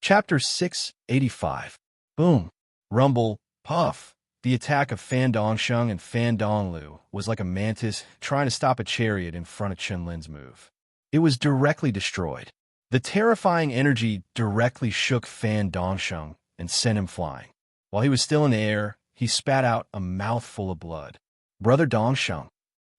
Chapter 685. Boom. Rumble. Puff. The attack of Fan Dongsheng and Fan Donglu was like a mantis trying to stop a chariot in front of Chunlin's move. It was directly destroyed. The terrifying energy directly shook Fan Dongsheng and sent him flying. While he was still in the air, he spat out a mouthful of blood. Brother Dongsheng.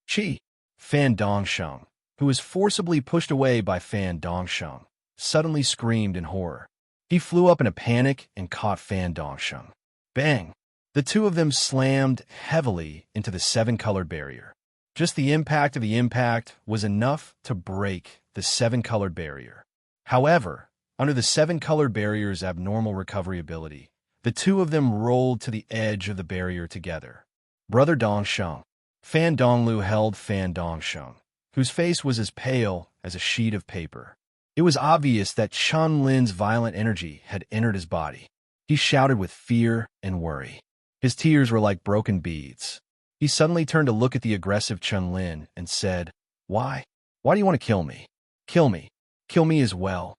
Chi. Fan Dongsheng, who was forcibly pushed away by Fan Dongsheng, suddenly screamed in horror. He flew up in a panic and caught Fan Dongsheng. Bang! The two of them slammed heavily into the seven-colored barrier. Just the impact of the impact was enough to break the seven-colored barrier. However, under the seven-colored barrier's abnormal recovery ability, the two of them rolled to the edge of the barrier together. Brother Dongsheng. Fan Donglu held Fan Dongsheng, whose face was as pale as a sheet of paper. It was obvious that Chunlin's violent energy had entered his body. He shouted with fear and worry. His tears were like broken beads. He suddenly turned to look at the aggressive Chunlin and said, Why? Why do you want to kill me? Kill me. Kill me as well.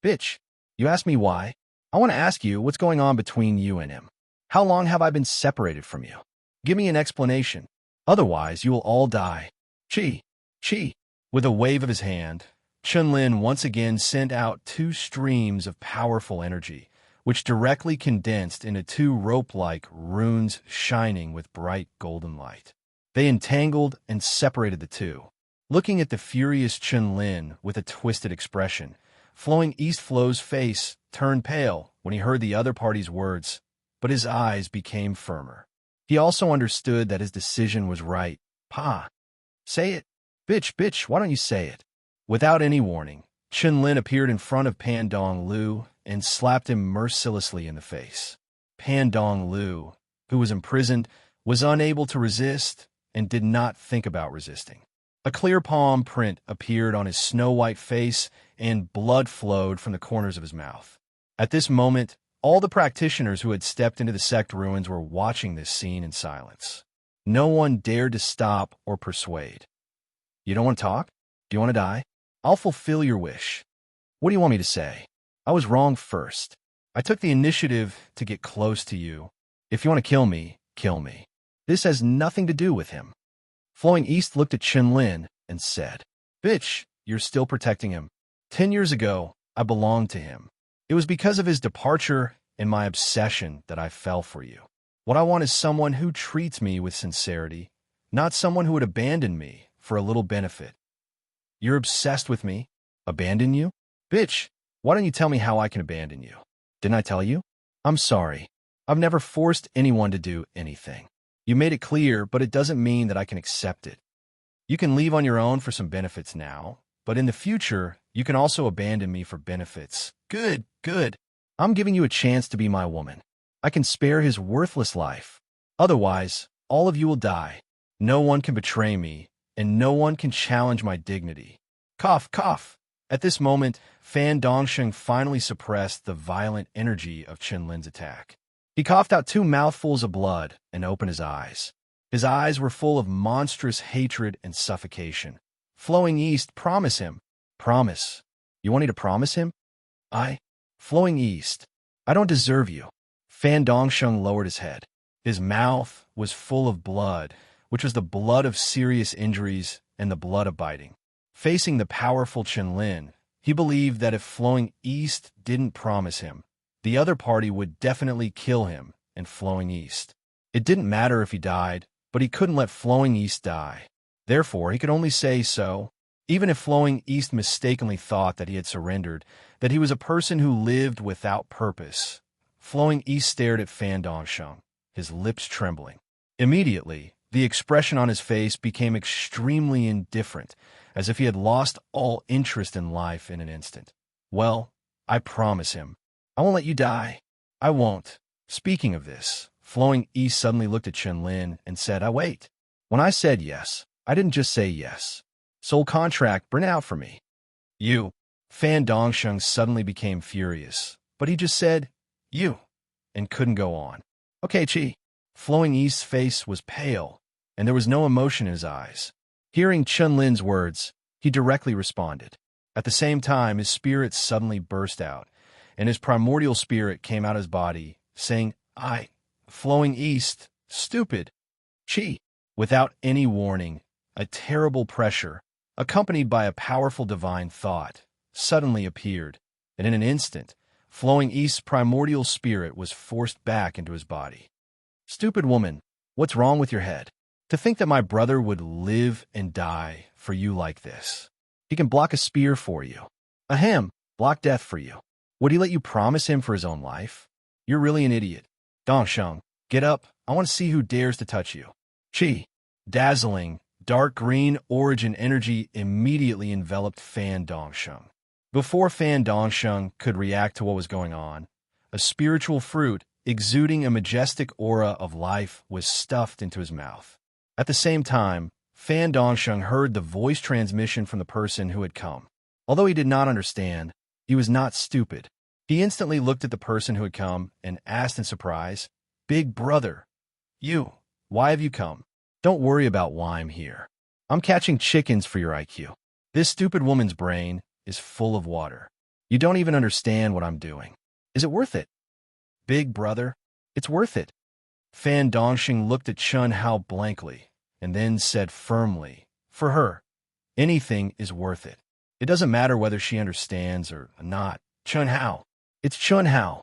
Bitch, you asked me why? I want to ask you what's going on between you and him. How long have I been separated from you? Give me an explanation. Otherwise, you will all die. Chi. Chi. With a wave of his hand, Chunlin once again sent out two streams of powerful energy, which directly condensed into two rope-like runes shining with bright golden light. They entangled and separated the two. Looking at the furious Chunlin with a twisted expression, Flowing East Flow's face turned pale when he heard the other party's words, but his eyes became firmer. He also understood that his decision was right. Pa. Say it. Bitch, why don't you say it? Without any warning, Chunlin appeared in front of Pan Donglu and slapped him mercilessly in the face. Pan Donglu, who was imprisoned, was unable to resist and did not think about resisting. A clear palm print appeared on his snow-white face and blood flowed from the corners of his mouth. At this moment, all the practitioners who had stepped into the sect ruins were watching this scene in silence. No one dared to stop or persuade. You don't want to talk? Do you want to die? I'll fulfill your wish. What do you want me to say? I was wrong first. I took the initiative to get close to you. If you want to kill me, kill me. This has nothing to do with him. Flowing East looked at Chunlin and said, Bitch, you're still protecting him. 10 years ago, I belonged to him. It was because of his departure and my obsession that I fell for you. What I want is someone who treats me with sincerity, not someone who would abandon me for a little benefit. You're obsessed with me? Abandon you? Bitch, why don't you tell me how I can abandon you? Didn't I tell you? I'm sorry. I've never forced anyone to do anything. You made it clear, but it doesn't mean that I can accept it. You can leave on your own for some benefits now, but in the future, you can also abandon me for benefits. Good. I'm giving you a chance to be my woman. I can spare his worthless life. Otherwise, all of you will die. No one can betray me, and no one can challenge my dignity. Cough. At this moment, Fan Dongsheng finally suppressed the violent energy of Chunlin's attack. He coughed out 2 mouthfuls of blood and opened his eyes. His eyes were full of monstrous hatred and suffocation. Flowing East, promise him. Promise. You want me to promise him? Flowing East, I don't deserve you. Fan Dongsheng lowered his head. His mouth was full of blood, which was the blood of serious injuries and the blood of biting. Facing the powerful Chunlin, he believed that if Flowing East didn't promise him, the other party would definitely kill him and Flowing East. It didn't matter if he died, but he couldn't let Flowing East die. Therefore, he could only say so. Even if Flowing East mistakenly thought that he had surrendered, that he was a person who lived without purpose. Flowing East stared at Fan Dongsheng, his lips trembling. Immediately, the expression on his face became extremely indifferent, as if he had lost all interest in life in an instant. Well, I promise him. I won't let you die. I won't. Speaking of this, Flowing East suddenly looked at Chunlin and said, wait. When I said yes, I didn't just say yes. Soul contract, bring it out for me. You. Fan Dongsheng suddenly became furious, but he just said, you, and couldn't go on. Okay, Chi. Flowing East's face was pale, and there was no emotion in his eyes. Hearing Chunlin's words, he directly responded. At the same time, his spirit suddenly burst out, and his primordial spirit came out of his body, saying, flowing east, stupid. Chi. Without any warning, a terrible pressure, accompanied by a powerful divine thought, suddenly appeared, and in an instant, flowing east's primordial spirit was forced back into his body. Stupid woman, what's wrong with your head? To think that my brother would live and die for you like this. He can block a spear for you. Ahem, block death for you. Would he let you promise him for his own life? You're really an idiot. Dongsheng, get up. I want to see who dares to touch you. Chi. Dazzling, dark green origin energy immediately enveloped Fan Dongsheng. Before Fan Dongsheng could react to what was going on, a spiritual fruit exuding a majestic aura of life was stuffed into his mouth. At the same time, Fan Dongsheng heard the voice transmission from the person who had come. Although he did not understand, he was not stupid. He instantly looked at the person who had come and asked in surprise, "Big brother, why have you come? Don't worry about why I'm here. I'm catching chickens for your IQ. This stupid woman's brain is full of water. You don't even understand what I'm doing. Is it worth it? Big brother, it's worth it." Fan Dongsheng looked at Chun Hao blankly and then said firmly, "For her, anything is worth it. It doesn't matter whether she understands or not. Chun Hao. It's Chun Hao."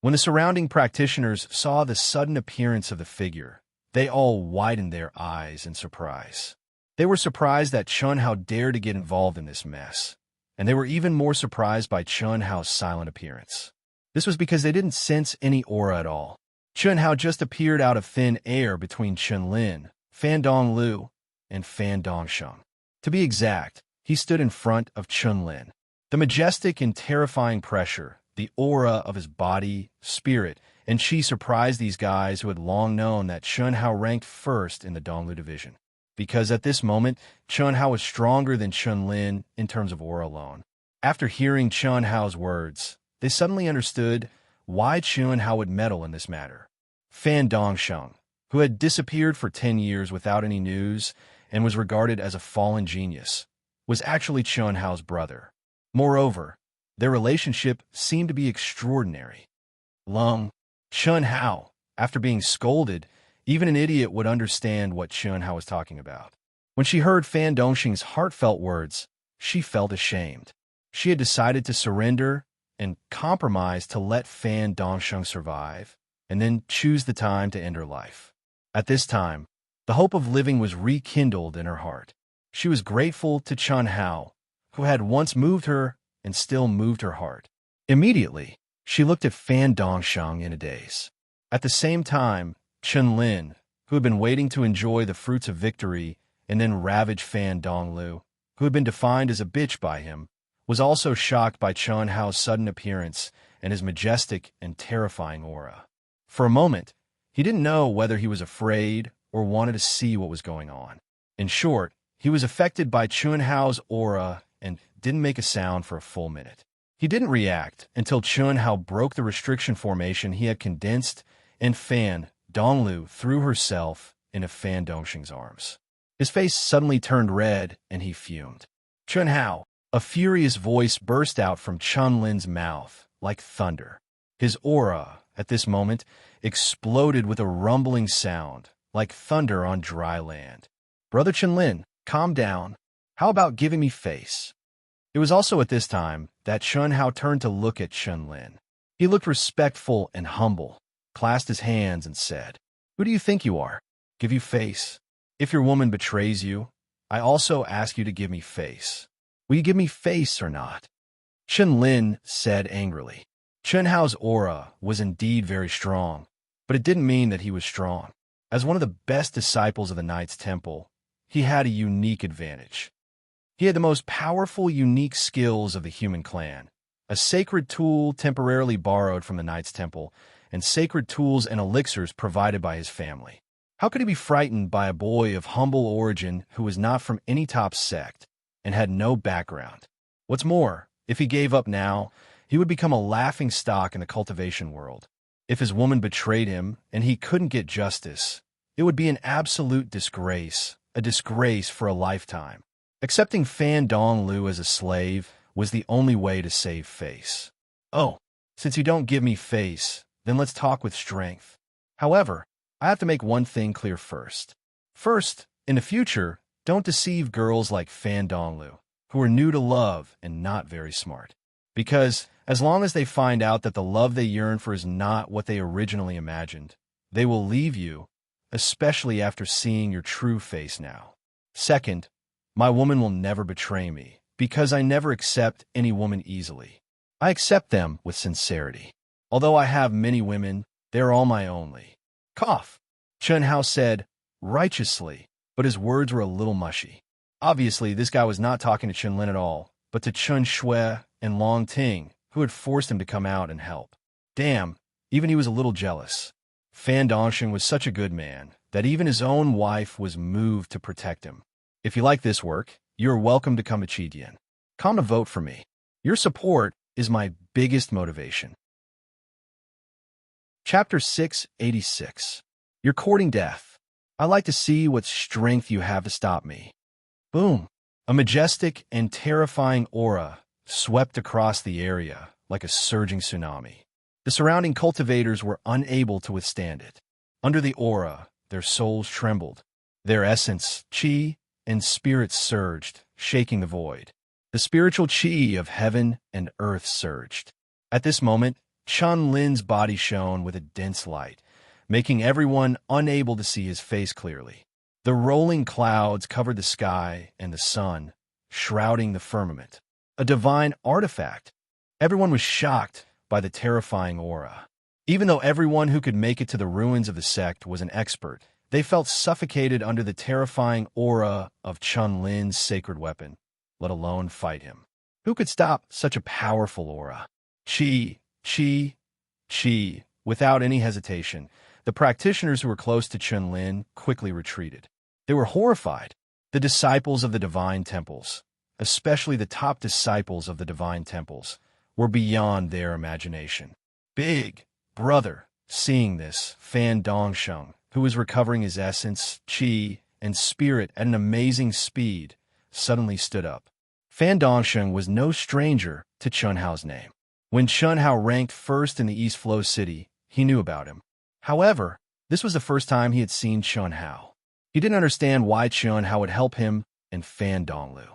When the surrounding practitioners saw the sudden appearance of the figure, they all widened their eyes in surprise. They were surprised that Chun Hao dared to get involved in this mess, and they were even more surprised by Chun Hao's silent appearance. This was because they didn't sense any aura at all. Chun Hao just appeared out of thin air between Chen Lin, Fan Donglu, and Fan Dongsheng. To be exact, he stood in front of Chun Lin. The majestic and terrifying pressure, the aura of his body, spirit, and chi surprised these guys who had long known that Chun Hao ranked first in the Donglu division. Because at this moment, Chun Hao was stronger than Chun Lin in terms of aura alone. After hearing Chun Hao's words, they suddenly understood why Chun Hao would meddle in this matter. Fan Dongsheng, who had disappeared for 10 years without any news and was regarded as a fallen genius, was actually Chun Hao's brother. Moreover, their relationship seemed to be extraordinary. Chun Hao, after being scolded, even an idiot would understand what Chun Hao was talking about. When she heard Fan Dongsheng's heartfelt words, she felt ashamed. She had decided to surrender and compromise to let Fan Dongsheng survive, and then choose the time to end her life. At this time, the hope of living was rekindled in her heart. She was grateful to Chun Hao, who had once moved her and still moved her heart. Immediately, she looked at Fan Dongsheng in a daze. At the same time, Chen Lin, who had been waiting to enjoy the fruits of victory and then ravage Fan Donglu, who had been defined as a bitch by him, was also shocked by Chun Hao's sudden appearance and his majestic and terrifying aura. For a moment, he didn't know whether he was afraid or wanted to see what was going on. In short, he was affected by Chun Hao's aura and didn't make a sound for a full minute. He didn't react until Chun Hao broke the restriction formation he had condensed and Fan Donglu threw herself into Fan Dongsheng's arms. His face suddenly turned red and he fumed. Chun Hao, a furious voice burst out from Chun Lin's mouth like thunder. His aura, at this moment, exploded with a rumbling sound like thunder on dry land. "Brother Chen Lin, calm down. How about giving me face?" It was also at this time that Chun Hao turned to look at Chen Lin. He looked respectful and humble, clasped his hands and said, "Who do you think you are? Give you face. If your woman betrays you, I also ask you to give me face. Will you give me face or not?" Chen Lin said angrily. Chun Hao's aura was indeed very strong, but it didn't mean that he was strong. As one of the best disciples of the Knights Temple, he had a unique advantage. He had the most powerful, unique skills of the human clan, a sacred tool temporarily borrowed from the Knights Temple, and sacred tools and elixirs provided by his family. How could he be frightened by a boy of humble origin who was not from any top sect and had no background? What's more, if he gave up now, he would become a laughing stock in the cultivation world. If his woman betrayed him and he couldn't get justice, it would be an absolute disgrace, a disgrace for a lifetime. Accepting Fan Donglu as a slave was the only way to save face. "Oh, Since you don't give me face, then let's talk with strength. However, I have to make one thing clear first. First, in the future, don't deceive girls like Fan Donglu, who are new to love and not very smart. Because, as long as they find out that the love they yearn for is not what they originally imagined, they will leave you, especially after seeing your true face now. Second, my woman will never betray me, because I never accept any woman easily. I accept them with sincerity. Although I have many women, they are all my only. Cough. Chen Hao said, righteously, but his words were a little mushy. Obviously, this guy was not talking to Chen Lin at all, but to Chen Shui and Long Ting, who had forced him to come out and help. Damn, even he was a little jealous. Fan Dongsheng was such a good man that even his own wife was moved to protect him. If you like this work, you are welcome to come to Qidian. Come to vote for me. Your support is my biggest motivation. Chapter 686. You're courting death. I like to see what strength you have to stop me. Boom. A majestic and terrifying aura swept across the area like a surging tsunami. The surrounding cultivators were unable to withstand it. Under the aura, their souls trembled. Their essence, qi, and spirit surged, shaking the void. The spiritual qi of heaven and earth surged. At this moment, Chen Lin's body shone with a dense light, making everyone unable to see his face clearly. The rolling clouds covered the sky and the sun, shrouding the firmament. A divine artifact. Everyone was shocked by the terrifying aura. Even though everyone who could make it to the ruins of the sect was an expert, they felt suffocated under the terrifying aura of Chen Lin's sacred weapon, let alone fight him. Who could stop such a powerful aura? Qi, qi, qi. Without any hesitation, the practitioners who were close to Chen Lin quickly retreated. They were horrified. The disciples of the divine temples, especially the top disciples of the divine temples, were beyond their imagination. Big Brother, seeing this, Fan Dongsheng, who was recovering his essence, qi, and spirit at an amazing speed, suddenly stood up. Fan Dongsheng was no stranger to Chen Hao's name. When Chen Hao ranked first in the East Flow City, he knew about him. However, this was the first time he had seen Chen Hao. He didn't understand why Chen Hao would help him and Fan Donglu.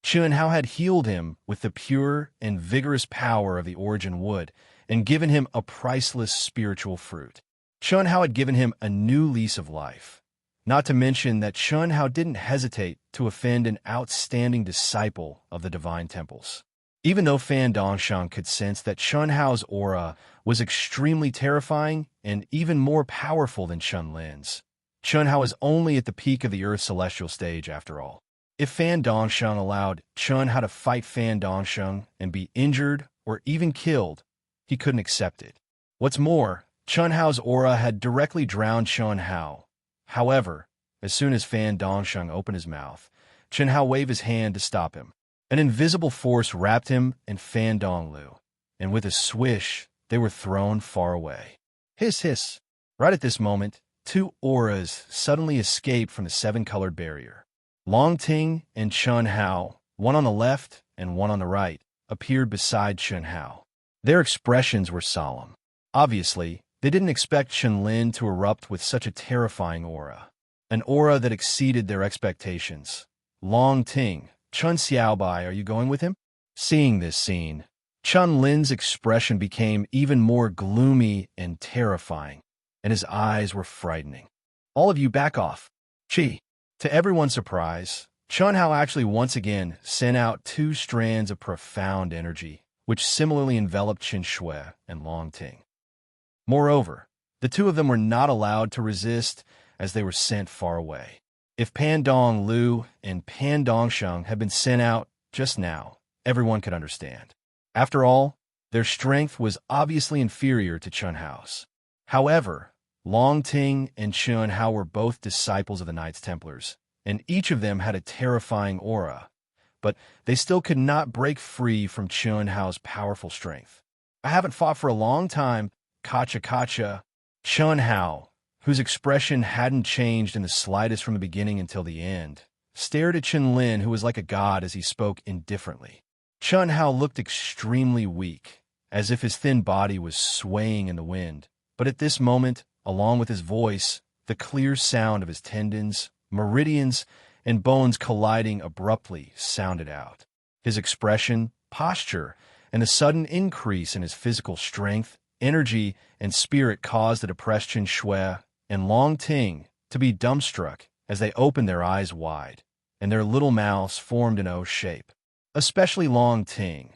Chen Hao had healed him with the pure and vigorous power of the origin wood and given him a priceless spiritual fruit. Chen Hao had given him a new lease of life. Not to mention that Chen Hao didn't hesitate to offend an outstanding disciple of the divine temples. Even though Fan Dongsheng could sense that Chen Hao's aura was extremely terrifying and even more powerful than Chen Lin's, Chen Hao was only at the peak of the Earth's celestial stage after all. If Fan Dongsheng allowed Chen Hao to fight Fan Dongsheng and be injured or even killed, he couldn't accept it. What's more, Chen Hao's aura had directly drowned Chen Hao. However, as soon as Fan Dongsheng opened his mouth, Chen Hao waved his hand to stop him. An invisible force wrapped him and Fan Donglu, and with a swish, they were thrown far away. Hiss, hiss. Right at this moment, two auras suddenly escaped from the seven-colored barrier. Long Ting and Chen Hao, one on the left and one on the right, appeared beside Chen Hao. Their expressions were solemn. Obviously, they didn't expect Chen Lin to erupt with such a terrifying aura. An aura that exceeded their expectations. Long Ting, Chen Xiaobai, are you going with him? Seeing this scene, Chen Lin's expression became even more gloomy and terrifying, and his eyes were frightening. All of you back off. Qi. To everyone's surprise, Chen Hao actually once again sent out two strands of profound energy, which similarly enveloped Chen Shui and Long Ting. Moreover, the two of them were not allowed to resist as they were sent far away. If Pan Dong Lu and Pan Dongsheng had been sent out just now, everyone could understand. After all, their strength was obviously inferior to Chen Hao's. However, Long Ting and Chen Hao were both disciples of the Knights Templars, and each of them had a terrifying aura, but they still could not break free from Chen Hao's powerful strength. I haven't fought for a long time, Kacha Kacha. Chen Hao, whose expression hadn't changed in the slightest from the beginning until the end, stared at Chen Lin, who was like a god, as he spoke indifferently. Chen Hao looked extremely weak, as if his thin body was swaying in the wind. But at this moment, along with his voice, the clear sound of his tendons, meridians, and bones colliding abruptly sounded out. His expression, posture, and the sudden increase in his physical strength, energy, and spirit caused the depressed Chen Shui and Long Ting to be dumbstruck as they opened their eyes wide, and their little mouths formed an O shape. Especially Long Ting.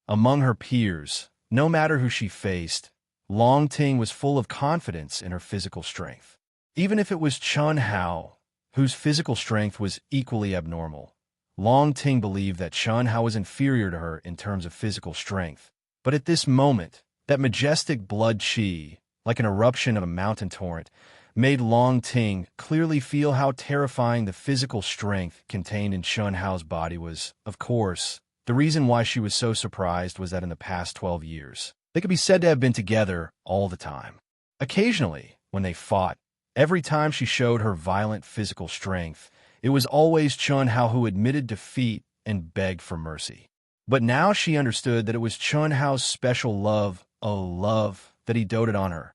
Among her peers, no matter who she faced, Long Ting was full of confidence in her physical strength. Even if it was Chun Hao, whose physical strength was equally abnormal, Long Ting believed that Chun Hao was inferior to her in terms of physical strength. But at this moment, that majestic blood qi, like an eruption of a mountain torrent, made Long Ting clearly feel how terrifying the physical strength contained in Chun Hao's body was. Of course, the reason why she was so surprised was that in the past 12 years, they could be said to have been together all the time. Occasionally, when they fought, every time she showed her violent physical strength, it was always Chun Hao who admitted defeat and begged for mercy. But now she understood that it was Chun Hao's special love, that he doted on her.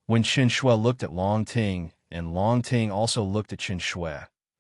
When Chen Shui looked at Long Ting, and Long Ting also looked at Chen Shui,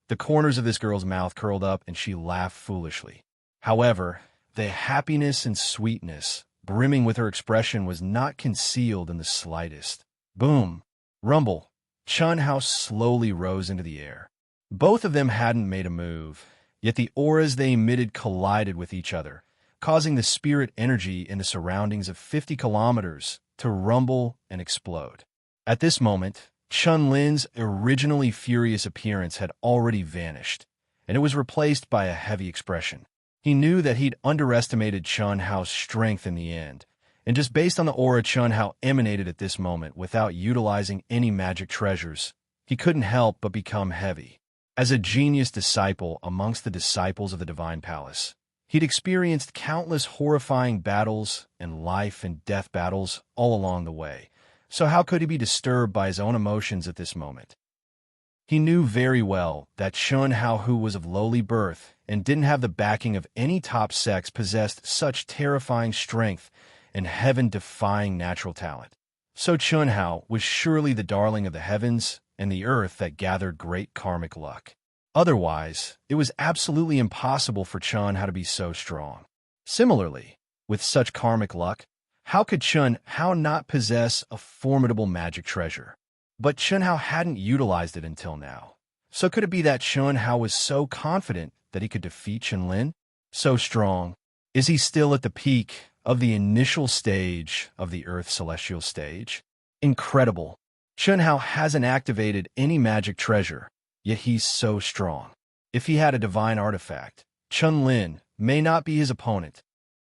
the corners of this girl's mouth curled up and she laughed foolishly. However, the happiness and sweetness brimming with her expression was not concealed in the slightest. Boom! Rumble! Chun Hao slowly rose into the air. Both of them hadn't made a move, yet the auras they emitted collided with each other, causing the spirit energy in the surroundings of 50 kilometers to rumble and explode. At this moment, Chun Lin's originally furious appearance had already vanished, and it was replaced by a heavy expression. He knew that he'd underestimated Chun Hao's strength in the end, and just based on the aura Chun Hao emanated at this moment without utilizing any magic treasures, he couldn't help but become heavy. As a genius disciple amongst the disciples of the Divine Palace, he'd experienced countless horrifying battles and life and death battles all along the way, so how could he be disturbed by his own emotions at this moment? He knew very well that Chun Hao, who was of lowly birth and didn't have the backing of any top sex, possessed such terrifying strength and heaven-defying natural talent. So Chun Hao was surely the darling of the heavens and the earth that gathered great karmic luck. Otherwise, it was absolutely impossible for Chun Hao to be so strong. Similarly, with such karmic luck, how could Chun Hao not possess a formidable magic treasure? But Chun Hao hadn't utilized it until now. So could it be that Chun Hao was so confident that he could defeat Chen Lin? So strong? Is he still at the peak of the initial stage of the Earth Celestial stage? Incredible. Chun Hao hasn't activated any magic treasure, yet he's so strong. If he had a divine artifact, Chen Lin may not be his opponent.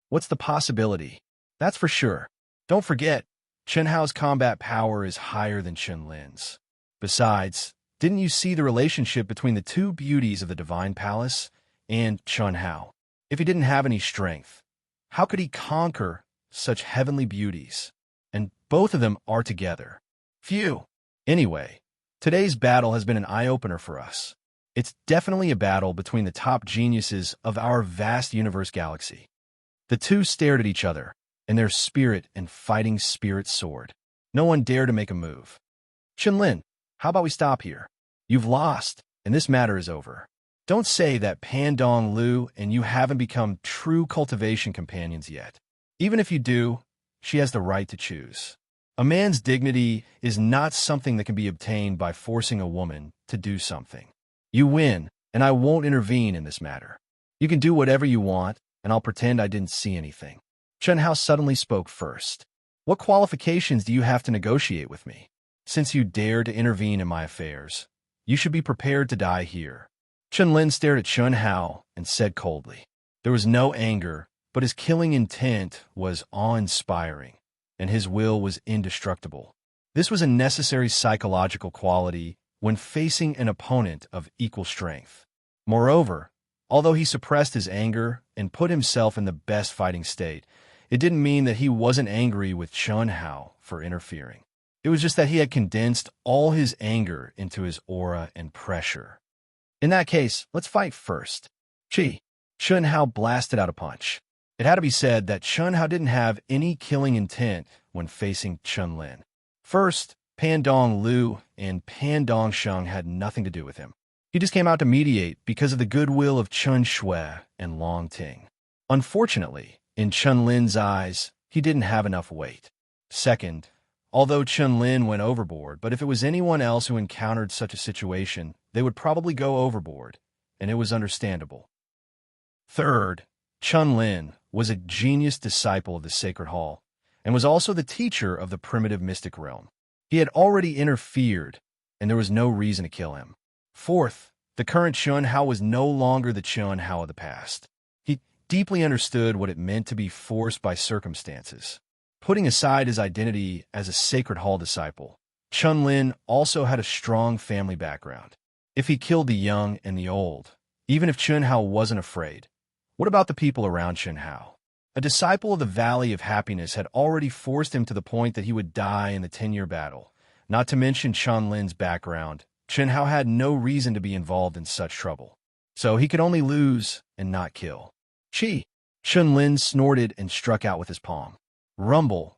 What's the possibility? That's for sure. Don't forget, Chen Hao's combat power is higher than Chen Lin's. Besides, didn't you see the relationship between the two beauties of the Divine Palace and Chun Hao? If he didn't have any strength, how could he conquer such heavenly beauties? And both of them are together. Phew! Anyway, today's battle has been an eye-opener for us. It's definitely a battle between the top geniuses of our vast universe galaxy. The two stared at each other, and their spirit and fighting spirit soared. No one dared to make a move. Chen Lin, how about we stop here? You've lost, and this matter is over. Don't say that Pandong Lu and you haven't become true cultivation companions yet. Even if you do, she has the right to choose. A man's dignity is not something that can be obtained by forcing a woman to do something. You win, and I won't intervene in this matter. You can do whatever you want, and I'll pretend I didn't see anything. Chen Hao suddenly spoke first. What qualifications do you have to negotiate with me? Since you dare to intervene in my affairs, you should be prepared to die here. Chen Lin stared at Chun Hao and said coldly. There was no anger, but his killing intent was awe-inspiring, and his will was indestructible. This was a necessary psychological quality when facing an opponent of equal strength. Moreover, although he suppressed his anger and put himself in the best fighting state, it didn't mean that he wasn't angry with Chun Hao for interfering. It was just that he had condensed all his anger into his aura and pressure. In that case, let's fight first. Chun Hao blasted out a punch. It had to be said that Chun Hao didn't have any killing intent when facing Chun Lin. First, Pan Dong Lu and Pan Dong Sheng had nothing to do with him. He just came out to mediate because of the goodwill of Chun Shui and Long Ting. Unfortunately, in Chun Lin's eyes, he didn't have enough weight. Second, although Chun Lin went overboard, but if it was anyone else who encountered such a situation, they would probably go overboard, and it was understandable. Third, Chun Lin was a genius disciple of the Sacred Hall, and was also the teacher of the primitive mystic realm. He had already interfered, and there was no reason to kill him. Fourth, the current Chun Hao was no longer the Chun Hao of the past. He deeply understood what it meant to be forced by circumstances. Putting aside his identity as a Sacred Hall disciple, Chun Lin also had a strong family background. If he killed the young and the old, even if Chun Hao wasn't afraid, what about the people around Chun Hao? A disciple of the Valley of Happiness had already forced him to the point that he would die in the 10-year battle. Not to mention Chun Lin's background, Chun Hao had no reason to be involved in such trouble. So he could only lose and not kill. Chi! Chun Lin snorted and struck out with his palm. Rumble!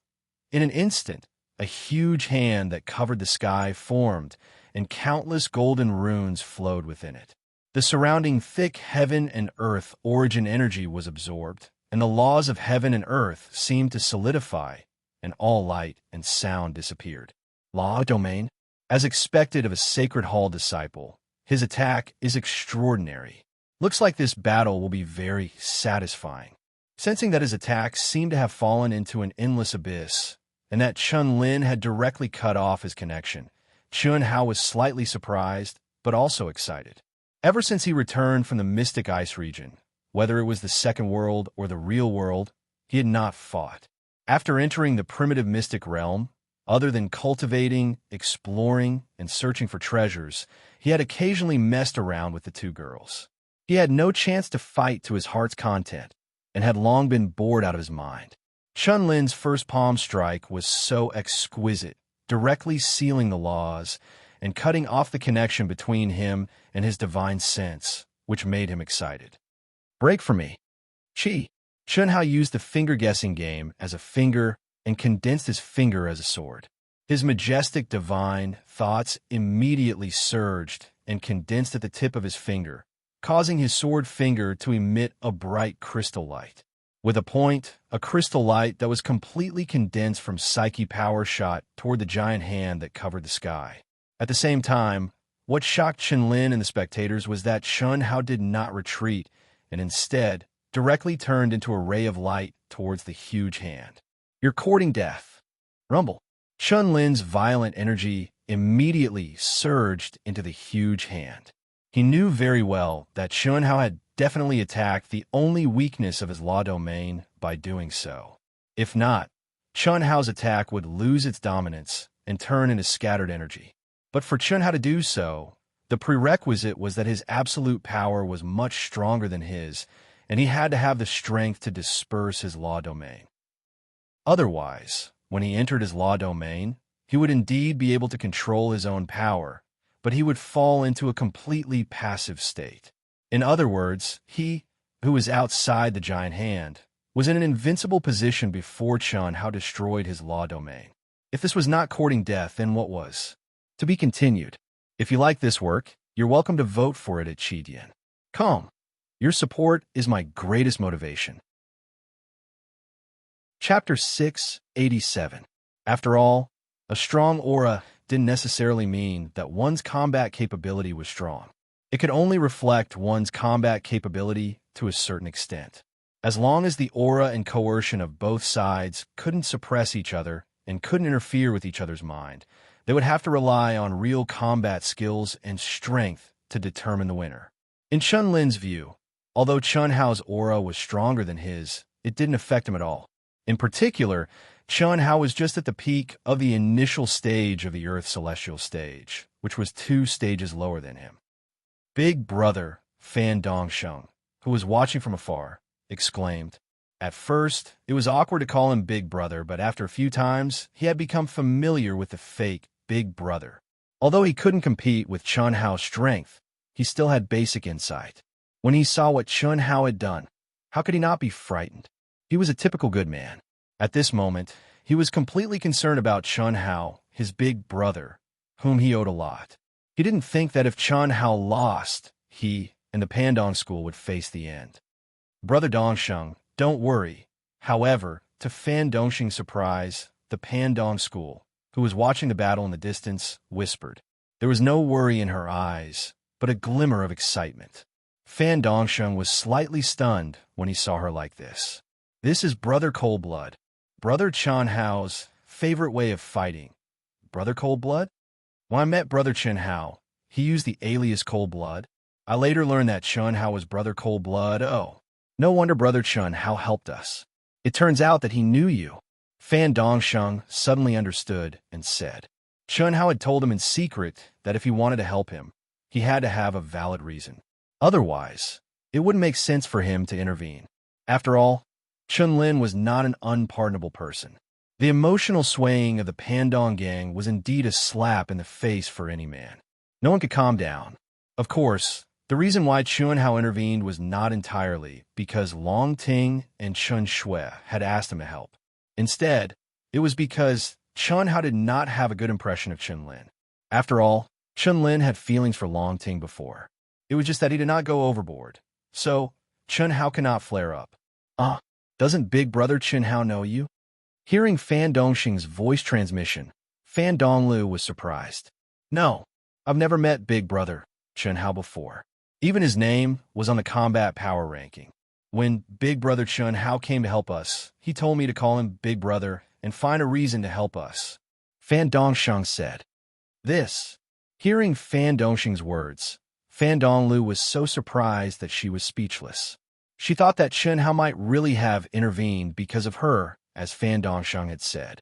In an instant, a huge hand that covered the sky formed, and countless golden runes flowed within it. The surrounding thick heaven and earth origin energy was absorbed, and the laws of heaven and earth seemed to solidify, and all light and sound disappeared. Law domain? As expected of a Sacred Hall disciple, his attack is extraordinary. Looks like this battle will be very satisfying. Sensing that his attacks seemed to have fallen into an endless abyss, and that Chun Lin had directly cut off his connection, Chun Hao was slightly surprised, but also excited. Ever since he returned from the Mystic Ice region, whether it was the second world or the real world, he had not fought. After entering the primitive mystic realm, other than cultivating, exploring, and searching for treasures, he had occasionally messed around with the two girls. He had no chance to fight to his heart's content, and had long been bored out of his mind. Chun Lin's first palm strike was so exquisite, directly sealing the laws, and cutting off the connection between him and his divine sense, which made him excited. Break for me. Chi! Chun Hao used the finger-guessing game as a finger and condensed his finger as a sword. His majestic divine thoughts immediately surged and condensed at the tip of his finger, causing his sword finger to emit a bright crystal light. With a point, a crystal light that was completely condensed from psyche power shot toward the giant hand that covered the sky. At the same time, what shocked Chun Lin and the spectators was that Chun Hao did not retreat, and instead directly turned into a ray of light towards the huge hand. You're courting death. Rumble. Chun Lin's violent energy immediately surged into the huge hand. He knew very well that Chun Hao had definitely attacked the only weakness of his law domain by doing so. If not, Chun Hao's attack would lose its dominance and turn into scattered energy. But for Chun Hao to do so, the prerequisite was that his absolute power was much stronger than his, and he had to have the strength to disperse his law domain. Otherwise, when he entered his law domain, he would indeed be able to control his own power, but he would fall into a completely passive state. In other words, he, who was outside the giant hand, was in an invincible position before Chun Hao destroyed his law domain. If this was not courting death, then what was? To be continued. If you like this work, you're welcome to vote for it at Chidian. Come. Your support is my greatest motivation. Chapter 687. After all, a strong aura didn't necessarily mean that one's combat capability was strong. It could only reflect one's combat capability to a certain extent. As long as the aura and coercion of both sides couldn't suppress each other and couldn't interfere with each other's mind, they would have to rely on real combat skills and strength to determine the winner. In Chun Lin's view, although Chun Hao's aura was stronger than his, it didn't affect him at all. In particular, Chun Hao was just at the peak of the initial stage of the Earth Celestial stage, which was 2 stages lower than him. Big Brother Fan Dongsheng, who was watching from afar, exclaimed. At first, it was awkward to call him Big Brother, but after a few times, he had become familiar with the fake Big Brother. Although he couldn't compete with Chun Hao's strength, he still had basic insight. When he saw what Chun Hao had done, how could he not be frightened? He was a typical good man. At this moment, he was completely concerned about Chun Hao, his big brother, whom he owed a lot. He didn't think that if Chun Hao lost, he and the Pandong school would face the end. Brother Dongsheng, don't worry. However, to Fan Dongxing's surprise, the Pandong school, who was watching the battle in the distance, whispered. There was no worry in her eyes, but a glimmer of excitement. Fan Dongsheng was slightly stunned when he saw her like this. This is Brother Coldblood, Brother Chun Hao's favorite way of fighting. Brother Coldblood? When I met Brother Chun Hao, he used the alias Coldblood. I later learned that Chun Hao was Brother Coldblood. Oh, no wonder Brother Chun Hao helped us. It turns out that he knew you. Fan Dongsheng suddenly understood and said. Chun Hao had told him in secret that if he wanted to help him, he had to have a valid reason. Otherwise, it wouldn't make sense for him to intervene. After all, Chun Lin was not an unpardonable person. The emotional swaying of the Pandong gang was indeed a slap in the face for any man. No one could calm down. Of course, the reason why Chun Hao intervened was not entirely because Long Ting and Chun Shui had asked him to help. Instead, it was because Chun Hao did not have a good impression of Chun Lin. After all, Chun Lin had feelings for Long Ting before. It was just that he did not go overboard. So, Chun Hao cannot flare up. Doesn't Big Brother Chun Hao know you? Hearing Fan Dongxing's voice transmission, Fan Donglu was surprised. No, I've never met Big Brother Chun Hao before. Even his name was on the combat power ranking. When Big Brother Chun Hao came to help us, he told me to call him Big Brother and find a reason to help us. Fan Dongsheng said. Hearing Fan Dongxing's words, Fan Donglu was so surprised that she was speechless. She thought that Chun Hao might really have intervened because of her, as Fan Dongsheng had said.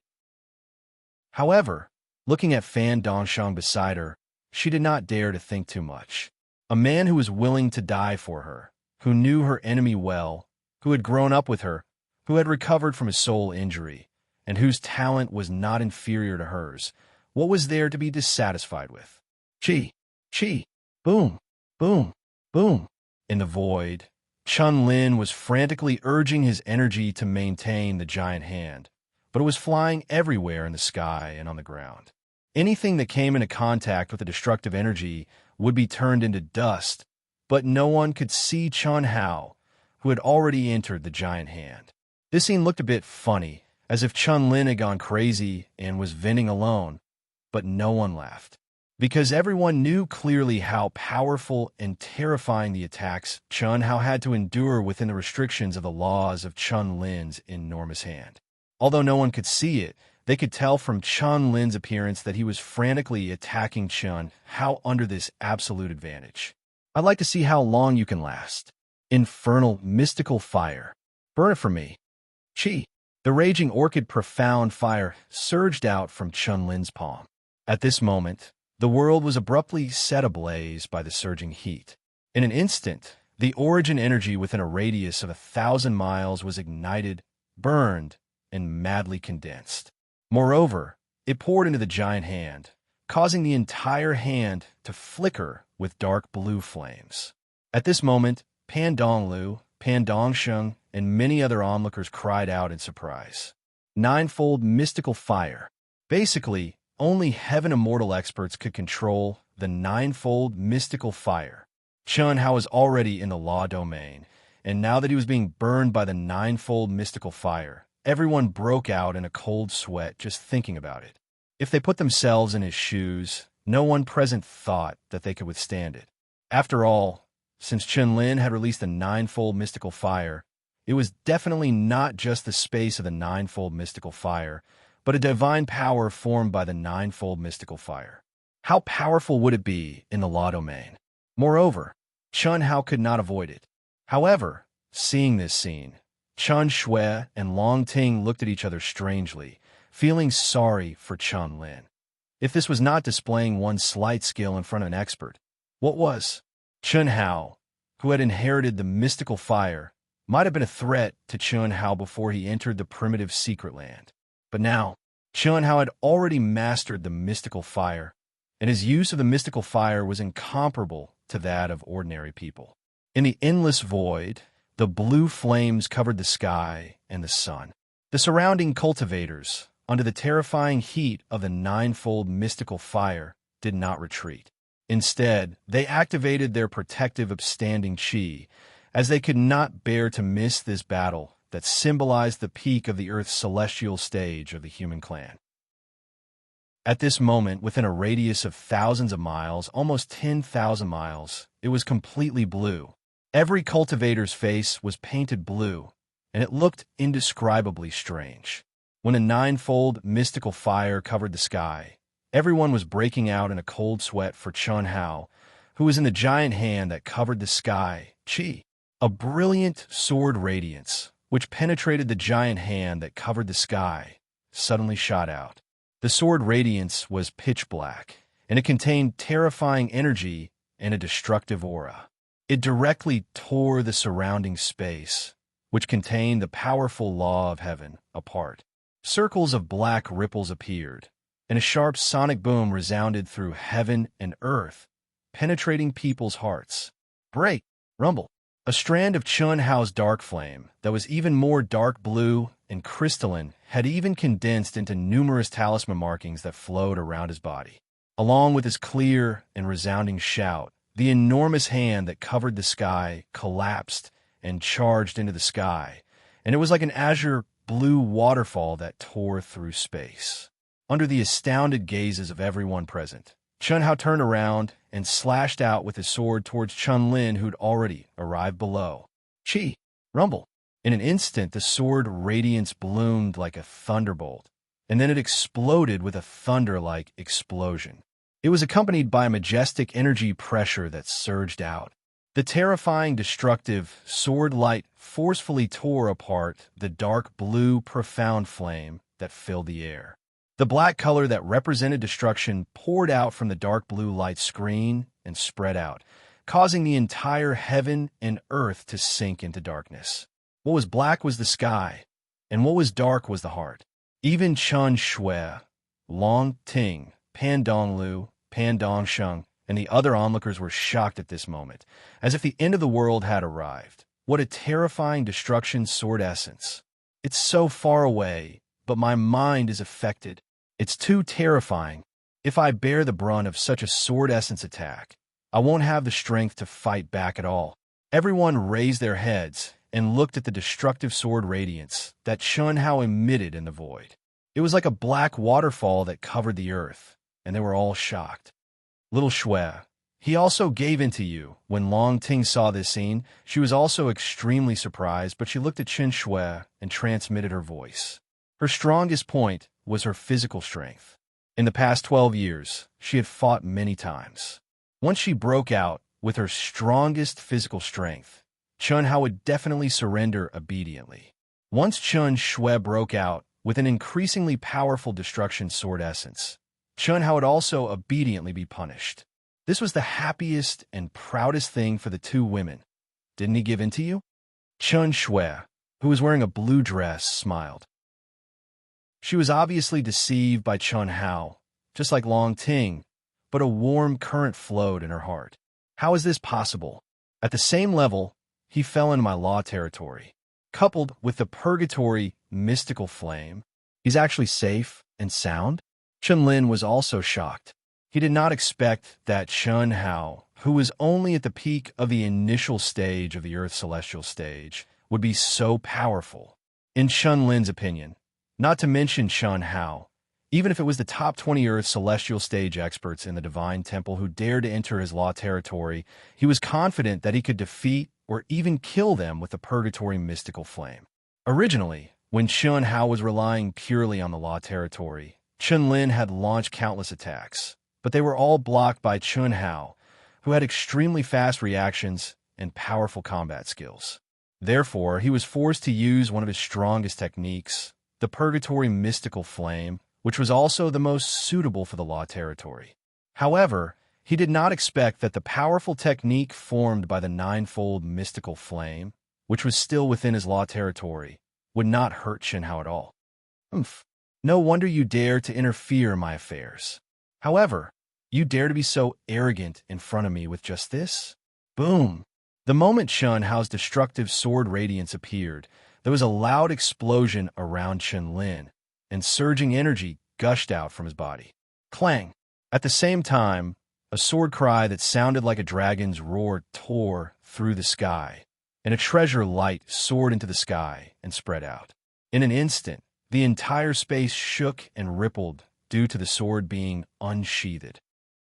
However, looking at Fan Dongsheng beside her, she did not dare to think too much. A man who was willing to die for her, who knew her enemy well, who had grown up with her, who had recovered from a soul injury, and whose talent was not inferior to hers, what was there to be dissatisfied with? Chi, chi, boom, boom, boom. In the void, Chun Lin was frantically urging his energy to maintain the giant hand, but it was flying everywhere in the sky and on the ground. Anything that came into contact with the destructive energy would be turned into dust, but no one could see Chun Hao, who had already entered the giant hand. This scene looked a bit funny, as if Chun Lin had gone crazy and was venting alone, but no one laughed. Because everyone knew clearly how powerful and terrifying the attacks Chun Hao had to endure within the restrictions of the laws of Chun Lin's enormous hand. Although no one could see it, they could tell from Chun Lin's appearance that he was frantically attacking Chun Hao under this absolute advantage. I'd like to see how long you can last. Infernal mystical fire. Burn it for me. Chi. The raging orchid profound fire surged out from Chun Lin's palm. At this moment, the world was abruptly set ablaze by the surging heat. In an instant, the origin energy within a radius of 1,000 miles was ignited, burned, and madly condensed. Moreover, it poured into the giant hand, causing the entire hand to flicker with dark blue flames. At this moment, Pan Donglu, Pan Dongsheng, and many other onlookers cried out in surprise. Ninefold mystical fire. Basically, only heaven immortal experts could control the ninefold mystical fire. Chun Hao was already in the law domain, and now that he was being burned by the ninefold mystical fire, everyone broke out in a cold sweat just thinking about it. If they put themselves in his shoes, no one present thought that they could withstand it. After all, since Chun Lin had released the ninefold mystical fire, it was definitely not just the space of the ninefold mystical fire, but a divine power formed by the ninefold mystical fire. How powerful would it be in the law domain? Moreover, Chun Hao could not avoid it. However, seeing this scene, Chun Shui and Long Ting looked at each other strangely, feeling sorry for Chun Lin. If this was not displaying one's slight skill in front of an expert, what was? Chun Hao, who had inherited the mystical fire, might have been a threat to Chun Hao before he entered the primitive secret land. But now, Chun Hao had already mastered the mystical fire, and his use of the mystical fire was incomparable to that of ordinary people. In the endless void, the blue flames covered the sky, and the sun. The surrounding cultivators, under the terrifying heat of the ninefold mystical fire, did not retreat. Instead, they activated their protective upstanding chi, as they could not bear to miss this battle that symbolized the peak of the Earth's celestial stage of the human clan. At this moment, within a radius of thousands of miles, almost 10,000 miles, it was completely blue. Every cultivator's face was painted blue, and it looked indescribably strange. When a ninefold mystical fire covered the sky, everyone was breaking out in a cold sweat for Chun Hao, who was in the giant hand that covered the sky, Chi. A brilliant sword radiance, which penetrated the giant hand that covered the sky, suddenly shot out. The sword radiance was pitch black, and it contained terrifying energy and a destructive aura. It directly tore the surrounding space, which contained the powerful law of heaven, apart. Circles of black ripples appeared, and a sharp sonic boom resounded through heaven and earth, penetrating people's hearts. Break! Rumble! A strand of Chun Hao's dark flame that was even more dark blue and crystalline had even condensed into numerous talisman markings that flowed around his body. Along with his clear and resounding shout, the enormous hand that covered the sky collapsed and charged into the sky, and it was like an azure blue waterfall that tore through space. Under the astounded gazes of everyone present, Chun Hao turned around and slashed out with his sword towards Chun Lin, who'd already arrived below. Chi! Rumble! In an instant, the sword radiance bloomed like a thunderbolt, and then it exploded with a thunder-like explosion. It was accompanied by a majestic energy pressure that surged out. The terrifying, destructive sword light forcefully tore apart the dark blue, profound flame that filled the air. The black color that represented destruction poured out from the dark blue light screen and spread out, causing the entire heaven and earth to sink into darkness. What was black was the sky, and what was dark was the heart. Even Chun Shui, Long Ting, Pan Donglu, Pan Dongsheng, and the other onlookers were shocked at this moment, as if the end of the world had arrived. What a terrifying destruction sword essence. It's so far away, but my mind is affected. It's too terrifying. If I bear the brunt of such a sword essence attack, I won't have the strength to fight back at all. Everyone raised their heads and looked at the destructive sword radiance that Chun Hao emitted in the void. It was like a black waterfall that covered the earth, and they were all shocked. Little Shui, he also gave in to you. When Long Ting saw this scene, she was also extremely surprised, but she looked at Chen Shui and transmitted her voice. Her strongest point was her physical strength. In the past 12 years, she had fought many times. Once she broke out with her strongest physical strength, Chun Hao would definitely surrender obediently. Once Chun Shui broke out with an increasingly powerful destruction sword essence, Chun Hao would also obediently be punished. This was the happiest and proudest thing for the two women. Didn't he give in to you? Chun Shui, who was wearing a blue dress, smiled. She was obviously deceived by Chun Hao, just like Long Ting, but a warm current flowed in her heart. How is this possible? At the same level, he fell into my law territory. Coupled with the purgatory mystical flame, he's actually safe and sound? Chun Lin was also shocked. He did not expect that Chun Hao, who was only at the peak of the initial stage of the Earth's celestial stage, would be so powerful. In Chun Lin's opinion, not to mention Chun Hao, even if it was the top 20 Earth's celestial stage experts in the Divine Temple who dared to enter his law territory, he was confident that he could defeat or even kill them with the purgatory mystical flame. Originally, when Chun Hao was relying purely on the law territory, Chun Lin had launched countless attacks, but they were all blocked by Chun Hao, who had extremely fast reactions and powerful combat skills. Therefore, he was forced to use one of his strongest techniques, the purgatory mystical flame, which was also the most suitable for the law territory. However, he did not expect that the powerful technique formed by the ninefold mystical flame, which was still within his law territory, would not hurt Chun Hao at all. No wonder you dare to interfere in my affairs. However, you dare to be so arrogant in front of me with just this? Boom! The moment Chun Hao's destructive sword radiance appeared, the There was a loud explosion around Chen Lin, and surging energy gushed out from his body. Clang! At the same time, a sword cry that sounded like a dragon's roar tore through the sky, and a treasure light soared into the sky and spread out. In an instant, the entire space shook and rippled due to the sword being unsheathed.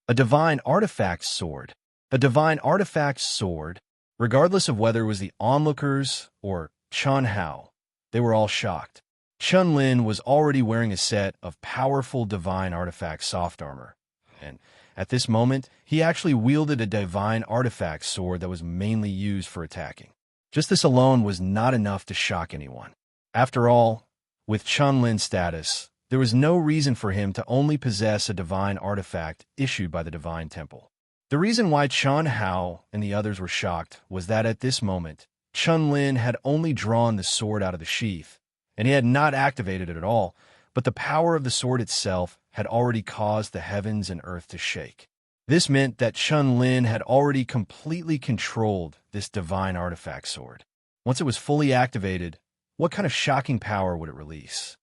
A divine artifact sword. A divine artifact sword, regardless of whether it was the onlookers or Chun Hao, they were all shocked. Chun Lin was already wearing a set of powerful divine artifact soft armor, and at this moment, he actually wielded a divine artifact sword that was mainly used for attacking. Just this alone was not enough to shock anyone. After all, with Chun Lin's status, there was no reason for him to only possess a divine artifact issued by the Divine Temple. The reason why Chun Hao and the others were shocked was that at this moment, Chun Lin had only drawn the sword out of the sheath, and he had not activated it at all, but the power of the sword itself had already caused the heavens and earth to shake. This meant that Chun Lin had already completely controlled this divine artifact sword. Once it was fully activated, what kind of shocking power would it release?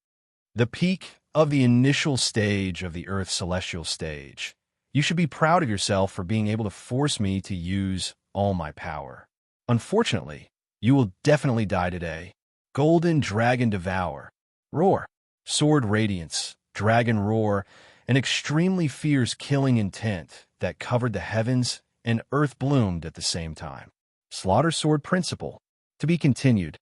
The peak of the initial stage of the Earth's celestial stage. You should be proud of yourself for being able to force me to use all my power. Unfortunately, you will definitely die today. Golden Dragon Devour. Roar. Sword Radiance. Dragon Roar. An extremely fierce killing intent that covered the heavens and earth bloomed at the same time. Slaughter Sword Principle. To be continued.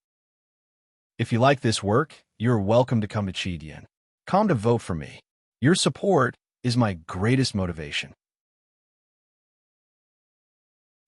If you like this work, you're welcome to come to Chidian. Come to vote for me. Your support is my greatest motivation.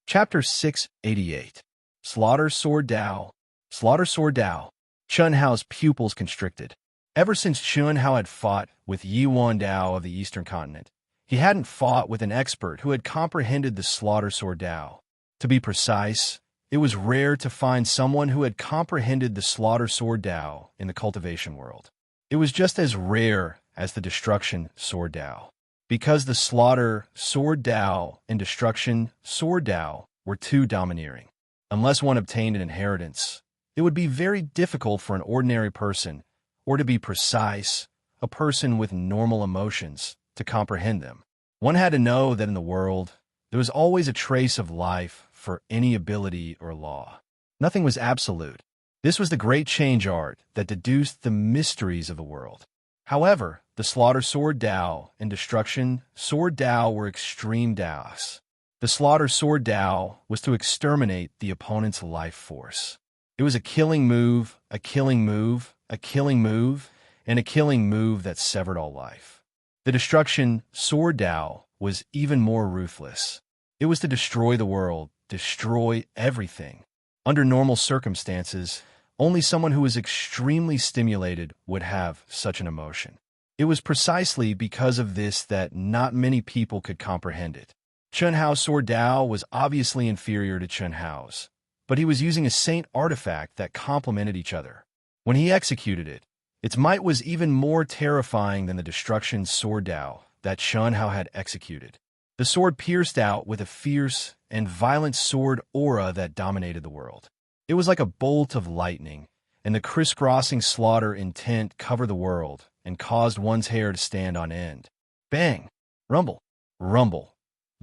Chapter 688. Slaughter Sword Dao. Slaughter Sword Dao. Chun Hao's pupils constricted. Ever since Chun Hao had fought with Yuan Dao of the Eastern Continent, he hadn't fought with an expert who had comprehended the Slaughter Sword Dao. To be precise, it was rare to find someone who had comprehended the Slaughter Sword Dao in the cultivation world. It was just as rare as the Destruction Sword Dao. Because the Slaughter Sword Dao and Destruction Sword Dao were too domineering. Unless one obtained an inheritance, it would be very difficult for an ordinary person, or to be precise, a person with normal emotions, to comprehend them. One had to know that in the world, there was always a trace of life for any ability or law. Nothing was absolute. This was the great change art that deduced the mysteries of the world. However, the Slaughter Sword Dao and Destruction Sword Dao were extreme Daos. The Slaughter Sword Dao was to exterminate the opponent's life force. It was a killing move, a killing move, a killing move, and a killing move that severed all life. The Destruction Sword Dao was even more ruthless. It was to destroy the world, destroy everything. Under normal circumstances, only someone who was extremely stimulated would have such an emotion. It was precisely because of this that not many people could comprehend it. Chun Hao's Sword Dao was obviously inferior to Chun Hao's, but he was using a saint artifact that complemented each other. When he executed it, its might was even more terrifying than the Destruction Sword Dao that Chun Hao had executed. The sword pierced out with a fierce and violent sword aura that dominated the world. It was like a bolt of lightning, and the crisscrossing slaughter intent covered the world and caused one's hair to stand on end. Bang! Rumble! Rumble!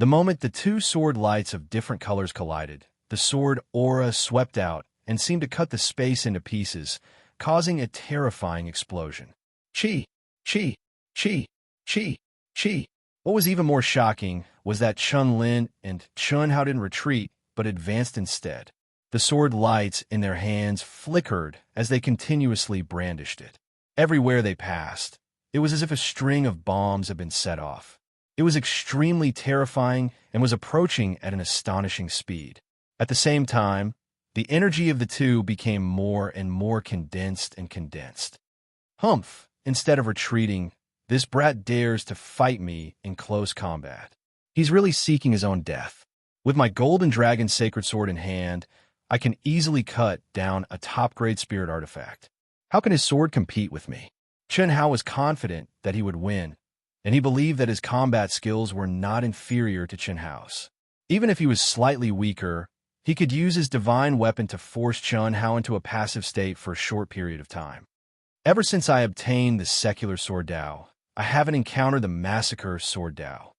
The moment the two sword lights of different colors collided, the sword aura swept out and seemed to cut the space into pieces, causing a terrifying explosion. Chi! Chi! Chi! Chi! Chi! What was even more shocking was that Chun Lin and Chun Hao didn't retreat, but advanced instead. The sword lights in their hands flickered as they continuously brandished it. Everywhere they passed, it was as if a string of bombs had been set off. It was extremely terrifying and was approaching at an astonishing speed. At the same time, the energy of the two became more and more condensed and condensed. Humph! Instead of retreating, this brat dares to fight me in close combat. He's really seeking his own death. With my Golden Dragon Sacred Sword in hand, I can easily cut down a top-grade spirit artifact. How can his sword compete with me? Chun Hao was confident that he would win, and he believed that his combat skills were not inferior to Chun Hao's. Even if he was slightly weaker, He could use his divine weapon to force Chun Hao into a passive state for a short period of time. Ever since I obtained the secular Sword Dao, I haven't encountered the massacre Sword Dao.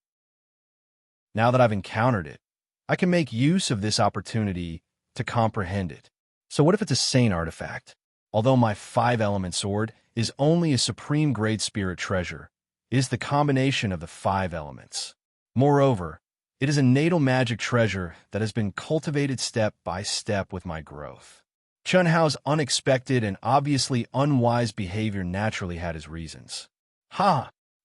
Now that I've encountered it, I can make use of this opportunity to comprehend it. So what if it's a sane artifact? Although my 5-element sword is only a supreme grade spirit treasure, it is the combination of the 5 elements. Moreover, it is a natal magic treasure that has been cultivated step by step with my growth. Chun Hao's unexpected and obviously unwise behavior naturally had his reasons.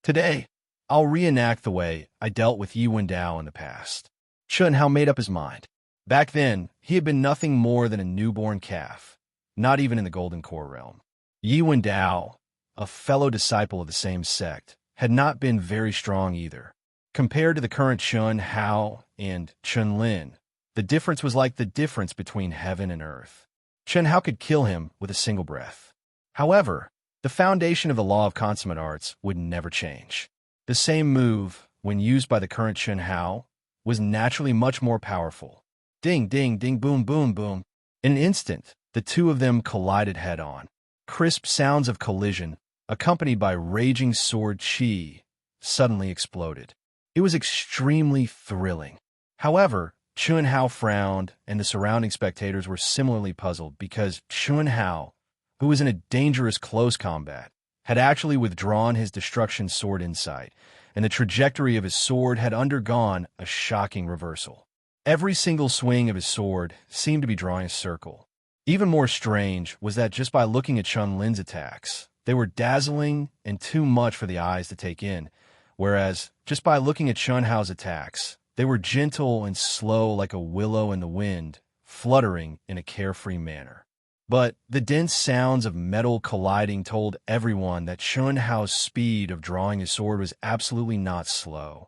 Today, I'll reenact the way I dealt with Yi Wendao in the past. Chun Hao made up his mind. Back then, he had been nothing more than a newborn calf, not even in the Golden Core realm. Yi Wendao, a fellow disciple of the same sect, had not been very strong either. Compared to the current Chun Hao and Chun Lin, the difference was like the difference between heaven and earth. Chun Hao could kill him with a single breath. However, the foundation of the law of consummate arts would never change. The same move, when used by the current Chun Hao, was naturally much more powerful. Ding, ding, ding, boom, boom, boom. In an instant, the two of them collided head-on. Crisp sounds of collision, accompanied by raging sword chi, suddenly exploded. It was extremely thrilling. However, Chun Hao frowned, and the surrounding spectators were similarly puzzled because Chun Hao, who was in a dangerous close combat, had actually withdrawn his destruction sword insight, and the trajectory of his sword had undergone a shocking reversal. Every single swing of his sword seemed to be drawing a circle. Even more strange was that just by looking at Chun Lin's attacks, they were dazzling and too much for the eyes to take in, whereas, just by looking at Chun Hao's attacks, they were gentle and slow like a willow in the wind, fluttering in a carefree manner. But the dense sounds of metal colliding told everyone that Chun Hao's speed of drawing his sword was absolutely not slow.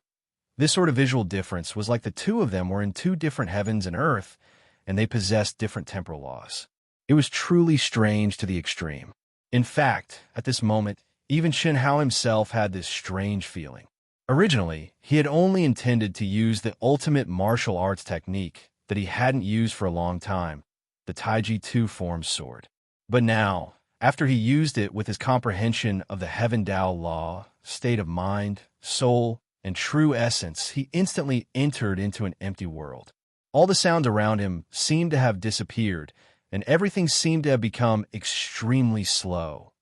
This sort of visual difference was like the two of them were in two different heavens and earth, and they possessed different temporal laws. It was truly strange to the extreme. In fact, at this moment, even Chun Hao himself had this strange feeling. Originally, he had only intended to use the ultimate martial arts technique that he hadn't used for a long time, the Taiji two-form sword. But now, after he used it with his comprehension of the Heaven Dao law, state of mind, soul, and true essence, he instantly entered into an empty world. All the sounds around him seemed to have disappeared, and everything seemed to have become extremely slow.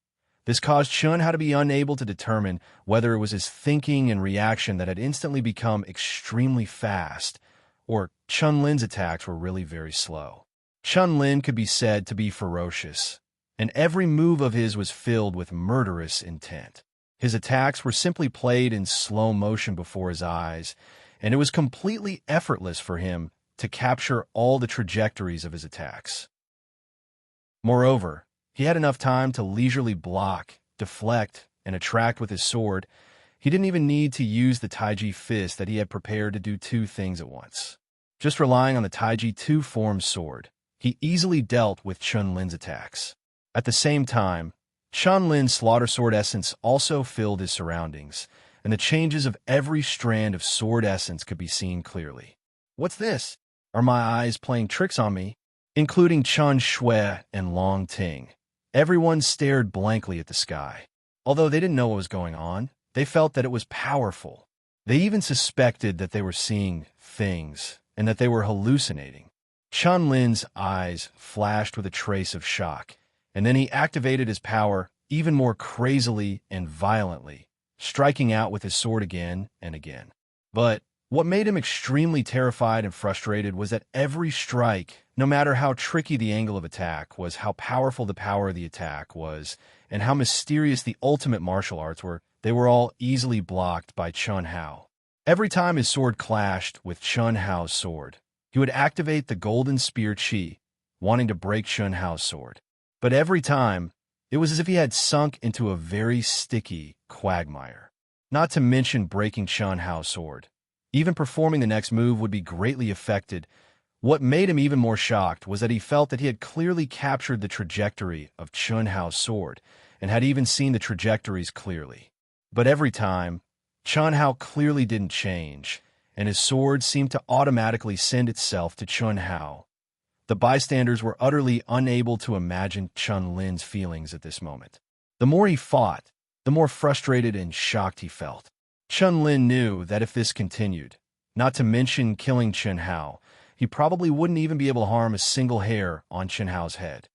This caused Chun Hao to be unable to determine whether it was his thinking and reaction that had instantly become extremely fast, or Chun Lin's attacks were really very slow. Chun Lin could be said to be ferocious, and every move of his was filled with murderous intent. His attacks were simply played in slow motion before his eyes, and it was completely effortless for him to capture all the trajectories of his attacks. Moreover, he had enough time to leisurely block, deflect, and attract with his sword. He didn't even need to use the Taiji fist that he had prepared to do two things at once. Just relying on the Taiji two-form sword, he easily dealt with Chun Lin's attacks. At the same time, Chun Lin's slaughter sword essence also filled his surroundings, and the changes of every strand of sword essence could be seen clearly. What's this? Are my eyes playing tricks on me? Including Chun Shui and Long Ting. Everyone stared blankly at the sky. Although they didn't know what was going on, they felt that it was powerful. They even suspected that they were seeing things and that they were hallucinating. Chun Lin's eyes flashed with a trace of shock, and then he activated his power even more crazily and violently, striking out with his sword again and again. But what made him extremely terrified and frustrated was that every strike, no matter how tricky the angle of attack, was how powerful the power of the attack was, and how mysterious the ultimate martial arts were, they were all easily blocked by Chun Hao. Every time his sword clashed with Chun Hao's sword, he would activate the golden spear chi, wanting to break Chun Hao's sword. But every time, it was as if he had sunk into a very sticky quagmire. Not to mention breaking Chun Hao's sword. Even performing the next move would be greatly affected. What made him even more shocked was that he felt that he had clearly captured the trajectory of Chun Hao's sword, and had even seen the trajectories clearly. But every time, Chun Hao clearly didn't change, and his sword seemed to automatically send itself to Chun Hao, The bystanders were utterly unable to imagine Chun Lin's feelings at this moment. The more he fought, the more frustrated and shocked he felt. Chun Lin knew that if this continued, not to mention killing Chen Hao, he probably wouldn't even be able to harm a single hair on Chen Hao's head.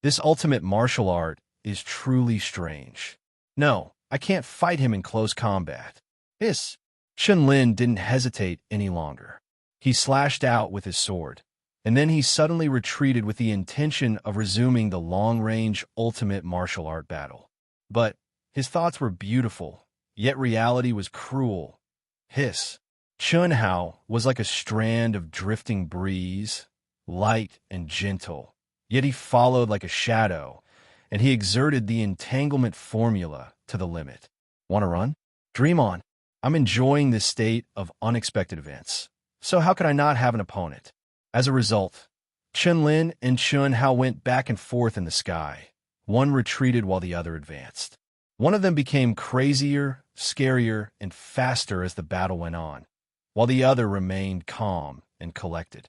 This ultimate martial art is truly strange. No, I can't fight him in close combat. Hiss! Chun Lin didn't hesitate any longer. He slashed out with his sword, and then he suddenly retreated with the intention of resuming the long-range ultimate martial art battle. But his thoughts were beautiful, yet reality was cruel. Hiss! Chen Hao was like a strand of drifting breeze, light and gentle, yet he followed like a shadow, and he exerted the entanglement formula to the limit. Want to run? Dream on. I'm enjoying this state of unexpected events, so how could I not have an opponent? As a result, Chen Lin and Chen Hao went back and forth in the sky. One retreated while the other advanced. One of them became crazier, scarier, and faster as the battle went on, while the other remained calm and collected.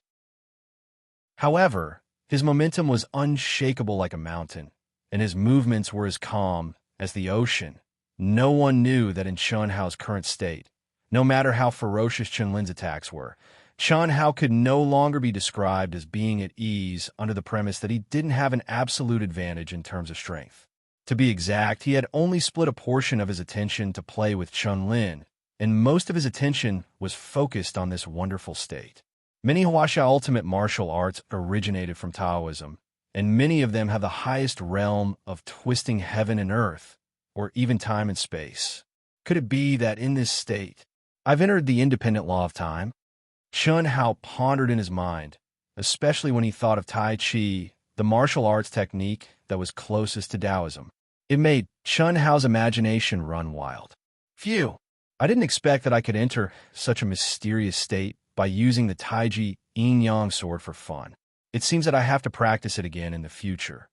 However, his momentum was unshakable like a mountain, and his movements were as calm as the ocean. No one knew that in Chen Hao's current state, no matter how ferocious Chen Lin's attacks were, Chen Hao could no longer be described as being at ease under the premise that he didn't have an absolute advantage in terms of strength. To be exact, he had only split a portion of his attention to play with Chen Lin, and most of his attention was focused on this wonderful state. Many Huaxia ultimate martial arts originated from Taoism, and many of them have the highest realm of twisting heaven and earth, or even time and space. Could it be that in this state, I've entered the independent law of time? Chen Hao pondered in his mind, especially when he thought of Tai Chi, the martial arts technique that was closest to Taoism. It made Chen Hao's imagination run wild. Phew! I didn't expect that I could enter such a mysterious state by using the Taiji yin-yang sword for fun. It seems that I have to practice it again in the future.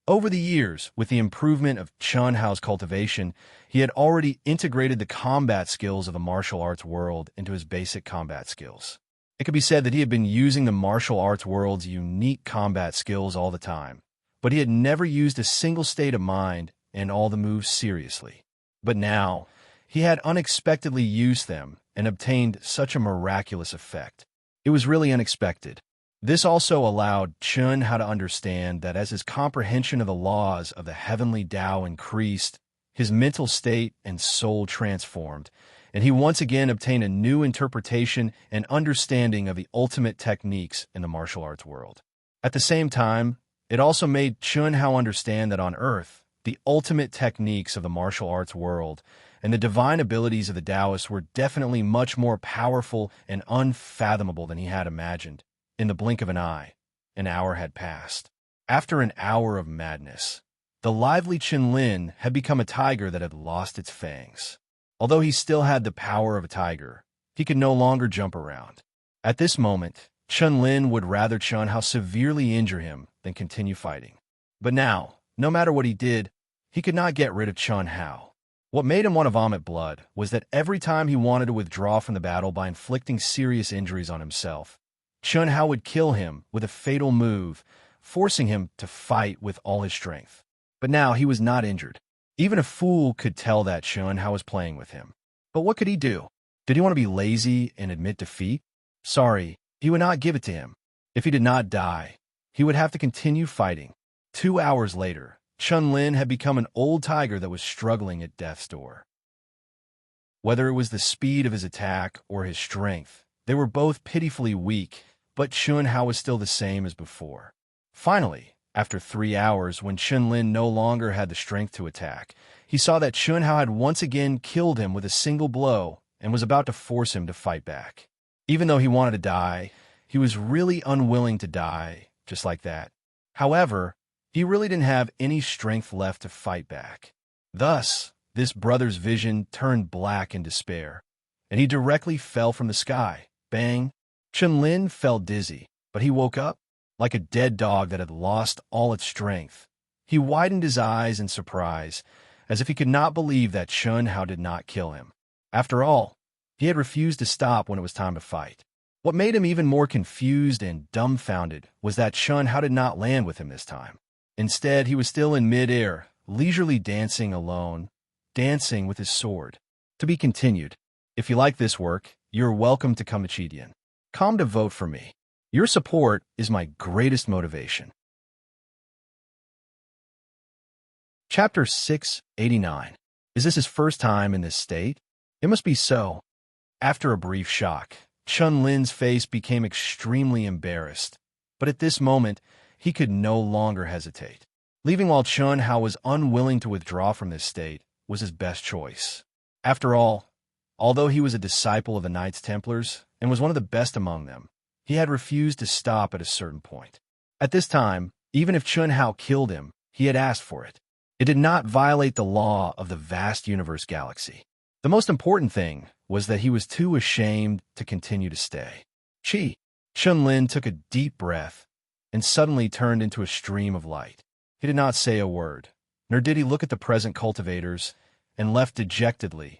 Over the years, with the improvement of Chen Hao's cultivation, he had already integrated the combat skills of the martial arts world into his basic combat skills. It could be said that he had been using the martial arts world's unique combat skills all the time, but he had never used a single state of mind and all the moves seriously. But now, he had unexpectedly used them and obtained such a miraculous effect. It was really unexpected. This also allowed Chen Hao to understand that as his comprehension of the laws of the heavenly Tao increased, his mental state and soul transformed, and he once again obtained a new interpretation and understanding of the ultimate techniques in the martial arts world. At the same time, it also made Chen Hao understand that on Earth, the ultimate techniques of the martial arts world and the divine abilities of the Taoists were definitely much more powerful and unfathomable than he had imagined. In the blink of an eye, an hour had passed. After an hour of madness, the lively Chen Lin had become a tiger that had lost its fangs. Although he still had the power of a tiger, he could no longer jump around. At this moment, Chen Lin would rather Chen Hao severely injure him than continue fighting. But now, no matter what he did, he could not get rid of Chen Hao. What made him want to vomit blood was that every time he wanted to withdraw from the battle by inflicting serious injuries on himself, Chen Hao would kill him with a fatal move, forcing him to fight with all his strength. But now he was not injured. Even a fool could tell that Chen Hao was playing with him. But what could he do? Did he want to be lazy and admit defeat? Sorry, he would not give it to him. If he did not die, he would have to continue fighting. 2 hours later, Chen Lin had become an old tiger that was struggling at death's door. Whether it was the speed of his attack or his strength, they were both pitifully weak, but Chen Hao was still the same as before. Finally, after 3 hours, when Chen Lin no longer had the strength to attack, he saw that Chen Hao had once again killed him with a single blow and was about to force him to fight back. Even though he wanted to die, he was really unwilling to die just like that. However, he really didn't have any strength left to fight back. Thus, this brother's vision turned black in despair, and he directly fell from the sky. Bang! Chen Lin fell dizzy, but he woke up like a dead dog that had lost all its strength. He widened his eyes in surprise, as if he could not believe that Chen Hao did not kill him. After all, he had refused to stop when it was time to fight. What made him even more confused and dumbfounded was that Chun Hao did not land with him this time. Instead, he was still in mid-air, leisurely dancing alone, dancing with his sword. To be continued. If you like this work, you're welcome to Conceited. Come to vote for me. Your support is my greatest motivation. Chapter 689. Is this his first time in this state? It must be so. After a brief shock, Chun Lin's face became extremely embarrassed, but at this moment, he could no longer hesitate. Leaving while Chun Hao was unwilling to withdraw from this state was his best choice. After all, although he was a disciple of the Knights Templars and was one of the best among them, he had refused to stop at a certain point. At this time, even if Chun Hao killed him, he had asked for it. It did not violate the law of the vast universe galaxy. The most important thing was that he was too ashamed to continue to stay. Chun Lin took a deep breath and suddenly turned into a stream of light. He did not say a word, nor did he look at the present cultivators, and left dejectedly.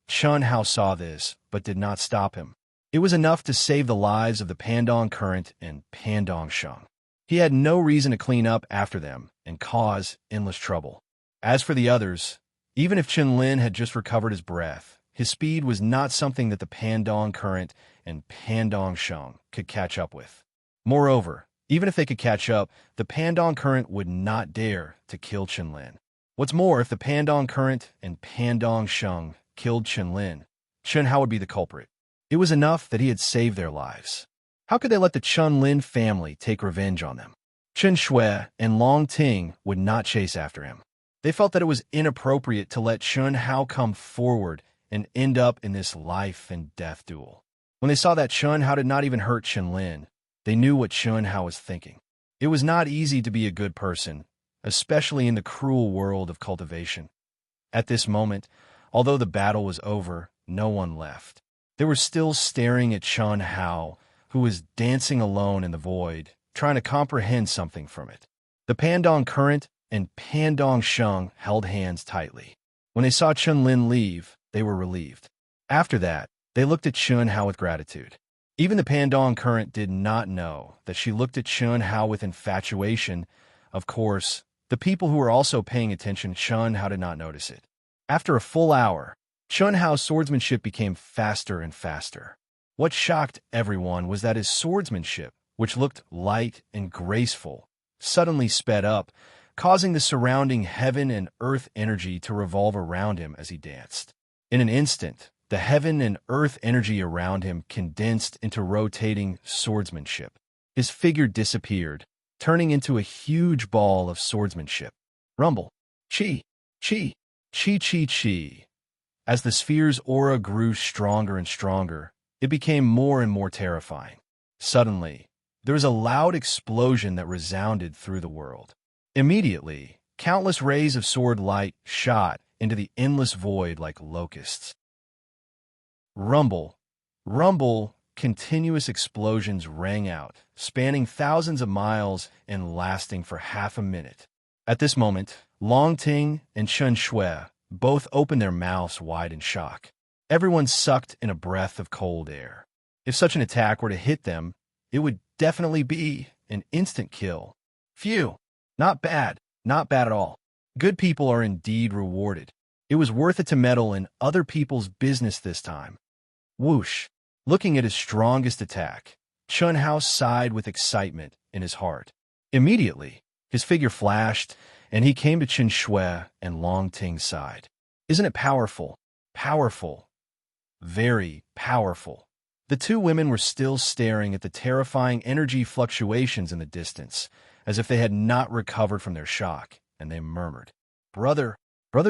Chun Hao saw this, but did not stop him. It was enough to save the lives of the Pandong Current and Pandong Sheng. He had no reason to clean up after them and cause endless trouble. As for the others, even if Chun Lin had just recovered his breath, his speed was not something that the Pandong Current and Pandong Sheng could catch up with. Moreover, even if they could catch up, the Pandong Current would not dare to kill Chun Lin. What's more, if the Pandong Current and Pandong Sheng killed Chun Lin, Chun Hao would be the culprit. It was enough that he had saved their lives. How could they let the Chun Lin family take revenge on them? Chen Shui and Long Ting would not chase after him. They felt that it was inappropriate to let Chun Hao come forward and end up in this life and death duel. When they saw that Chun Hao did not even hurt Chun Lin, they knew what Chun Hao was thinking. It was not easy to be a good person, especially in the cruel world of cultivation. At this moment, although the battle was over, no one left. They were still staring at Chun Hao, who was dancing alone in the void, trying to comprehend something from it. The Pandong Current and Pandong Sheng held hands tightly. When they saw Chun Lin leave, they were relieved. After that, they looked at Chun Hao with gratitude. Even the Pandong Current did not know that she looked at Chun Hao with infatuation. Of course, the people who were also paying attention to Chun Hao did not notice it. After a full hour, Chun Hao's swordsmanship became faster and faster. What shocked everyone was that his swordsmanship, which looked light and graceful, suddenly sped up, causing the surrounding heaven and earth energy to revolve around him as he danced. In an instant, the heaven and earth energy around him condensed into rotating swordsmanship. His figure disappeared, turning into a huge ball of swordsmanship. Rumble. Chi. Chi. Chi chi chi. As the sphere's aura grew stronger and stronger, it became more and more terrifying. Suddenly, there was a loud explosion that resounded through the world. Immediately, countless rays of sword light shot into the endless void like locusts. Rumble, rumble, continuous explosions rang out, spanning thousands of miles and lasting for half a minute. At this moment, Long Ting and Chen Shui both opened their mouths wide in shock. Everyone sucked in a breath of cold air. If such an attack were to hit them, it would definitely be an instant kill. Phew, not bad at all. Good people are indeed rewarded. It was worth it to meddle in other people's business this time. Whoosh. Looking at his strongest attack, Chun Hao sighed with excitement in his heart. Immediately, his figure flashed, and he came to Chen Shui and Long Ting's side. Isn't it powerful? Powerful. Very powerful. The two women were still staring at the terrifying energy fluctuations in the distance, as if they had not recovered from their shock, and they murmured, Brother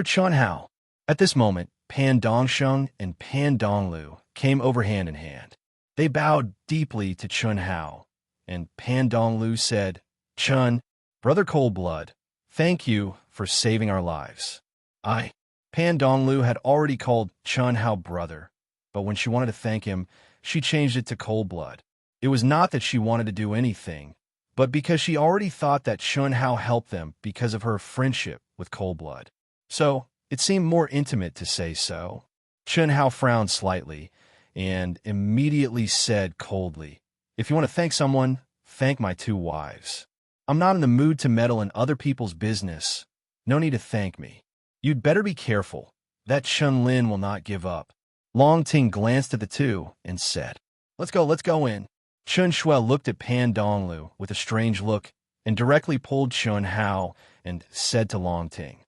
Chun Hao. At this moment, Pan Dongsheng and Pan Donglu came over hand in hand. They bowed deeply to Chun Hao, and Pan Donglu said, Chun, Brother Coldblood, thank you for saving our lives. Pan Donglu had already called Chun Hao brother, but when she wanted to thank him, she changed it to Coldblood. It was not that she wanted to do anything, but because she already thought that Chun Hao helped them because of her friendship with Coldblood. So, it seemed more intimate to say so. Chun Hao frowned slightly, and immediately said coldly, "If you want to thank someone, thank my 2 wives. I'm not in the mood to meddle in other people's business. No need to thank me. You'd better be careful. That Chun-Lin will not give up." Long Ting glanced at the two and said, let's go in." Chun Shui looked at Pan Donglu with a strange look and directly pulled Chun Hao and said to Long Ting,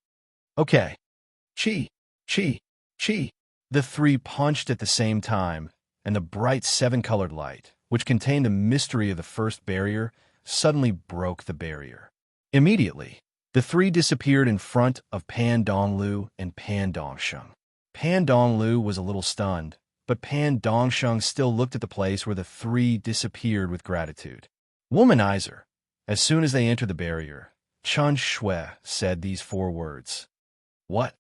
"Okay. Chi, chi, chi." The 3 punched at the same time, and the bright 7-colored light, which contained the mystery of the first barrier, suddenly broke the barrier. Immediately, the 3 disappeared in front of Pan Donglu and Pan Dongsheng. Pan Donglu was a little stunned, but Pan Dongsheng still looked at the place where the 3 disappeared with gratitude. Womanizer. As soon as they entered the barrier, Chun Shui said these 4 words. "What?"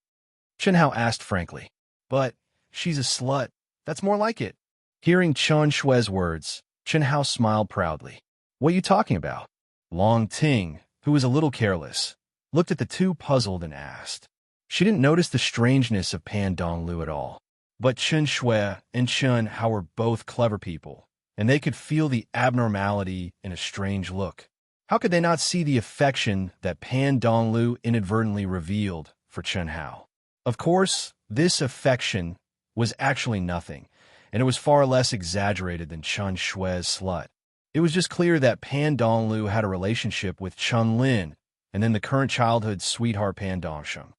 Chen Hao asked frankly. "But she's a slut. That's more like it." Hearing Chun Shui's words, Chen Hao smiled proudly. "What are you talking about?" Long Ting, who was a little careless, looked at the 2 puzzled and asked. She didn't notice the strangeness of Pan Donglu at all. But Chen Shui and Chen Hao were both clever people, and they could feel the abnormality in a strange look. How could they not see the affection that Pan Donglu inadvertently revealed for Chen Hao? Of course, this affection was actually nothing, and it was far less exaggerated than Chun Shui's slut. It was just clear that Pan Donglu had a relationship with Chun Lin, and then the current childhood sweetheart Pan Dongsheng.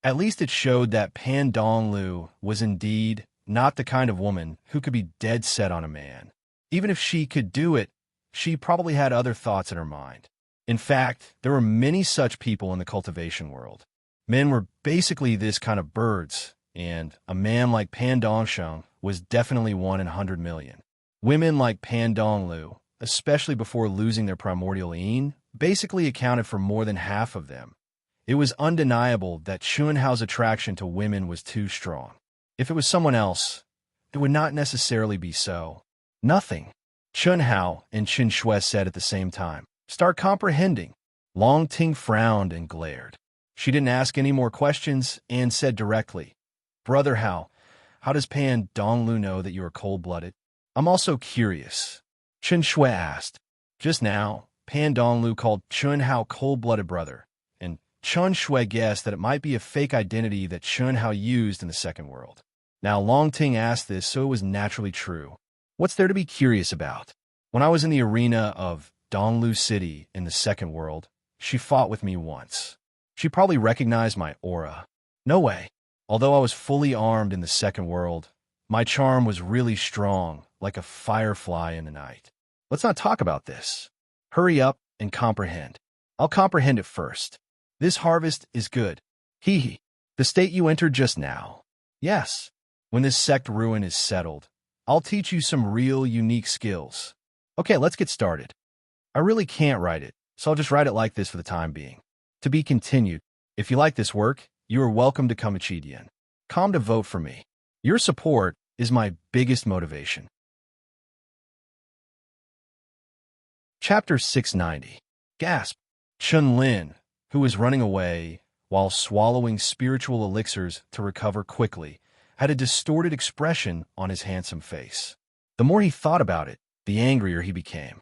At least it showed that Pan Donglu was indeed not the kind of woman who could be dead set on a man. Even if she could do it, she probably had other thoughts in her mind. In fact, there were many such people in the cultivation world. Men were basically this kind of birds, and a man like Pan Dongsheng was definitely one in 100 million. Women like Pan Donglu, especially before losing their primordial yin, basically accounted for more than half of them. It was undeniable that Chun Hao's attraction to women was too strong. If it was someone else, it would not necessarily be so. Nothing. Chun Hao and Chen Shui said at the same time. Start comprehending. Long Ting frowned and glared. She didn't ask any more questions and said directly, Brother Hao, how does Pan Donglu know that you are cold-blooded? I'm also curious. Chen Shui asked. Just now, Pan Donglu called Chun Hao cold-blooded brother, and Chun Shui guessed that it might be a fake identity that Chun Hao used in the second world. Now Long Ting asked this, so it was naturally true. What's there to be curious about? When I was in the arena of Donglu City in the second world, she fought with me once. She probably recognized my aura. No way. Although I was fully armed in the second world, my charm was really strong, like a firefly in the night. Let's not talk about this. Hurry up and comprehend. I'll comprehend it first. This harvest is good. Hee hee. The state you entered just now. Yes. When this sect ruin is settled, I'll teach you some real unique skills. Okay, let's get started. I really can't write it, so I'll just write it like this for the time being. To be continued. If you like this work, you are welcome to Conceited. Come to vote for me. Your support is my biggest motivation. Chapter 690. Gasp. Chun Lin, who was running away while swallowing spiritual elixirs to recover quickly, had a distorted expression on his handsome face. The more he thought about it, the angrier he became.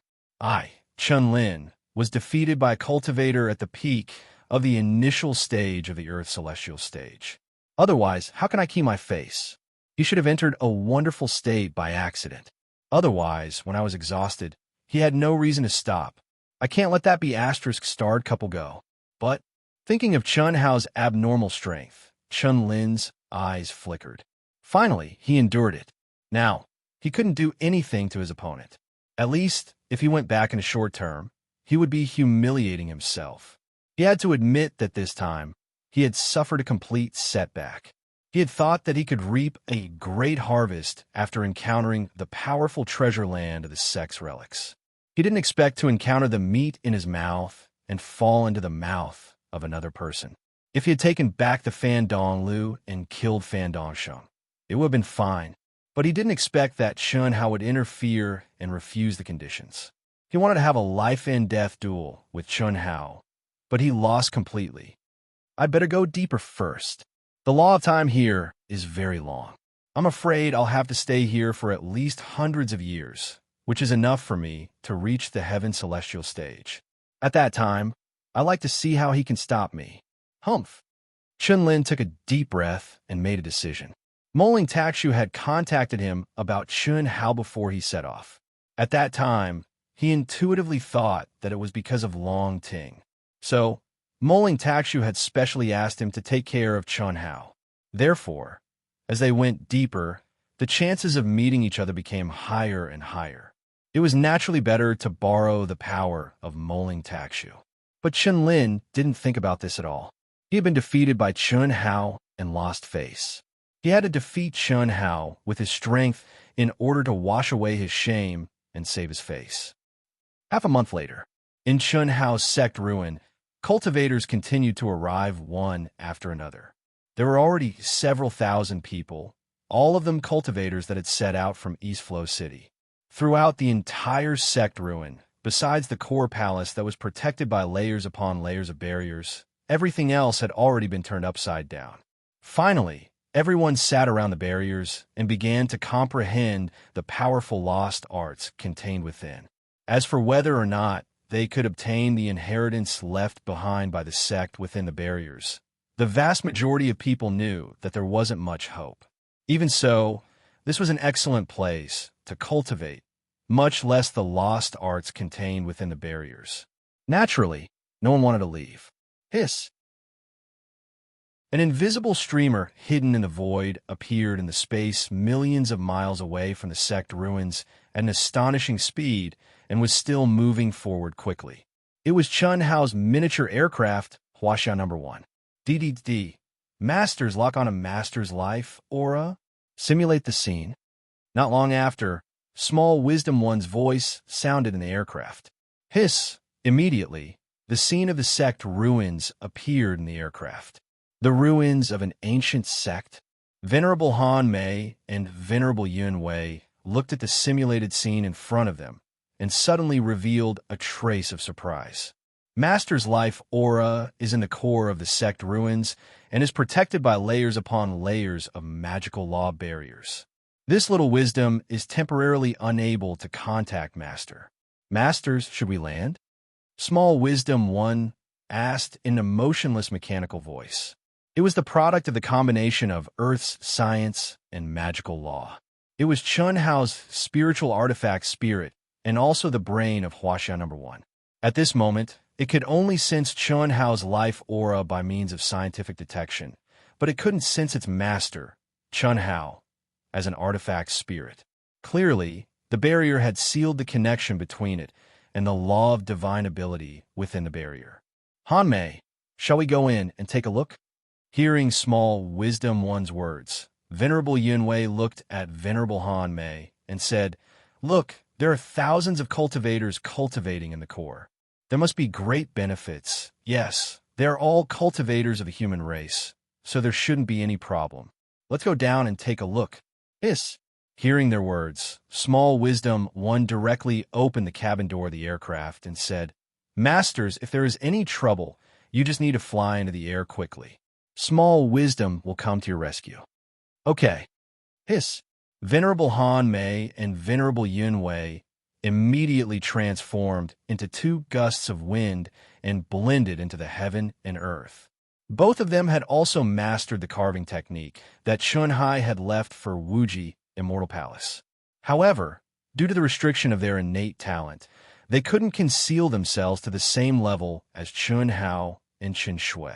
Chun Lin, was defeated by a cultivator at the peak of the initial stage of the Earth Celestial stage. Otherwise, how can I keep my face? He should have entered a wonderful state by accident. Otherwise, when I was exhausted, he had no reason to stop. I can't let that be **starred couple go. But, thinking of Chun Hao's abnormal strength, Chun Lin's eyes flickered. Finally, he endured it. Now, he couldn't do anything to his opponent. At least, if he went back in a short term, he would be humiliating himself. He had to admit that this time, he had suffered a complete setback. He had thought that he could reap a great harvest after encountering the powerful treasure land of the sex relics. He didn't expect to encounter the meat in his mouth and fall into the mouth of another person. If he had taken back the Fan Donglu and killed Fan Dongsheng, it would have been fine. But he didn't expect that Chun Hao would interfere and refuse the conditions. He wanted to have a life-and-death duel with Chun Hao, but he lost completely. I'd better go deeper first. The law of time here is very long. I'm afraid I'll have to stay here for at least hundreds of years, which is enough for me to reach the heaven celestial stage. At that time, I like to see how he can stop me. Humph. Chunlin took a deep breath and made a decision. Moling Takshu had contacted him about Chun Hao before he set off. At that time, he intuitively thought that it was because of Long Ting. So, Moling Takshu had specially asked him to take care of Chun Hao. Therefore, as they went deeper, the chances of meeting each other became higher and higher. It was naturally better to borrow the power of Moling Takshu. But Chunlin didn't think about this at all. He had been defeated by Chun Hao and lost face. He had to defeat Chun Hao with his strength in order to wash away his shame and save his face. Half a month later, in Chun Hao's sect ruin, cultivators continued to arrive one after another. There were already several thousand people, all of them cultivators that had set out from East Flow City. Throughout the entire sect ruin, besides the core palace that was protected by layers upon layers of barriers, everything else had already been turned upside down. Finally, everyone sat around the barriers and began to comprehend the powerful lost arts contained within. As for whether or not they could obtain the inheritance left behind by the sect within the barriers, the vast majority of people knew that there wasn't much hope. Even so, this was an excellent place to cultivate, much less the lost arts contained within the barriers. Naturally, no one wanted to leave. Hiss. An invisible streamer hidden in the void appeared in the space millions of miles away from the sect ruins at an astonishing speed and was still moving forward quickly. It was Chun Hao's miniature aircraft, Huaxia No. 1. DDD. Masters lock on a master's life aura. Simulate the scene. Not long after, Small Wisdom One's voice sounded in the aircraft. Hiss. Immediately, the scene of the sect ruins appeared in the aircraft. The ruins of an ancient sect. Venerable Han Mei and Venerable Yun Wei looked at the simulated scene in front of them and suddenly revealed a trace of surprise. Master's life aura is in the core of the sect ruins and is protected by layers upon layers of magical law barriers. This little wisdom is temporarily unable to contact Master. Masters, should we land? Small Wisdom 1 asked in a motionless mechanical voice. It was the product of the combination of Earth's science and magical law. It was Chun Hao's spiritual artifact spirit and also the brain of Huaxia No. 1. At this moment, it could only sense Chun Hao's life aura by means of scientific detection, but it couldn't sense its master, Chun Hao, as an artifact spirit. Clearly, the barrier had sealed the connection between it and the law of divine ability within the barrier. Han Mei, shall we go in and take a look? Hearing Small Wisdom One's words, Venerable Yun Wei looked at Venerable Han Mei and said, "Look, there are thousands of cultivators cultivating in the core. There must be great benefits. Yes, they are all cultivators of the human race, so there shouldn't be any problem. Let's go down and take a look." Hiss. Hearing their words, Small Wisdom One directly opened the cabin door of the aircraft and said, "Masters, if there is any trouble, you just need to fly into the air quickly. Small Wisdom will come to your rescue." Okay. Hiss. Venerable Han Mei and Venerable Yun Wei immediately transformed into two gusts of wind and blended into the heaven and earth. Both of them had also mastered the carving technique that Chun Hai had left for Wuji Immortal Palace. However, due to the restriction of their innate talent, they couldn't conceal themselves to the same level as Chun Hao and Chen Shui.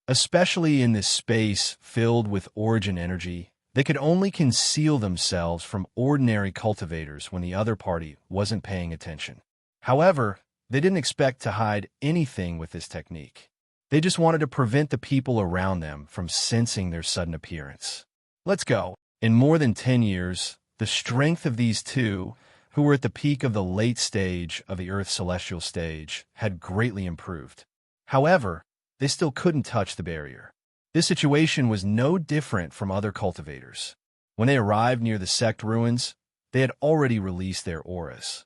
Especially in this space filled with origin energy, they could only conceal themselves from ordinary cultivators when the other party wasn't paying attention. However, they didn't expect to hide anything with this technique. They just wanted to prevent the people around them from sensing their sudden appearance. Let's go. In more than 10 years, the strength of these two, who were at the peak of the late stage of the Earth's celestial stage, had greatly improved. However, they still couldn't touch the barrier. This situation was no different from other cultivators. When they arrived near the sect ruins, they had already released their auras.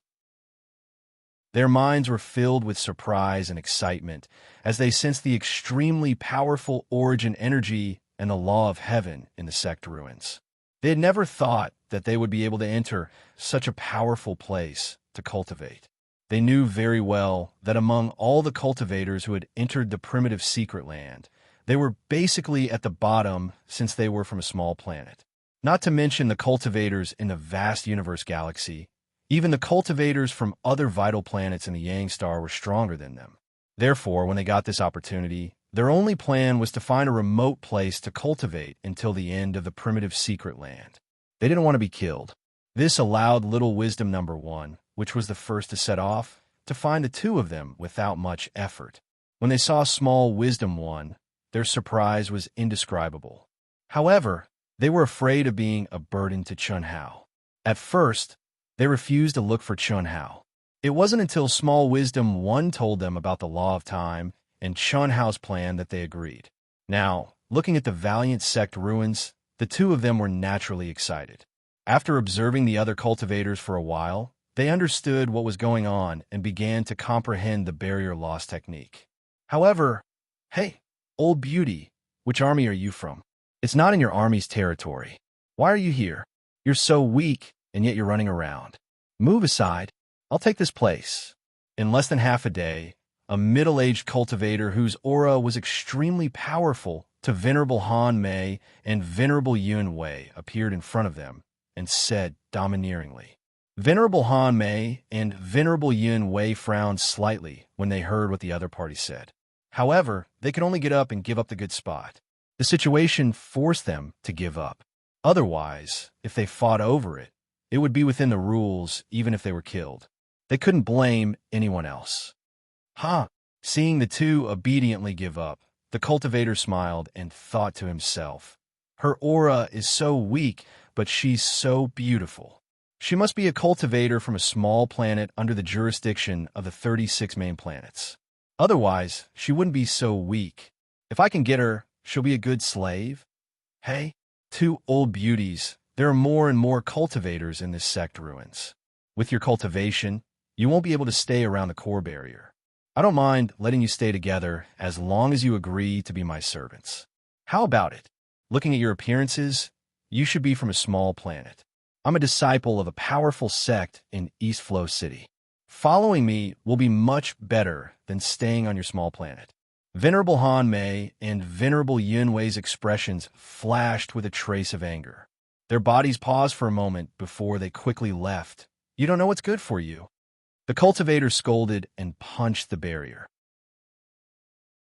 Their minds were filled with surprise and excitement as they sensed the extremely powerful origin energy and the law of heaven in the sect ruins. They had never thought that they would be able to enter such a powerful place to cultivate. They knew very well that among all the cultivators who had entered the primitive secret land, they were basically at the bottom since they were from a small planet. Not to mention the cultivators in the vast universe galaxy. Even the cultivators from other vital planets in the Yang Star were stronger than them. Therefore, when they got this opportunity, their only plan was to find a remote place to cultivate until the end of the primitive secret land. They didn't want to be killed. This allowed Little Wisdom number 1, which was the first to set off, to find the two of them without much effort. When they saw Small Wisdom 1, their surprise was indescribable. However, they were afraid of being a burden to Chun Hao. At first, they refused to look for Chun Hao. It wasn't until Small Wisdom 1 told them about the law of time and Chun Hao's plan that they agreed. Now, looking at the Valiant Sect ruins, the two of them were naturally excited. After observing the other cultivators for a while, they understood what was going on and began to comprehend the barrier loss technique. However, hey, old beauty, which army are you from? It's not in your army's territory. Why are you here? You're so weak, and yet you're running around. Move aside. I'll take this place. In less than half a day, a middle-aged cultivator whose aura was extremely powerful to Venerable Han Mei and Venerable Yun Wei appeared in front of them and said domineeringly. Venerable Han Mei and Venerable Yun Wei frowned slightly when they heard what the other party said. However, they could only get up and give up the good spot. The situation forced them to give up. Otherwise, if they fought over it, it would be within the rules even if they were killed. They couldn't blame anyone else. Seeing the two obediently give up, the cultivator smiled and thought to himself, her aura is so weak, but she's so beautiful. She must be a cultivator from a small planet under the jurisdiction of the 36 main planets. Otherwise, she wouldn't be so weak. If I can get her, she'll be a good slave. Hey, two old beauties, there are more and more cultivators in this sect ruins. With your cultivation, you won't be able to stay around the core barrier. I don't mind letting you stay together as long as you agree to be my servants. How about it? Looking at your appearances, you should be from a small planet. I'm a disciple of a powerful sect in East Flow City. Following me will be much better than staying on your small planet. Venerable Han Mei and Venerable Yun Wei's expressions flashed with a trace of anger. Their bodies paused for a moment before they quickly left. You don't know what's good for you. The cultivator scolded and punched the barrier.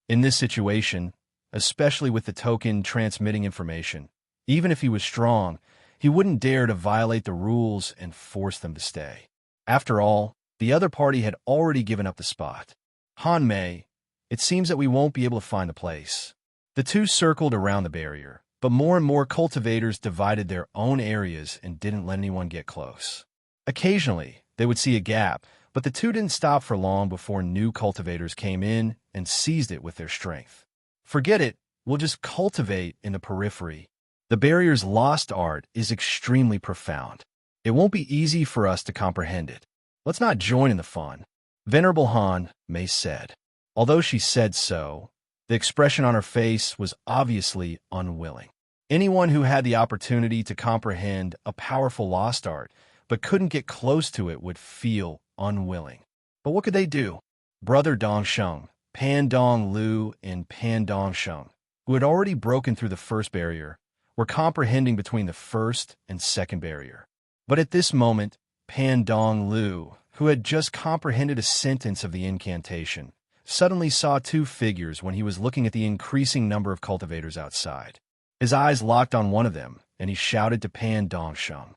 In this situation, especially with the token transmitting information, even if he was strong, he wouldn't dare to violate the rules and force them to stay. After all, the other party had already given up the spot. Han Mei, it seems that we won't be able to find the place. The two circled around the barrier, but more and more cultivators divided their own areas and didn't let anyone get close. Occasionally, they would see a gap, but the two didn't stop for long before new cultivators came in and seized it with their strength. Forget it, we'll just cultivate in the periphery. The barrier's lost art is extremely profound. It won't be easy for us to comprehend it. Let's not join in the fun, Venerable Han Mei said. Although she said so, the expression on her face was obviously unwilling. Anyone who had the opportunity to comprehend a powerful lost art but couldn't get close to it would feel unwilling. But what could they do? Brother Dongsheng, Pan Dong Lu, and Pan Dongsheng, who had already broken through the first barrier, were comprehending between the first and second barrier. But at this moment, Pan Dong Lu, who had just comprehended a sentence of the incantation, suddenly saw two figures when he was looking at the increasing number of cultivators outside. His eyes locked on one of them, and he shouted to Pan Dongsheng.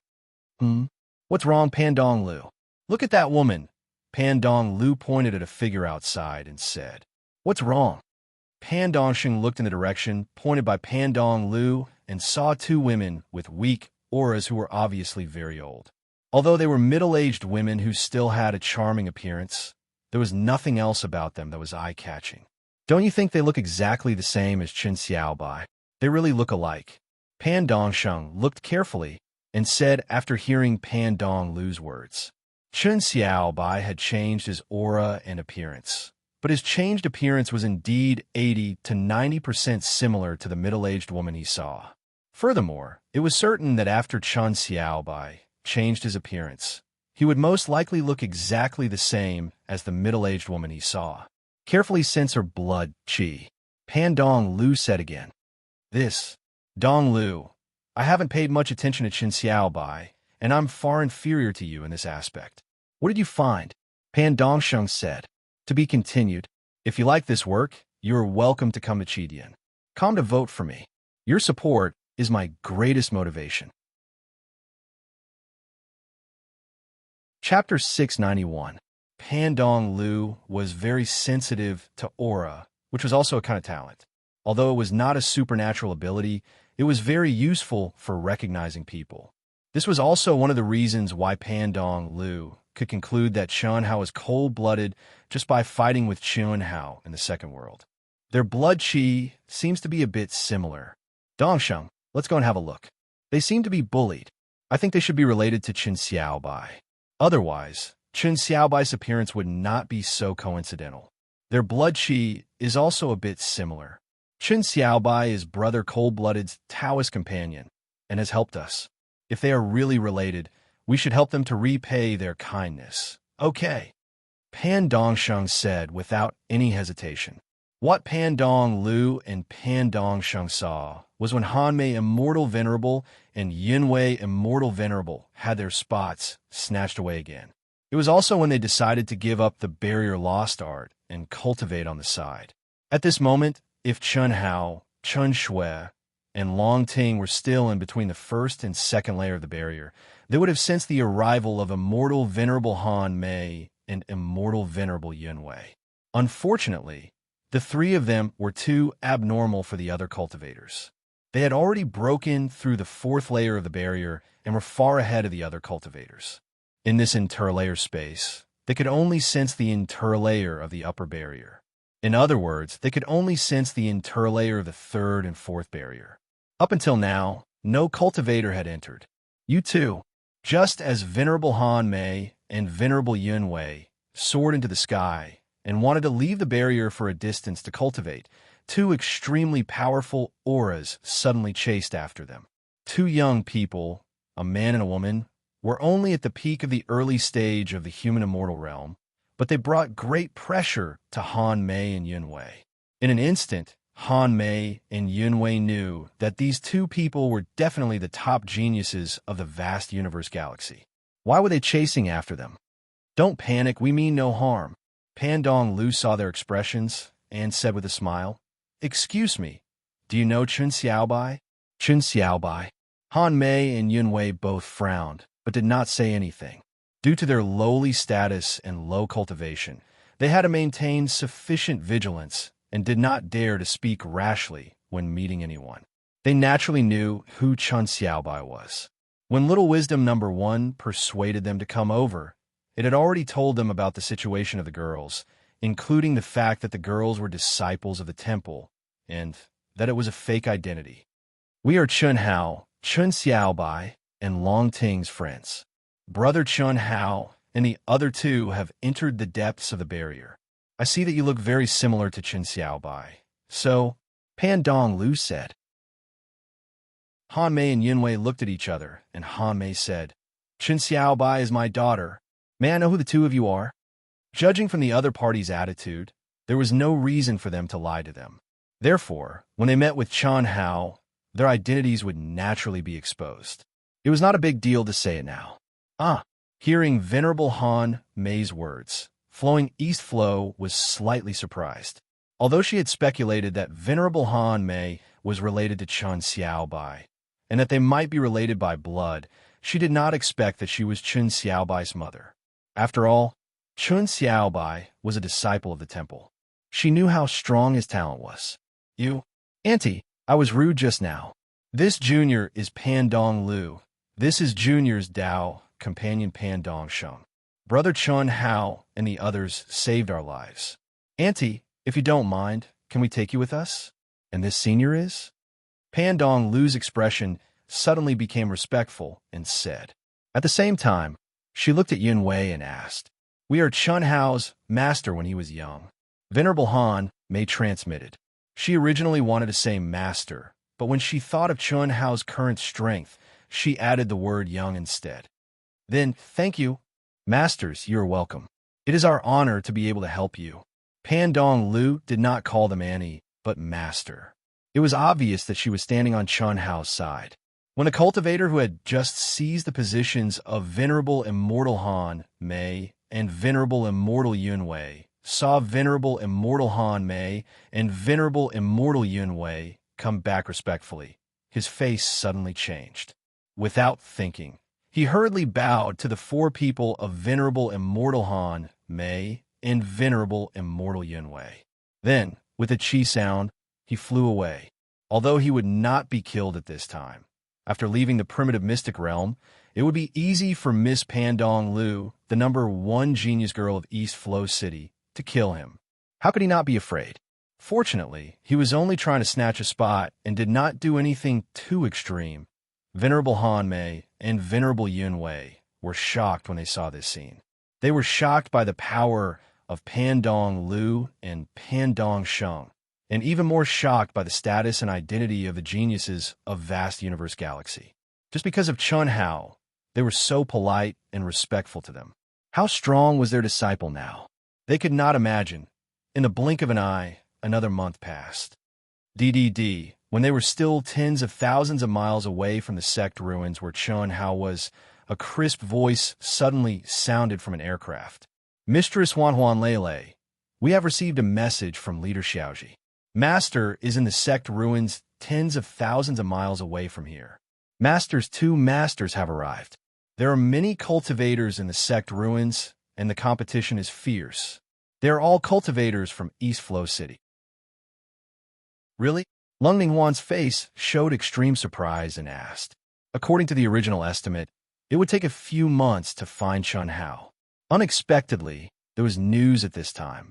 What's wrong, Pan Dong Lu? Look at that woman. Pan Dong Lu pointed at a figure outside and said, What's wrong? Pan Dongsheng looked in the direction pointed by Pan Dong Lu and saw two women with weak auras who were obviously very old. Although they were middle-aged women who still had a charming appearance, there was nothing else about them that was eye-catching. Don't you think they look exactly the same as Chen Xiaobai? They really look alike. Pan Dongsheng looked carefully and said after hearing Pan Dong Lu's words. Chen Xiaobai had changed his aura and appearance, but his changed appearance was indeed 80 to 90% similar to the middle-aged woman he saw. Furthermore, It was certain that after Chen Xiaobai changed his appearance, he would most likely look exactly the same as the middle-aged woman he saw. Carefully sense her blood qi, Pan Dong Lu said again. This, Dong Lu, I haven't paid much attention to Chen Xiaobai, and I'm far inferior to you in this aspect. What did you find? Pan Dongsheng said. To be continued. If you like this work, you are welcome to come to Chidian. Come to vote for me. Your support is my greatest motivation. Chapter 691. Pan Dong Lu was very sensitive to aura, which was also a kind of talent. Although it was not a supernatural ability, it was very useful for recognizing people. This was also one of the reasons why Pan Dong Lu could conclude that Chun Hao was cold-blooded just by fighting with Chun Hao in the second world. Their blood qi seems to be a bit similar. Dongsheng, let's go and have a look. They seem to be bullied. I think they should be related to Chen Xiaobai. Otherwise, Chen Xiaobai's appearance would not be so coincidental. Their blood qi is also a bit similar. Chen Xiaobai is Brother Cold-Blooded's Taoist companion and has helped us. If they are really related, we should help them to repay their kindness. Okay. Pan Dongsheng said without any hesitation. What Pan Dong Lu and Pan Dongsheng saw was when Han Mei Immortal Venerable and Yin Wei Immortal Venerable had their spots snatched away again. It was also when they decided to give up the barrier lost art and cultivate on the side. At this moment, if Chun Hao, Chun Shui, and Long Ting were still in between the first and second layer of the barrier, they would have sensed the arrival of Immortal Venerable Han Mei and Immortal Venerable Yin Wei. Unfortunately, the three of them were too abnormal for the other cultivators. They had already broken through the fourth layer of the barrier and were far ahead of the other cultivators. In this interlayer space, they could only sense the interlayer of the upper barrier. In other words, they could only sense the interlayer of the third and fourth barrier. Up until now, no cultivator had entered. You too, just as Venerable Han Mei and Venerable Yun Wei soared into the sky and wanted to leave the barrier for a distance to cultivate, two extremely powerful auras suddenly chased after them. Two young people, a man and a woman, were only at the peak of the early stage of the human immortal realm, but they brought great pressure to Han Mei and Yun Wei. In an instant, Han Mei and Yun Wei knew that these two people were definitely the top geniuses of the vast universe galaxy. Why were they chasing after them? Don't panic, we mean no harm. Pan Dong Lu saw their expressions and said with a smile, Excuse me, do you know Chen Xiaobai? Chen Xiaobai. Han Mei and Yun Wei both frowned, but did not say anything. Due to their lowly status and low cultivation, they had to maintain sufficient vigilance and did not dare to speak rashly when meeting anyone. They naturally knew who Chen Xiaobai was. When Little Wisdom number 1 persuaded them to come over, it had already told them about the situation of the girls, including the fact that the girls were disciples of the temple, and that it was a fake identity. We are Chun Hao, Chen Xiaobai, and Long Ting's friends. Brother Chun Hao and the other two have entered the depths of the barrier. I see that you look very similar to Chen Xiaobai. So, Pan Dong Lu said. Han Mei and Yin Wei looked at each other, and Han Mei said, Chen Xiaobai is my daughter. May I know who the two of you are? Judging from the other party's attitude, there was no reason for them to lie to them. Therefore, when they met with Chun Hao, their identities would naturally be exposed. It was not a big deal to say it now. Hearing Venerable Han Mei's words, Flowing East Flow was slightly surprised. Although she had speculated that Venerable Han Mei was related to Chen Xiaobai, and that they might be related by blood, she did not expect that she was Chen Xiaobai's mother. After all, Chen Xiaobai was a disciple of the temple. She knew how strong his talent was. You, Auntie, I was rude just now. This junior is Pan Dong Lu. This is junior's Dao, companion Pan Dong Sheng. Brother Chun Hao and the others saved our lives. Auntie, if you don't mind, can we take you with us? And this senior is? Pan Dong Lu's expression suddenly became respectful and said. At the same time, she looked at Yun Wei and asked, We are Chun Hao's master when he was young. Venerable Han Mei transmitted. She originally wanted to say master, but when she thought of Chun Hao's current strength, she added the word young instead. Then, thank you. Masters, you are welcome. It is our honor to be able to help you. Pandong Lu did not call them Annie, but Master. It was obvious that she was standing on Chun Hao's side. When the cultivator who had just seized the positions of Venerable Immortal Han Mei and Venerable Immortal Yun Wei saw Venerable Immortal Han Mei and Venerable Immortal Yun Wei come back respectfully, his face suddenly changed. Without thinking, he hurriedly bowed to the four people of Venerable Immortal Han Mei and Venerable Immortal Yun Wei. Then, with a chi sound, he flew away, although he would not be killed at this time. After leaving the primitive mystic realm, it would be easy for Miss Pandong Lu, the #1 genius girl of East Flow City, to kill him. How could he not be afraid? Fortunately, he was only trying to snatch a spot and did not do anything too extreme. Venerable Han Mei and Venerable Yun Wei were shocked when they saw this scene. They were shocked by the power of Pandong Lu and Pandong Sheng, and even more shocked by the status and identity of the geniuses of vast universe galaxy. Just because of Chun Hao, they were so polite and respectful to them. How strong was their disciple now? They could not imagine. In the blink of an eye, another month passed. When they were still tens of thousands of miles away from the sect ruins where Chun Hao was, a crisp voice suddenly sounded from an aircraft. Mistress Huan Lele, we have received a message from Leader Xiaoji. Master is in the sect ruins tens of thousands of miles away from here. Masters, 2 masters have arrived. There are many cultivators in the sect ruins, and the competition is fierce. They are all cultivators from East Flow City. Really? Lung Ninghuan's face showed extreme surprise and asked. According to the original estimate, it would take a few months to find Chun Hao. Unexpectedly, there was news at this time.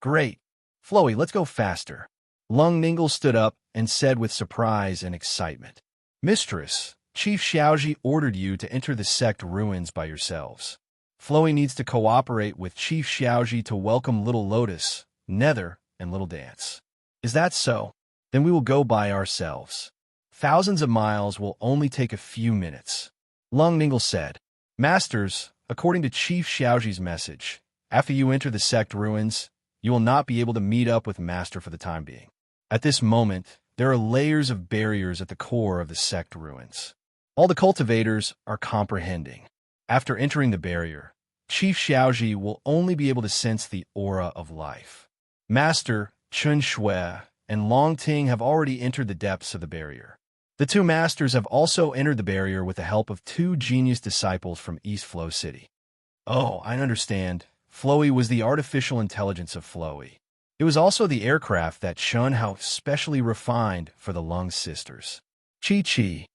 Great. Floey, let's go faster. Lung Ningle stood up and said with surprise and excitement. Mistress, Chief Xiaoji ordered you to enter the sect ruins by yourselves. Floey needs to cooperate with Chief Xiaoji to welcome Little Lotus, Nether, and Little Dance. Is that so? Then we will go by ourselves. Thousands of miles will only take a few minutes. Lung Ningle said. Masters, according to Chief Xiaoji's message, after you enter the sect ruins, you will not be able to meet up with Master for the time being. At this moment, there are layers of barriers at the core of the sect ruins. All the cultivators are comprehending. After entering the barrier, Chief Xiaoji will only be able to sense the aura of life. Master Chun Shui and Long Ting have already entered the depths of the barrier. The 2 masters have also entered the barrier with the help of 2 genius disciples from East Flow City. Oh, I understand. Floey was the artificial intelligence of Floey. It was also the aircraft that Chun Hao specially refined for the Lung sisters. Chi-Chi,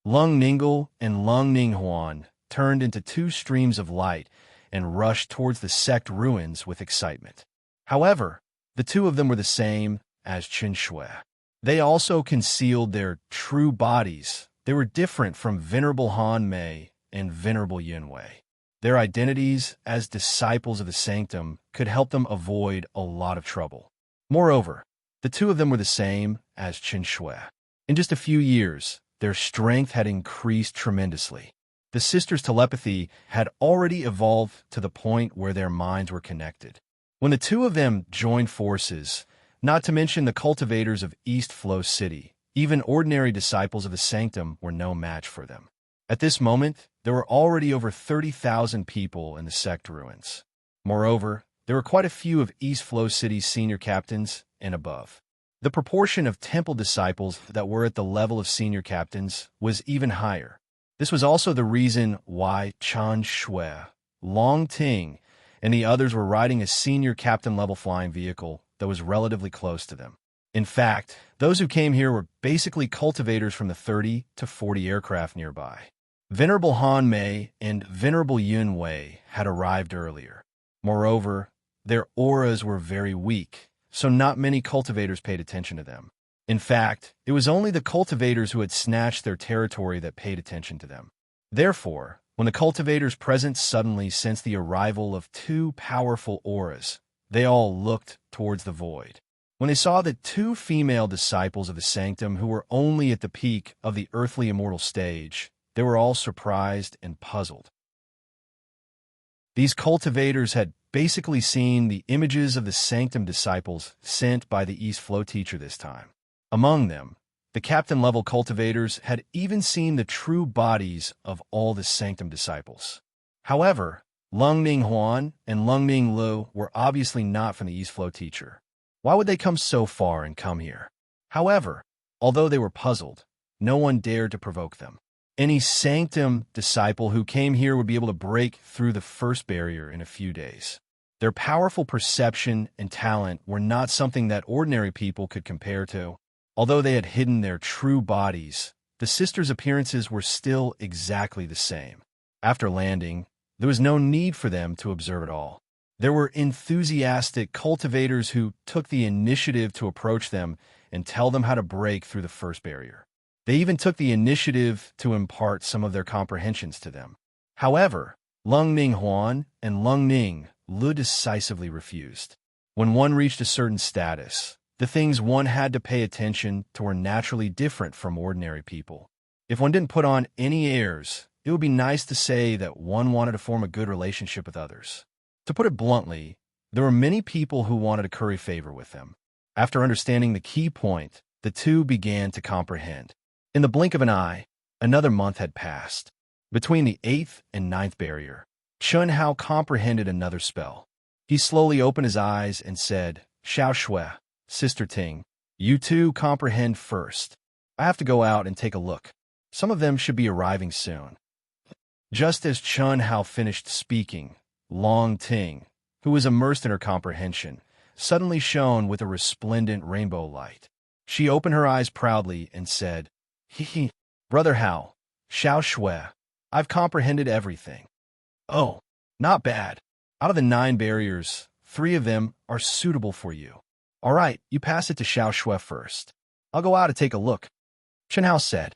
Lung Ningle, and Lung Ninghuan turned into 2 streams of light and rushed towards the sect ruins with excitement. However, the 2 of them were the same as Chun Shui. They also concealed their true bodies. They were different from Venerable Han Mei and Venerable Yun Wei. Their identities as disciples of the sanctum could help them avoid a lot of trouble. Moreover, the 2 of them were the same as Chun Shui. In just a few years, their strength had increased tremendously. The sisters' telepathy had already evolved to the point where their minds were connected. When the 2 of them joined forces, not to mention the cultivators of East Flow City, even ordinary disciples of the sanctum were no match for them. At this moment, there were already over 30,000 people in the sect ruins. Moreover, there were quite a few of East Flow City's senior captains and above. The proportion of temple disciples that were at the level of senior captains was even higher. This was also the reason why Chun Shui, Long Ting, and the others were riding a senior captain-level flying vehicle that was relatively close to them. In fact, those who came here were basically cultivators from the 30 to 40 aircraft nearby. Venerable Han Mei and Venerable Yun Wei had arrived earlier. Moreover, their auras were very weak, so not many cultivators paid attention to them. In fact, it was only the cultivators who had snatched their territory that paid attention to them. Therefore, when the cultivators present suddenly sensed the arrival of 2 powerful auras, they all looked towards the void. When they saw the two female disciples of the sanctum who were only at the peak of the earthly immortal stage, they were all surprised and puzzled. These cultivators had basically seen the images of the sanctum disciples sent by the East Flow teacher this time. Among them, the captain-level cultivators had even seen the true bodies of all the sanctum disciples. However, Lung Ming Huan and Lung Ming Lu were obviously not from the East Flow teacher. Why would they come so far and come here? However, although they were puzzled, no one dared to provoke them. Any sanctum disciple who came here would be able to break through the first barrier in a few days. Their powerful perception and talent were not something that ordinary people could compare to. Although they had hidden their true bodies, the sisters' appearances were still exactly the same. After landing, there was no need for them to observe at all. There were enthusiastic cultivators who took the initiative to approach them and tell them how to break through the first barrier. They even took the initiative to impart some of their comprehensions to them. However, Lung Ming Huan and Lung Ning Lu decisively refused. When one reached a certain status, the things one had to pay attention to were naturally different from ordinary people. If one didn't put on any airs, it would be nice to say that one wanted to form a good relationship with others. To put it bluntly, there were many people who wanted to curry favor with them. After understanding the key point, the two began to comprehend. In the blink of an eye, another month had passed. Between the 8th and 9th barrier, Chun Hao comprehended another spell. He slowly opened his eyes and said, "Xiao Shui, Sister Ting, you two comprehend first. I have to go out and take a look. Some of them should be arriving soon." Just as Chun Hao finished speaking, Long Ting, who was immersed in her comprehension, suddenly shone with a resplendent rainbow light. She opened her eyes proudly and said, "Hee, Brother Hao, Xiao Shui, I've comprehended everything." "Oh, not bad. Out of the 9 barriers, 3 of them are suitable for you. All right, you pass it to Xiao Shui first. I'll go out to take a look," Chun Hao said.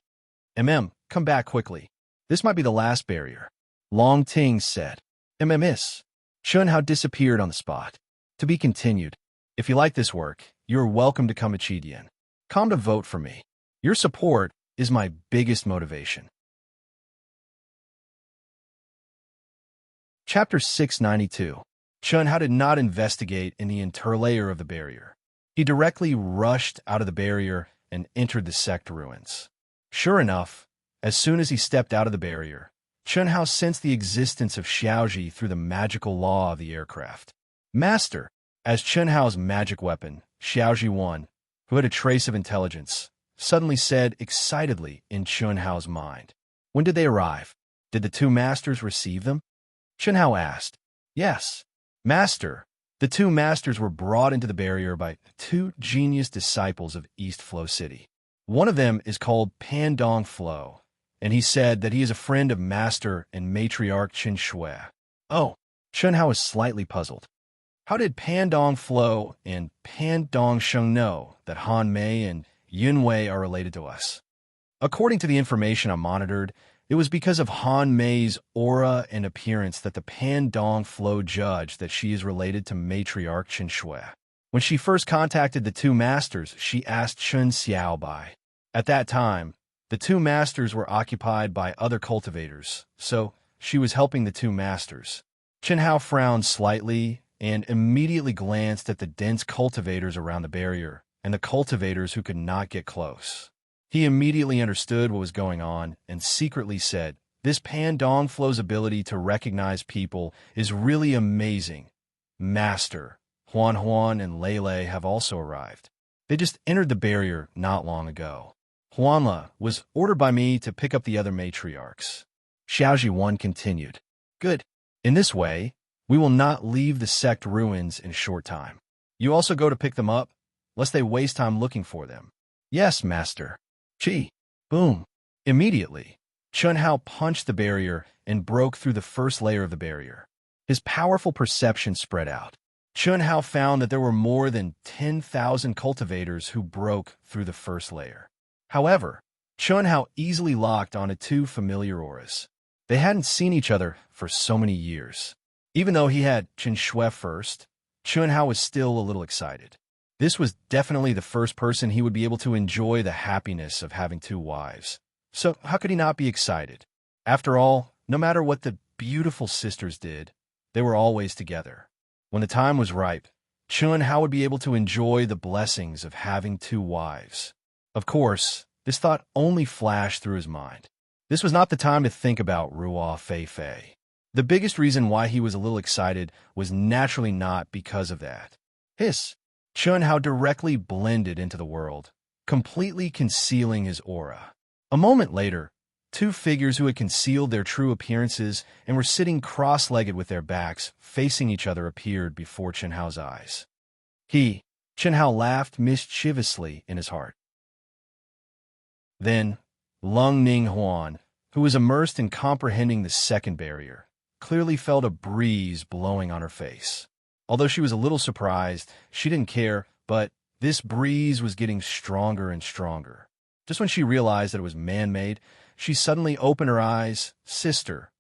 Come back quickly. This might be the last barrier," Long Ting said. "Miss." Chun Hao disappeared on the spot. To be continued. If you like this work, you are welcome to come to Chidian. Come to vote for me. Your support is my biggest motivation. Chapter 692. Chun Hao did not investigate in the interlayer of the barrier. He directly rushed out of the barrier and entered the sect ruins. Sure enough, as soon as he stepped out of the barrier, Chun Hao sensed the existence of Xiaoji through the magical law of the aircraft. Master, as Chun Hao's magic weapon, Xiaoji 1, who had a trace of intelligence, suddenly said excitedly in Chun Hao's mind. When did they arrive? Did the 2 masters receive them? Chun Hao asked. Yes, Master. The 2 masters were brought into the barrier by 2 genius disciples of East Flow City. One of them is called Pandong Flow, and he said that he is a friend of Master and Matriarch Qin Shui. Oh, Chun Hao was slightly puzzled. How did Pandong Flow and Pandong Sheng know that Han Mei and Yun Wei are related to us? According to the information I monitored, it was because of Han Mei's aura and appearance that the Pandong Flow judged that she is related to Matriarch Qin Shui. When she first contacted the 2 masters, she asked Chun Xiaobai. At that time, the 2 masters were occupied by other cultivators, so she was helping the 2 masters. Chun Hao frowned slightly and immediately glanced at the dense cultivators around the barrier and the cultivators who could not get close. He immediately understood what was going on and secretly said, "This Pandong Flow's ability to recognize people is really amazing. Master, Huan Huan and Lei Lei have also arrived. They just entered the barrier not long ago. Huanla was ordered by me to pick up the other matriarchs." Xiaoji 1 continued. "Good. In this way, we will not leave the sect ruins in a short time. You also go to pick them up, lest they waste time looking for them." "Yes, Master." Chi. Boom. Immediately, Chun Hao punched the barrier and broke through the first layer of the barrier. His powerful perception spread out. Chun Hao found that there were more than 10,000 cultivators who broke through the first layer. However, Chun Hao easily locked onto 2 familiar auras. They hadn't seen each other for so many years. Even though he had Qin Shui first, Chun Hao was still a little excited. This was definitely the first person he would be able to enjoy the happiness of having two wives. So how could he not be excited? After all, no matter what the beautiful sisters did, they were always together. When the time was ripe, Chun Hao would be able to enjoy the blessings of having two wives. Of course, this thought only flashed through his mind. This was not the time to think about Ruo Fei Fei. The biggest reason why he was a little excited was naturally not because of that. Chun Hao directly blended into the world, completely concealing his aura. A moment later, two figures who had concealed their true appearances and were sitting cross-legged with their backs facing each other appeared before Chun Hao's eyes. Chun Hao laughed mischievously in his heart. Then, Lung Ning Huan, who was immersed in comprehending the second barrier, clearly felt a breeze blowing on her face. Although she was a little surprised, she didn't care, but this breeze was getting stronger and stronger. Just when she realized that it was man-made, she suddenly opened her eyes. Sister,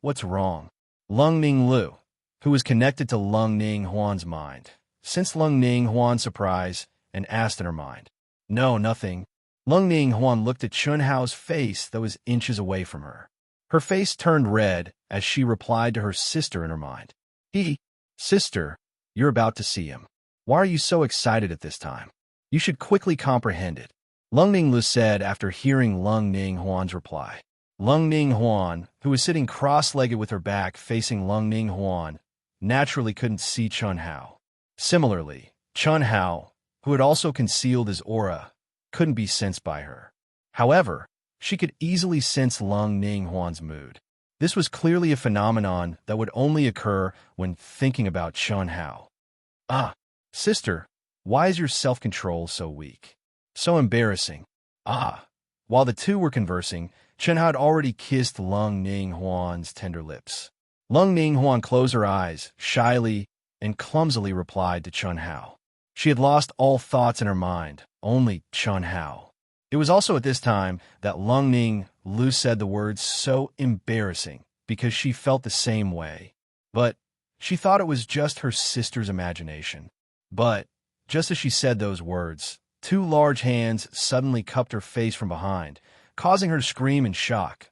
what's wrong? Lung Ning Lu, who was connected to Lung Ning Huan's mind, sensed Lung Ning Huan's surprise and asked in her mind. No, nothing. Lung Ning Huan looked at Chun Hao's face that was inches away from her. Her face turned red as she replied to her sister in her mind. Sister, you're about to see him. Why are you so excited at this time? You should quickly comprehend it. Lung Ning Lu said after hearing Lung Ning Huan's reply. Lung Ning Huan, who was sitting cross-legged with her back facing Lung Ning Huan, naturally couldn't see Chun Hao. Similarly, Chun Hao, who had also concealed his aura, couldn't be sensed by her. However, she could easily sense Lung Ning Huan's mood. This was clearly a phenomenon that would only occur when thinking about Chun Hao. Sister, why is your self-control so weak? So embarrassing. While the two were conversing, Chun Hao had already kissed Lung Ning Huan's tender lips. Lung Ning Huan closed her eyes, shyly and clumsily replied to Chun Hao. She had lost all thoughts in her mind, only Chun Hao. It was also at this time that Lung Ning Lu said the words so embarrassing because she felt the same way. But she thought it was just her sister's imagination. But just as she said those words, two large hands suddenly cupped her face from behind, causing her to scream in shock.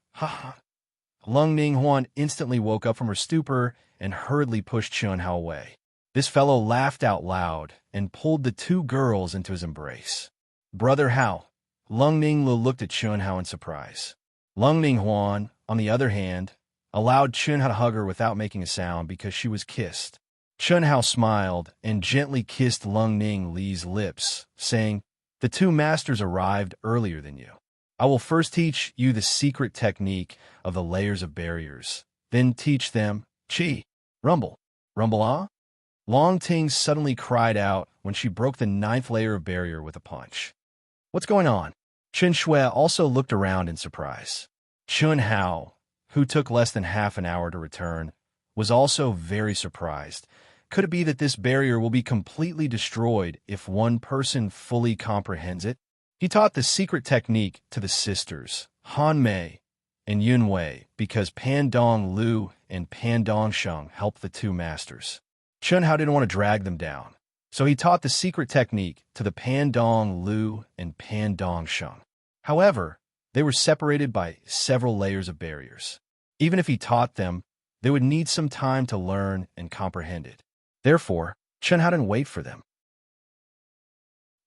Lung Ning Huan instantly woke up from her stupor and hurriedly pushed Chun Hao away. This fellow laughed out loud and pulled the two girls into his embrace. Brother Hao. Lung Ning Lu looked at Chun Hao in surprise. Lung Ning Huan, on the other hand, allowed Chun Hao to hug her without making a sound because she was kissed. Chun Hao smiled and gently kissed Lung Ning Li's lips, saying, The two masters arrived earlier than you. I will first teach you the secret technique of the layers of barriers, then teach them rumble. Rumble. Long Ting suddenly cried out when she broke the 9th layer of barrier with a punch. What's going on? Chen Shui also looked around in surprise. Chun Hao, who took less than half an hour to return, was also very surprised. Could it be that this barrier will be completely destroyed if one person fully comprehends it? He taught the secret technique to the sisters, Han Mei and Yun Wei, because Pan Dong Lu and Pan Dong Sheng helped the two masters. Chun Hao didn't want to drag them down, so he taught the secret technique to the Pan Dong Lu and Pan Dong Sheng. However, they were separated by several layers of barriers. Even if he taught them, they would need some time to learn and comprehend it. Therefore, Chun Hao didn't wait for them.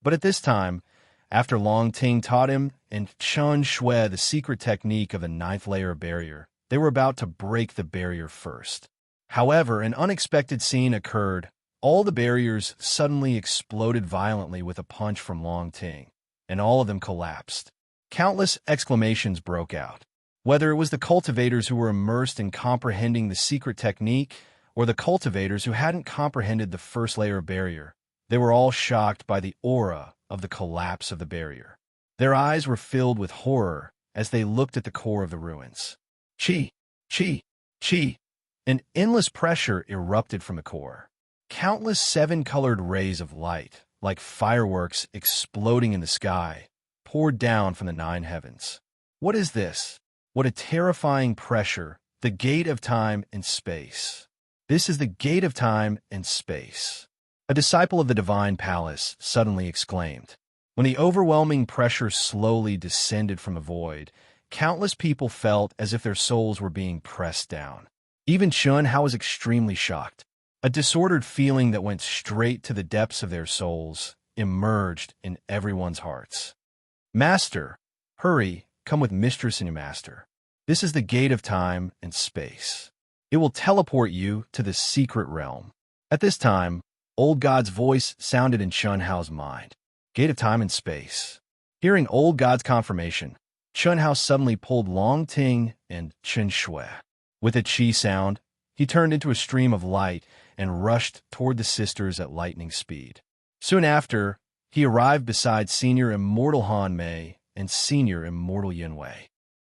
But at this time, after Long Ting taught him and Chen Shui the secret technique of the 9th layer of barrier, they were about to break the barrier first. However, an unexpected scene occurred. All the barriers suddenly exploded violently with a punch from Long Ting, and all of them collapsed. Countless exclamations broke out. Whether it was the cultivators who were immersed in comprehending the secret technique, or the cultivators who hadn't comprehended the first layer of barrier, they were all shocked by the aura of the collapse of the barrier. Their eyes were filled with horror as they looked at the core of the ruins. Chi! An endless pressure erupted from the core. Countless 7-colored rays of light, like fireworks exploding in the sky, poured down from the 9 heavens. What is this? What a terrifying pressure, the gate of time and space. This is the gate of time and space. A disciple of the divine palace suddenly exclaimed. When the overwhelming pressure slowly descended from the void, countless people felt as if their souls were being pressed down. Even Chun Hao was extremely shocked. A disordered feeling that went straight to the depths of their souls emerged in everyone's hearts. Master, hurry, come with mistress and your master. This is the gate of time and space. It will teleport you to the secret realm. At this time, Old God's voice sounded in Chun Hao's mind. Gate of time and space. Hearing Old God's confirmation, Chun Hao suddenly pulled Long Ting and Chen Shui. With a chi sound, he turned into a stream of light and rushed toward the sisters at lightning speed. Soon after, he arrived beside Senior Immortal Han Mei and Senior Immortal Yin Wei.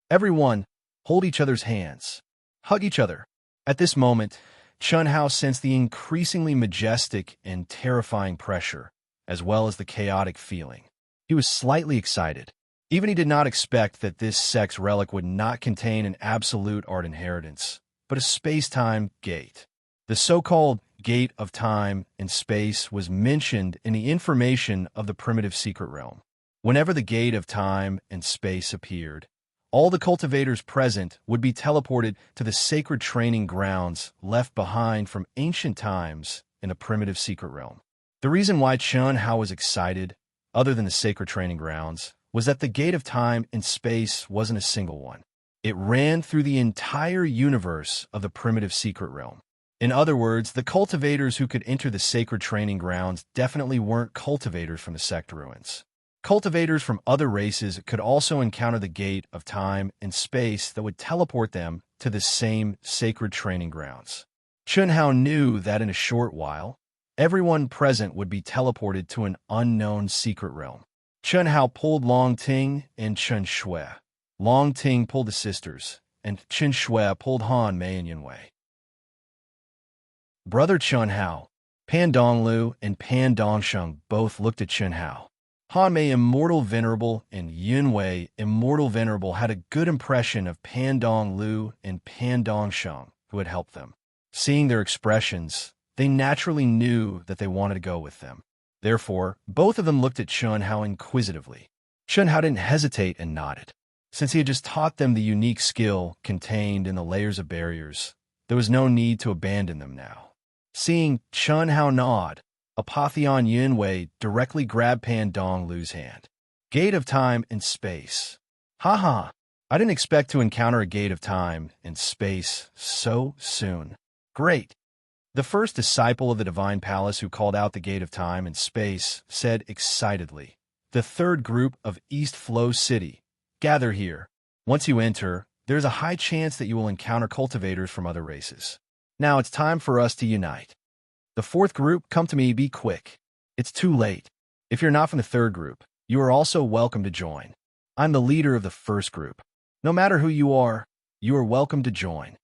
Everyone, hold each other's hands. Hug each other. At this moment, Chun Hao sensed the increasingly majestic and terrifying pressure, as well as the chaotic feeling. He was slightly excited. Even he did not expect that this sex relic would not contain an absolute art inheritance, but a space-time gate. The so-called Gate of Time and Space was mentioned in the information of the primitive secret realm. Whenever the Gate of Time and Space appeared, all the cultivators present would be teleported to the sacred training grounds left behind from ancient times in the primitive secret realm. The reason why Chun Hao was excited, other than the sacred training grounds, was that the Gate of Time and Space wasn't a single one. It ran through the entire universe of the primitive secret realm. In other words, the cultivators who could enter the sacred training grounds definitely weren't cultivators from the sect ruins. Cultivators from other races could also encounter the Gate of Time and Space that would teleport them to the same sacred training grounds. Chun Hao knew that in a short while, everyone present would be teleported to an unknown secret realm. Chun Hao pulled Long Ting and Chen Shui. Long Ting pulled the sisters, and Chen Shui pulled Han Mei and Yin Wei. Brother Chun Hao, Pan Donglu and Pan Dongsheng both looked at Chun Hao. Han Mei Immortal Venerable and Yin Wei Immortal Venerable had a good impression of Pan Donglu and Pan Dongsheng, who had helped them. Seeing their expressions, they naturally knew that they wanted to go with them. Therefore, both of them looked at Chun Hao inquisitively. Chun Hao didn't hesitate and nodded. Since he had just taught them the unique skill contained in the layers of barriers, there was no need to abandon them now. Seeing Chun Hao nod, Apotheon Yin Wei directly grabbed Pan Donglu's hand. Gate of Time and Space. Haha, I didn't expect to encounter a Gate of Time and Space so soon. Great. The first disciple of the Divine Palace who called out the Gate of Time and Space said excitedly, "The third group of East Flow City, gather here. Once you enter, there's a high chance that you will encounter cultivators from other races. Now it's time for us to unite. The fourth group, come to me, be quick. It's too late. If you're not from the third group, you are also welcome to join. I'm the leader of the first group. No matter who you are welcome to join.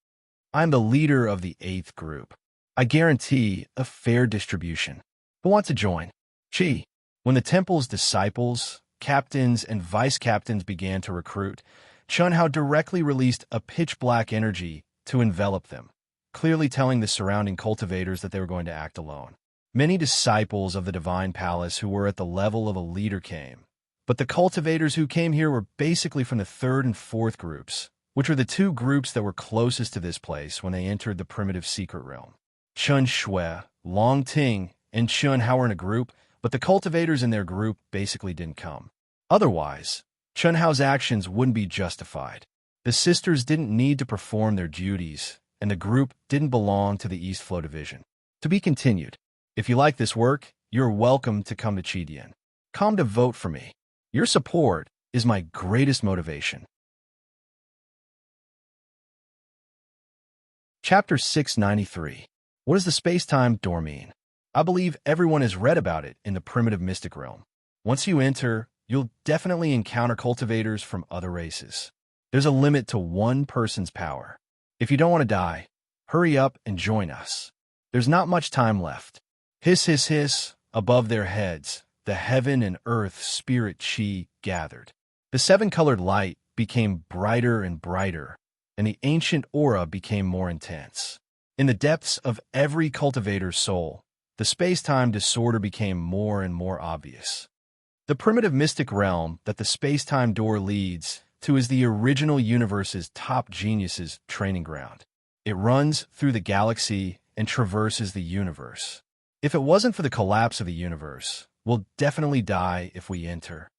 I'm the leader of the eighth group. I guarantee a fair distribution. Who wants to join? Chi." When the temple's disciples, captains, and vice-captains began to recruit, Chun Hao directly released a pitch-black energy to envelop them, clearly telling the surrounding cultivators that they were going to act alone. Many disciples of the Divine Palace who were at the level of a leader came, but the cultivators who came here were basically from the third and fourth groups, which were the two groups that were closest to this place when they entered the primitive secret realm. Chen Shui, Long Ting, and Chun Hao were in a group, but the cultivators in their group basically didn't come. Otherwise, Chun Hao's actions wouldn't be justified. The sisters didn't need to perform their duties, and the group didn't belong to the East Flow Division. To be continued. If you like this work, you're welcome to come to Chidian. Come to vote for me. Your support is my greatest motivation. Chapter 693. What does the space-time door mean? I believe everyone has read about it in the primitive mystic realm. Once you enter, you'll definitely encounter cultivators from other races. There's a limit to one person's power. If you don't want to die, hurry up and join us. There's not much time left. Hiss, hiss, hiss, above their heads, the heaven and earth spirit chi gathered. The seven-colored light became brighter and brighter, and the ancient aura became more intense. In the depths of every cultivator's soul, the space-time disorder became more and more obvious. The primitive mystic realm that the space-time door leads to is the original universe's top geniuses' training ground. It runs through the galaxy and traverses the universe. If it wasn't for the collapse of the universe, we'll definitely die if we enter.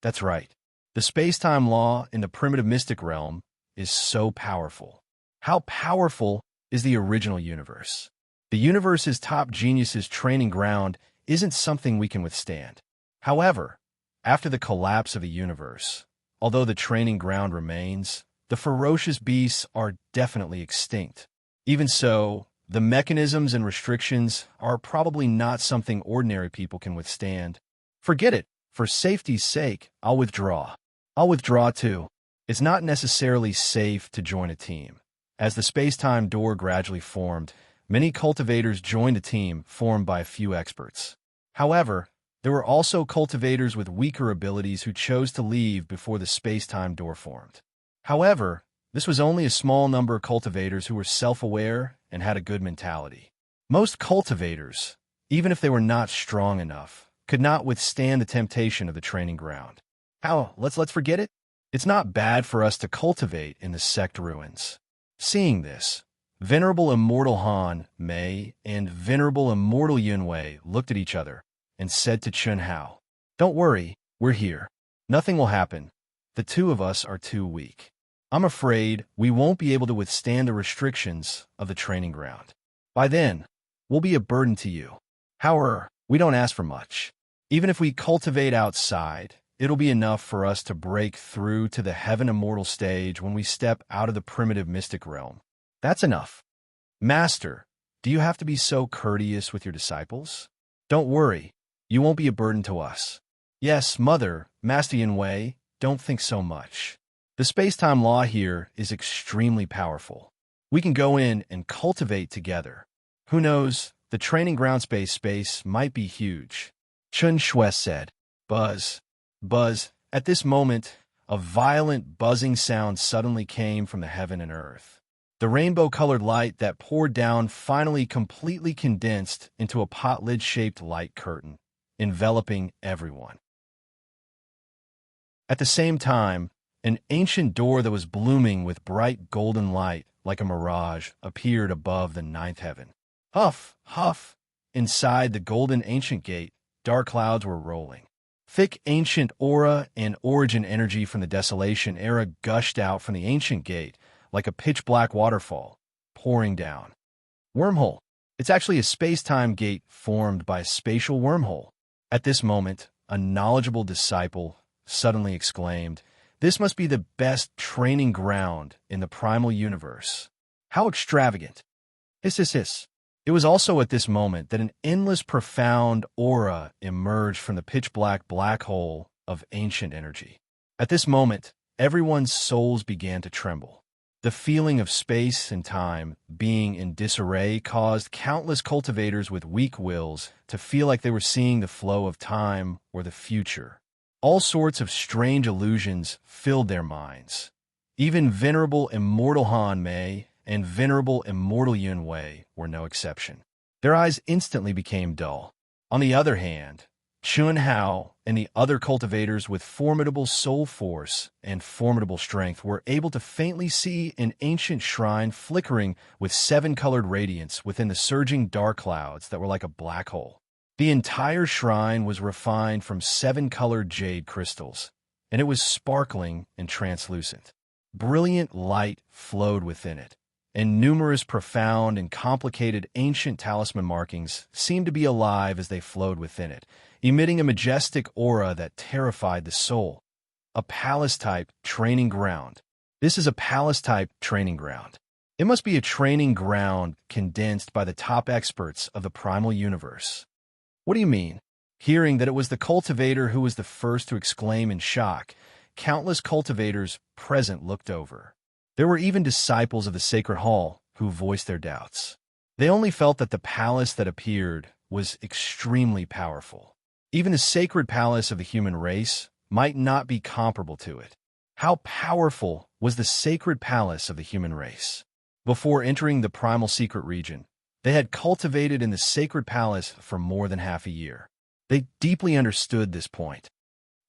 That's right. The space-time law in the primitive mystic realm is so powerful. How powerful is the original universe? The universe's top geniuses' training ground isn't something we can withstand. However, after the collapse of the universe, although the training ground remains, the ferocious beasts are definitely extinct. Even so, the mechanisms and restrictions are probably not something ordinary people can withstand. Forget it. For safety's sake, I'll withdraw. I'll withdraw too. It's not necessarily safe to join a team. As the space-time door gradually formed, many cultivators joined a team formed by a few experts. However, there were also cultivators with weaker abilities who chose to leave before the space-time door formed. However, this was only a small number of cultivators who were self-aware and had a good mentality. Most cultivators, even if they were not strong enough, could not withstand the temptation of the training ground. Let's forget it? It's not bad for us to cultivate in the sect ruins. Seeing this, Venerable Immortal Han Mei and Venerable Immortal Yunwei looked at each other and said to Chun Hao, "Don't worry, we're here. Nothing will happen. The two of us are too weak. I'm afraid we won't be able to withstand the restrictions of the training ground. By then, we'll be a burden to you. However, we don't ask for much. Even if we cultivate outside, it'll be enough for us to break through to the heaven immortal stage when we step out of the primitive mystic realm. That's enough. Master, do you have to be so courteous with your disciples? Don't worry, you won't be a burden to us." "Yes, Mother, Master Yunwei, don't think so much. The space-time law here is extremely powerful. We can go in and cultivate together. Who knows, the training ground space might be huge." Chun Shui said. Buzz. Buzz. At this moment, a violent buzzing sound suddenly came from the heaven and earth. The rainbow-colored light that poured down finally completely condensed into a pot lid-shaped light curtain, enveloping everyone. At the same time, an ancient door that was blooming with bright golden light like a mirage appeared above the ninth heaven. Huff, huff! Inside the golden ancient gate, dark clouds were rolling. Thick ancient aura and origin energy from the Desolation era gushed out from the ancient gate like a pitch-black waterfall, pouring down. Wormhole. It's actually a space-time gate formed by a spatial wormhole. At this moment, a knowledgeable disciple suddenly exclaimed, "This must be the best training ground in the primal universe. How extravagant!" Hiss. It was also at this moment that an endless profound aura emerged from the pitch-black black hole of ancient energy. At this moment, everyone's souls began to tremble. The feeling of space and time being in disarray caused countless cultivators with weak wills to feel like they were seeing the flow of time or the future. All sorts of strange illusions filled their minds. Even Venerable Immortal Han Mei and Venerable Immortal Yunwei were no exception. Their eyes instantly became dull. On the other hand, Chun Hao and the other cultivators with formidable soul force and formidable strength were able to faintly see an ancient shrine flickering with seven-colored radiance within the surging dark clouds that were like a black hole. The entire shrine was refined from seven-colored jade crystals, and it was sparkling and translucent. Brilliant light flowed within it, and numerous profound and complicated ancient talisman markings seemed to be alive as they flowed within it, emitting a majestic aura that terrified the soul. A palace-type training ground. This is a palace-type training ground. It must be a training ground condensed by the top experts of the primal universe. What do you mean? Hearing that it was the cultivator who was the first to exclaim in shock, countless cultivators present looked over. There were even disciples of the Sacred Hall who voiced their doubts. They only felt that the palace that appeared was extremely powerful. Even the sacred palace of the human race might not be comparable to it. How powerful was the sacred palace of the human race? Before entering the primal secret region, They had cultivated in the sacred palace for more than half a year. They deeply understood this point.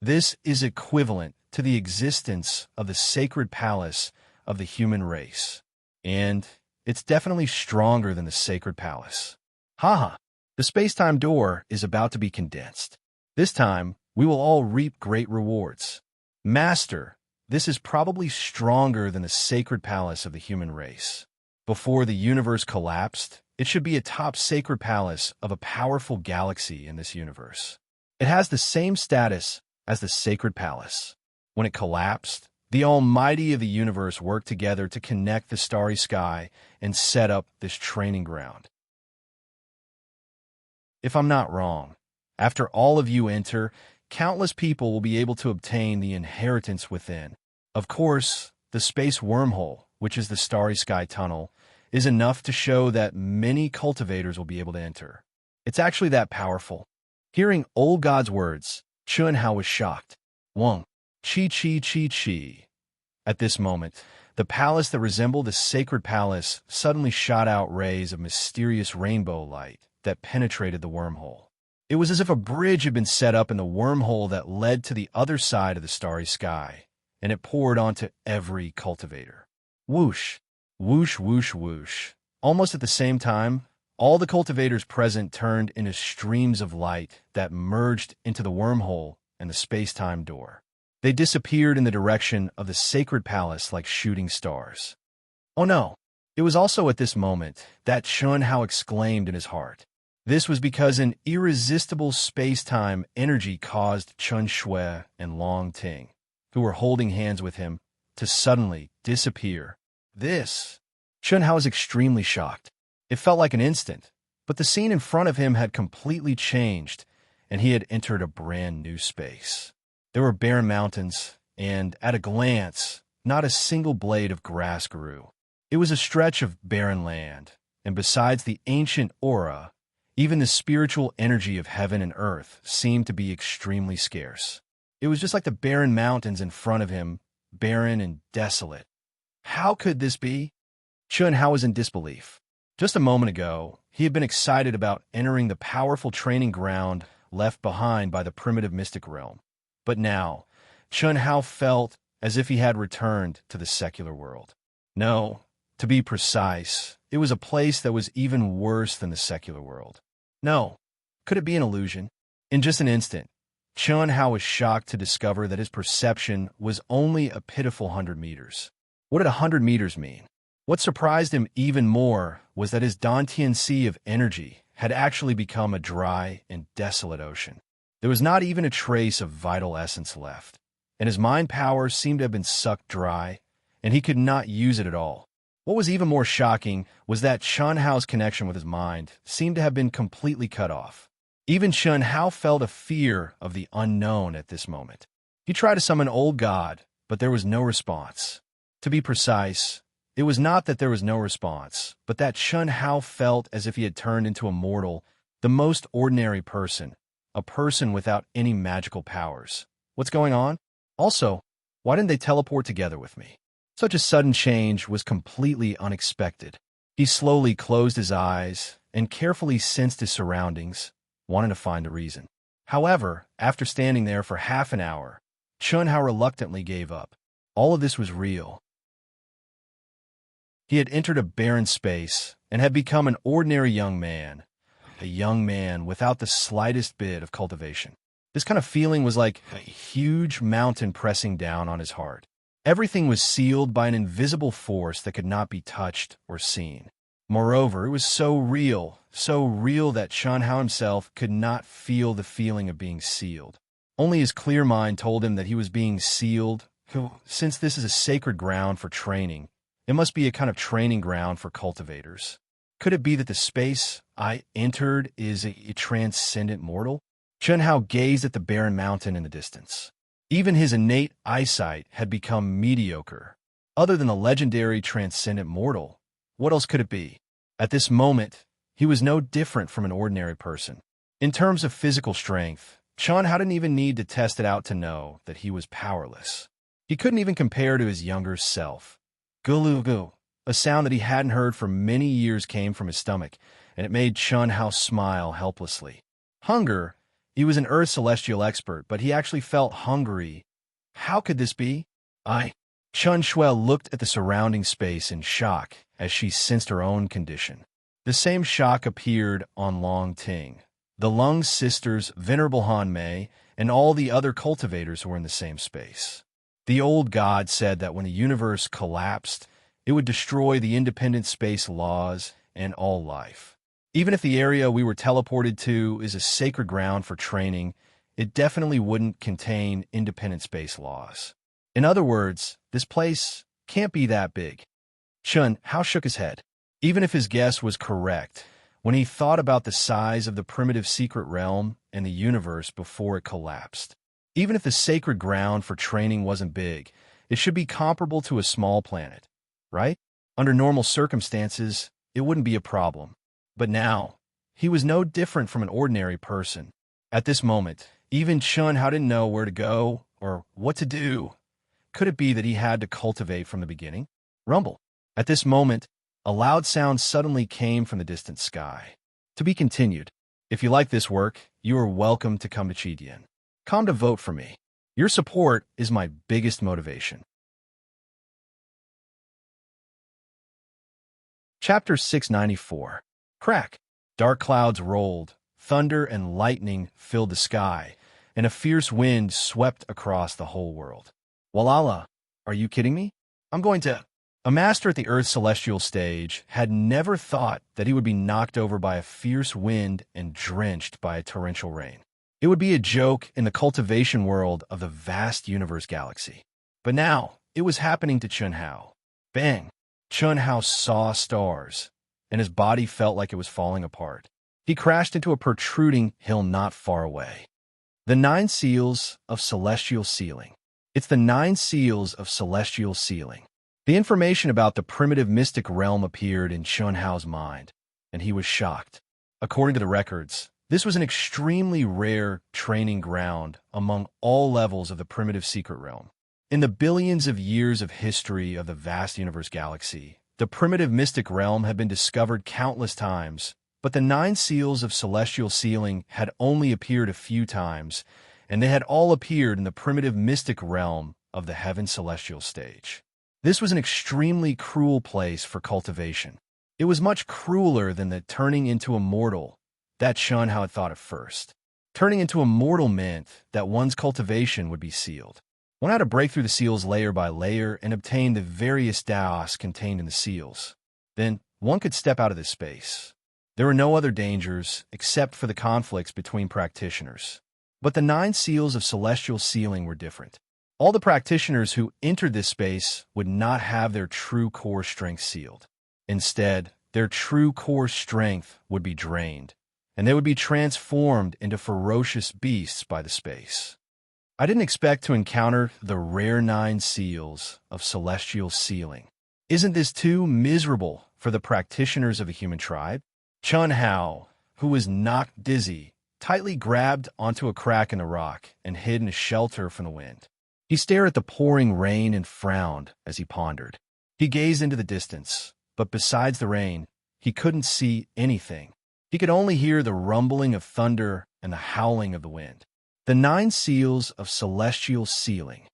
This is equivalent to the existence of the sacred palace of the human race. And it's definitely stronger than the sacred palace. Haha, the space-time door is about to be condensed. This time, we will all reap great rewards. Master, this is probably stronger than the sacred palace of the human race. Before the universe collapsed, it should be a top sacred palace of a powerful galaxy in this universe. It has the same status as the sacred palace. When it collapsed, the Almighty of the universe worked together to connect the starry sky and set up this training ground. If I'm not wrong, after all of you enter, countless people will be able to obtain the inheritance within. Of course, the space wormhole, which is the starry sky tunnel, is enough to show that many cultivators will be able to enter. It's actually that powerful. Hearing old God's words, Chun-Hao was shocked. Wong, chi. At this moment, the palace that resembled a sacred palace suddenly shot out rays of mysterious rainbow light that penetrated the wormhole. It was as if a bridge had been set up in the wormhole that led to the other side of the starry sky, and it poured onto every cultivator. Whoosh, whoosh, whoosh, whoosh. Almost at the same time, all the cultivators present turned into streams of light that merged into the wormhole and the space-time door. They disappeared in the direction of the sacred palace like shooting stars. Oh no! It was also at this moment that Chun-Hao exclaimed in his heart. This was because an irresistible space-time energy caused Chun Shui and Long Ting, who were holding hands with him, to suddenly disappear. Chun-Hao was extremely shocked. It felt like an instant, but the scene in front of him had completely changed, and he had entered a brand new space. There were barren mountains, and at a glance, not a single blade of grass grew. It was a stretch of barren land, and besides the ancient aura, even the spiritual energy of heaven and earth seemed to be extremely scarce. It was just like the barren mountains in front of him, barren and desolate. How could this be? Chun-Hao was in disbelief. Just a moment ago, he had been excited about entering the powerful training ground left behind by the primitive mystic realm. But now, Chun-Hao felt as if he had returned to the secular world. No, to be precise, it was a place that was even worse than the secular world. No, could it be an illusion? In just an instant, Chun-Hao was shocked to discover that his perception was only a pitiful 100 meters. What did 100 meters mean? What surprised him even more was that his Dantian sea of energy had actually become a dry and desolate ocean. There was not even a trace of vital essence left, and his mind power seemed to have been sucked dry, and he could not use it at all. What was even more shocking was that Chun-Hao's connection with his mind seemed to have been completely cut off. Even Chun-Hao felt a fear of the unknown at this moment. He tried to summon Old God, but there was no response. To be precise, it was not that there was no response, but that Chun-Hao felt as if he had turned into a mortal, the most ordinary person, a person without any magical powers. What's going on? Also, why didn't they teleport together with me? Such a sudden change was completely unexpected. He slowly closed his eyes and carefully sensed his surroundings, wanting to find a reason. However, after standing there for half an hour, Chun-Hao reluctantly gave up. All of this was real. He had entered a barren space and had become an ordinary young man, a young man without the slightest bit of cultivation. This kind of feeling was like a huge mountain pressing down on his heart. Everything was sealed by an invisible force that could not be touched or seen. Moreover, it was so real that Chun-Hao himself could not feel the feeling of being sealed. Only his clear mind told him that he was being sealed. Since this is a sacred ground for training, it must be a kind of training ground for cultivators. Could it be that the space I entered is a transcendent mortal? Chun-Hao gazed at the barren mountain in the distance. Even his innate eyesight had become mediocre. Other than the legendary transcendent mortal, what else could it be? At this moment, he was no different from an ordinary person. In terms of physical strength, Chun-Hao didn't even need to test it out to know that he was powerless. He couldn't even compare to his younger self. Gulu, A sound that he hadn't heard for many years came from his stomach, and it made Chun Hao smile helplessly. Hunger? He was an Earth celestial expert, but he actually felt hungry. How could this be? Chun Shui looked at the surrounding space in shock as she sensed her own condition. The same shock appeared on Long Ting. The Lung sisters, Venerable Han Mei, and all the other cultivators were in the same space. The old god said that when the universe collapsed, it would destroy the independent space laws and all life. Even if the area we were teleported to is a sacred ground for training, it definitely wouldn't contain independent space laws. In other words, this place can't be that big. Chun Hao shook his head. Even if his guess was correct, when he thought about the size of the primitive secret realm and the universe before it collapsed, even if the sacred ground for training wasn't big, it should be comparable to a small planet, right? Under normal circumstances, it wouldn't be a problem. But now, he was no different from an ordinary person. At this moment, even Chun Hao didn't know where to go or what to do. Could it be that he had to cultivate from the beginning? Rumble. At this moment, a loud sound suddenly came from the distant sky. To be continued. If you like this work, you are welcome to come to Chidian. Come to vote for me. Your support is my biggest motivation. Chapter 694. Crack. Dark clouds rolled, thunder and lightning filled the sky, and a fierce wind swept across the whole world. Walala, are you kidding me? A master at the Earth's celestial stage had never thought that he would be knocked over by a fierce wind and drenched by a torrential rain. It would be a joke in the cultivation world of the vast universe galaxy. But now, it was happening to Chun Hao. Bang! Chun Hao saw stars, and his body felt like it was falling apart. He crashed into a protruding hill not far away. The 9 seals of celestial sealing. It's the 9 seals of celestial sealing. The information about the primitive mystic realm appeared in Chun Hao's mind, and he was shocked. According to the records, this was an extremely rare training ground among all levels of the primitive secret realm. In the billions of years of history of the vast universe galaxy, the primitive mystic realm had been discovered countless times, but the 9 seals of celestial sealing had only appeared a few times, and they had all appeared in the primitive mystic realm of the heaven celestial stage. This was an extremely cruel place for cultivation. It was much crueler than the turning into a mortal that Chun Hao had thought at first. Turning into a mortal meant that one's cultivation would be sealed. One had to break through the seals layer by layer and obtain the various daos contained in the seals. Then, one could step out of this space. There were no other dangers except for the conflicts between practitioners. But the 9 seals of celestial sealing were different. All the practitioners who entered this space would not have their true core strength sealed. Instead, their true core strength would be drained, and they would be transformed into ferocious beasts by the space. I didn't expect to encounter the rare 9 seals of celestial sealing. Isn't this too miserable for the practitioners of a human tribe? Chun Hao, who was knocked dizzy, tightly grabbed onto a crack in the rock and hid in a shelter from the wind. He stared at the pouring rain and frowned as he pondered. He gazed into the distance, but besides the rain, he couldn't see anything. He could only hear the rumbling of thunder and the howling of the wind. The 9 seals of celestial sealing.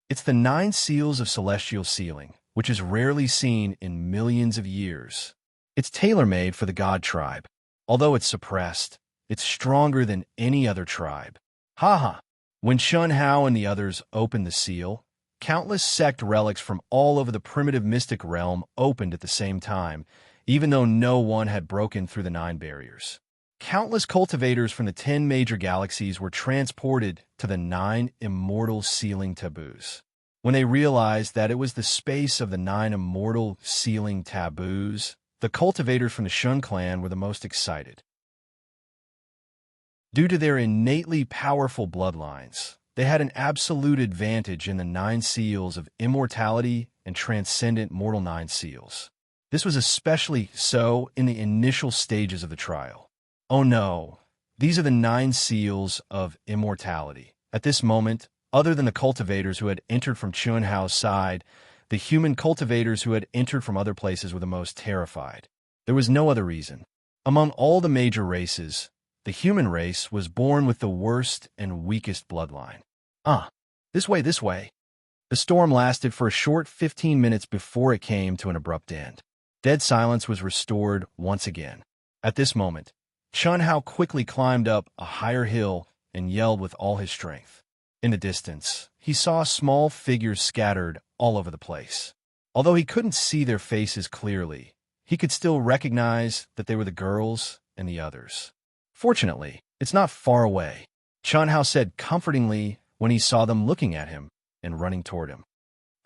It's the 9 seals of celestial sealing, which is rarely seen in millions of years. It's tailor-made for the god tribe. Although it's suppressed, it's stronger than any other tribe. When Chun Hao and the others opened the seal, countless sect relics from all over the primitive mystic realm opened at the same time, even though no one had broken through the 9 barriers. Countless cultivators from the 10 major galaxies were transported to the 9 immortal sealing taboos. When they realized that it was the space of the 9 immortal sealing taboos, the cultivators from the Shun clan were the most excited. Due to their innately powerful bloodlines, they had an absolute advantage in the 9 seals of immortality and transcendent mortal 9 seals. This was especially so in the initial stages of the trial. Oh no, these are the 9 seals of immortality. At this moment, other than the cultivators who had entered from Chun Hao's side, The human cultivators who had entered from other places were the most terrified. There was no other reason. Among all the major races, the human race was born with the worst and weakest bloodline. This way, this way. The storm lasted for a short 15 minutes before it came to an abrupt end. Dead silence was restored once again. At this moment, Chun Hao quickly climbed up a higher hill and yelled with all his strength. In the distance, he saw small figures scattered all over the place. Although he couldn't see their faces clearly, he could still recognize that they were the girls and the others. Fortunately, it's not far away, Chun Hao said comfortingly when he saw them looking at him and running toward him.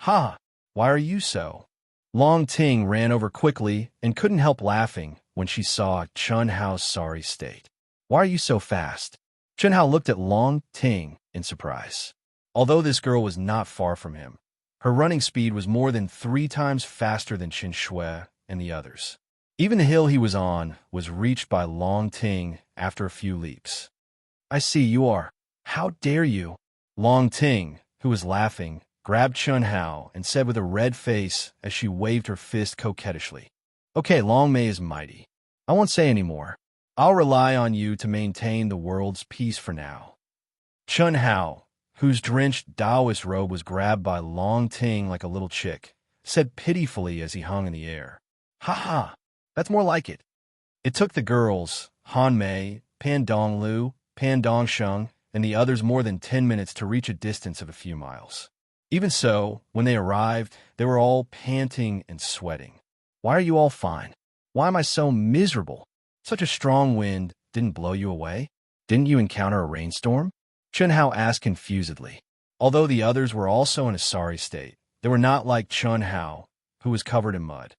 Ha! Why are you so? Long Ting ran over quickly and couldn't help laughing when she saw Chun Hao's sorry state. Why are you so fast? Chun Hao looked at Long Ting in surprise. Although this girl was not far from him, her running speed was more than 3 times faster than Qin Shui and the others. Even the hill he was on was reached by Long Ting after a few leaps. I see you are. How dare you? Long Ting, who was laughing, grabbed Chun Hao and said with a red face as she waved her fist coquettishly, Okay, Long Mei is mighty. I won't say any more. I'll rely on you to maintain the world's peace for now. Chun Hao, whose drenched Taoist robe was grabbed by Long Ting like a little chick, said pitifully as he hung in the air, Ha ha, that's more like it. It took the girls, Han Mei, Pan Donglu, Pan Dongsheng, and the others more than 10 minutes to reach a distance of a few miles. Even so, when they arrived, they were all panting and sweating. Why are you all fine? Why am I so miserable? Such a strong wind didn't blow you away? Didn't you encounter a rainstorm? Chun Hao asked confusedly. Although the others were also in a sorry state, they were not like Chun Hao, who was covered in mud.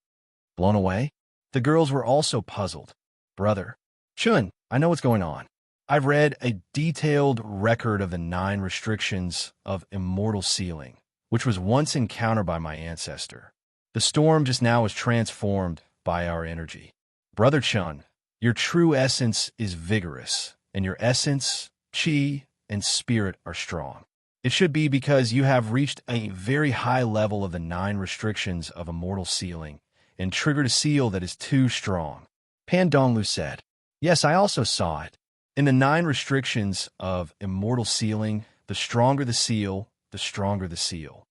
Blown away? The girls were also puzzled. Brother, Chun, I know what's going on. I've read a detailed record of the 9 restrictions of immortal sealing, which was once encountered by my ancestor. The storm just now was transformed by our energy. Brother Chun, your true essence is vigorous, and your essence, chi, and spirit are strong. It should be because you have reached a very high level of the 9 restrictions of immortal sealing and triggered a seal that is too strong. Pan Donglu said, Yes, I also saw it. In the 9 restrictions of immortal sealing, the stronger the seal, the stronger the seal.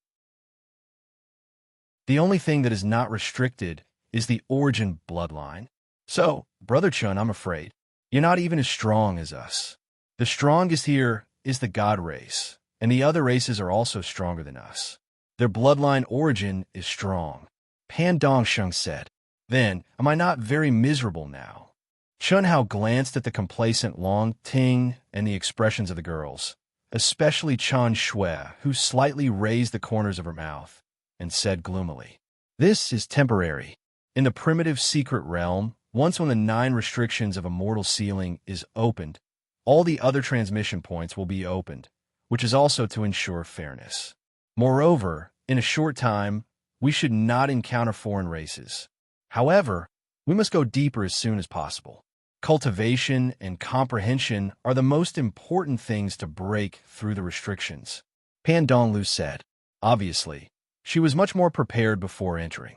The only thing that is not restricted is the origin bloodline. So, Brother Chun, I'm afraid, you're not even as strong as us. The strongest here is the God race, and the other races are also stronger than us. Their bloodline origin is strong. Pan Dongsheng said, Then, am I not very miserable now? Chun Hao glanced at the complacent Long Ting and the expressions of the girls, especially Chun Shui, who slightly raised the corners of her mouth, and said gloomily, This is temporary. In the primitive secret realm, once when the 9 restrictions of immortal sealing is opened, all the other transmission points will be opened, which is also to ensure fairness. Moreover, in a short time, we should not encounter foreign races. However, we must go deeper as soon as possible. Cultivation and comprehension are the most important things to break through the restrictions, Pan Donglu said. Obviously, she was much more prepared before entering.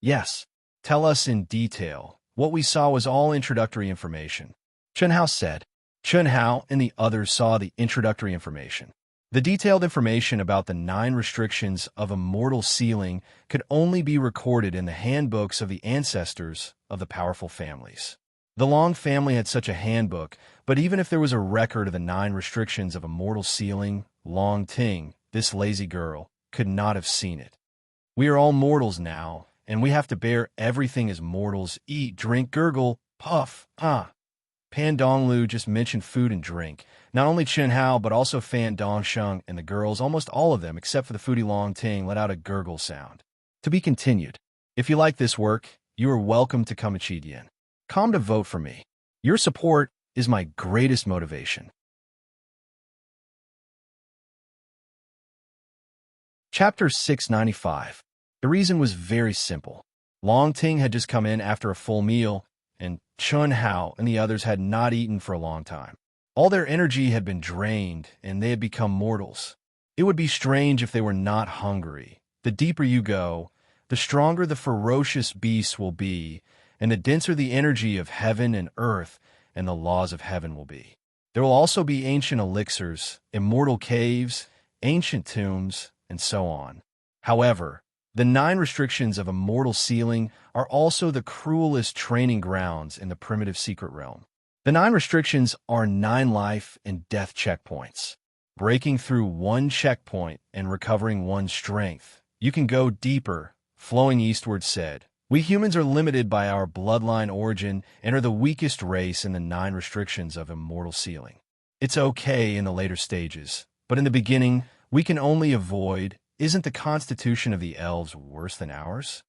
Yes, tell us in detail. What we saw was all introductory information, Chun Hao said. Chun Hao and the others saw the introductory information. The detailed information about the 9 restrictions of immortal sealing could only be recorded in the handbooks of the ancestors of the powerful families. The Long family had such a handbook, but even if there was a record of the 9 restrictions of immortal sealing, Long Ting, this lazy girl, could not have seen it. We are all mortals now, and we have to bear everything as mortals: eat, drink, gurgle, puff, Pan Donglu just mentioned food and drink. Not only Chun Hao, but also Fan Dongsheng and the girls, almost all of them, except for the foodie Long Ting, let out a gurgle sound. To be continued. If you like this work, you are welcome to come to Chidian. Come to vote for me. Your support is my greatest motivation. Chapter 695. The reason was very simple. Long Ting had just come in after a full meal, and Chun Hao and the others had not eaten for a long time. All their energy had been drained, and they had become mortals. It would be strange if they were not hungry, The deeper you go, the stronger the ferocious beasts will be, and the denser the energy of heaven and earth and the laws of heaven will be. There will also be ancient elixirs, immortal caves, ancient tombs, and so on. However, the 9 restrictions of immortal sealing are also the cruelest training grounds in the primitive secret realm. The 9 restrictions are 9 life and death checkpoints. Breaking through one checkpoint and recovering one's strength, you can go deeper. Flowing eastward said, "We humans are limited by our bloodline origin and are the weakest race in the 9 restrictions of immortal sealing. It's okay in the later stages, but in the beginning, we can only avoid. Isn't the constitution of the elves worse than ours?"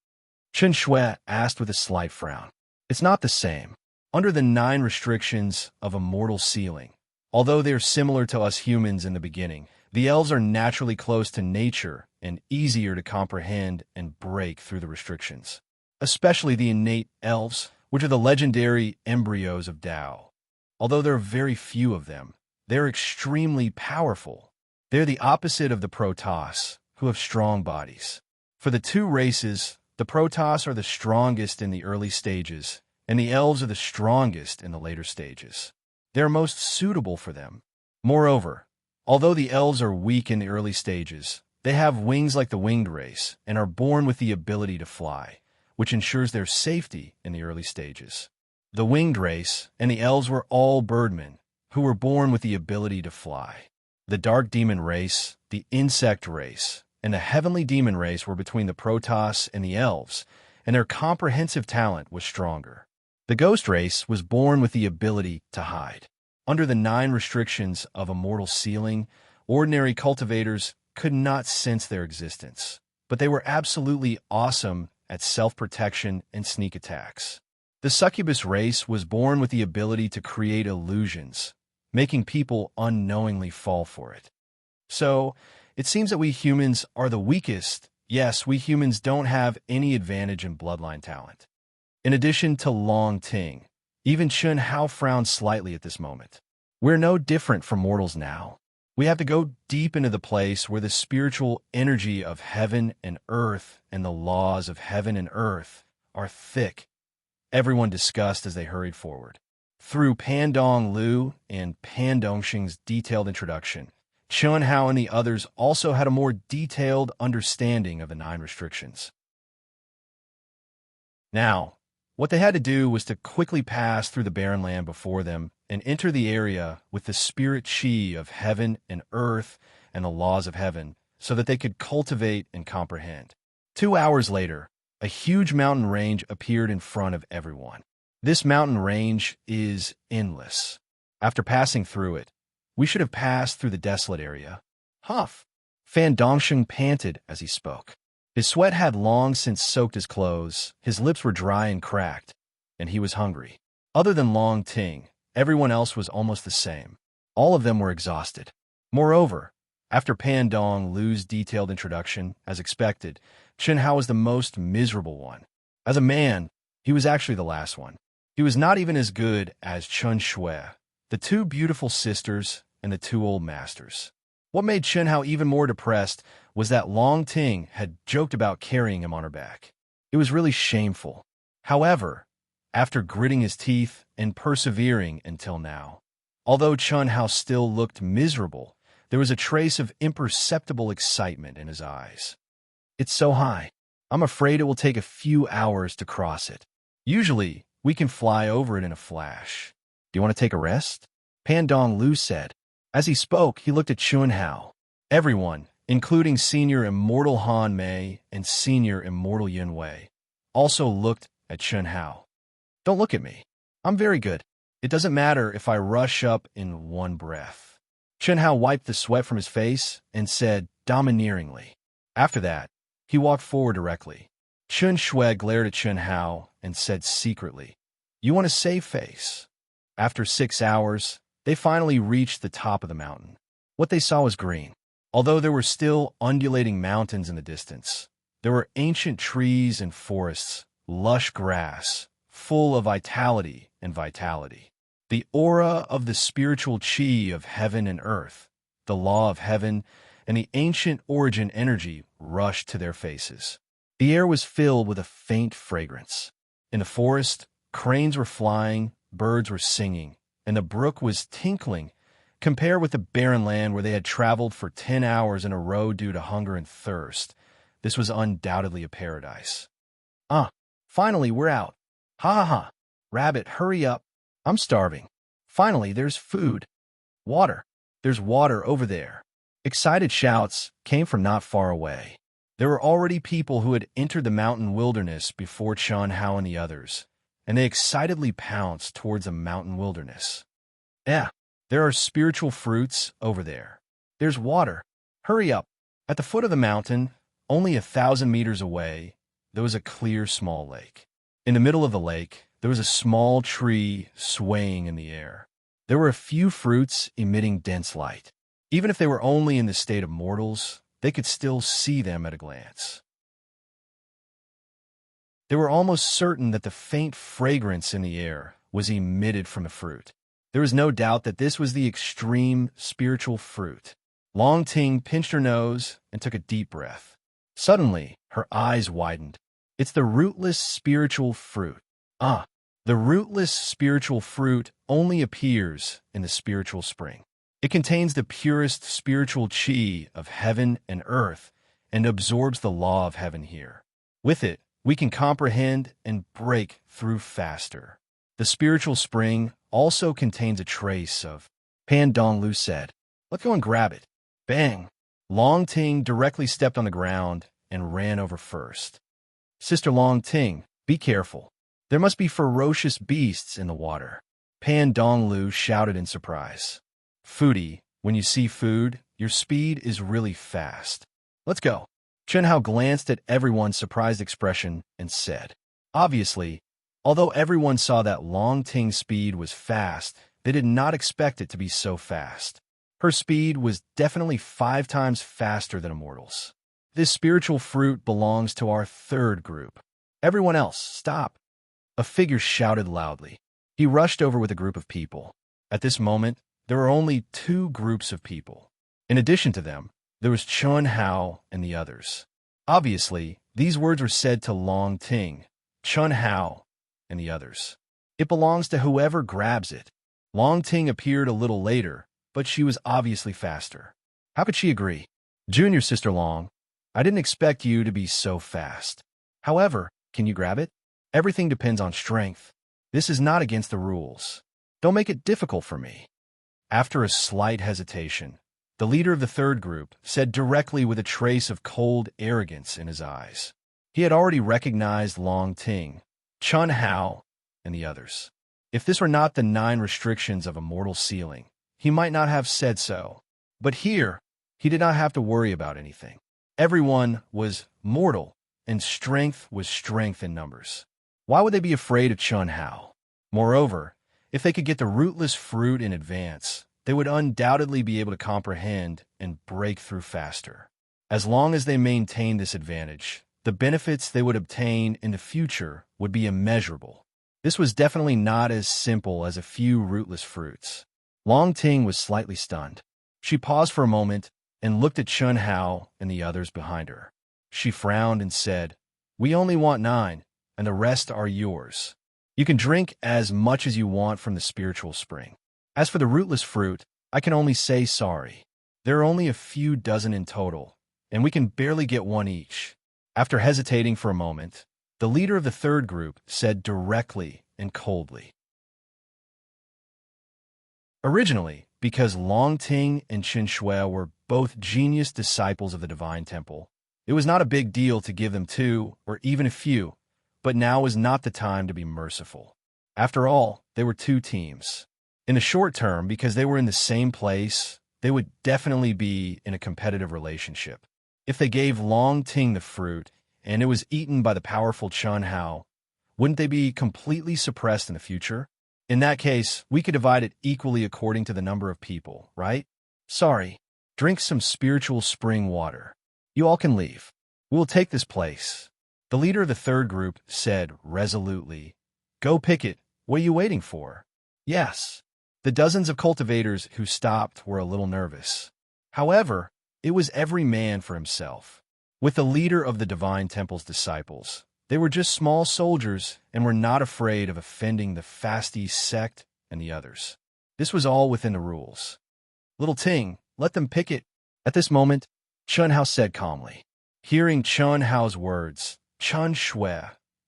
Chen Shui asked with a slight frown. It's not the same. Under the 9 restrictions of immortal sealing, although they are similar to us humans in the beginning, the elves are naturally close to nature and easier to comprehend and break through the restrictions. Especially the innate elves, which are the legendary embryos of Tao. Although there are very few of them, they're extremely powerful. They're the opposite of the Protoss, who have strong bodies. For the 2 races, the Protoss are the strongest in the early stages, and the elves are the strongest in the later stages. They are most suitable for them. Moreover, although the elves are weak in the early stages, they have wings like the winged race and are born with the ability to fly, which ensures their safety in the early stages. The winged race and the elves were all birdmen, who were born with the ability to fly. The dark demon race, the insect race, and the heavenly demon race were between the Protoss and the elves, and their comprehensive talent was stronger. The ghost race was born with the ability to hide. Under the 9 restrictions of immortal sealing, ordinary cultivators could not sense their existence, but they were absolutely awesome at self-protection and sneak attacks. The succubus race was born with the ability to create illusions, making people unknowingly fall for it. So, it seems that we humans are the weakest. Yes, we humans don't have any advantage in bloodline talent. In addition to Long Ting, even Chun Hao frowned slightly at this moment. We're no different from mortals now. We have to go deep into the place where the spiritual energy of heaven and earth and the laws of heaven and earth are thick. Everyone discussed as they hurried forward. Through Pandong Lu and Pandongxing's detailed introduction, Chun Hao and the others also had a more detailed understanding of the 9 restrictions. Now, what they had to do was to quickly pass through the barren land before them and enter the area with the spirit chi of heaven and earth and the laws of heaven so that they could cultivate and comprehend. 2 hours later, a huge mountain range appeared in front of everyone. This mountain range is endless. After passing through it, we should have passed through the desolate area. Huff! Fan Dongsheng panted as he spoke. His sweat had long since soaked his clothes, his lips were dry and cracked, and he was hungry. Other than Long Ting, everyone else was almost the same. All of them were exhausted. Moreover, after Pandong Lu's detailed introduction, as expected, Chen Hao was the most miserable one. As a man, he was actually the last one. He was not even as good as Chun Shui, the 2 beautiful sisters, and the 2 old masters. What made Chen Hao even more depressed was that Long Ting had joked about carrying him on her back. It was really shameful. However, after gritting his teeth and persevering until now, although Chen Hao still looked miserable, there was a trace of imperceptible excitement in his eyes. It's so high. I'm afraid it will take a few hours to cross it. Usually, we can fly over it in a flash. Do you want to take a rest? Pandong Lu said. As he spoke, he looked at Chun Hao. Everyone, including Senior Immortal Han Mei and Senior Immortal Yun Wei, also looked at Chun Hao. Don't look at me. I'm very good. It doesn't matter if I rush up in one breath. Chun Hao wiped the sweat from his face and said domineeringly. After that, he walked forward directly. Chun Shui glared at Chun Hao and said secretly, "You want to save face?" After 6 hours, they finally reached the top of the mountain. What they saw was green. Although there were still undulating mountains in the distance, there were ancient trees and forests, lush grass, full of vitality and vitality. The aura of the spiritual chi of heaven and earth, the law of heaven, and the ancient origin energy rushed to their faces. The air was filled with a faint fragrance. In the forest, cranes were flying, birds were singing, and the brook was tinkling. Compared with the barren land where they had traveled for 10 hours in a row due to hunger and thirst, this was undoubtedly a paradise. Finally, we're out. Ha ha ha. Rabbit, hurry up. I'm starving. Finally, there's food. Water. There's water over there. Excited shouts came from not far away. There were already people who had entered the mountain wilderness before Chun Hao and the others, and they excitedly pounced towards the mountain wilderness. Yeah, there are spiritual fruits over there. There's water. Hurry up. At the foot of the mountain, only 1,000 meters away, there was a clear small lake. In the middle of the lake, there was a small tree swaying in the air. There were a few fruits emitting dense light. Even if they were only in the state of mortals, they could still see them at a glance. They were almost certain that the faint fragrance in the air was emitted from the fruit. There was no doubt that this was the extreme spiritual fruit. Long Ting pinched her nose and took a deep breath. Suddenly, her eyes widened. It's the rootless spiritual fruit. The rootless spiritual fruit only appears in the spiritual spring. It contains the purest spiritual chi of heaven and earth and absorbs the law of heaven here. With it, we can comprehend and break through faster. The spiritual spring also contains a trace of, Pan Donglu said. Let's go and grab it. Bang! Long Ting directly stepped on the ground and ran over first. Sister Long Ting, be careful. There must be ferocious beasts in the water. Pan Donglu shouted in surprise. Foodie, when you see food, your speed is really fast. Let's go. Chun Hao glanced at everyone's surprised expression and said, obviously, although everyone saw that Long Ting's speed was fast, they did not expect it to be so fast. Her speed was definitely 5 times faster than a mortal's. This spiritual fruit belongs to our third group. Everyone else, stop. A figure shouted loudly. He rushed over with a group of people. At this moment, there were only 2 groups of people. In addition to them, there was Chun Hao and the others. Obviously, these words were said to Long Ting, Chun Hao, and the others. It belongs to whoever grabs it. Long Ting appeared a little later, but she was obviously faster. How could she agree? Junior Sister Long, I didn't expect you to be so fast. However, can you grab it? Everything depends on strength. This is not against the rules. Don't make it difficult for me. After a slight hesitation, the leader of the third group said directly with a trace of cold arrogance in his eyes. He had already recognized Long Ting, Chun Hao, and the others. If this were not the 9 restrictions of a mortal ceiling, he might not have said so. But here, he did not have to worry about anything. Everyone was mortal, and strength was strength in numbers. Why would they be afraid of Chun Hao? Moreover, if they could get the rootless fruit in advance, they would undoubtedly be able to comprehend and break through faster. As long as they maintained this advantage, the benefits they would obtain in the future would be immeasurable. This was definitely not as simple as a few rootless fruits. Long Ting was slightly stunned. She paused for a moment and looked at Chun Hao and the others behind her. She frowned and said, "We only want 9, and the rest are yours. You can drink as much as you want from the spiritual spring. As for the rootless fruit, I can only say sorry. There are only a few dozen in total, and we can barely get 1 each." After hesitating for a moment, the leader of the third group said directly and coldly. Originally, because Long Ting and Qin Shui were both genius disciples of the Divine Temple, it was not a big deal to give them 2 or even a few, but now was not the time to be merciful. After all, they were 2 teams. In the short term, because they were in the same place, they would definitely be in a competitive relationship. If they gave Long Ting the fruit, and it was eaten by the powerful Chun Hao, wouldn't they be completely suppressed in the future? In that case, we could divide it equally according to the number of people, right? Sorry, drink some spiritual spring water. You all can leave. We will take this place. The leader of the third group said resolutely, "Go pick it. What are you waiting for?" Yes. The dozens of cultivators who stopped were a little nervous. However, It was every man for himself. With the leader of the Divine Temple's disciples, they were just small soldiers and were not afraid of offending the Fasti sect and the others. This was all within the rules. Little Ting, let them pick it. At this moment, Chun Hao said calmly. Hearing Chun Hao's words, Chun Shui,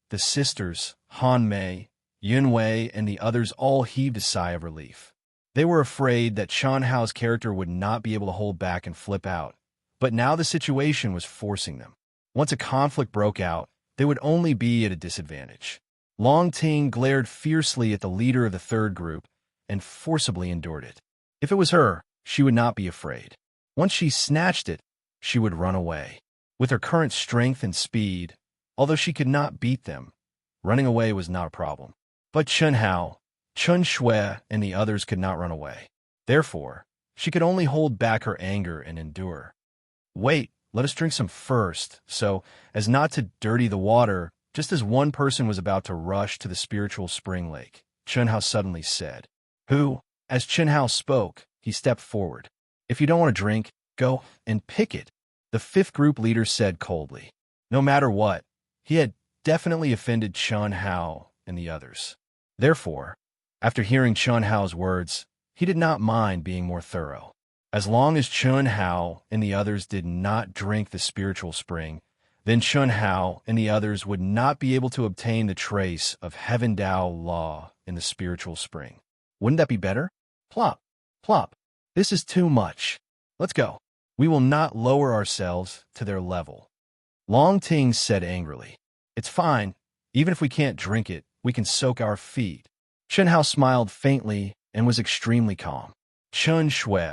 the sisters, Han Mei, Yun Wei, and the others all heaved a sigh of relief. They were afraid that Chun Hao's character would not be able to hold back and flip out, but now the situation was forcing them. Once a conflict broke out, they would only be at a disadvantage. Long Ting glared fiercely at the leader of the third group and forcibly endured it. If it was her, she would not be afraid. Once she snatched it, she would run away. With her current strength and speed, although she could not beat them, running away was not a problem. But Chun Hao, Chun Shui, and the others could not run away. Therefore, she could only hold back her anger and endure. Wait, let us drink some first, so as not to dirty the water. Just as one person was about to rush to the spiritual spring lake, Chun Hao suddenly said, Who? As Chun Hao spoke, he stepped forward. If you don't want to drink, go and pick it, the fifth group leader said coldly. No matter what, he had definitely offended Chun Hao and the others. Therefore, after hearing Chun Hao's words, he did not mind being more thorough. As long as Chun Hao and the others did not drink the spiritual spring, then Chun Hao and the others would not be able to obtain the trace of Heaven Dao law in the spiritual spring. Wouldn't that be better? Plop, plop. This is too much. Let's go. We will not lower ourselves to their level. Long Ting said angrily. It's fine. Even if we can't drink it, we can soak our feet. Chun Hao smiled faintly and was extremely calm. Chun Shui,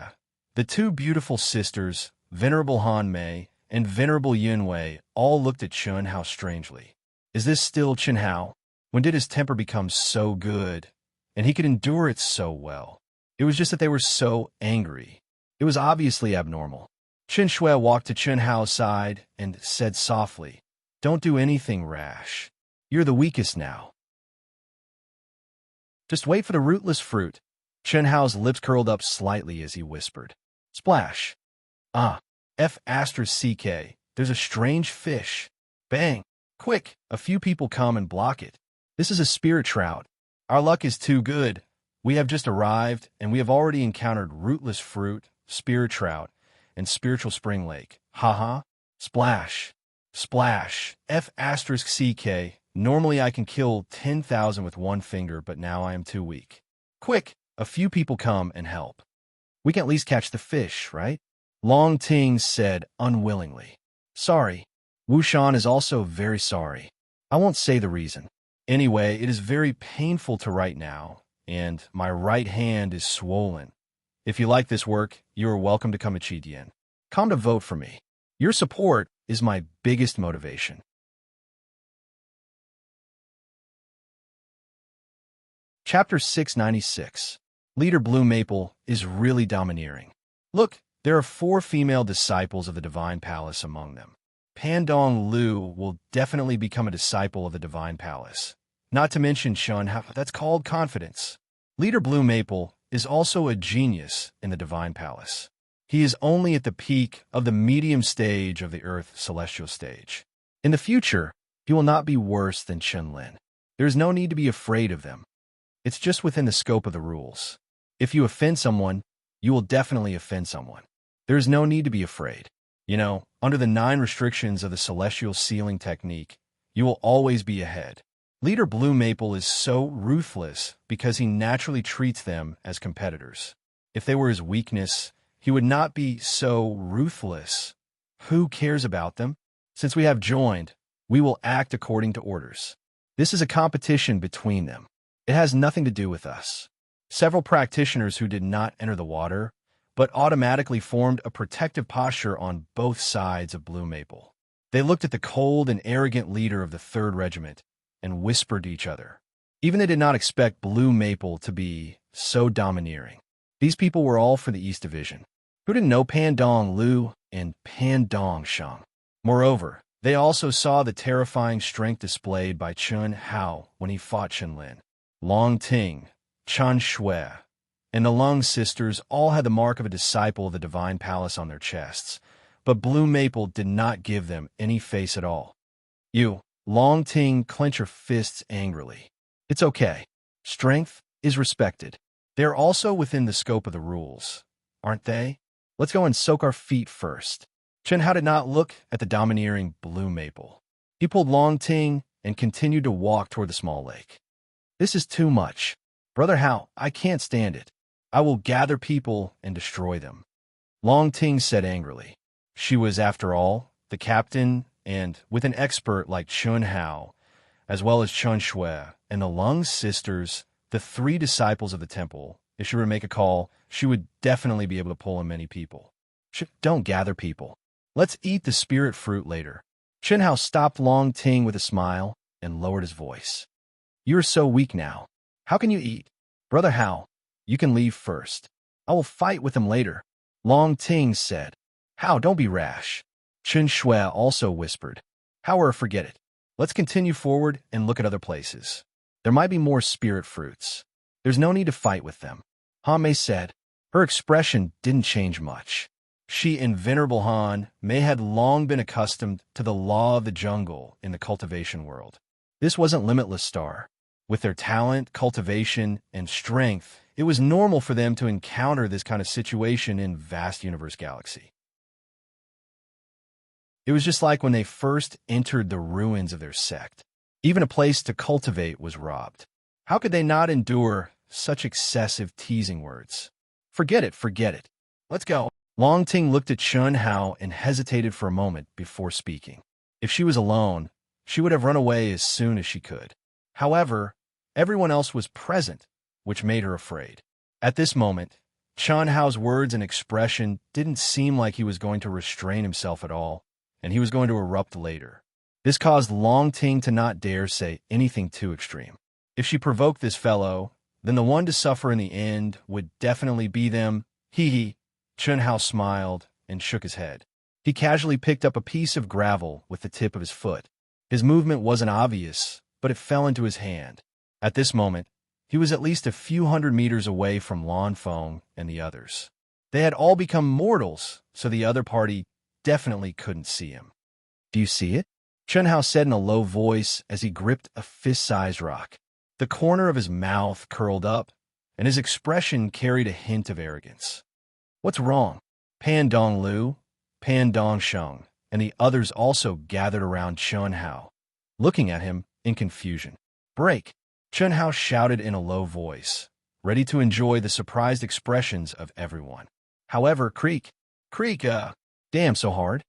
the two beautiful sisters, Venerable Han Mei and Venerable Yun Wei, all looked at Chun Hao strangely. Is this still Chun Hao? When did his temper become so good? And he could endure it so well. It was just that they were so angry. It was obviously abnormal. Chun Shui walked to Chun Hao's side and said softly, Don't do anything rash. You're the weakest now. Just wait for the rootless fruit. Chun Hao's lips curled up slightly as he whispered. Splash. Ah, F***, there's a strange fish. Bang. Quick, a few people come and block it. This is a spirit trout. Our luck is too good. We have just arrived, and we have already encountered rootless fruit, spirit trout, and spiritual spring lake. Ha-ha. Splash. Splash. F***. Normally I can kill 10,000 with one finger, but now I am too weak. Quick, a few people come and help. We can at least catch the fish, right? Long Ting said unwillingly. Sorry. Wu Shan is also very sorry. I won't say the reason. Anyway, it is very painful to write now, and my right hand is swollen. If you like this work, you are welcome to come to Chidian. Come to vote for me. Your support is my biggest motivation. Chapter 696. Leader Blue Maple is really domineering. Look, there are 4 female disciples of the Divine Palace among them. Pandong Lu will definitely become a disciple of the Divine Palace. Not to mention Chun Hao, that's called confidence. Leader Blue Maple is also a genius in the Divine Palace. He is only at the peak of the medium stage of the Earth celestial stage. In the future, he will not be worse than Chen Lin. There is no need to be afraid of them. It's just within the scope of the rules. If you offend someone, you will definitely offend someone. There is no need to be afraid. You know, under the 9 restrictions of the celestial sealing technique, you will always be ahead. Leader Blue Maple is so ruthless because he naturally treats them as competitors. If they were his weakness, he would not be so ruthless. Who cares about them? Since we have joined, we will act according to orders. This is a competition between them. It has nothing to do with us. Several practitioners who did not enter the water, but automatically formed a protective posture on both sides of Blue Maple. They looked at the cold and arrogant leader of the 3rd Regiment and whispered to each other. Even they did not expect Blue Maple to be so domineering. These people were all for the East Division. Who didn't know Pandong Lu and Pandong Shang? Moreover, they also saw the terrifying strength displayed by Chun Hao when he fought Chen Lin. Long Ting, Chun Shui, and the Lung sisters all had the mark of a disciple of the Divine Palace on their chests, but Blue Maple did not give them any face at all. You, Long Ting, clench your fists angrily. It's okay. Strength is respected. They're also within the scope of the rules, aren't they? Let's go and soak our feet first. Chen Hao did not look at the domineering Blue Maple. He pulled Long Ting and continued to walk toward the small lake. This is too much. Brother Hao, I can't stand it. I will gather people and destroy them. Long Ting said angrily. She was, after all, the captain, and with an expert like Chun Hao, as well as Chun Shui and the Lung sisters, the 3 disciples of the temple, if she were to make a call, she would definitely be able to pull in many people. Don't gather people. Let's eat the spirit fruit later. Chen Hao stopped Long Ting with a smile and lowered his voice. You are so weak now. How can you eat? Brother Hao, you can leave first. I will fight with him later. Long Ting said. Hao, don't be rash. Chun Shui also whispered. However, forget it. Let's continue forward and look at other places. There might be more spirit fruits. There's no need to fight with them. Han Mei said. Her expression didn't change much. She and Venerable Han Mei had long been accustomed to the law of the jungle in the cultivation world. This wasn't Limitless Star. With their talent, cultivation, and strength, it was normal for them to encounter this kind of situation in vast universe galaxy. It was just like when they first entered the ruins of their sect. Even a place to cultivate was robbed. How could they not endure such excessive teasing words? Forget it, forget it. Let's go. Long Ting looked at Chun Hao and hesitated for a moment before speaking. If she was alone, she would have run away as soon as she could. However, everyone else was present, which made her afraid. At this moment, Chun Hao's words and expression didn't seem like he was going to restrain himself at all, and he was going to erupt later. This caused Long Ting to not dare say anything too extreme. If she provoked this fellow, then the one to suffer in the end would definitely be them. Hee. Chun Hao smiled and shook his head. He casually picked up a piece of gravel with the tip of his foot. His movement wasn't obvious, but it fell into his hand. At this moment, he was at least a few hundred meters away from Lan Feng and the others. They had all become mortals, so the other party definitely couldn't see him. Do you see it? Chun Hao said in a low voice as he gripped a fist-sized rock. The corner of his mouth curled up, and his expression carried a hint of arrogance. What's wrong? Pan Dong Lu, Pan Dong Sheng, and the others also gathered around Chun Hao, looking at him in confusion. Break! Chun Hao shouted in a low voice, ready to enjoy the surprised expressions of everyone. However, Creak, damn so hard.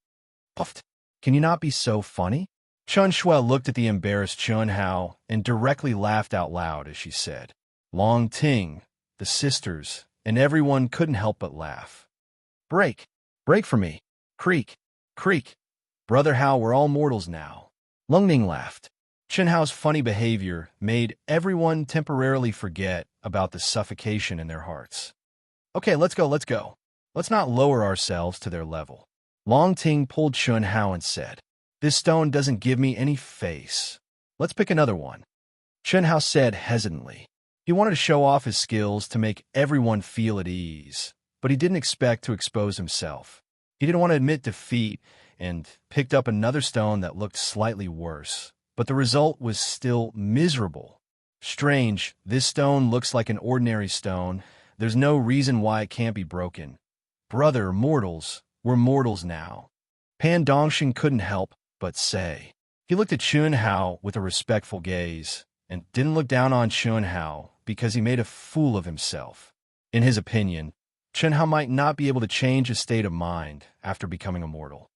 Puffed. Can you not be so funny? Chun Shui looked at the embarrassed Chun Hao and directly laughed out loud as she said. Long Ting, the sisters, and everyone couldn't help but laugh. Break for me. Creak. Brother Hao, we're all mortals now. Lung Ning laughed. Chun Hao's funny behavior made everyone temporarily forget about the suffocation in their hearts. Okay, let's go. Let's not lower ourselves to their level. Long Ting pulled Chun Hao and said, This stone doesn't give me any face. Let's pick another one. Chun Hao said hesitantly. He wanted to show off his skills to make everyone feel at ease, but he didn't expect to expose himself. He didn't want to admit defeat and picked up another stone that looked slightly worse, but the result was still miserable. Strange, this stone looks like an ordinary stone. There's no reason why it can't be broken. Brother, mortals, we're mortals now. Pan Dongxing couldn't help but say. He looked at Chun Hao with a respectful gaze and didn't look down on Chun Hao because he made a fool of himself. In his opinion, Chun Hao might not be able to change his state of mind after becoming a mortal.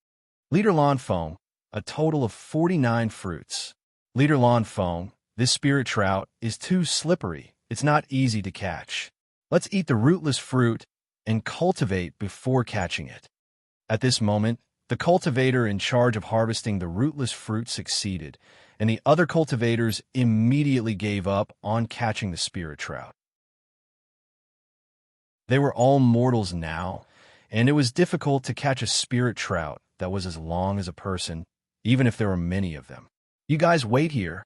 Leader Lan Feng, a total of 49 fruits. Leader Lan Feng, this spirit trout is too slippery. It's not easy to catch. Let's eat the rootless fruit and cultivate before catching it. At this moment, the cultivator in charge of harvesting the rootless fruit succeeded, and the other cultivators immediately gave up on catching the spirit trout. They were all mortals now, and it was difficult to catch a spirit trout that was as long as a person, even if there were many of them. You guys wait here.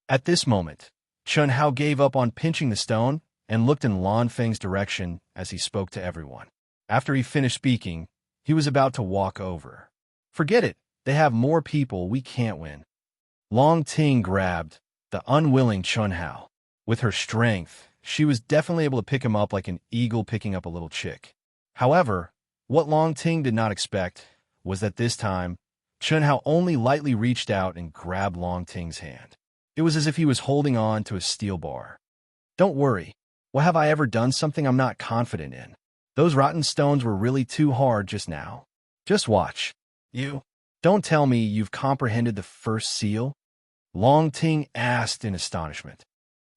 At this moment, Chun Hao gave up on pinching the stone and looked in Lan Feng's direction as he spoke to everyone. After he finished speaking, he was about to walk over. Forget it. They have more people. We can't win. Long Ting grabbed the unwilling Chun Hao. With her strength, she was definitely able to pick him up like an eagle picking up a little chick. However, what Long Ting did not expect was that this time, Chun Hao only lightly reached out and grabbed Long Ting's hand. It was as if he was holding on to a steel bar. Don't worry. Well, have I ever done something I'm not confident in? Those rotten stones were really too hard just now. Just watch. You. Don't tell me you've comprehended the first seal? Long Ting asked in astonishment.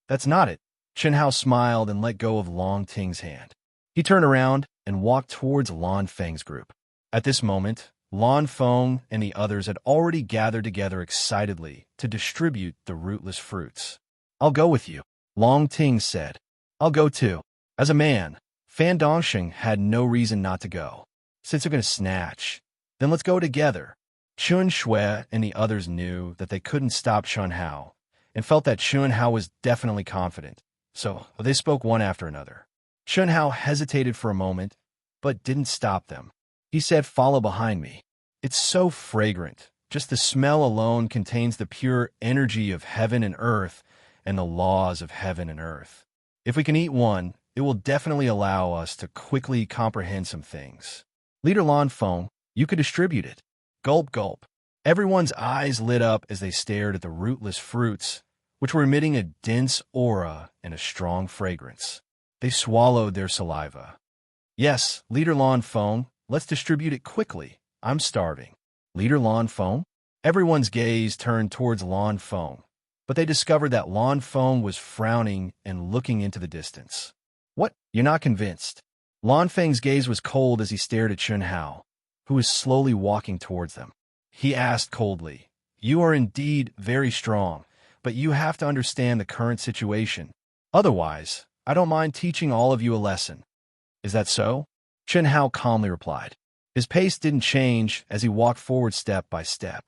That's not it. Chun Hao smiled and let go of Long Ting's hand. He turned around and walked towards Lan Feng's group. At this moment, Lan Feng and the others had already gathered together excitedly to distribute the rootless fruits. I'll go with you, Long Ting said. I'll go too. As a man, Fan Dongsheng had no reason not to go. Since they're going to snatch, then let's go together. Chun Shui and the others knew that they couldn't stop Chun Hao and felt that Chun Hao was definitely confident, so they spoke one after another. Chun Hao hesitated for a moment, but didn't stop them. He said, "Follow behind me. It's so fragrant. Just the smell alone contains the pure energy of heaven and earth and the laws of heaven and earth. If we can eat one, it will definitely allow us to quickly comprehend some things. Leader Lan Feng, you could distribute it." Gulp, gulp. Everyone's eyes lit up as they stared at the rootless fruits, which were emitting a dense aura and a strong fragrance. They swallowed their saliva. Yes, Leader Lan Feng, let's distribute it quickly. I'm starving. Leader Lan Feng? Everyone's gaze turned towards Lan Feng, but they discovered that Lan Feng was frowning and looking into the distance. What? You're not convinced? Lan Feng's gaze was cold as he stared at Chun Hao, who was slowly walking towards them. He asked coldly, "You are indeed very strong, but you have to understand the current situation. Otherwise, I don't mind teaching all of you a lesson." "Is that so?" Chun Hao calmly replied. His pace didn't change as he walked forward step by step.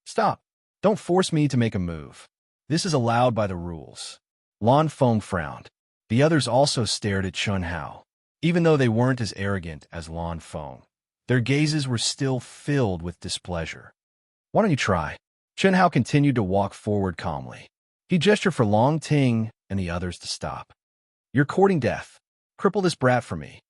"Stop. Don't force me to make a move. This is allowed by the rules." Lan Feng frowned. The others also stared at Chun Hao. Even though they weren't as arrogant as Lan Feng, their gazes were still filled with displeasure. "Why don't you try?" Chun Hao continued to walk forward calmly. He gestured for Long Ting and the others to stop. "You're courting death. Cripple this brat for me."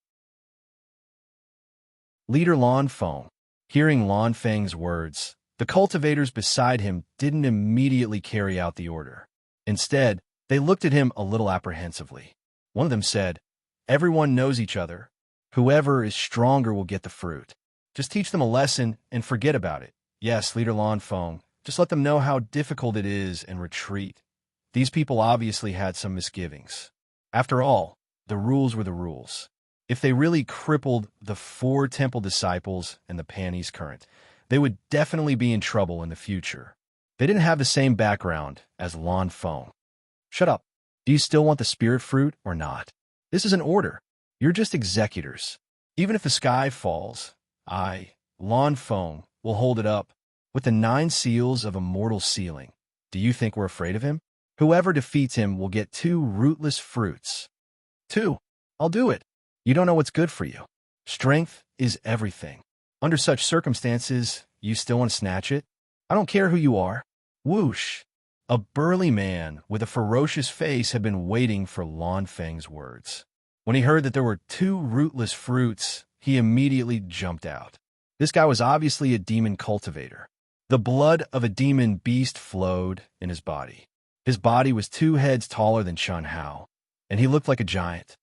Leader Lan Feng, hearing Lan Feng's words, the cultivators beside him didn't immediately carry out the order. Instead, they looked at him a little apprehensively. One of them said, "Everyone knows each other. Whoever is stronger will get the fruit. Just teach them a lesson and forget about it. Yes, Leader Lan Feng, just let them know how difficult it is and retreat." These people obviously had some misgivings. After all, the rules were the rules. If they really crippled the 4 temple disciples and the Panese current, they would definitely be in trouble in the future. They didn't have the same background as Lan Feng. "Shut up. Do you still want the spirit fruit or not? This is an order. You're just executors. Even if the sky falls, I, Lan Feng, will hold it up with the 9 seals of immortal sealing. Do you think we're afraid of him? Whoever defeats him will get 2 rootless fruits." 2. I'll do it. You don't know what's good for you. Strength is everything. Under such circumstances, you still want to snatch it? I don't care who you are. Whoosh. A burly man with a ferocious face had been waiting for Lan Feng's words. When he heard that there were 2 rootless fruits, he immediately jumped out. This guy was obviously a demon cultivator. The blood of a demon beast flowed in his body. His body was 2 heads taller than Chun Hao, and he looked like a giant.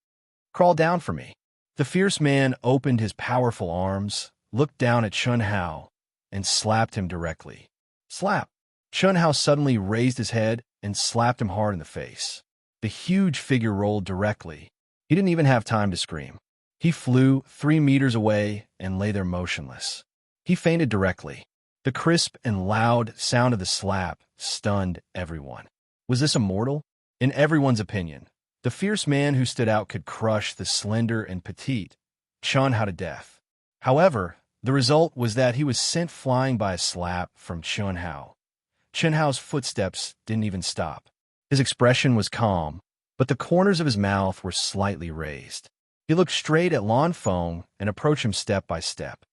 "Crawl down for me." The fierce man opened his powerful arms, looked down at Chun Hao, and slapped him directly. Slap! Chun Hao suddenly raised his head and slapped him hard in the face. The huge figure rolled directly. He didn't even have time to scream. He flew 3 meters away and lay there motionless. He fainted directly. The crisp and loud sound of the slap stunned everyone. Was this a mortal? In everyone's opinion, the fierce man who stood out could crush the slender and petite Chun Hao to death. However, the result was that he was sent flying by a slap from Chun Hao. Chun Hao's footsteps didn't even stop. His expression was calm, but the corners of his mouth were slightly raised. He looked straight at Lan Feng and approached him step by step.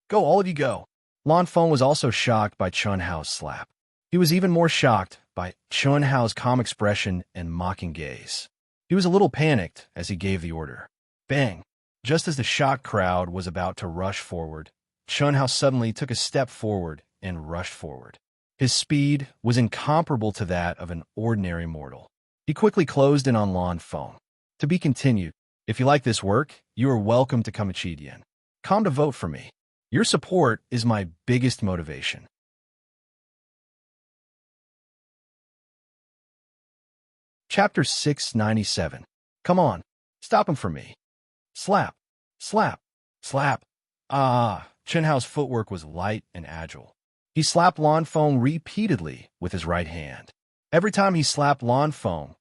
Go, all of you go. Lan Feng was also shocked by Chun Hao's slap. He was even more shocked by Chun Hao's calm expression and mocking gaze. He was a little panicked as he gave the order. Bang! Just as the shocked crowd was about to rush forward, Chun Hao suddenly took a step forward and rushed forward. His speed was incomparable to that of an ordinary mortal. He quickly closed in on Lan Feng. To be continued. If you like this work, you are welcome to Conceited. Come to vote for me. Your support is my biggest motivation. Chapter 697. Come on, stop him for me. Slap, slap, slap. Chun Hao's footwork was light and agile. He slapped Lan Feng repeatedly with his right hand. Every time he slapped Lan Feng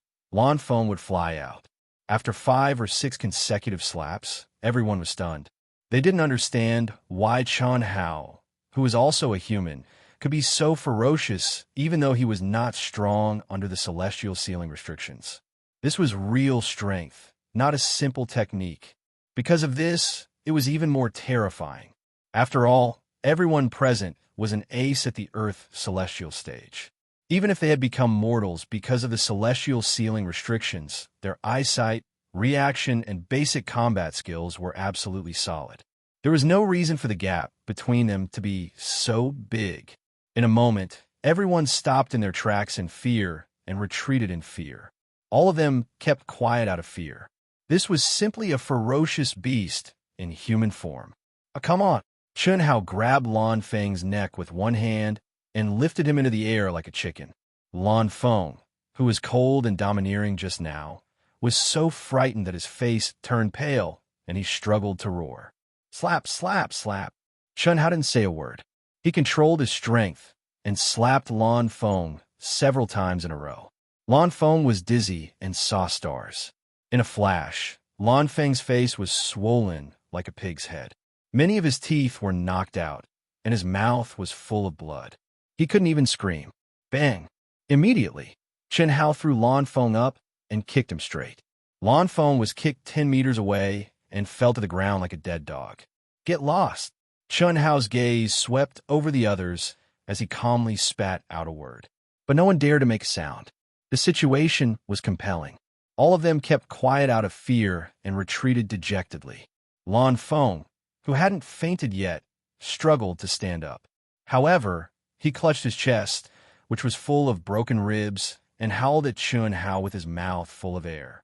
would fly out. After 5 or 6 consecutive slaps, everyone was stunned. They didn't understand why Chun Hao, who was also a human, could be so ferocious even though he was not strong under the celestial ceiling restrictions. This was real strength, not a simple technique. Because of this, it was even more terrifying. After all, everyone present was an ace at the Earth celestial stage. Even if they had become mortals because of the celestial ceiling restrictions, their eyesight, reaction, and basic combat skills were absolutely solid. There was no reason for the gap between them to be so big. In a moment, everyone stopped in their tracks in fear and retreated in fear. All of them kept quiet out of fear. This was simply a ferocious beast in human form. Come on! Chun Hao grabbed Lan Feng's neck with one hand and lifted him into the air like a chicken. Lan Feng, who was cold and domineering just now, was so frightened that his face turned pale and he struggled to roar. Slap, slap, slap. Chun Hao didn't say a word. He controlled his strength and slapped Lan Feng several times in a row. Lan Feng was dizzy and saw stars. In a flash, Lan Feng's face was swollen like a pig's head. Many of his teeth were knocked out, and his mouth was full of blood. He couldn't even scream. Bang! Immediately, Chun Hao threw Lan Feng up and kicked him straight. Lan Feng was kicked 10 meters away and fell to the ground like a dead dog. Get lost! Chun Hao's gaze swept over the others as he calmly spat out a word. But no one dared to make a sound. The situation was compelling. All of them kept quiet out of fear and retreated dejectedly. Lan Feng, who hadn't fainted yet, struggled to stand up. However, he clutched his chest, which was full of broken ribs, and howled at Chun Hao with his mouth full of air.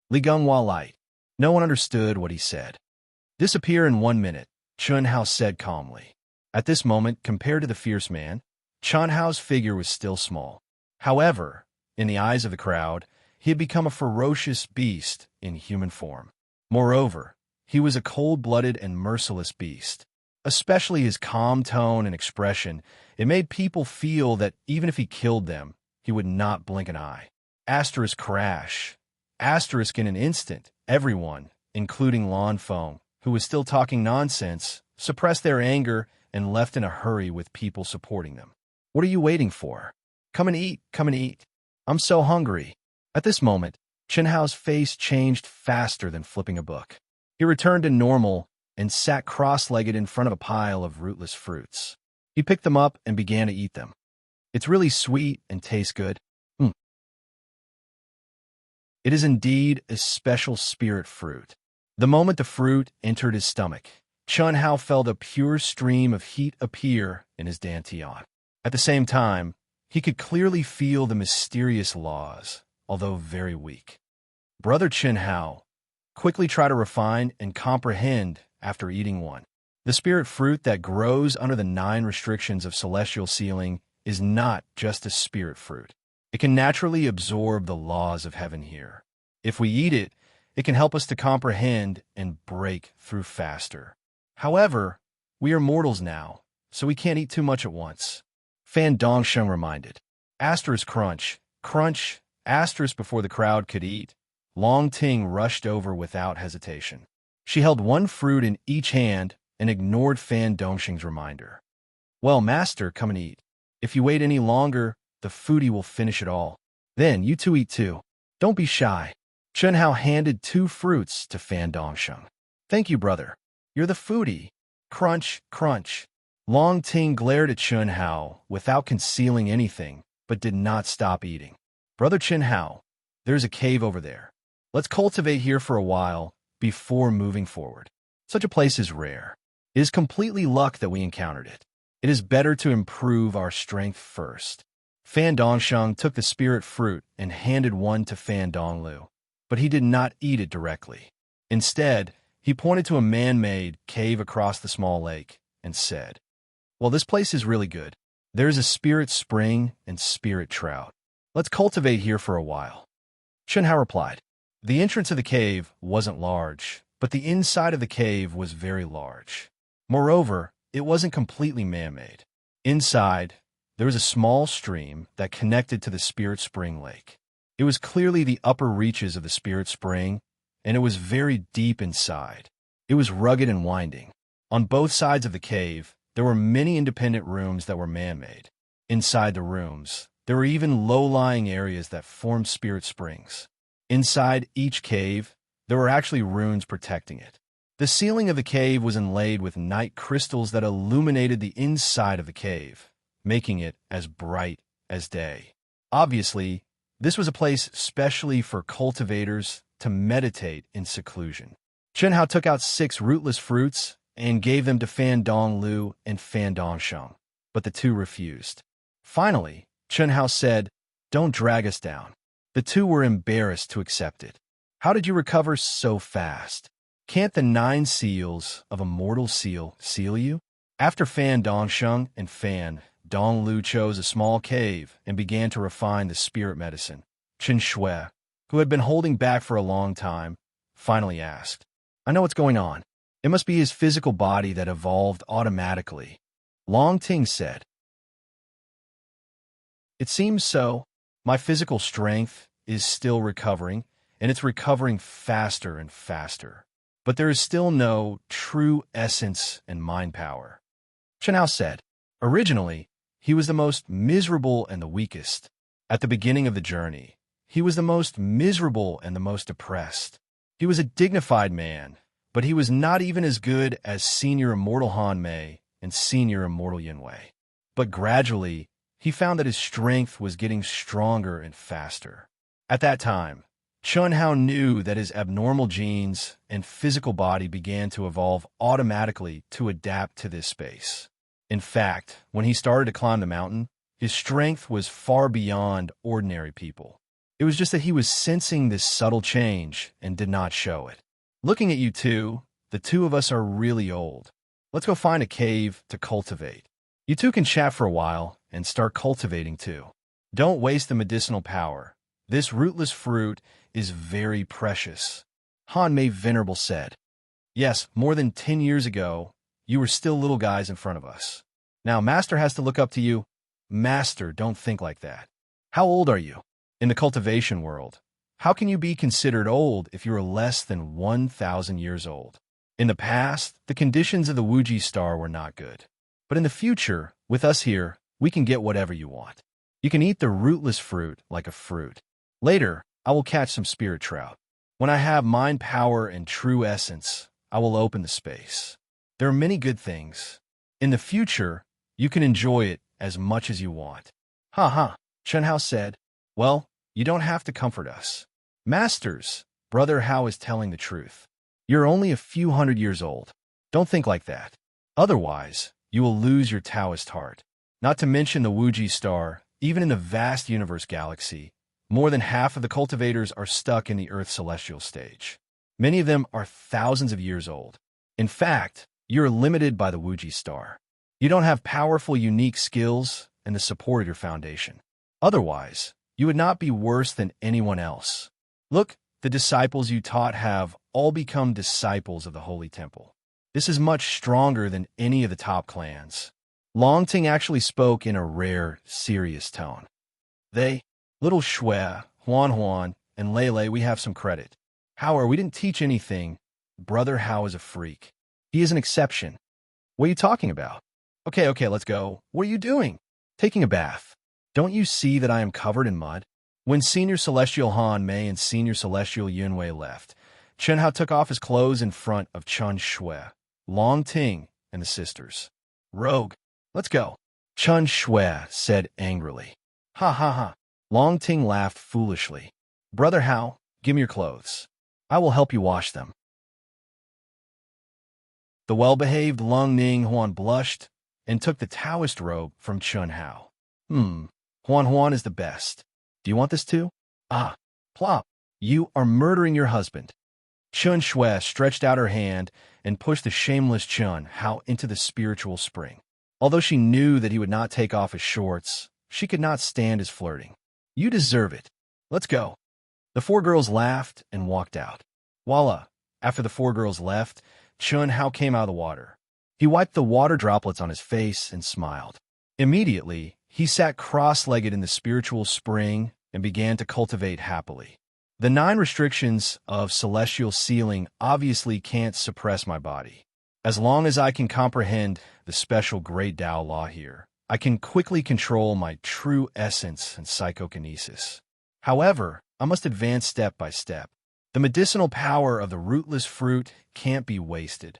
Li Gung Hua Light. No one understood what he said. Disappear in 1 minute, Chun Hao said calmly. At this moment, compared to the fierce man, Chun Hao's figure was still small. However, in the eyes of the crowd, he had become a ferocious beast in human form. Moreover, he was a cold-blooded and merciless beast. Especially his calm tone and expression, it made people feel that even if he killed them, he would not blink an eye. Asterisk crash. Asterisk in an instant, everyone, including Lan Feng, who was still talking nonsense, suppressed their anger and left in a hurry with people supporting them. What are you waiting for? Come and eat, come and eat. I'm so hungry. At this moment, Chun Hao's face changed faster than flipping a book. He returned to normal and sat cross-legged in front of a pile of rootless fruits. He picked them up and began to eat them. It's really sweet and tastes good. It is indeed a special spirit fruit. The moment the fruit entered his stomach, Chun Hao felt a pure stream of heat appear in his dantian. At the same time, he could clearly feel the mysterious laws, although very weak. Brother Chun Hao, quickly try to refine and comprehend after eating one. The spirit fruit that grows under the 9 restrictions of celestial ceiling is not just a spirit fruit. It can naturally absorb the laws of heaven here. If we eat it, it can help us to comprehend and break through faster. However, we are mortals now, so we can't eat too much at once. Fan Dongsheng reminded. Asterisk crunch, crunch, asterisk before the crowd could eat. Long Ting rushed over without hesitation. She held one fruit in each hand and ignored Fan Dongsheng's reminder. Well, master, come and eat. If you wait any longer, the foodie will finish it all. Then you two eat too. Don't be shy. Chen Hao handed 2 fruits to Fan Dongsheng. Thank you, brother. You're the foodie. Crunch, crunch. Long Ting glared at Chen Hao without concealing anything, but did not stop eating. Brother Chen Hao, there's a cave over there. Let's cultivate here for a while before moving forward. Such a place is rare. It is completely luck that we encountered it. It is better to improve our strength first. Fan Dongsheng took the spirit fruit and handed one to Fan Donglu, but he did not eat it directly. Instead, he pointed to a man-made cave across the small lake and said, "Well, this place is really good. There's a spirit spring and spirit trout. Let's cultivate here for a while." Chen Hao replied. The entrance of the cave wasn't large, but the inside of the cave was very large. Moreover, it wasn't completely man-made. Inside, there was a small stream that connected to the spirit spring lake. It was clearly the upper reaches of the spirit spring, and it was very deep inside. It was rugged and winding. On both sides of the cave, there were many independent rooms that were man-made. Inside the rooms, there were even low-lying areas that formed spirit springs. Inside each cave, there were actually runes protecting it. The ceiling of the cave was inlaid with night crystals that illuminated the inside of the cave, making it as bright as day. Obviously, this was a place specially for cultivators to meditate in seclusion. Chen Hao took out 6 rootless fruits and gave them to Fan Donglu and Fan Dongsheng, but the 2 refused. Finally, Chen Hao said, "Don't drag us down." The 2 were embarrassed to accept it. "How did you recover so fast? Can't the 9 seals of a mortal seal seal you?" After Fan Dongsheng and Fan Donglu chose a small cave and began to refine the spirit medicine, Chen Shui, who had been holding back for a long time, finally asked, "I know what's going on. It must be his physical body that evolved automatically." Long Ting said, "It seems so. My physical strength is still recovering, and it's recovering faster and faster. But there is still no true essence and mind power." Chen Hao said, "Originally, he was the most miserable and the weakest. At the beginning of the journey, he was the most miserable and the most depressed. He was a dignified man, but he was not even as good as Senior Immortal Han Mei and Senior Immortal Yin Wei. But gradually, he found that his strength was getting stronger and faster. At that time, Chen Hao knew that his abnormal genes and physical body began to evolve automatically to adapt to this space. In fact, when he started to climb the mountain, his strength was far beyond ordinary people. It was just that he was sensing this subtle change and did not show it. Looking at you two, the 2 of us are really old. Let's go find a cave to cultivate. You 2 can chat for a while and start cultivating too. Don't waste the medicinal power. This rootless fruit is very precious." Han Mei Venerable said, "Yes, more than 10 years ago, you were still little guys in front of us. Now Master has to look up to you." "Master, don't think like that. How old are you? In the cultivation world, how can you be considered old if you are less than 1,000 years old? In the past, the conditions of the Wuji star were not good. But in the future, with us here, we can get whatever you want. You can eat the rootless fruit like a fruit. Later, I will catch some spirit trout. When I have mind power and true essence, I will open the space. There are many good things. In the future, you can enjoy it as much as you want." "Ha ha," Chen Hao said. "Well, you don't have to comfort us. Masters, Brother Hao is telling the truth. You're only a few hundred years old. Don't think like that. Otherwise, you will lose your Taoist heart. Not to mention the Wuji star, even in the vast universe galaxy, more than half of the cultivators are stuck in the Earth celestial stage. Many of them are thousands of years old. In fact, you're limited by the Wuji star. You don't have powerful, unique skills and the support of your foundation. Otherwise, you would not be worse than anyone else. Look, the disciples you taught have all become disciples of the Holy Temple. This is much stronger than any of the top clans." Long Ting actually spoke in a rare, serious tone. "They, Little Shui, Huan, and Lei, we have some credit. However, we didn't teach anything. Brother Hao is a freak. He is an exception." "What are you talking about?" Okay, let's go. What are you doing?" "Taking a bath. Don't you see that I am covered in mud?" When Senior Celestial Han Mei and Senior Celestial Yunwei left, Chen Hao took off his clothes in front of Chen Shui, Long Ting, and the sisters. "Rogue, let's go," Chen Shui said angrily. "Ha ha ha." Long Ting laughed foolishly. "Brother Hao, give me your clothes. I will help you wash them." The well-behaved Lung Ning Huan blushed and took the Taoist robe from Chen Hao. Huan Huan is the best. Do you want this too? Ah, plop. You are murdering your husband." Chen Shui stretched out her hand and pushed the shameless Chen Hao into the spiritual spring. Although she knew that he would not take off his shorts, she could not stand his flirting. "You deserve it. Let's go." The four girls laughed and walked out. Voila! After the four girls left, Chen Hao came out of the water. He wiped the water droplets on his face and smiled. Immediately, he sat cross-legged in the spiritual spring and began to cultivate happily. The 9 restrictions of celestial sealing obviously can't suppress my body. As long as I can comprehend the special Great Tao law here, I can quickly control my true essence and psychokinesis. However, I must advance step by step. The medicinal power of the rootless fruit can't be wasted.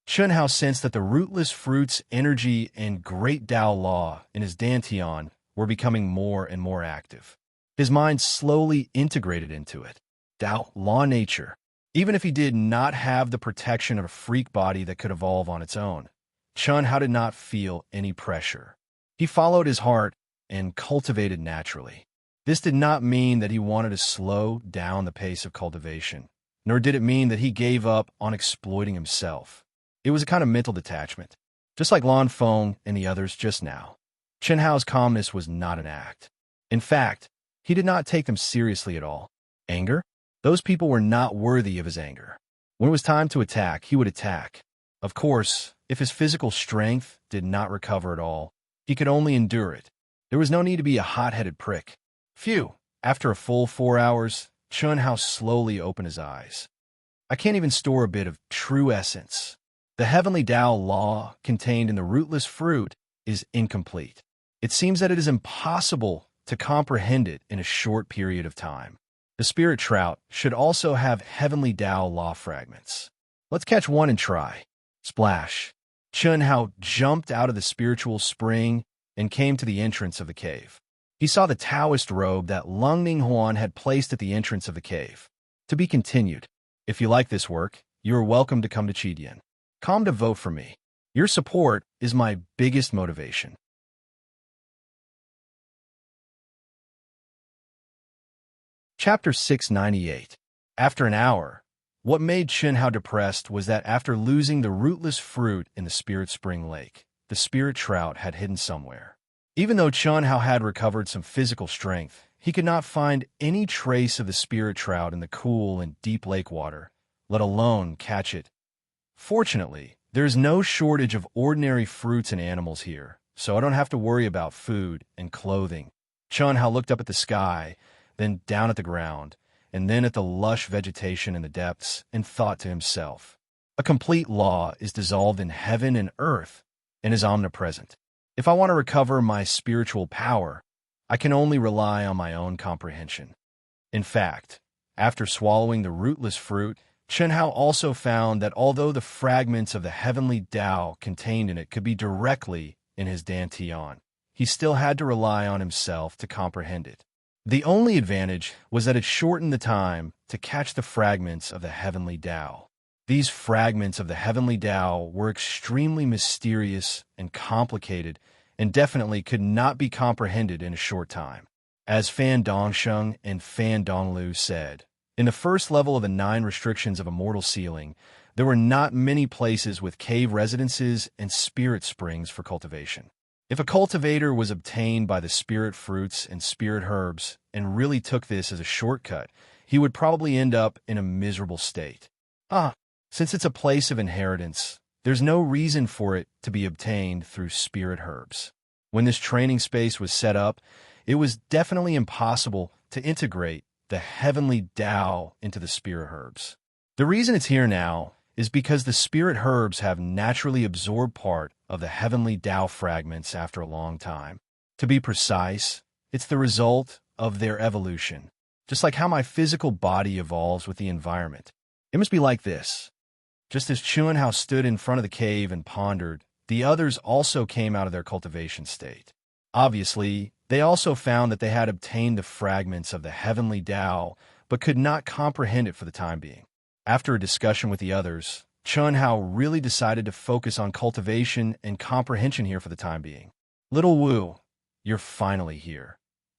Chen Hao sensed that the rootless fruit's energy and Great Tao law in his dantian were becoming more and more active. His mind slowly integrated into it. Tao, law nature. Even if he did not have the protection of a freak body that could evolve on its own, Chen Hao did not feel any pressure. He followed his heart and cultivated naturally. This did not mean that he wanted to slow down the pace of cultivation, nor did it mean that he gave up on exploiting himself. It was a kind of mental detachment, just like Lan Feng and the others just now. Chen Hao's calmness was not an act. In fact, he did not take them seriously at all. Anger? Those people were not worthy of his anger. When it was time to attack, he would attack. Of course, if his physical strength did not recover at all, he could only endure it. There was no need to be a hot-headed prick. Phew! After a full 4 hours, Chen Hao slowly opened his eyes. I can't even store a bit of true essence. The heavenly Tao law contained in the rootless fruit is incomplete. It seems that it is impossible to comprehend it in a short period of time. The spirit trout should also have heavenly Tao law fragments. Let's catch one and try. Splash! Chen Hao jumped out of the spiritual spring and came to the entrance of the cave. He saw the Taoist robe that Lung Ning Huan had placed at the entrance of the cave. To be continued. If you like this work, you are welcome to come to Chidian. Come to vote for me. Your support is my biggest motivation. Chapter 698. After an hour, what made Chen Hao depressed was that after losing the rootless fruit in the Spirit Spring Lake, the spirit trout had hidden somewhere. Even though Chen Hao had recovered some physical strength, he could not find any trace of the spirit trout in the cool and deep lake water, let alone catch it. Fortunately, there is no shortage of ordinary fruits and animals here, so I don't have to worry about food and clothing. Chen Hao looked up at the sky, then down at the ground, and then at the lush vegetation in the depths, and thought to himself, a complete law is dissolved in heaven and earth and is omnipresent. If I want to recover my spiritual power, I can only rely on my own comprehension. In fact, after swallowing the rootless fruit, Chen Hao also found that although the fragments of the heavenly Tao contained in it could be directly in his dantian, he still had to rely on himself to comprehend it. The only advantage was that it shortened the time to catch the fragments of the heavenly Tao. These fragments of the heavenly Tao were extremely mysterious and complicated and definitely could not be comprehended in a short time. As Fan Dongsheng and Fan Donglu said, in the first level of the 9 restrictions of immortal sealing, there were not many places with cave residences and spirit springs for cultivation. If a cultivator was obtained by the spirit fruits and spirit herbs and really took this as a shortcut, he would probably end up in a miserable state. Since it's a place of inheritance, there's no reason for it to be obtained through spirit herbs. When this training space was set up, it was definitely impossible to integrate the heavenly Tao into the spirit herbs. The reason it's here now is because the spirit herbs have naturally absorbed part of the heavenly Tao fragments after a long time. To be precise, it's the result of their evolution, just like how my physical body evolves with the environment. It must be like this. Just as Chunhao stood in front of the cave and pondered, the others also came out of their cultivation state. Obviously, they also found that they had obtained the fragments of the heavenly Tao, but could not comprehend it for the time being. After a discussion with the others, Chunhao really decided to focus on cultivation and comprehension here for the time being. Little Wu, you're finally here.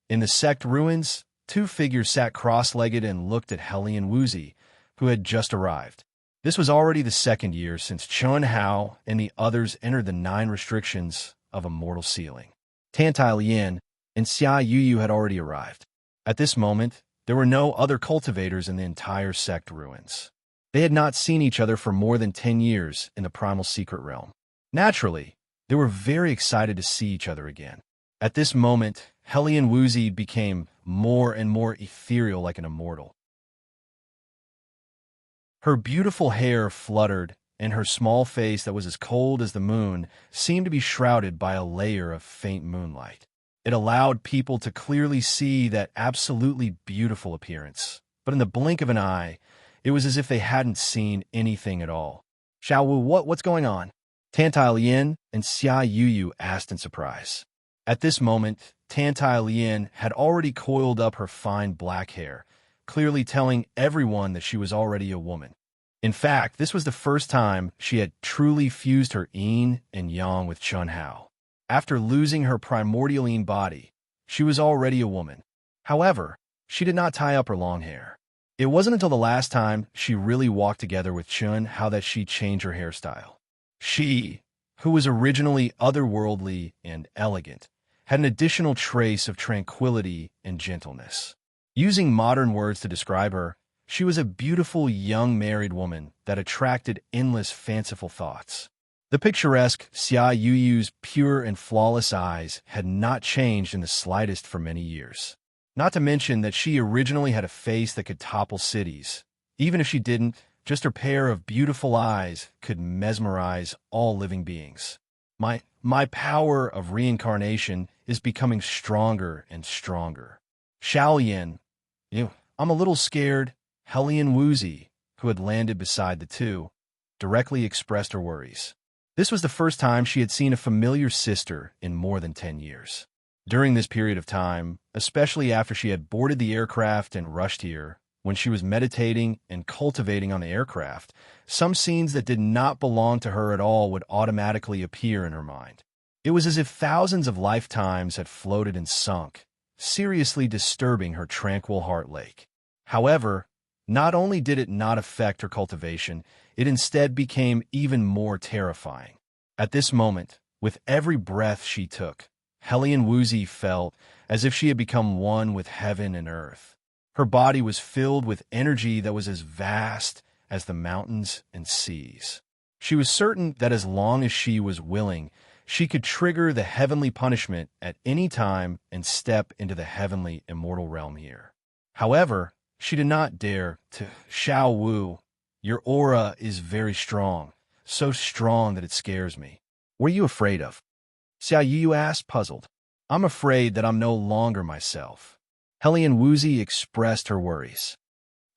In the sect ruins, two figures sat cross-legged and looked at Hellion Wuzi, who had just arrived. This was already the second year since Chunhao and the others entered the 9 restrictions of a mortal ceiling. Tantai Lian and Xia Yuyu had already arrived. At this moment, there were no other cultivators in the entire sect ruins. They had not seen each other for more than 10 years in the primal secret realm. Naturally, they were very excited to see each other again. At this moment, Hellion Wuzi became more and more ethereal like an immortal. Her beautiful hair fluttered, and her small face that was as cold as the moon seemed to be shrouded by a layer of faint moonlight. It allowed people to clearly see that absolutely beautiful appearance, but in the blink of an eye, it was as if they hadn't seen anything at all. Xiao Wu, what's going on? Tantai Lian and Xia Yuyu asked in surprise. At this moment, Tantai Lian had already coiled up her fine black hair, clearly telling everyone that she was already a woman. In fact, this was the first time she had truly fused her yin and yang with Chunhao. After losing her primordial yin body, she was already a woman. However, she did not tie up her long hair. It wasn't until the last time she really walked together with Chunhao that she changed her hairstyle. She, who was originally otherworldly and elegant, had an additional trace of tranquility and gentleness. Using modern words to describe her, she was a beautiful young married woman that attracted endless fanciful thoughts. The picturesque Xia Yuyu's pure and flawless eyes had not changed in the slightest for many years. Not to mention that she originally had a face that could topple cities. Even if she didn't, just her pair of beautiful eyes could mesmerize all living beings. My power of reincarnation is becoming stronger and stronger. Xiaoyan, I'm a little scared. Hellion Wuzi, who had landed beside the two, directly expressed her worries. This was the first time she had seen a familiar sister in more than 10 years. During this period of time, especially after she had boarded the aircraft and rushed here, when she was meditating and cultivating on the aircraft, some scenes that did not belong to her at all would automatically appear in her mind. It was as if thousands of lifetimes had floated and sunk, seriously disturbing her tranquil heart lake. However, not only did it not affect her cultivation, it instead became even more terrifying. At this moment, with every breath she took, Hellion Wuzi felt as if she had become one with heaven and earth. Her body was filled with energy that was as vast as the mountains and seas. She was certain that as long as she was willing, she could trigger the heavenly punishment at any time and step into the heavenly immortal realm here. However, she did not dare to. Xiao Wu, your aura is very strong, so strong that it scares me. What are you afraid of? Xia Yu asked, puzzled. I'm afraid that I'm no longer myself. Hellion Wuzi expressed her worries.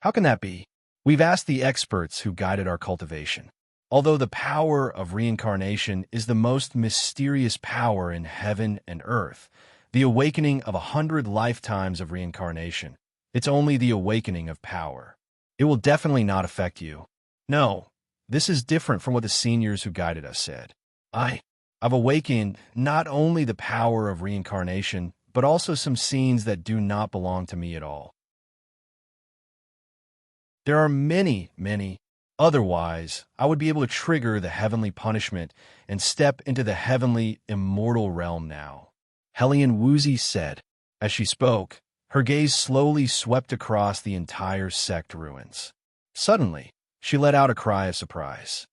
How can that be? We've asked the experts who guided our cultivation. Although the power of reincarnation is the most mysterious power in heaven and earth, the awakening of 100 lifetimes of reincarnation, it's only the awakening of power. It will definitely not affect you. No, this is different from what the seniors who guided us said. I've awakened not only the power of reincarnation, but also some scenes that do not belong to me at all. There are many. Otherwise, I would be able to trigger the heavenly punishment and step into the heavenly immortal realm now. Hellion Wuzi said. As she spoke, her gaze slowly swept across the entire sect ruins. Suddenly, she let out a cry of surprise.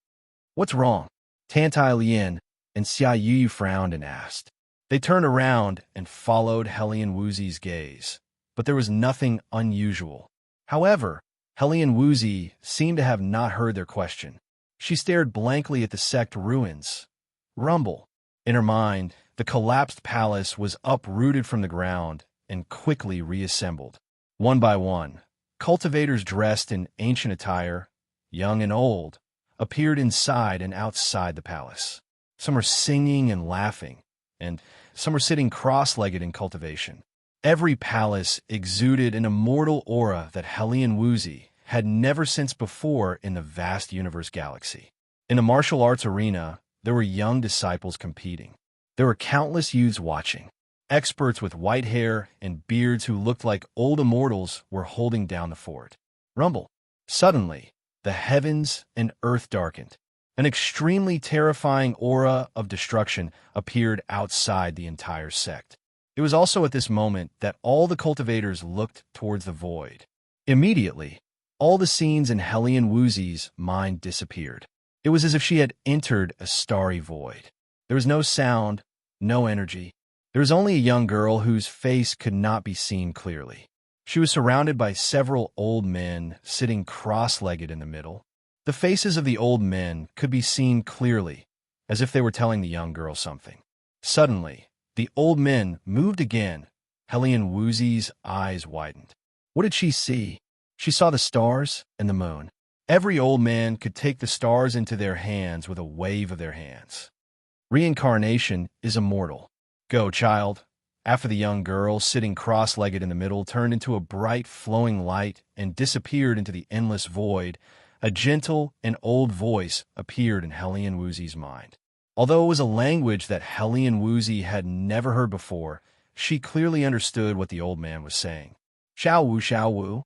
What's wrong? Tantai Lian and Xia Yu frowned and asked. They turned around and followed Hellion Wuzi's gaze, but there was nothing unusual. However, Hellion Wuzi seemed to have not heard their question. She stared blankly at the sect ruins. Rumble. In her mind, the collapsed palace was uprooted from the ground, and quickly reassembled. One by one, cultivators dressed in ancient attire, young and old, appeared inside and outside the palace. Some were singing and laughing, and some were sitting cross-legged in cultivation. Every palace exuded an immortal aura that Hellion Woozy had never sensed before in the vast universe galaxy. In the martial arts arena, there were young disciples competing. There were countless youths watching. Experts with white hair and beards who looked like old immortals were holding down the fort. Rumble. Suddenly, the heavens and earth darkened. An extremely terrifying aura of destruction appeared outside the entire sect. It was also at this moment that all the cultivators looked towards the void. Immediately, all the scenes in Hellion Woozy's mind disappeared. It was as if she had entered a starry void. There was no sound, no energy. There was only a young girl whose face could not be seen clearly. She was surrounded by several old men sitting cross-legged in the middle. The faces of the old men could be seen clearly, as if they were telling the young girl something. Suddenly, the old men moved again. Hellion Woozy's eyes widened. What did she see? She saw the stars and the moon. Every old man could take the stars into their hands with a wave of their hands. Reincarnation is immortal. Go, child. After the young girl, sitting cross-legged in the middle, turned into a bright, flowing light and disappeared into the endless void, a gentle and old voice appeared in Hellion Woozy's mind. Although it was a language that Hellion Woozy had never heard before, she clearly understood what the old man was saying. Xiao Wu, Xiao Wu.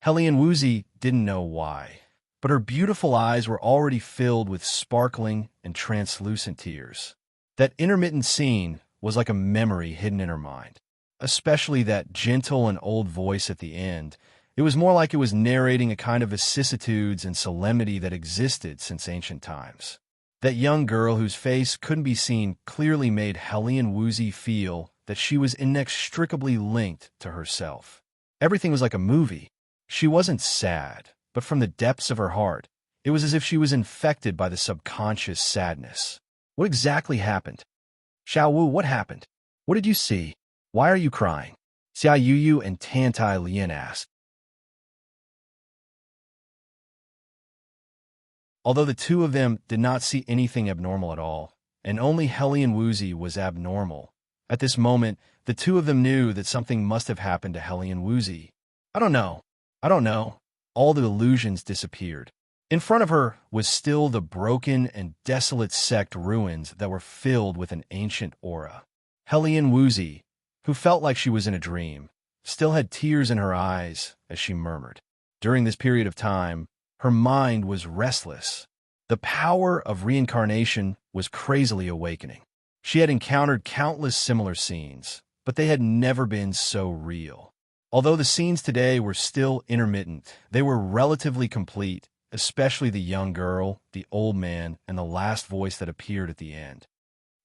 Hellion Woozy didn't know why, but her beautiful eyes were already filled with sparkling and translucent tears. That intermittent scene was like a memory hidden in her mind, especially that gentle and old voice at the end. It was more like it was narrating a kind of vicissitudes and solemnity that existed since ancient times. That young girl whose face couldn't be seen clearly made Hellion Woozy feel that she was inextricably linked to herself. Everything was like a movie. She wasn't sad, but from the depths of her heart, it was as if she was infected by the subconscious sadness. What exactly happened? Xiao Wu, what happened? What did you see? Why are you crying? Xia Yuyu and Tantai Lian asked. Although the two of them did not see anything abnormal at all, and only Hellion Woozy was abnormal, at this moment, the two of them knew that something must have happened to Hellion Woozy. I don't know. All the illusions disappeared. In front of her was still the broken and desolate sect ruins that were filled with an ancient aura. Hellion Woozy, who felt like she was in a dream, still had tears in her eyes as she murmured. During this period of time, her mind was restless. The power of reincarnation was crazily awakening. She had encountered countless similar scenes, but they had never been so real. Although the scenes today were still intermittent, they were relatively complete, especially the young girl, the old man, and the last voice that appeared at the end.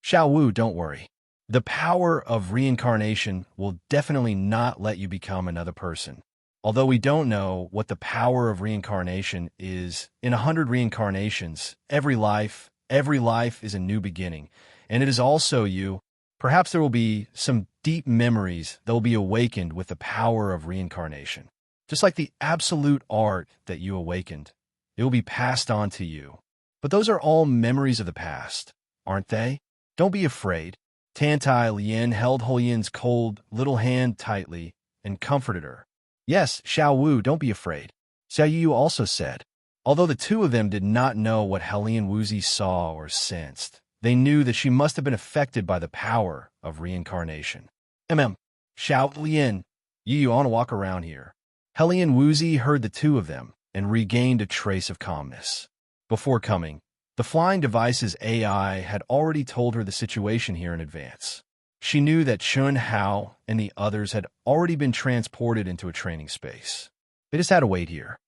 Xiao Wu, don't worry. The power of reincarnation will definitely not let you become another person. Although we don't know what the power of reincarnation is, in 100 reincarnations, every life is a new beginning, and it is also you. Perhaps there will be some deep memories that will be awakened with the power of reincarnation. Just like the absolute art that you awakened, it will be passed on to you. But those are all memories of the past, aren't they? Don't be afraid. Tantai Lian held Huoyin's cold little hand tightly and comforted her. Yes, Xiao Wu, don't be afraid. Xiao Yu also said. Although the two of them did not know what Hellion Woozy saw or sensed, they knew that she must have been affected by the power of reincarnation. Xiao Lian, you want to walk around here. Hellion Woozy heard the two of them and regained a trace of calmness. Before coming, the flying device's AI had already told her the situation here in advance. She knew that Chun Hao and the others had already been transported into a training space. They just had to wait here.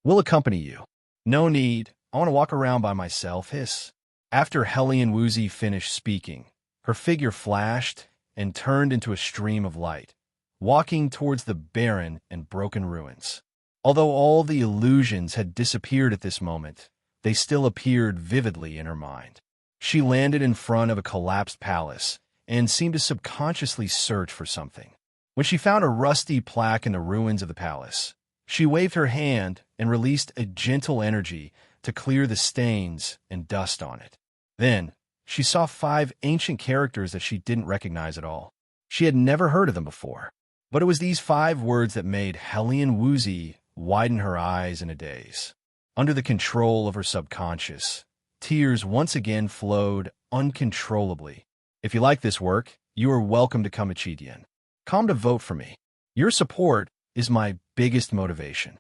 We'll accompany you. No need. I want to walk around by myself, hiss. After Hellion Woozy finished speaking, her figure flashed and turned into a stream of light, walking towards the barren and broken ruins. Although all the illusions had disappeared at this moment, they still appeared vividly in her mind. She landed in front of a collapsed palace and seemed to subconsciously search for something. When she found a rusty plaque in the ruins of the palace, she waved her hand and released a gentle energy to clear the stains and dust on it. Then, she saw 5 ancient characters that she didn't recognize at all. She had never heard of them before, but it was these 5 words that made Hellion Woozy widen her eyes in a daze. Under the control of her subconscious, tears once again flowed uncontrollably. If you like this work, you are welcome to come to Chidian. Come to vote for me. Your support is my biggest motivation.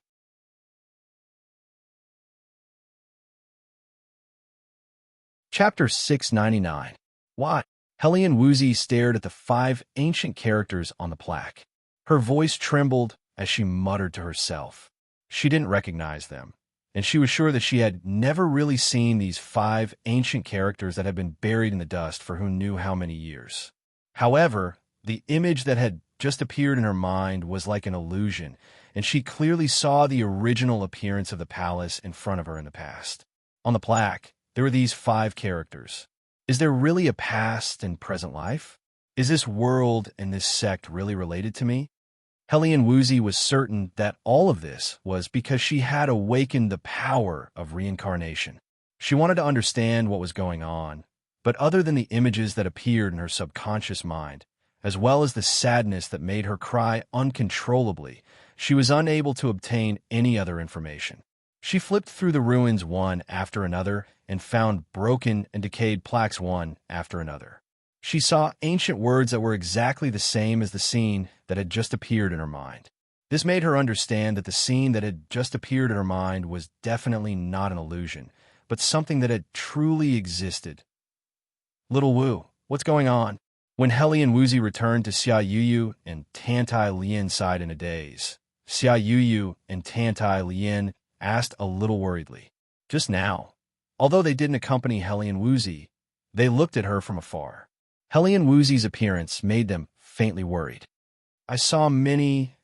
Chapter 699. Why? Hellion Woozy stared at the 5 ancient characters on the plaque. Her voice trembled as she muttered to herself. She didn't recognize them, and she was sure that she had never really seen these 5 ancient characters that had been buried in the dust for who knew how many years. However, the image that had just appeared in her mind was like an illusion, and she clearly saw the original appearance of the palace in front of her in the past. On the plaque, there were these 5 characters. Is there really a past and present life? Is this world and this sect really related to me? Hellion Woozy was certain that all of this was because she had awakened the power of reincarnation. She wanted to understand what was going on, but other than the images that appeared in her subconscious mind, as well as the sadness that made her cry uncontrollably, she was unable to obtain any other information. She flipped through the ruins one after another and found broken and decayed plaques one after another. She saw ancient words that were exactly the same as the scene that had just appeared in her mind. This made her understand that the scene that had just appeared in her mind was definitely not an illusion, but something that had truly existed. Little Wu, what's going on? When Hellion Woozy returned to Xia Yuyu and Tantai Lien side in a daze, Xia Yuyu and Tantai Lien asked a little worriedly. Just now, although they didn't accompany Hellion Woozy, they looked at her from afar. Hellion Woozy's appearance made them faintly worried. I saw many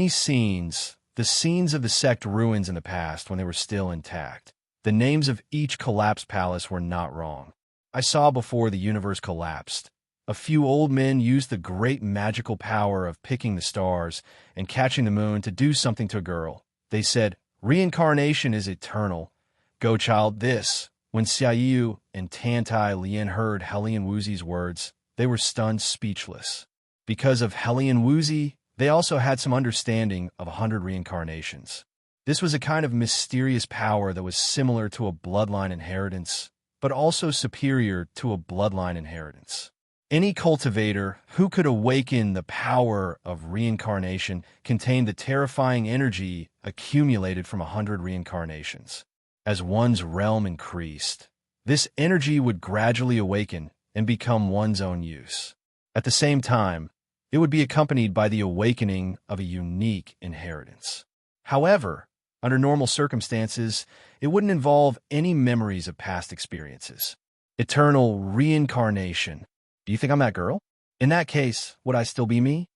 scenes, the scenes of the sect ruins in the past when they were still intact. The names of each collapsed palace were not wrong. I saw before the universe collapsed. A few old men used the great magical power of picking the stars and catching the moon to do something to a girl. They said, reincarnation is eternal. Go, child, this. When Xiaoyu and Tantai Lien heard Hellion Woozy's words, they were stunned speechless. Because of Hellion Woozy, they also had some understanding of 100 reincarnations. This was a kind of mysterious power that was similar to a bloodline inheritance, but also superior to a bloodline inheritance. Any cultivator who could awaken the power of reincarnation contained the terrifying energy accumulated from 100 reincarnations. As one's realm increased, this energy would gradually awaken and become one's own use. At the same time, it would be accompanied by the awakening of a unique inheritance. However, under normal circumstances, it wouldn't involve any memories of past experiences. Eternal reincarnation. Do you think I'm that girl? In that case, would I still be me?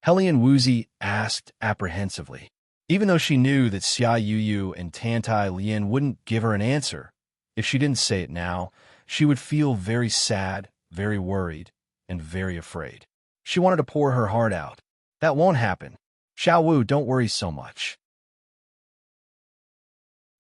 Hellion Woozy asked apprehensively. Even though she knew that Xia Yuyu and Tantai Lien wouldn't give her an answer, if she didn't say it now, she would feel very sad, very worried, and very afraid. She wanted to pour her heart out. That won't happen. Xiao Wu, don't worry so much.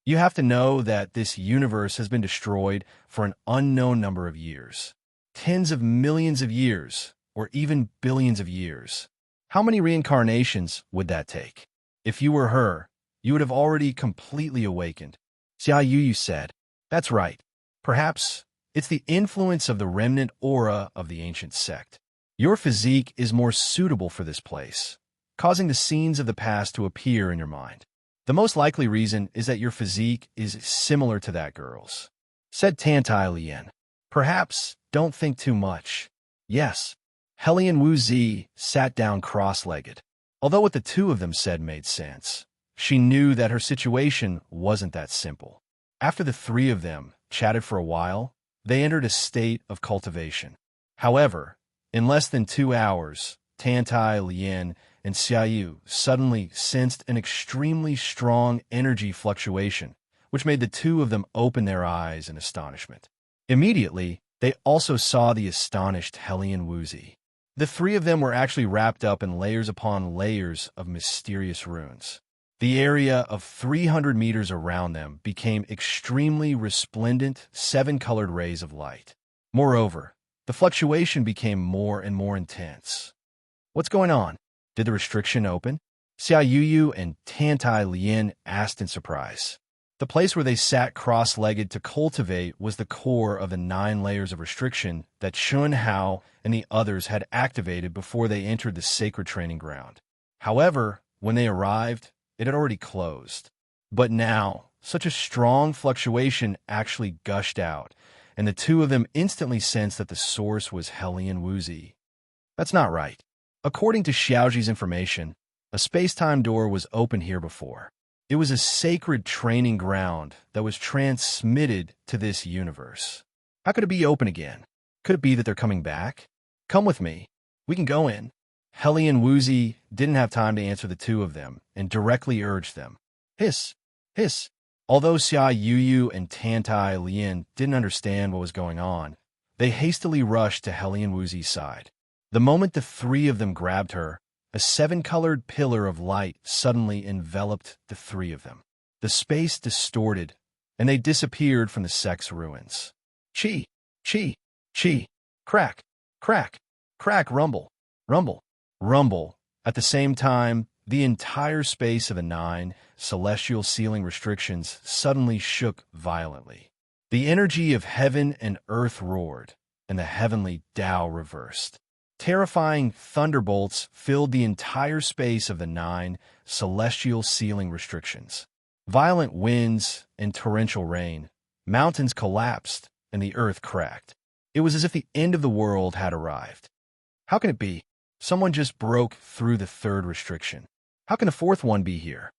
You have to know that this universe has been destroyed for an unknown number of years. Tens of millions of years, or even billions of years. How many reincarnations would that take? If you were her, you would have already completely awakened. Xia Yuyu said, that's right. Perhaps it's the influence of the remnant aura of the ancient sect. Your physique is more suitable for this place, causing the scenes of the past to appear in your mind. The most likely reason is that your physique is similar to that girl's, said Tantai Lien. Perhaps don't think too much. Yes. Hellion Woozy sat down cross-legged. Although what the two of them said made sense, she knew that her situation wasn't that simple. After the three of them chatted for a while, they entered a state of cultivation. However, in less than 2 hours, Tantai Lien and Xiaoyu suddenly sensed an extremely strong energy fluctuation, which made the two of them open their eyes in astonishment. Immediately, They also saw the astonished Hellion Woozy. The three of them were actually wrapped up in layers upon layers of mysterious runes. The area of 300 meters around them became extremely resplendent, seven-colored rays of light. Moreover, the fluctuation became more and more intense. What's going on? Did the restriction open? Xia Yuyu and Tantai Lian asked in surprise. The place where they sat cross-legged to cultivate was the core of the 9 layers of restriction that Chun Hao and the others had activated before they entered the sacred training ground. However, when they arrived, it had already closed. But now, such a strong fluctuation actually gushed out, and the two of them instantly sensed that the source was Hellion Woozy. That's not right. According to Xiaoji's information, a space-time door was open here before. It was a sacred training ground that was transmitted to this universe. How could it be open again? Could it be that they're coming back? Come with me. We can go in. Hellion Woozy didn't have time to answer the two of them and directly urged them. Hiss, hiss. Although Xia Yuyu and Tantai Lian didn't understand what was going on, they hastily rushed to Hellion Woozy's side. The moment the three of them grabbed her, a 7-colored pillar of light suddenly enveloped the three of them. The space distorted, and they disappeared from the sect's ruins. Chi, chi, chi, crack, crack, crack, rumble, rumble, rumble. At the same time, the entire space of the 9 celestial ceiling restrictions suddenly shook violently. The energy of heaven and earth roared, and the heavenly Tao reversed. Terrifying thunderbolts filled the entire space of the 9 celestial ceiling restrictions. Violent winds and torrential rain, mountains collapsed, and the earth cracked. It was as if the end of the world had arrived. How can it be? Someone just broke through the 3rd restriction. How can the 4th one be here?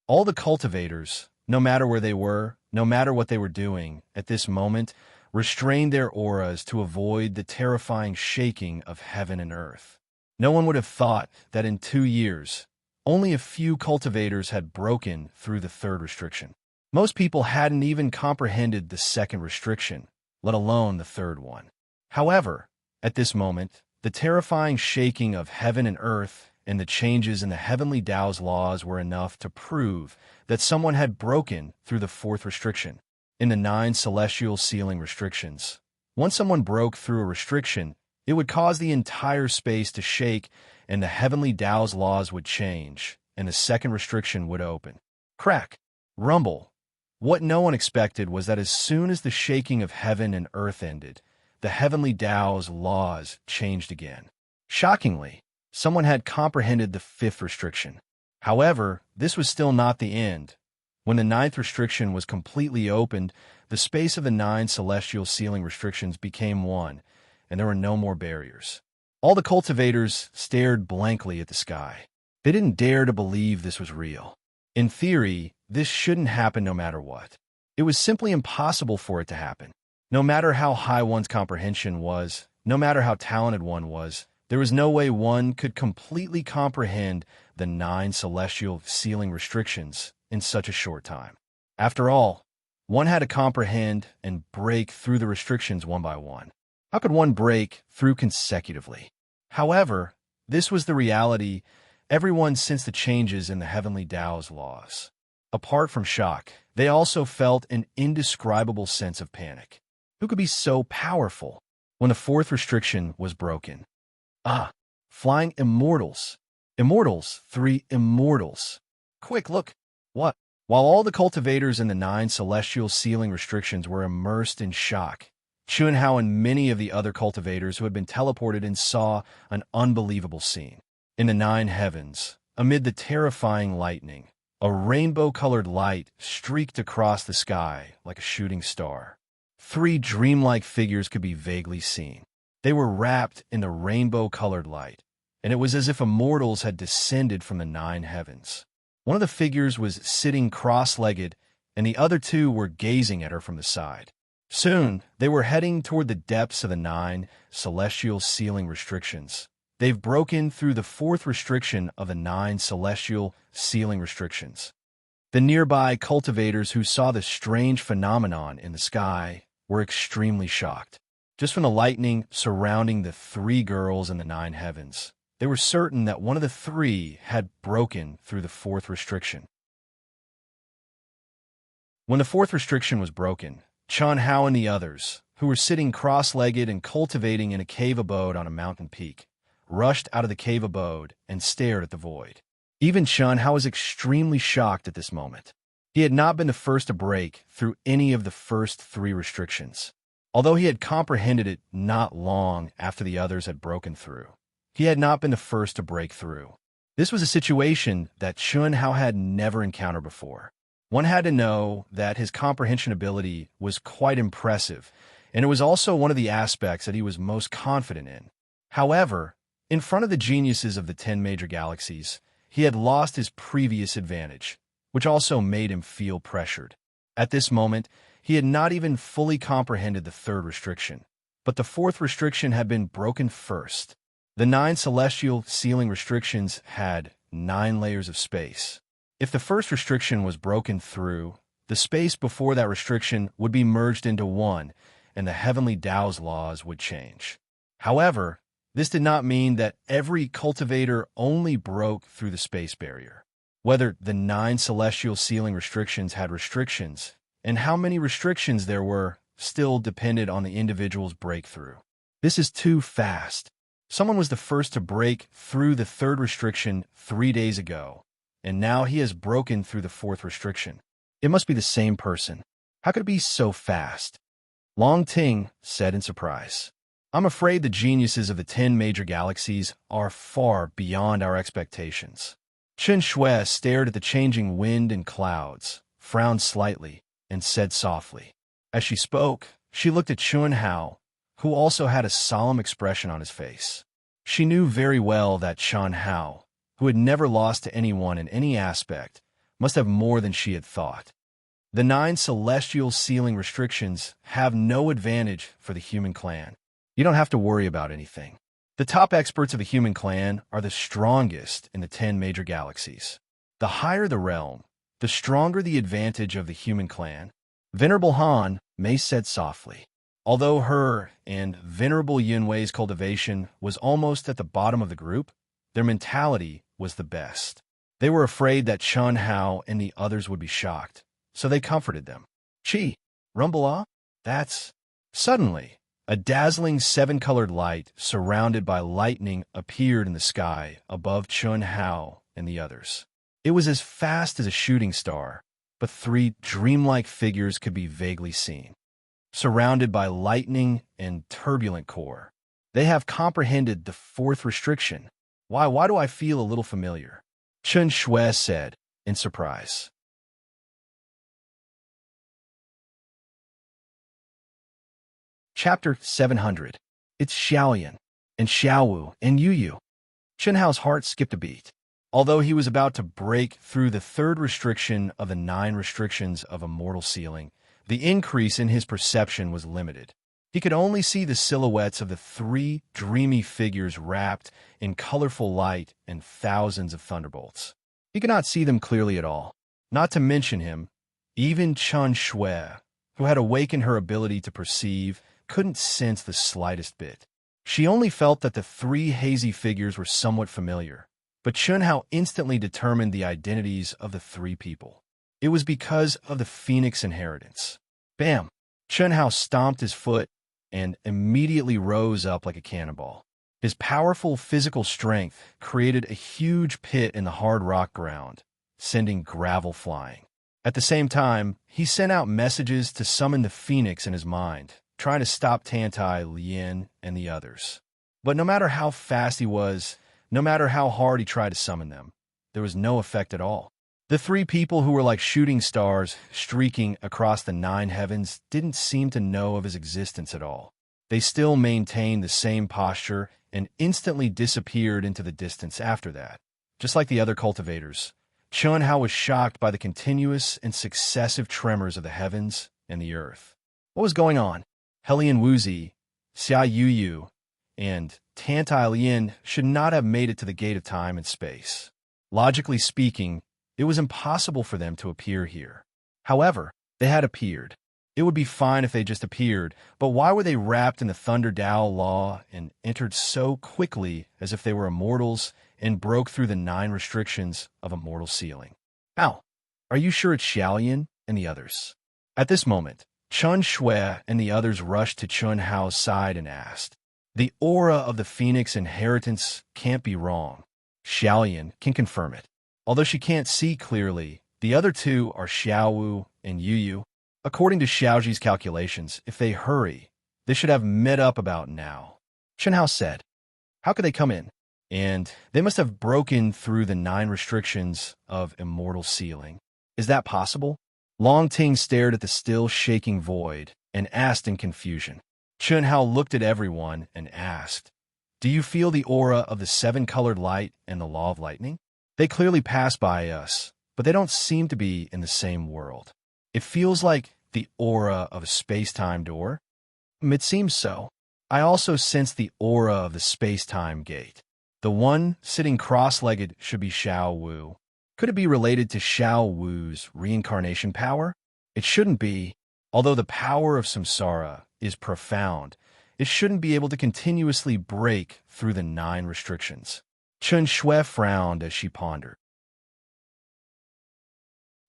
All the cultivators, no matter where they were, no matter what they were doing, at this moment, restrained their auras to avoid the terrifying shaking of heaven and earth. No one would have thought that in 2 years, only a few cultivators had broken through the 3rd restriction. Most people hadn't even comprehended the 2nd restriction, let alone the 3rd one. However, at this moment, the terrifying shaking of heaven and earth and the changes in the heavenly Tao's laws were enough to prove that someone had broken through the 4th restriction. In the 9 celestial ceiling restrictions, once someone broke through a restriction, it would cause the entire space to shake and the heavenly Tao's laws would change, and the 2nd restriction would open. Crack, rumble. What no one expected was that as soon as the shaking of heaven and earth ended, the heavenly Tao's laws changed again. Shockingly, someone had comprehended the 5th restriction. However, this was still not the end. When the 9th restriction was completely opened, the space of the 9 celestial ceiling restrictions became one, and there were no more barriers. All the cultivators stared blankly at the sky. They didn't dare to believe this was real. In theory, this shouldn't happen no matter what. It was simply impossible for it to happen. No matter how high one's comprehension was, no matter how talented one was, there was no way one could completely comprehend the 9 celestial ceiling restrictions in such a short time. After all, one had to comprehend and break through the restrictions one by one. How could one break through consecutively? However, this was the reality everyone sensed the changes in the heavenly Tao's laws. Apart from shock, they also felt an indescribable sense of panic. Who could be so powerful? When the 4th restriction was broken. Ah, flying immortals. Immortals, 3 immortals. Quick, look. What? While all the cultivators in the 9 celestial ceiling restrictions were immersed in shock, Chun Hao and many of the other cultivators who had been teleported in saw an unbelievable scene. In the 9 heavens, amid the terrifying lightning, a rainbow-colored light streaked across the sky like a shooting star. 3 dreamlike figures could be vaguely seen. They were wrapped in the rainbow-colored light, and it was as if immortals had descended from the 9 heavens. One of the figures was sitting cross-legged, and the other 2 were gazing at her from the side. Soon, they were heading toward the depths of the 9 celestial ceiling restrictions. They've broken through the 4th restriction of the 9 celestial ceiling restrictions. The nearby cultivators who saw the strange phenomenon in the sky were extremely shocked. Just from the lightning surrounding the three girls in the nine heavens, they were certain that one of the three had broken through the fourth restriction. When the fourth restriction was broken, Chun Hao and the others, who were sitting cross-legged and cultivating in a cave abode on a mountain peak, rushed out of the cave abode and stared at the void. Even Chun Hao was extremely shocked at this moment. He had not been the first to break through any of the first three restrictions. Although he had comprehended it not long after the others had broken through, he had not been the first to break through. This was a situation that Chun Hao had never encountered before. One had to know that his comprehension ability was quite impressive, and it was also one of the aspects that he was most confident in. However, in front of the geniuses of the 10 major galaxies, he had lost his previous advantage, which also made him feel pressured. At this moment, he had not even fully comprehended the third restriction, but the fourth restriction had been broken first. The 9 celestial ceiling restrictions had 9 layers of space. If the first restriction was broken through, the space before that restriction would be merged into one, and the heavenly Tao's laws would change. However, this did not mean that every cultivator only broke through the space barrier. Whether the 9 celestial ceiling restrictions had restrictions, and how many restrictions there were, still depended on the individual's breakthrough. This is too fast. Someone was the first to break through the third restriction 3 days ago, and now he has broken through the fourth restriction. It must be the same person. How could it be so fast? Long Ting said in surprise. I'm afraid the geniuses of the 10 major galaxies are far beyond our expectations. Chen Shui stared at the changing wind and clouds, frowned slightly, and said softly. As she spoke, she looked at Chun Hao, who also had a solemn expression on his face. She knew very well that Chun Hao, who had never lost to anyone in any aspect, must have more than she had thought. The 9 celestial ceiling restrictions have no advantage for the human clan. You don't have to worry about anything. The top experts of the human clan are the strongest in the 10 major galaxies. The higher the realm, the stronger the advantage of the human clan. Venerable Han, Mei said softly. Although her and Venerable Yunwei's cultivation was almost at the bottom of the group, their mentality was the best. They were afraid that Chun Hao and the others would be shocked, so they comforted them. Chi, rumble ah? That's... Suddenly, a dazzling 7-colored light surrounded by lightning appeared in the sky above Chun Hao and the others. It was as fast as a shooting star, but 3 dreamlike figures could be vaguely seen. Surrounded by lightning and turbulent core, they have comprehended the fourth restriction. Why do I feel a little familiar? Chen Shui said, in surprise. Chapter 700. It's Xiaoyan, and Xiaowu, and Yuyu. Chen Hao's heart skipped a beat. Although he was about to break through the third restriction of the 9 restrictions of immortal ceiling, the increase in his perception was limited. He could only see the silhouettes of the 3 dreamy figures wrapped in colorful light and thousands of thunderbolts. He could not see them clearly at all. Not to mention him, even Chen Shui, who had awakened her ability to perceive, couldn't sense the slightest bit. She only felt that the 3 hazy figures were somewhat familiar, but Chun Hao instantly determined the identities of the 3 people. It was because of the Phoenix inheritance. Bam! Chun Hao stomped his foot and immediately rose up like a cannonball. His powerful physical strength created a huge pit in the hard rock ground, sending gravel flying. At the same time, he sent out messages to summon the Phoenix in his mind, trying to stop Tantai, Lien, and the others. But no matter how fast he was, no matter how hard he tried to summon them, there was no effect at all. The 3 people who were like shooting stars streaking across the 9 heavens didn't seem to know of his existence at all. They still maintained the same posture and instantly disappeared into the distance after that. Just like the other cultivators, Chun Hao was shocked by the continuous and successive tremors of the heavens and the earth. What was going on? Helian Wuzi, Xia Yuyu, and Tantai Lien should not have made it to the gate of time and space. Logically speaking, it was impossible for them to appear here. However, they had appeared. It would be fine if they just appeared, but why were they wrapped in the Thunder Dao law and entered so quickly as if they were immortals and broke through the 9 restrictions of a mortal ceiling? How? Are you sure it's Xiaoyan and the others? At this moment, Chun Shui and the others rushed to Chun Hao's side and asked, "The aura of the Phoenix inheritance can't be wrong. Xiaoyan can confirm it. Although she can't see clearly, the other two are Xiaowu and Yuyu. According to Xiaoji's calculations, if they hurry, they should have met up about now." Chun Hao said, "How could they come in?" "And they must have broken through the 9 restrictions of immortal ceiling. Is that possible?" Long Ting stared at the still shaking void and asked in confusion. Chun Hao looked at everyone and asked, "Do you feel the aura of the 7-colored light and the law of lightning? They clearly pass by us, but they don't seem to be in the same world. It feels like the aura of a space-time door." "It seems so. I also sense the aura of the space-time gate. The one sitting cross-legged should be Xiao Wu. Could it be related to Xiao Wu's reincarnation power? It shouldn't be. Although the power of samsara is profound, it shouldn't be able to continuously break through the 9 restrictions." Chun Shui frowned as she pondered.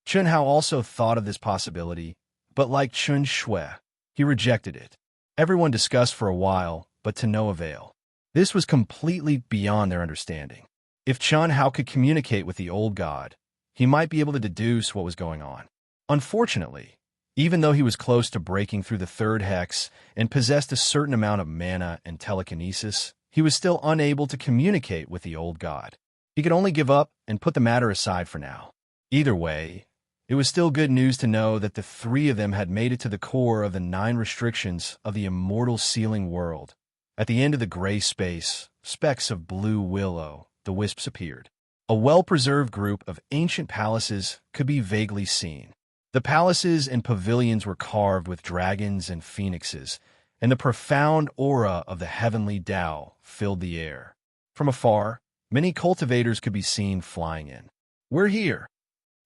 Chun Hao also thought of this possibility, but like Chun Shui, he rejected it. Everyone discussed for a while, but to no avail. This was completely beyond their understanding. If Chun Hao could communicate with the old god, he might be able to deduce what was going on. Unfortunately, even though he was close to breaking through the 3rd hex and possessed a certain amount of mana and telekinesis, he was still unable to communicate with the old god. He could only give up and put the matter aside for now. Either way, it was still good news to know that the 3 of them had made it to the core of the 9 restrictions of the immortal ceiling world. At the end of the gray space, specks of blue willow, the wisps appeared. A well-preserved group of ancient palaces could be vaguely seen. The palaces and pavilions were carved with dragons and phoenixes, and the profound aura of the heavenly Tao filled the air. From afar, many cultivators could be seen flying in. "We're here."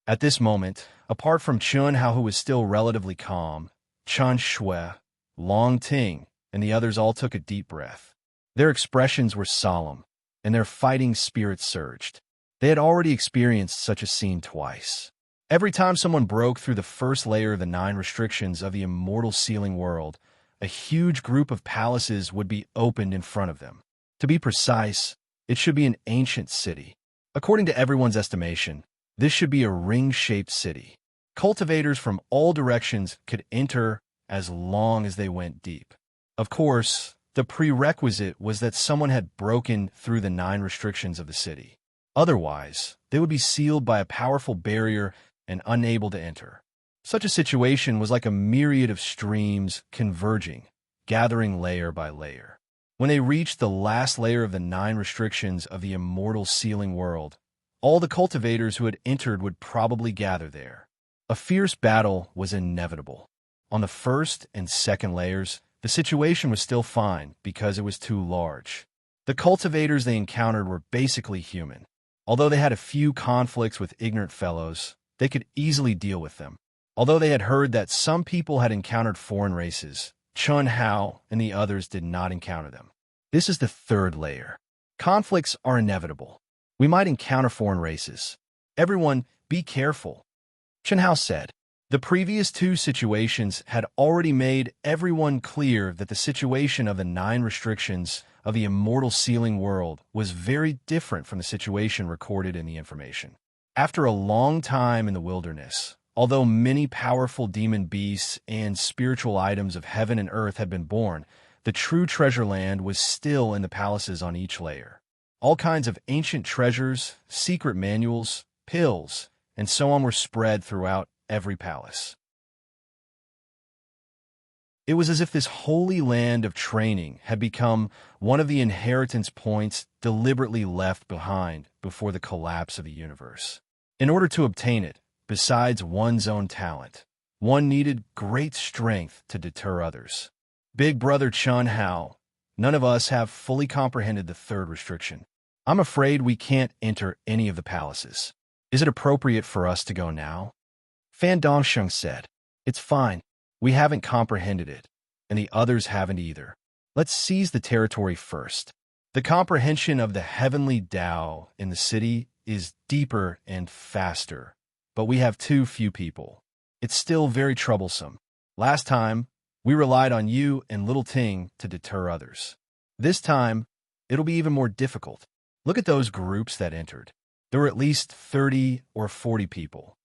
At this moment, apart from Chun Hao, who was still relatively calm, Chun Shui, Long Ting, and the others all took a deep breath. Their expressions were solemn, and their fighting spirit surged. They had already experienced such a scene twice. Every time someone broke through the first layer of the 9 restrictions of the immortal ceiling world, a huge group of palaces would be opened in front of them. To be precise, it should be an ancient city. According to everyone's estimation, this should be a ring-shaped city. Cultivators from all directions could enter as long as they went deep. Of course, the prerequisite was that someone had broken through the 9 restrictions of the city. Otherwise, they would be sealed by a powerful barrier and unable to enter. Such a situation was like a myriad of streams converging, gathering layer by layer. When they reached the last layer of the 9 restrictions of the immortal ceiling world, all the cultivators who had entered would probably gather there. A fierce battle was inevitable. On the 1st and 2nd layers, the situation was still fine because it was too large. The cultivators they encountered were basically human. Although they had a few conflicts with ignorant fellows, they could easily deal with them. Although they had heard that some people had encountered foreign races, Chun Hao and the others did not encounter them. This is the 3rd layer. Conflicts are inevitable. We might encounter foreign races. Everyone, be careful. Chun Hao said. The previous 2 situations had already made everyone clear that the situation of the 9 restrictions of the immortal ceiling world was very different from the situation recorded in the information. After a long time in the wilderness, although many powerful demon beasts and spiritual items of heaven and earth had been born, the true treasure land was still in the palaces on each layer. All kinds of ancient treasures, secret manuals, pills, and so on were spread throughout every palace. It was as if this holy land of training had become one of the inheritance points deliberately left behind before the collapse of the universe. In order to obtain it, besides one's own talent, one needed great strength to deter others. Big Brother Chun Hao, none of us have fully comprehended the 3rd restriction. I'm afraid we can't enter any of the palaces. Is it appropriate for us to go now? Fan Dongsheng said. It's fine. We haven't comprehended it, and the others haven't either. Let's seize the territory first. The comprehension of the heavenly Tao in the city is deeper and faster, but we have too few people. It's still very troublesome. Last time, we relied on you and Little Ting to deter others. This time, it'll be even more difficult. Look at those groups that entered. There were at least 30 or 40 people.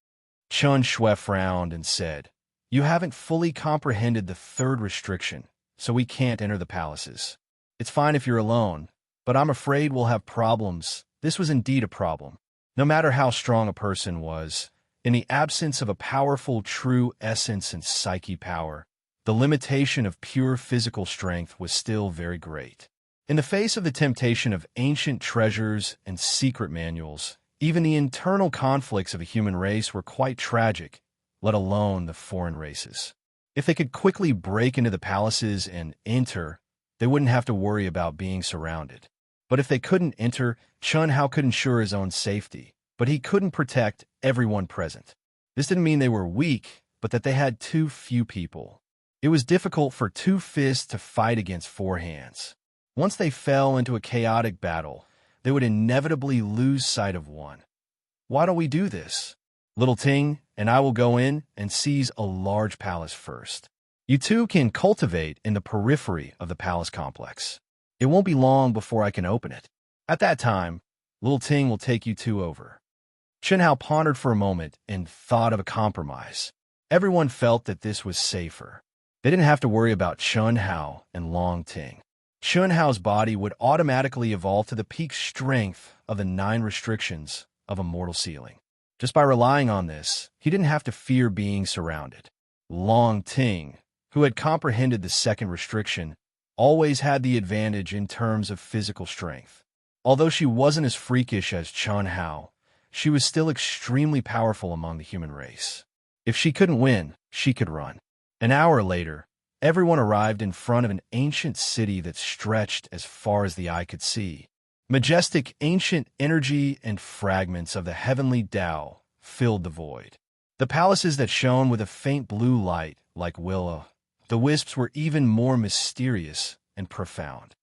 Chun Shui frowned and said, "You haven't fully comprehended the third restriction, so we can't enter the palaces. It's fine if you're alone, but I'm afraid we'll have problems." This was indeed a problem. No matter how strong a person was, in the absence of a powerful true essence and psyche power, the limitation of pure physical strength was still very great. In the face of the temptation of ancient treasures and secret manuals, even the internal conflicts of a human race were quite tragic, let alone the foreign races. If they could quickly break into the palaces and enter, they wouldn't have to worry about being surrounded. But if they couldn't enter, Chun Hao could ensure his own safety, but he couldn't protect everyone present. This didn't mean they were weak, but that they had too few people. It was difficult for two fists to fight against four hands. Once they fell into a chaotic battle, they would inevitably lose sight of one. Why don't we do this? Little Ting and I will go in and seize a large palace first. You two can cultivate in the periphery of the palace complex. It won't be long before I can open it. At that time, Little Ting will take you two over. Chun Hao pondered for a moment and thought of a compromise. Everyone felt that this was safer. They didn't have to worry about Chun Hao and Long Ting. Chun Hao's body would automatically evolve to the peak strength of the 9 restrictions of a mortal ceiling. Just by relying on this, he didn't have to fear being surrounded. Long Ting, who had comprehended the second restriction, always had the advantage in terms of physical strength. Although she wasn't as freakish as Chun Hao, she was still extremely powerful among the human race. If she couldn't win, she could run. An hour later, everyone arrived in front of an ancient city that stretched as far as the eye could see. Majestic ancient energy and fragments of the heavenly Tao filled the void. The palaces that shone with a faint blue light like willow, the wisps were even more mysterious and profound.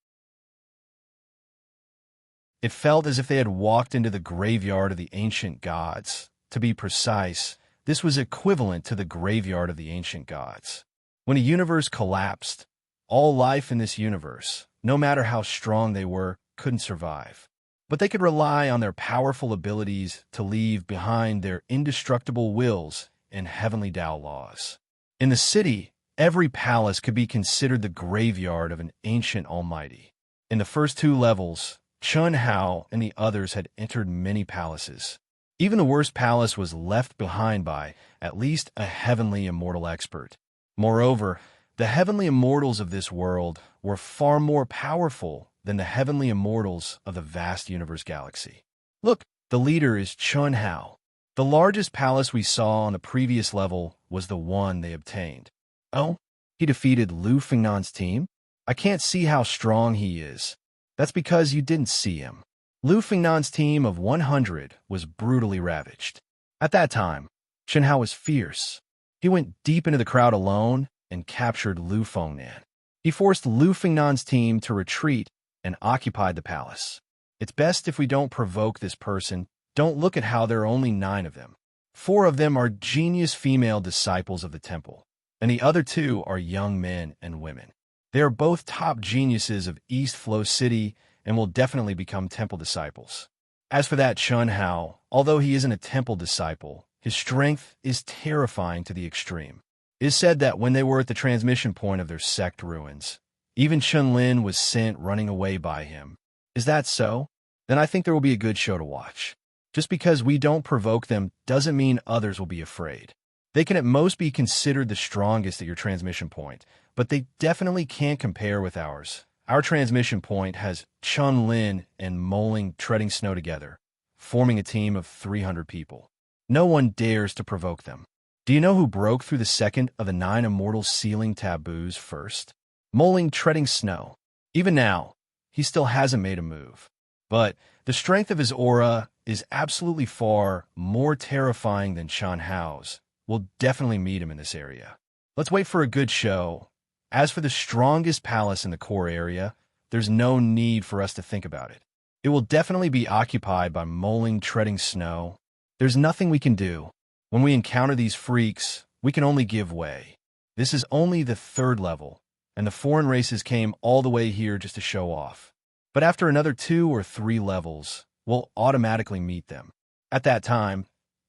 It felt as if they had walked into the graveyard of the ancient gods. To be precise, this was equivalent to the graveyard of the ancient gods. When a universe collapsed, all life in this universe, no matter how strong they were, couldn't survive. But they could rely on their powerful abilities to leave behind their indestructible wills and heavenly Tao laws. In the city, every palace could be considered the graveyard of an ancient almighty. In the first 2 levels, Chun Hao and the others had entered many palaces. Even the worst palace was left behind by at least a heavenly immortal expert. Moreover, the heavenly immortals of this world were far more powerful than the heavenly immortals of the vast universe galaxy. Look, the leader is Chun Hao. The largest palace we saw on the previous level was the one they obtained. Oh, he defeated Lu Fingnan's team? I can't see how strong he is. That's because you didn't see him. Lu Fingnan's team of 100 was brutally ravaged. At that time, Chun Hao was fierce. He went deep into the crowd alone and captured Lu Fengnan. He forced Lu Fingnan's team to retreat and occupied the palace. It's best if we don't provoke this person. Don't look at how there are only 9 of them. 4 of them are genius female disciples of the temple, and the other 2 are young men and women. They are both top geniuses of East Flow City and will definitely become temple disciples. As for that Chun Hao, although he isn't a temple disciple, his strength is terrifying to the extreme. It is said that when they were at the transmission point of their sect ruins, even Chun Lin was sent running away by him. Is that so? Then I think there will be a good show to watch. Just because we don't provoke them doesn't mean others will be afraid. They can at most be considered the strongest at your transmission point, but they definitely can't compare with ours. Our transmission point has Chun Lin and Moling treading snow together, forming a team of 300 people. No one dares to provoke them. Do you know who broke through the second of the 9 immortal ceiling taboos first? Moling treading snow. Even now, he still hasn't made a move. But the strength of his aura is absolutely far more terrifying than Chun Hao's. We'll definitely meet him in this area. Let's wait for a good show. As for the strongest palace in the core area, there's no need for us to think about it. It will definitely be occupied by moling, treading snow. There's nothing we can do. When we encounter these freaks, we can only give way. This is only the third level, and the foreign races came all the way here just to show off. But after another 2 or 3 levels, we'll automatically meet them. At that time,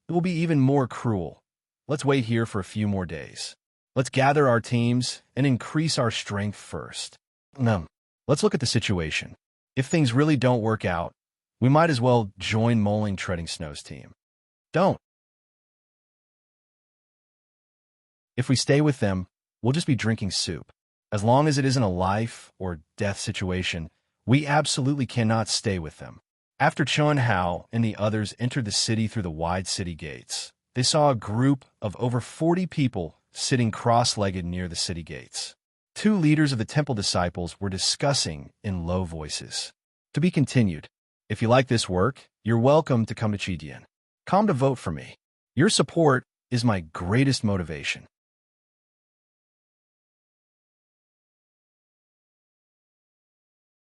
it will be even more cruel. Let's wait here for a few more days. Let's gather our teams and increase our strength first. Let's look at the situation. If things really don't work out, we might as well join Moling Treading Snow's team. Don't. If we stay with them, we'll just be drinking soup. As long as it isn't a life or death situation, we absolutely cannot stay with them. After Chun Hao and the others entered the city through the wide city gates, they saw a group of over 40 people sitting cross-legged near the city gates. 2 leaders of the temple disciples were discussing in low voices. To be continued. If you like this work, you're welcome to come to Chidian. Come to vote for me. Your support is my greatest motivation.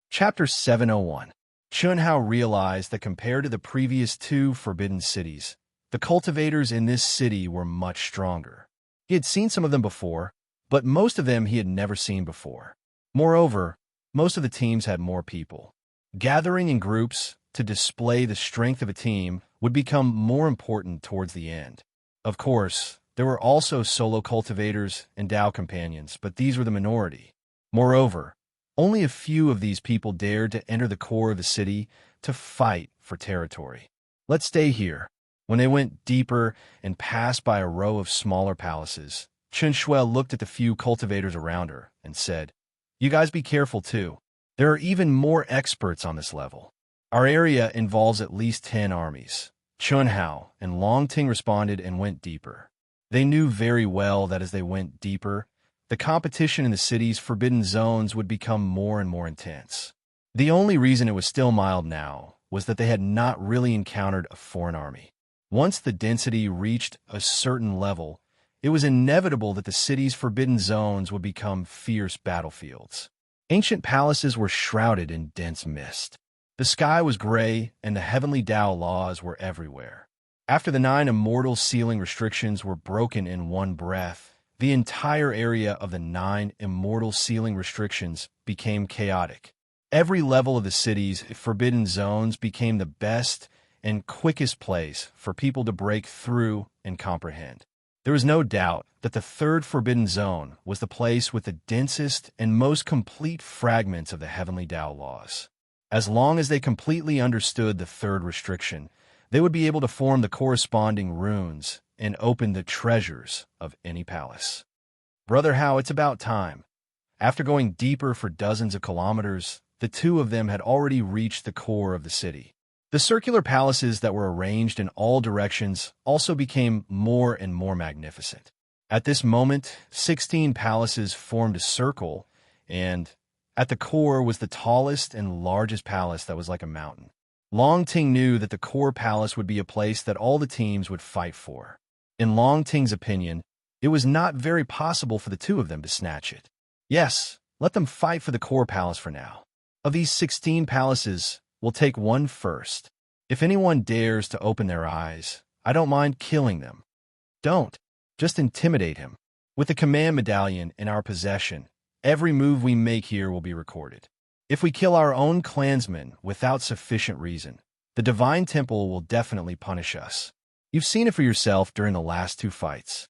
Chapter 701. Chun Hao realized that compared to the previous 2 forbidden cities, the cultivators in this city were much stronger. He had seen some of them before, but most of them he had never seen before. Moreover, most of the teams had more people. Gathering in groups to display the strength of a team would become more important towards the end. Of course, there were also solo cultivators and Dao companions, but these were the minority. Moreover, only a few of these people dared to enter the core of the city to fight for territory. Let's stay here. When they went deeper and passed by a row of smaller palaces, Chun Shuel looked at the few cultivators around her and said, "You guys be careful too. There are even more experts on this level. Our area involves at least 10 armies." Chun Hao and Long Ting responded and went deeper. They knew very well that as they went deeper, the competition in the city's forbidden zones would become more and more intense. The only reason it was still mild now was that they had not really encountered a foreign army. Once the density reached a certain level, it was inevitable that the city's forbidden zones would become fierce battlefields. Ancient palaces were shrouded in dense mist. The sky was gray, and the heavenly Tao laws were everywhere. After the 9 immortal sealing restrictions were broken in one breath, the entire area of the 9 immortal sealing restrictions became chaotic. Every level of the city's forbidden zones became the best and quickest place for people to break through and comprehend. There was no doubt that the 3rd forbidden zone was the place with the densest and most complete fragments of the heavenly Tao laws. As long as they completely understood the 3rd restriction, they would be able to form the corresponding runes and open the treasures of any palace. Brother Hao, it's about time. After going deeper for dozens of kilometers, the 2 of them had already reached the core of the city. The circular palaces that were arranged in all directions also became more and more magnificent. At this moment, 16 palaces formed a circle, and at the core was the tallest and largest palace that was like a mountain. Long Ting knew that the core palace would be a place that all the teams would fight for. In Long Ting's opinion, it was not very possible for the 2 of them to snatch it. Yes, let them fight for the core palace for now. Of these 16 palaces, we'll take one first. If anyone dares to open their eyes, I don't mind killing them. Don't. Just intimidate him. With the command medallion in our possession, every move we make here will be recorded. If we kill our own clansmen without sufficient reason, the Divine Temple will definitely punish us. You've seen it for yourself during the last 2 fights.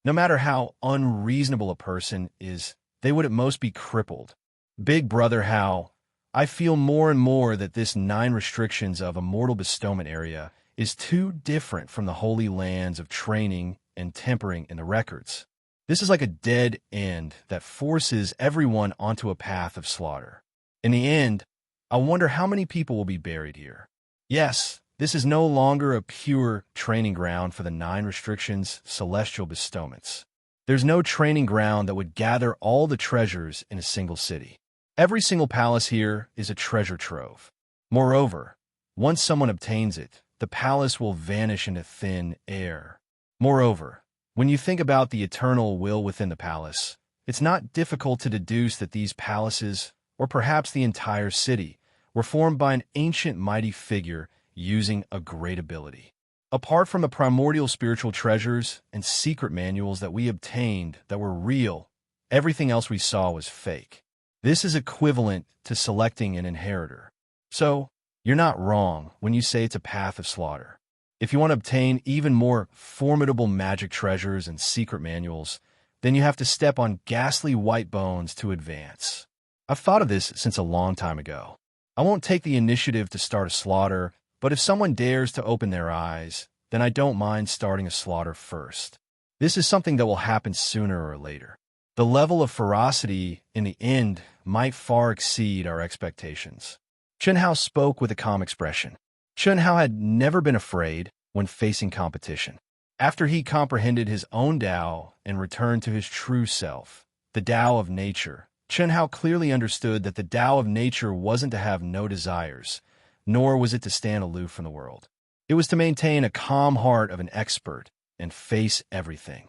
No matter how unreasonable a person is, they would at most be crippled. Big Brother Hao, I feel more and more that this 9 restrictions of immortal bestowment area is too different from the holy lands of training and tempering in the records. This is like a dead end that forces everyone onto a path of slaughter. In the end, I wonder how many people will be buried here. Yes, this is no longer a pure training ground for the 9 restrictions celestial bestowments. There's no training ground that would gather all the treasures in a single city. Every single palace here is a treasure trove. Moreover, once someone obtains it, the palace will vanish into thin air. Moreover, When you think about the eternal will within the palace, it's not difficult to deduce that these palaces, or perhaps the entire city, were formed by an ancient mighty figure using a great ability. Apart from the primordial spiritual treasures and secret manuals that we obtained that were real, everything else we saw was fake. This is equivalent to selecting an inheritor. So, you're not wrong when you say it's a path of slaughter. If you want to obtain even more formidable magic treasures and secret manuals, then you have to step on ghastly white bones to advance. I've thought of this since a long time ago. I won't take the initiative to start a slaughter, but if someone dares to open their eyes, then I don't mind starting a slaughter first. This is something that will happen sooner or later. The level of ferocity in the end might far exceed our expectations. Chunhao spoke with a calm expression. Chunhao had never been afraid when facing competition. After he comprehended his own Tao and returned to his true self, the Tao of nature, Chunhao clearly understood that the Tao of nature wasn't to have no desires, nor was it to stand aloof from the world. It was to maintain a calm heart of an expert and face everything.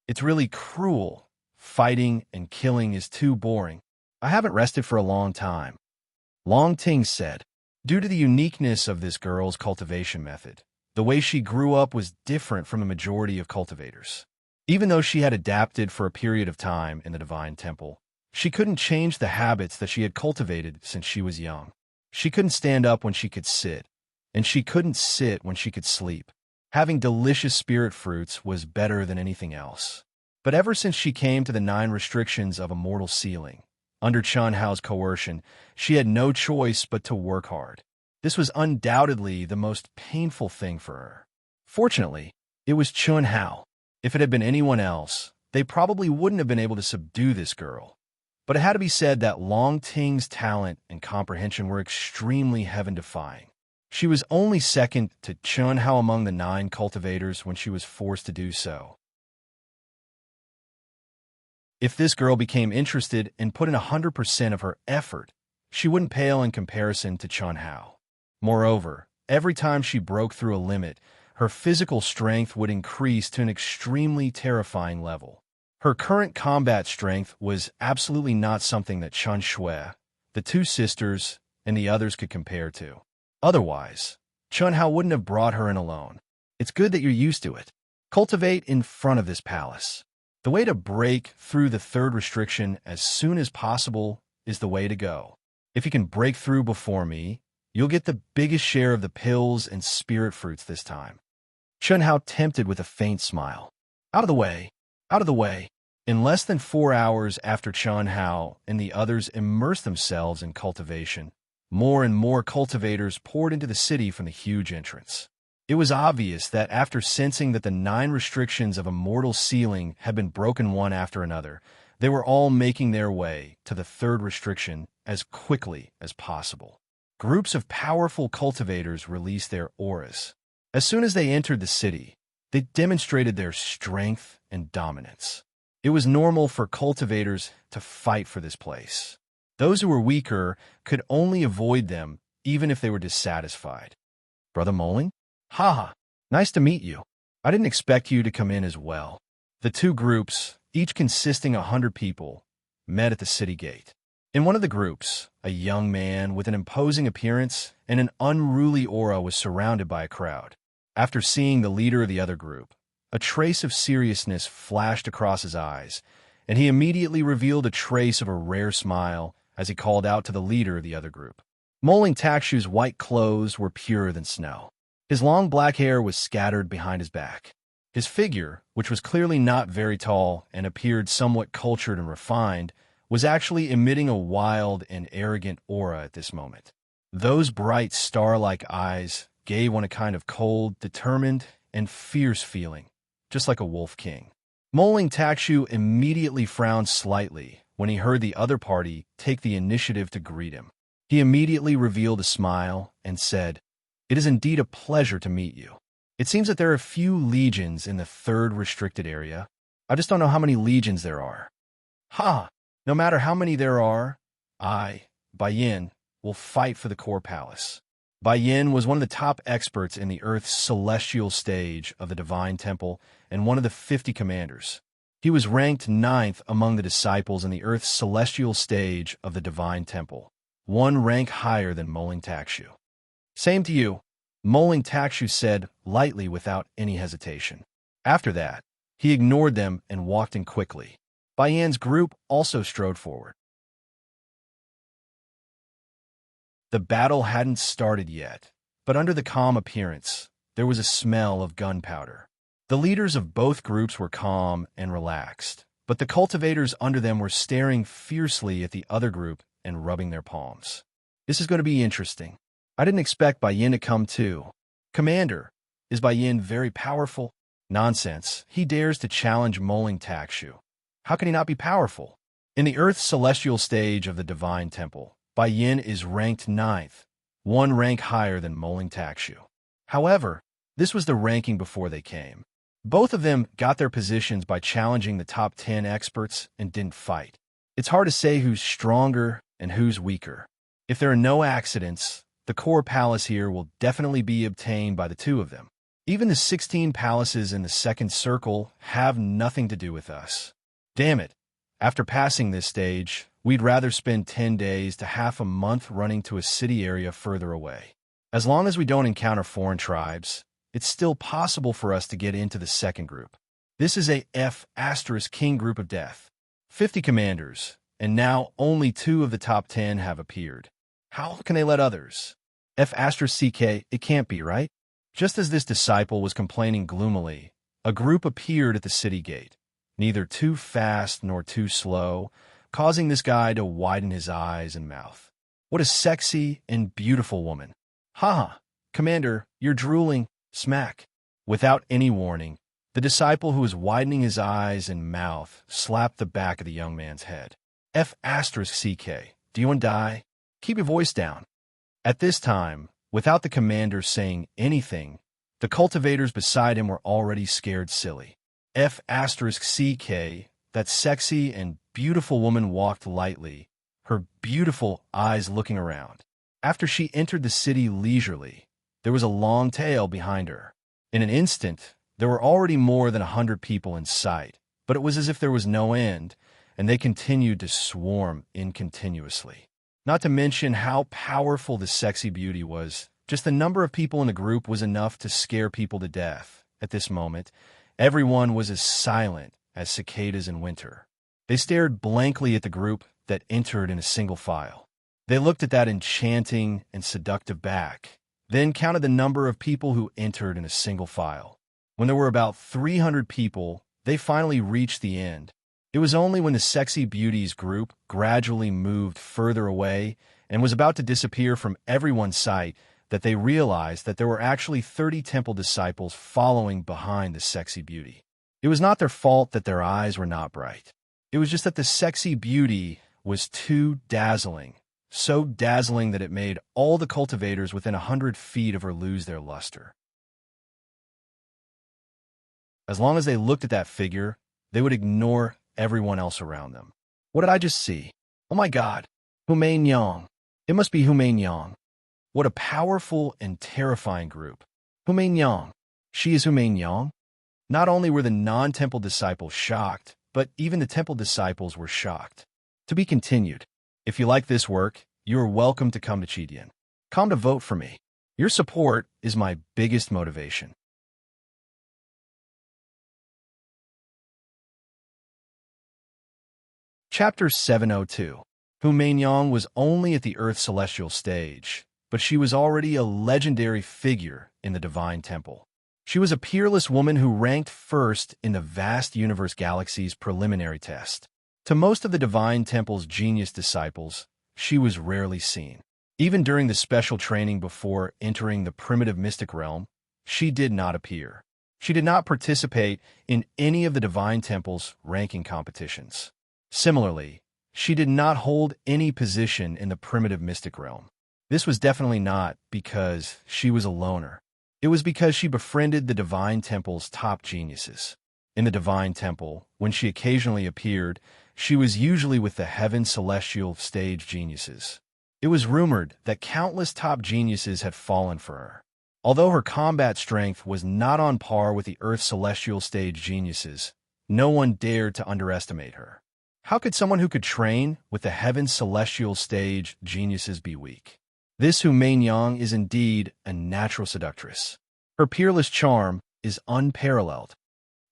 It's really cruel. Fighting and killing is too boring. I haven't rested for a long time. Long Ting said, due to the uniqueness of this girl's cultivation method, the way she grew up was different from a majority of cultivators. Even though she had adapted for a period of time in the Divine Temple, she couldn't change the habits that she had cultivated since she was young. She couldn't stand up when she could sit, and she couldn't sit when she could sleep. Having delicious spirit fruits was better than anything else. But ever since she came to the 9 restrictions of a mortal ceiling, under Chunhao's coercion, she had no choice but to work hard. This was undoubtedly the most painful thing for her. Fortunately, it was Chunhao. If it had been anyone else, they probably wouldn't have been able to subdue this girl. But it had to be said that Long Ting's talent and comprehension were extremely heaven-defying. She was only second to Chunhao among the 9 cultivators when she was forced to do so. If this girl became interested and put in 100% of her effort, she wouldn't pale in comparison to Chunhao. Moreover, every time she broke through a limit, her physical strength would increase to an extremely terrifying level. Her current combat strength was absolutely not something that Chun Shui, the 2 sisters, and the others could compare to. Otherwise, Chunhao wouldn't have brought her in alone. It's good that you're used to it. Cultivate in front of this palace. The way to break through the 3rd restriction as soon as possible is the way to go. If you can break through before me, you'll get the biggest share of the pills and spirit fruits this time. Chunhao tempted with a faint smile. Out of the way, out of the way. In less than 4 hours after Chunhao and the others immersed themselves in cultivation, more and more cultivators poured into the city from the huge entrance. It was obvious that after sensing that the 9 restrictions of a mortal ceiling had been broken one after another, they were all making their way to the 3rd restriction as quickly as possible. Groups of powerful cultivators released their auras. As soon as they entered the city, they demonstrated their strength and dominance. It was normal for cultivators to fight for this place. Those who were weaker could only avoid them even if they were dissatisfied. Brother Moling? Haha, nice to meet you. I didn't expect you to come in as well. The 2 groups, each consisting of 100 people, met at the city gate. In one of the groups, a young man with an imposing appearance and an unruly aura was surrounded by a crowd. After seeing the leader of the other group, a trace of seriousness flashed across his eyes, and he immediately revealed a trace of a rare smile as he called out to the leader of the other group. Moling Takshu's white clothes were purer than snow. His long black hair was scattered behind his back. His figure, which was clearly not very tall and appeared somewhat cultured and refined, was actually emitting a wild and arrogant aura at this moment. Those bright star-like eyes gave one a kind of cold, determined, and fierce feeling, just like a wolf king. Moling Takshu immediately frowned slightly when he heard the other party take the initiative to greet him. He immediately revealed a smile and said, "It is indeed a pleasure to meet you. It seems that there are a few legions in the 3rd restricted area. I just don't know how many legions there are." "Ha! No matter how many there are, I, Bai Yin, will fight for the core palace. Bai Yin was one of the top experts in the Earth's celestial stage of the Divine Temple and one of the 50 commanders. He was ranked 9th among the disciples in the Earth's celestial stage of the Divine Temple, one rank higher than Moling Takshu. Same to you, Moling Takshu said lightly without any hesitation. After that, he ignored them and walked in quickly. Bai Yin's group also strode forward. The battle hadn't started yet, but under the calm appearance, there was a smell of gunpowder. The leaders of both groups were calm and relaxed, but the cultivators under them were staring fiercely at the other group and rubbing their palms. This is going to be interesting. I didn't expect Bai Yin to come too. Commander, is Bai Yin very powerful? Nonsense. He dares to challenge Moling Takshu. How can he not be powerful? In the Earth's celestial stage of the Divine Temple, Bai Yin is ranked 9th, one rank higher than Moling Takshu. However, this was the ranking before they came. Both of them got their positions by challenging the top 10 experts and didn't fight. It's hard to say who's stronger and who's weaker. If there are no accidents, the core palace here will definitely be obtained by the two of them. Even the 16 palaces in the second circle have nothing to do with us. Damn it. After passing this stage, we'd rather spend 10 days to half a month running to a city area further away. As long as we don't encounter foreign tribes, it's still possible for us to get into the second group. This is a F*King group of death. 50 commanders, and now only 2 of the top 10 have appeared. How can they let others? F*CK, it can't be, right? Just as this disciple was complaining gloomily, a group appeared at the city gate, neither too fast nor too slow, causing this guy to widen his eyes and mouth. What a sexy and beautiful woman. Ha! Commander, you're drooling. Smack. Without any warning, the disciple who was widening his eyes and mouth slapped the back of the young man's head. F*CK, do you want to die? Keep your voice down. At this time, without the commander saying anything, the cultivators beside him were already scared silly. F*CK, that sexy and beautiful woman walked lightly, her beautiful eyes looking around. After she entered the city leisurely, there was a long tail behind her. In an instant, there were already more than 100 people in sight, but it was as if there was no end, and they continued to swarm in continuously. Not to mention how powerful the sexy beauty was. Just the number of people in the group was enough to scare people to death. At this moment, everyone was as silent as cicadas in winter. They stared blankly at the group that entered in a single file. They looked at that enchanting and seductive back, then counted the number of people who entered in a single file. When there were about 300 people, they finally reached the end. It was only when the sexy beauties group gradually moved further away and was about to disappear from everyone's sight that they realized that there were actually 30 temple disciples following behind the sexy beauty. It was not their fault that their eyes were not bright. It was just that the sexy beauty was too dazzling, so dazzling that it made all the cultivators within 100 feet of her lose their luster. As long as they looked at that figure, they would ignore everyone else around them. What did I just see? Oh my God, Humain Yang. It must be Humain Yang. What a powerful and terrifying group. Humain Yang. She is Humain Yang? Not only were the non-temple disciples shocked, but even the temple disciples were shocked. To be continued. If you like this work, you are welcome to come to Chidian. Come to vote for me. Your support is my biggest motivation. Chapter 702. Humain Yang was only at the Earth's celestial stage, but she was already a legendary figure in the Divine Temple. She was a peerless woman who ranked first in the vast universe galaxy's preliminary test. To most of the Divine Temple's genius disciples, she was rarely seen. Even during the special training before entering the primitive mystic realm, she did not appear. She did not participate in any of the Divine Temple's ranking competitions. Similarly, she did not hold any position in the primitive mystic realm. This was definitely not because she was a loner. It was because she befriended the Divine Temple's top geniuses. In the Divine Temple, when she occasionally appeared, she was usually with the Heaven Celestial stage geniuses. It was rumored that countless top geniuses had fallen for her. Although her combat strength was not on par with the Earth's celestial stage geniuses, no one dared to underestimate her. How could someone who could train with the heaven's celestial stage geniuses be weak? This Hu Meinyang is indeed a natural seductress. Her peerless charm is unparalleled.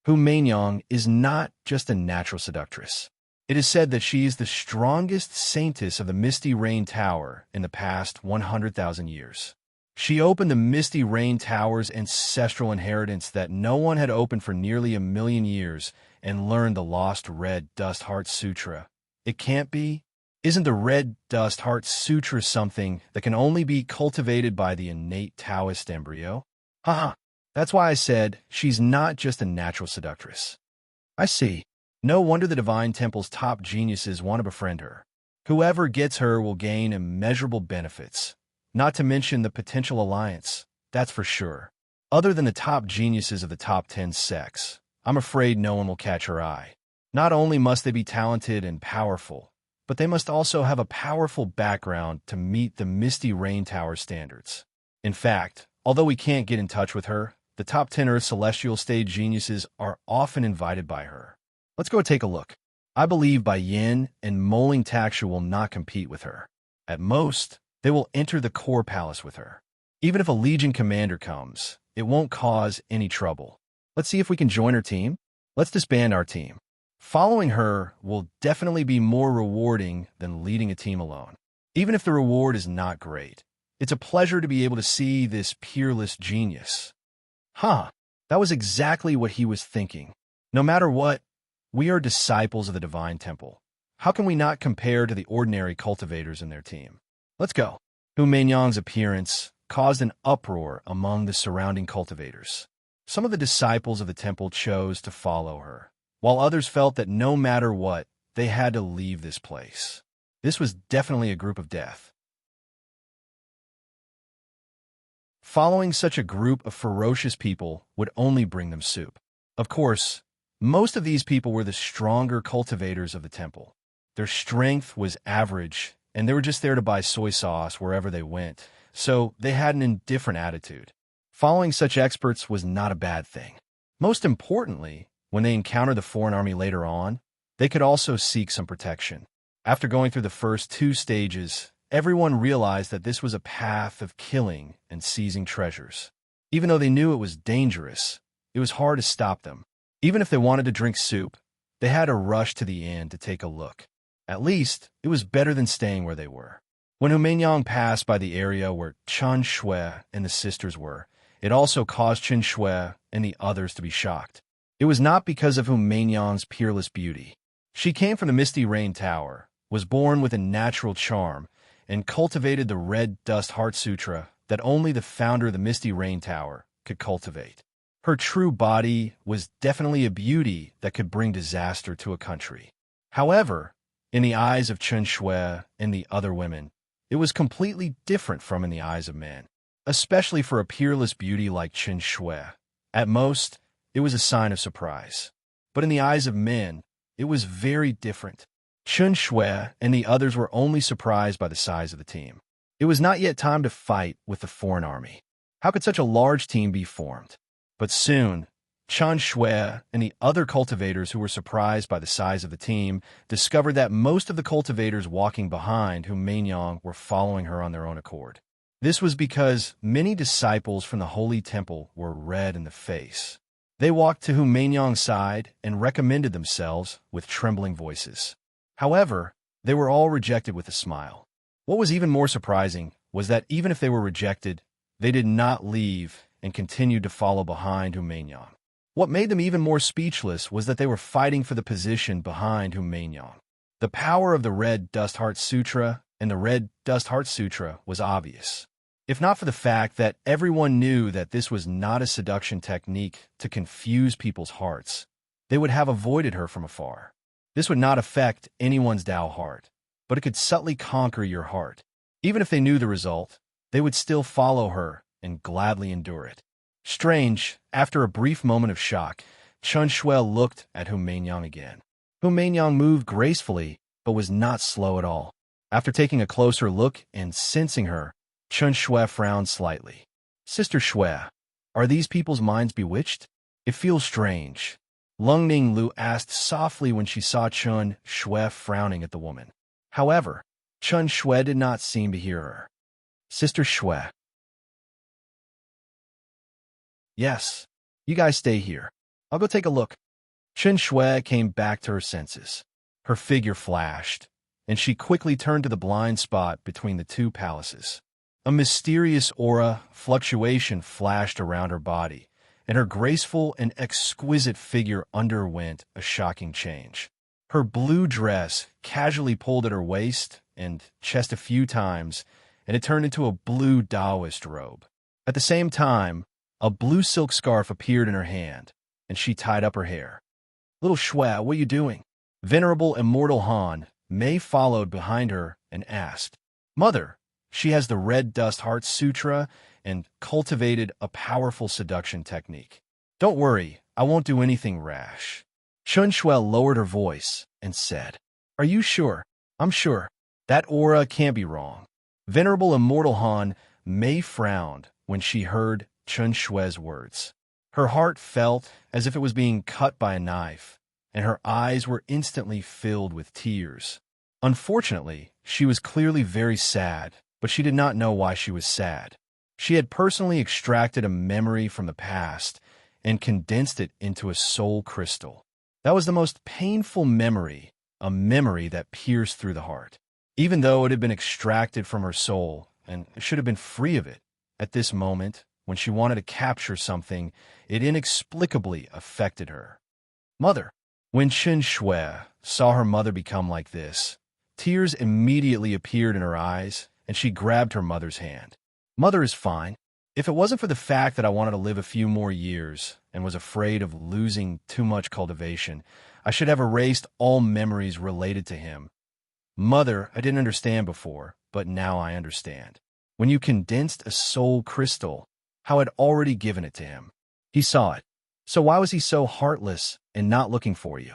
Hu Meinyang is not just a natural seductress. It is said that she is the strongest saintess of the Misty Rain Tower in the past 100,000 years. She opened the Misty Rain Tower's ancestral inheritance that no one had opened for nearly 1,000,000 years and learned the lost Red Dust Heart Sutra. It can't be? Isn't the Red Dust Heart Sutra something that can only be cultivated by the innate Taoist embryo? Haha, that's why I said she's not just a natural seductress. I see. No wonder the Divine Temple's top geniuses want to befriend her. Whoever gets her will gain immeasurable benefits, not to mention the potential alliance, that's for sure. Other than the top geniuses of the top 10 sects, I'm afraid no one will catch her eye. Not only must they be talented and powerful, but they must also have a powerful background to meet the Misty Rain Tower standards. In fact, although we can't get in touch with her, the top 10 Earth Celestial Stage geniuses are often invited by her. Let's go take a look. I believe Bai Yin and Moling Taksha will not compete with her. At most, they will enter the core palace with her. Even if a Legion commander comes, it won't cause any trouble. Let's see if we can join her team. Let's disband our team. Following her will definitely be more rewarding than leading a team alone. Even if the reward is not great, it's a pleasure to be able to see this peerless genius. That was exactly what he was thinking. No matter what, we are disciples of the Divine Temple. How can we not compare to the ordinary cultivators in their team? Let's go. Hu Meinyang's appearance caused an uproar among the surrounding cultivators. Some of the disciples of the temple chose to follow her, while others felt that no matter what, they had to leave this place. This was definitely a group of death. Following such a group of ferocious people would only bring them soup. Of course, most of these people were the stronger cultivators of the temple. Their strength was average, and they were just there to buy soy sauce wherever they went, so they had an indifferent attitude. Following such experts was not a bad thing. Most importantly, when they encountered the foreign army later on, they could also seek some protection. After going through the first 2 stages, everyone realized that this was a path of killing and seizing treasures. Even though they knew it was dangerous, it was hard to stop them. Even if they wanted to drink soup, they had to rush to the inn to take a look. At least, it was better than staying where they were. When Hu Meinyang passed by the area where Chen Shui and the sisters were, it also caused Chen Shui and the others to be shocked. It was not because of Hu Meinyang's peerless beauty. She came from the Misty Rain Tower, was born with a natural charm, and cultivated the Red Dust Heart Sutra that only the founder of the Misty Rain Tower could cultivate. Her true body was definitely a beauty that could bring disaster to a country. However, in the eyes of Chen Shui and the other women, it was completely different from in the eyes of men, especially for a peerless beauty like Chen Shui. At most, it was a sign of surprise. But in the eyes of men, it was very different. Chen Shui and the others were only surprised by the size of the team. It was not yet time to fight with the foreign army. How could such a large team be formed? But soon, Chen Shui and the other cultivators who were surprised by the size of the team discovered that most of the cultivators walking behind Hu Meinyang were following her on their own accord. This was because many disciples from the Holy Temple were red in the face. They walked to Hu Meinyang's side and recommended themselves with trembling voices. However, they were all rejected with a smile. What was even more surprising was that even if they were rejected, they did not leave and continued to follow behind Hu Meinyang. What made them even more speechless was that they were fighting for the position behind Hu Meinyang. The power of the Red Dust Heart Sutra and the Red Dust Heart Sutra was obvious. If not for the fact that everyone knew that this was not a seduction technique to confuse people's hearts, they would have avoided her from afar. This would not affect anyone's Tao heart, but it could subtly conquer your heart. Even if they knew the result, they would still follow her and gladly endure it. Strange, after a brief moment of shock, Chen Shui looked at Hu Meinyang again. Hu Meinyang moved gracefully, but was not slow at all. After taking a closer look and sensing her, Chun Shui frowned slightly. Sister Shui, are these people's minds bewitched? It feels strange. Lung Ning Lu asked softly when she saw Chun Shui frowning at the woman. However, Chun Shui did not seem to hear her. Sister Shui. Yes, you guys stay here. I'll go take a look. Chun Shui came back to her senses. Her figure flashed, and she quickly turned to the blind spot between the two palaces. A mysterious aura fluctuation flashed around her body, and her graceful and exquisite figure underwent a shocking change. Her blue dress casually pulled at her waist and chest a few times, and it turned into a blue Taoist robe. At the same time, a blue silk scarf appeared in her hand, and she tied up her hair. Little Shui, what are you doing? Venerable Immortal Han Mei followed behind her and asked. Mother, she has the Red Dust Heart Sutra and cultivated a powerful seduction technique. Don't worry, I won't do anything rash. Chun Shui lowered her voice and said, Are you sure? I'm sure. That aura can't be wrong. Venerable Immortal Han Mei frowned when she heard Chun Shui's words. Her heart felt as if it was being cut by a knife, and her eyes were instantly filled with tears. Unfortunately, she was clearly very sad, but she did not know why she was sad. She had personally extracted a memory from the past and condensed it into a soul crystal. That was the most painful memory, a memory that pierced through the heart. Even though it had been extracted from her soul and should have been free of it, at this moment, when she wanted to capture something, it inexplicably affected her. Mother. When Chun Shui saw her mother become like this, tears immediately appeared in her eyes, and she grabbed her mother's hand. Mother is fine. If it wasn't for the fact that I wanted to live a few more years and was afraid of losing too much cultivation, I should have erased all memories related to him. Mother, I didn't understand before, but now I understand. When you condensed a soul crystal, how I'd already given it to him. He saw it. So why was he so heartless and not looking for you?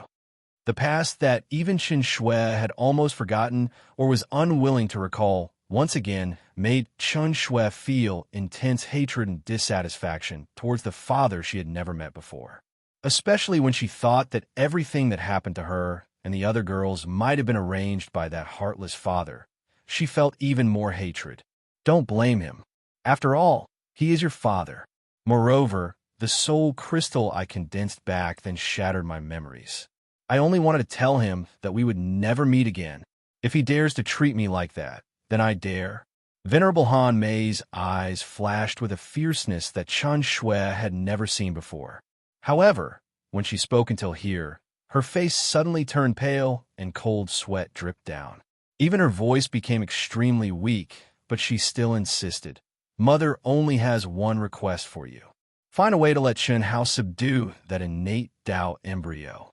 The past that even Chun Shui had almost forgotten or was unwilling to recall once again made Chun Shui feel intense hatred and dissatisfaction towards the father she had never met before. Especially when she thought that everything that happened to her and the other girls might have been arranged by that heartless father, she felt even more hatred. Don't blame him. After all, he is your father. Moreover, the soul crystal I condensed back then shattered my memories. I only wanted to tell him that we would never meet again. If he dares to treat me like that, then I dare. Venerable Han Mei's eyes flashed with a fierceness that Chun Shui had never seen before. However, when she spoke until here, her face suddenly turned pale and cold sweat dripped down. Even her voice became extremely weak, but she still insisted. Mother only has one request for you. Find a way to let Chun Hao subdue that innate Tao embryo.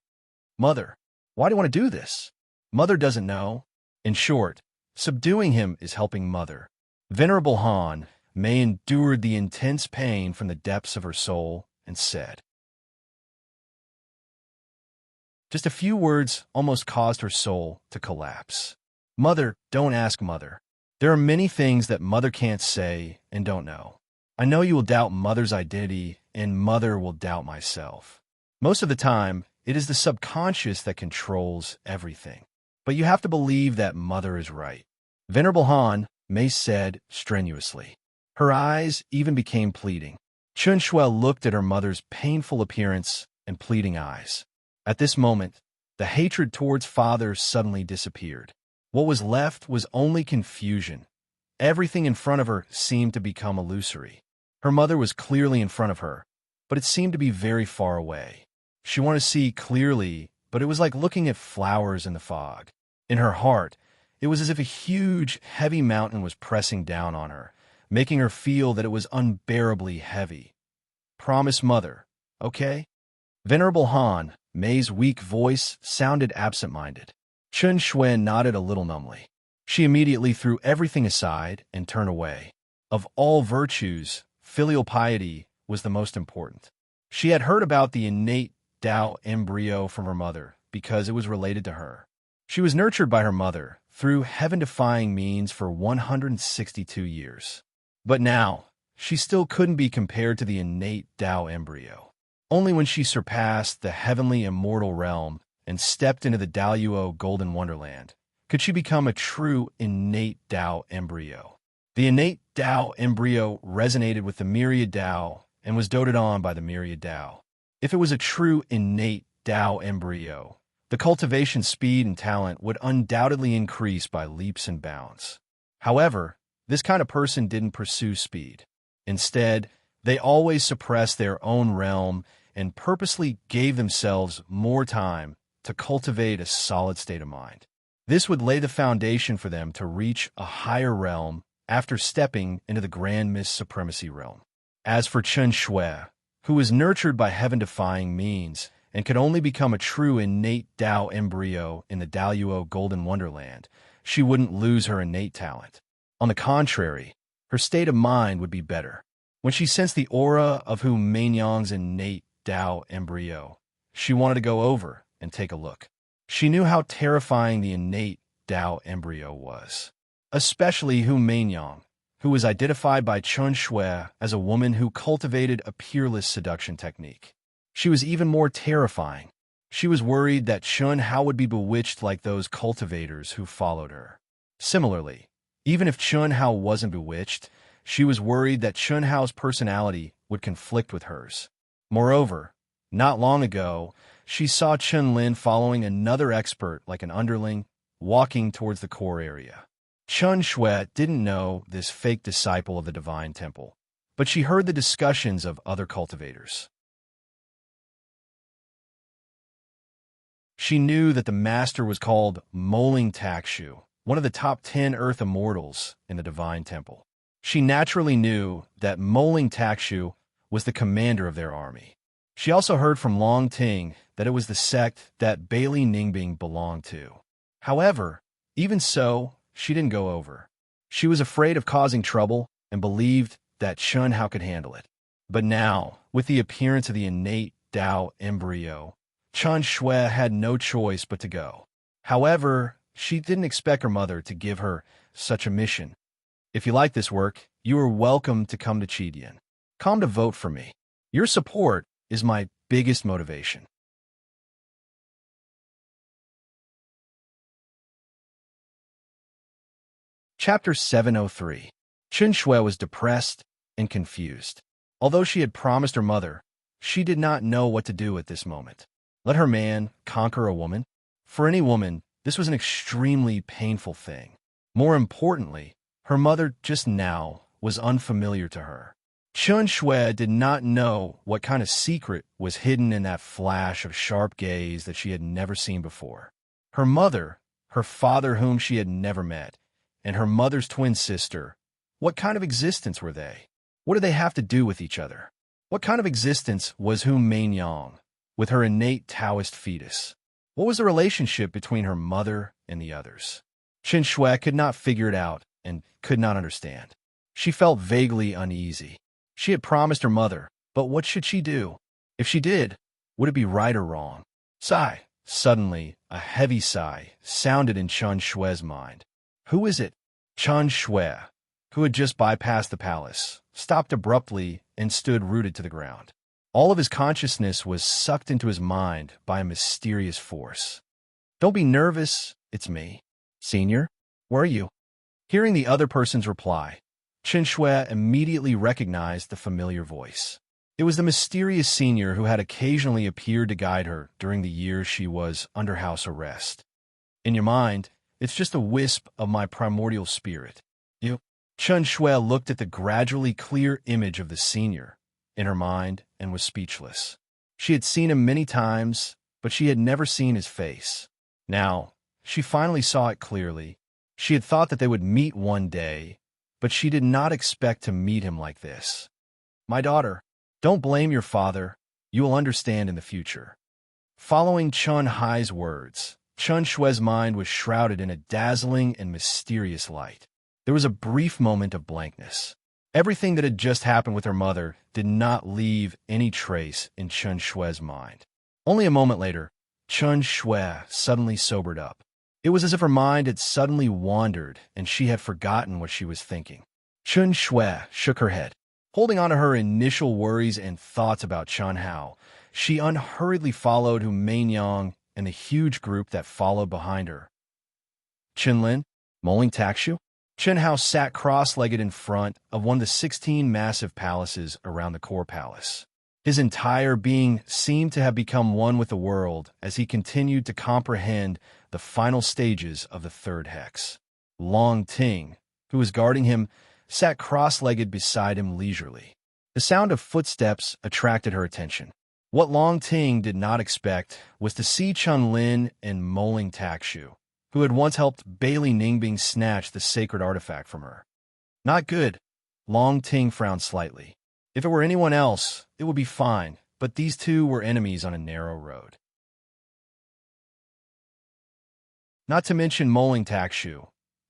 Mother, why do you want to do this? Mother doesn't know. In short, subduing him is helping Mother. Venerable Han Mei endured the intense pain from the depths of her soul and said. Just a few words almost caused her soul to collapse. Mother, don't ask Mother. There are many things that Mother can't say and don't know. I know you will doubt Mother's identity, and Mother will doubt myself. Most of the time, it is the subconscious that controls everything. But you have to believe that Mother is right. Venerable Han Mei said strenuously. Her eyes even became pleading. Chun Shui looked at her mother's painful appearance and pleading eyes. At this moment, the hatred towards father suddenly disappeared. What was left was only confusion. Everything in front of her seemed to become illusory. Her mother was clearly in front of her, but it seemed to be very far away. She wanted to see clearly, but it was like looking at flowers in the fog. In her heart, it was as if a huge, heavy mountain was pressing down on her, making her feel that it was unbearably heavy. Promise Mother, okay? Venerable Han Mei's weak voice sounded absent-minded. Chun Shui nodded a little numbly. She immediately threw everything aside and turned away. Of all virtues, filial piety was the most important. She had heard about the innate Tao embryo from her mother because it was related to her. She was nurtured by her mother through heaven-defying means for 162 years. But now, she still couldn't be compared to the innate Tao embryo. Only when she surpassed the heavenly immortal realm and stepped into the Daluo golden wonderland could she become a true innate Tao embryo. The innate Tao embryo resonated with the myriad Tao and was doted on by the myriad Tao. If it was a true innate Tao embryo, the cultivation speed and talent would undoubtedly increase by leaps and bounds. However, this kind of person didn't pursue speed. Instead, they always suppressed their own realm and purposely gave themselves more time to cultivate a solid state of mind. This would lay the foundation for them to reach a higher realm after stepping into the grand Miss Supremacy realm. As for Chen Shui, who was nurtured by heaven-defying means and could only become a true innate Tao embryo in the Daluo golden wonderland, she wouldn't lose her innate talent. On the contrary, her state of mind would be better. When she sensed the aura of Hu Meinyang's innate Tao embryo, she wanted to go over and take a look. She knew how terrifying the innate Tao embryo was, especially Hu Meinyang, who was identified by Chen Shui as a woman who cultivated a peerless seduction technique. She was even more terrifying. She was worried that Chen Hao would be bewitched like those cultivators who followed her. Similarly, even if Chen Hao wasn't bewitched, she was worried that Chen Hao's personality would conflict with hers. Moreover, not long ago, she saw Chen Lin following another expert like an underling, walking towards the core area. Chen Shui didn't know this fake disciple of the Divine Temple, but she heard the discussions of other cultivators. She knew that the master was called Moling Takshu, one of the top 10 Earth Immortals in the Divine Temple. She naturally knew that Moling Takshu was the commander of their army. She also heard from Long Ting that it was the sect that Bailey Ningbing belonged to. However, even so, she didn't go over. She was afraid of causing trouble and believed that Chen Hao could handle it. But now, with the appearance of the innate Tao embryo, Chen Shui had no choice but to go. However, she didn't expect her mother to give her such a mission. If you like this work, you are welcome to come to Chidian. Come to vote for me. Your support is my biggest motivation. Chapter 703. Chen Shui was depressed and confused. Although she had promised her mother, she did not know what to do at this moment. Let her man conquer a woman? For any woman, this was an extremely painful thing. More importantly, her mother just now was unfamiliar to her. Chen Shui did not know what kind of secret was hidden in that flash of sharp gaze that she had never seen before. Her mother, her father whom she had never met, and her mother's twin sister, what kind of existence were they? What did they have to do with each other? What kind of existence was Hu Meinyang, with her innate Taoist fetus? What was the relationship between her mother and the others? Chen Shui could not figure it out and could not understand. She felt vaguely uneasy. She had promised her mother, but what should she do? If she did, would it be right or wrong? Sigh. Suddenly, a heavy sigh sounded in Chen Shui's mind. Who is it? Chen Shui, who had just bypassed the palace, stopped abruptly and stood rooted to the ground. All of his consciousness was sucked into his mind by a mysterious force. Don't be nervous, it's me. Senior, where are you? Hearing the other person's reply, Chen Shui immediately recognized the familiar voice. It was the mysterious senior who had occasionally appeared to guide her during the years she was under house arrest. In your mind, it's just a wisp of my primordial spirit. You? Chen Shui looked at the gradually clear image of the senior in her mind and was speechless. She had seen him many times, but she had never seen his face. Now, she finally saw it clearly. She had thought that they would meet one day, but she did not expect to meet him like this. My daughter, don't blame your father. You will understand in the future. Following Chen Hai's words, Chen Shui's mind was shrouded in a dazzling and mysterious light. There was a brief moment of blankness. Everything that had just happened with her mother did not leave any trace in Chen Shui's mind. Only a moment later, Chen Shui suddenly sobered up. It was as if her mind had suddenly wandered and she had forgotten what she was thinking. Chun Shui shook her head. Holding on to her initial worries and thoughts About Chun Hao, she unhurriedly followed Hu Mainyang and the huge group that followed behind her. Qinlin, Moling Takshu? Chen Hao sat cross-legged in front of one of the 16 massive palaces around the core palace. His entire being seemed to have become one with the world as he continued to comprehend the final stages of the third hex. Long Ting, who was guarding him, sat cross-legged beside him leisurely. The sound of footsteps attracted her attention. What Long Ting did not expect was to see Chun Lin and Moling Takshu, who had once helped Bailey Ningbing snatch the sacred artifact from her. Not good. Long Ting frowned slightly. If it were anyone else, it would be fine, but these two were enemies on a narrow road. Not to mention Moling Takshu.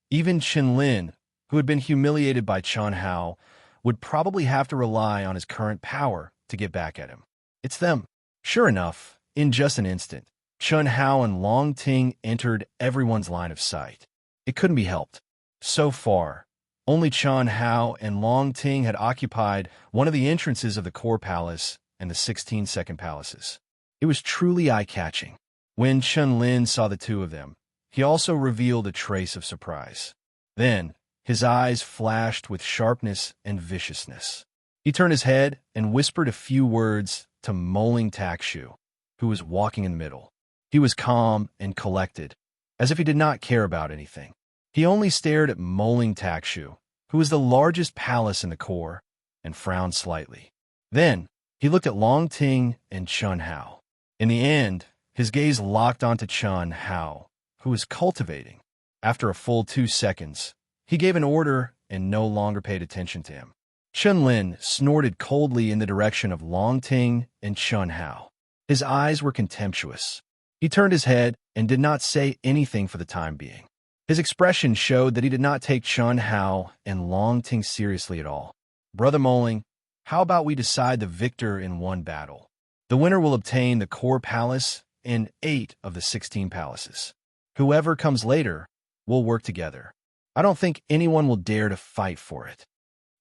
Even Qinlin, who had been humiliated by Chun Hao, would probably have to rely on his current power to get back at him. It's them. Sure enough, in just an instant, Chun Hao and Long Ting entered everyone's line of sight. It couldn't be helped. So far, only Chun Hao and Long Ting had occupied one of the entrances of the core palace and the 16 second palaces. It was truly eye-catching. When Chun Lin saw the two of them, he also revealed a trace of surprise. Then, his eyes flashed with sharpness and viciousness. He turned his head and whispered a few words to Moling Takshu, who was walking in the middle. He was calm and collected, as if he did not care about anything. He only stared at Moling Takshu, who was the largest palace in the core, and frowned slightly. Then, he looked at Long Ting and Chun Hao. In the end, his gaze locked onto Chun Hao, who was cultivating. After a full 2 seconds, he gave an order and no longer paid attention to him. Chun Lin snorted coldly in the direction of Long Ting and Chun Hao. His eyes were contemptuous. He turned his head and did not say anything for the time being. His expression showed that he did not take Chun Hao and Long Ting seriously at all. Brother Moling, how about we decide the victor in one battle? The winner will obtain the core palace and 8 of the 16 palaces. Whoever comes later will work together. I don't think anyone will dare to fight for it.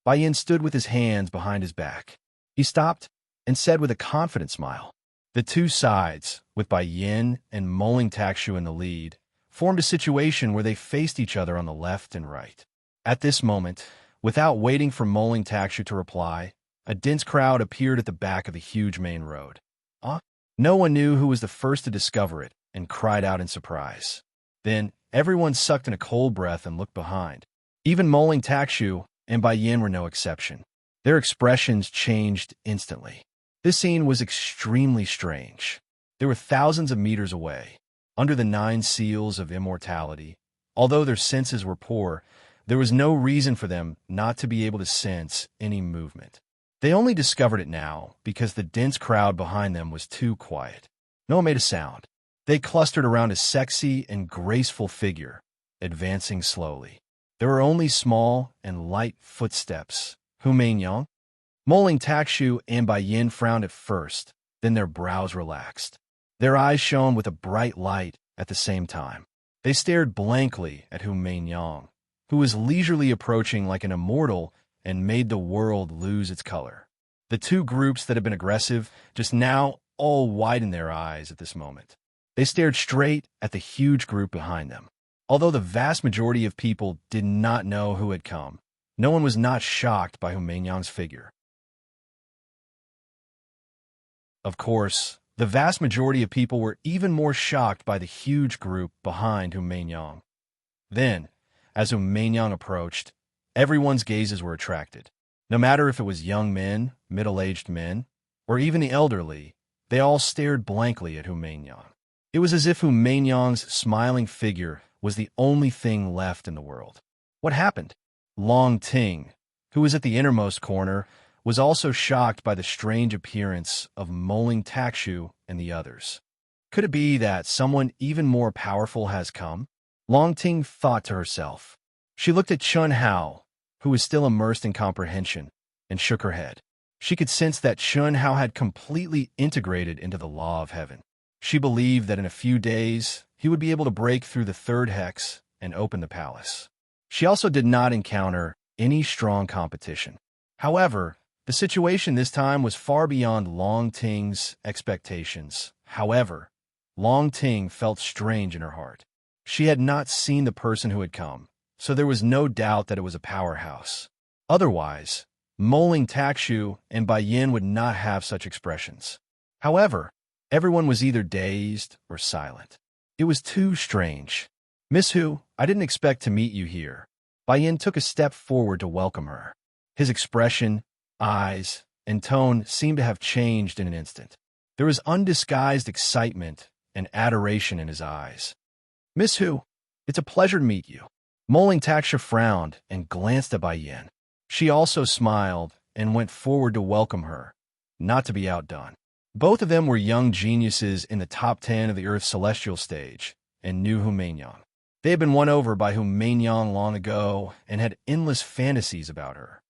Bai Yin stood with his hands behind his back. He stopped and said with a confident smile. The two sides, with Bai Yin and Moling Takshu in the lead, formed a situation where they faced each other on the left and right. At this moment, without waiting for Moling Takshu to reply, a dense crowd appeared at the back of the huge main road. No one knew who was the first to discover it and cried out in surprise. Then, everyone sucked in a cold breath and looked behind. Even Moling Takshu and Bai Yin were no exception. Their expressions changed instantly. This scene was extremely strange. They were thousands of meters away, under the 9 seals of immortality. Although their senses were poor, there was no reason for them not to be able to sense any movement. They only discovered it now because the dense crowd behind them was too quiet. No one made a sound. They clustered around a sexy and graceful figure, advancing slowly. There were only small and light footsteps. Hu Mainyang? Moling Takshu and Bai Yin frowned at first, then their brows relaxed. Their eyes shone with a bright light at the same time. They stared blankly at Hu Mainyang, who was leisurely approaching like an immortal and made the world lose its color. The two groups that had been aggressive just now all widened their eyes at this moment. They stared straight at the huge group behind them. Although the vast majority of people did not know who had come, no one was not shocked by Hu Mainyang's figure. Of course, the vast majority of people were even more shocked by the huge group behind Hu Mainyang. Then, as Hu Mainyang approached, everyone's gazes were attracted. No matter if it was young men, middle-aged men, or even the elderly, they all stared blankly at Hu Mainyang. It was as if Hu Mainyang's smiling figure was the only thing left in the world. What happened? Long Ting, who was at the innermost corner, was also shocked by the strange appearance of Moling Takshu and the others. Could it be that someone even more powerful has come? Long Ting thought to herself. She looked at Chun Hao, who was still immersed in comprehension, and shook her head. She could sense that Chun Hao had completely integrated into the law of heaven. She believed that in a few days, he would be able to break through the third hex and open the palace. She also did not encounter any strong competition. However, the situation this time was far beyond Long Ting's expectations. However, Long Ting felt strange in her heart. She had not seen the person who had come, so there was no doubt that it was a powerhouse. Otherwise, Moling Takshu and Bai Yin would not have such expressions. However, everyone was either dazed or silent. It was too strange. "Miss Hu, I didn't expect to meet you here." Bai Yin took a step forward to welcome her. His expression, eyes, and tone seemed to have changed in an instant. There was undisguised excitement and adoration in his eyes. "Miss Hu, it's a pleasure to meet you." Moling Taksha frowned and glanced at Bai Yin. She also smiled and went forward to welcome her, not to be outdone. Both of them were young geniuses in the top 10 of the Earth's celestial stage and knew Hu Meinyang. They had been won over by Hu Meinyang long ago and had endless fantasies about her.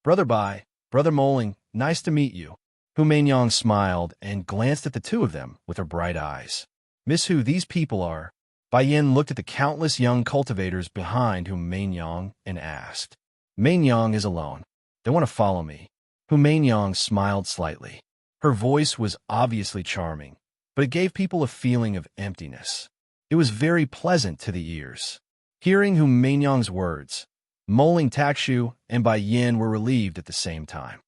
"Brother Bai, Brother Moling, nice to meet you." Hu Meinyang smiled and glanced at the two of them with her bright eyes. "Miss Hu, these people are—" Bai Yin looked at the countless young cultivators behind Hu Meinyang and asked. "Meinyang is alone. They want to follow me." Hu Meinyang smiled slightly. Her voice was obviously charming, but it gave people a feeling of emptiness. It was very pleasant to the ears. Hearing Hu Meinyang's words, Moling Takshu and Bai Yin were relieved at the same time.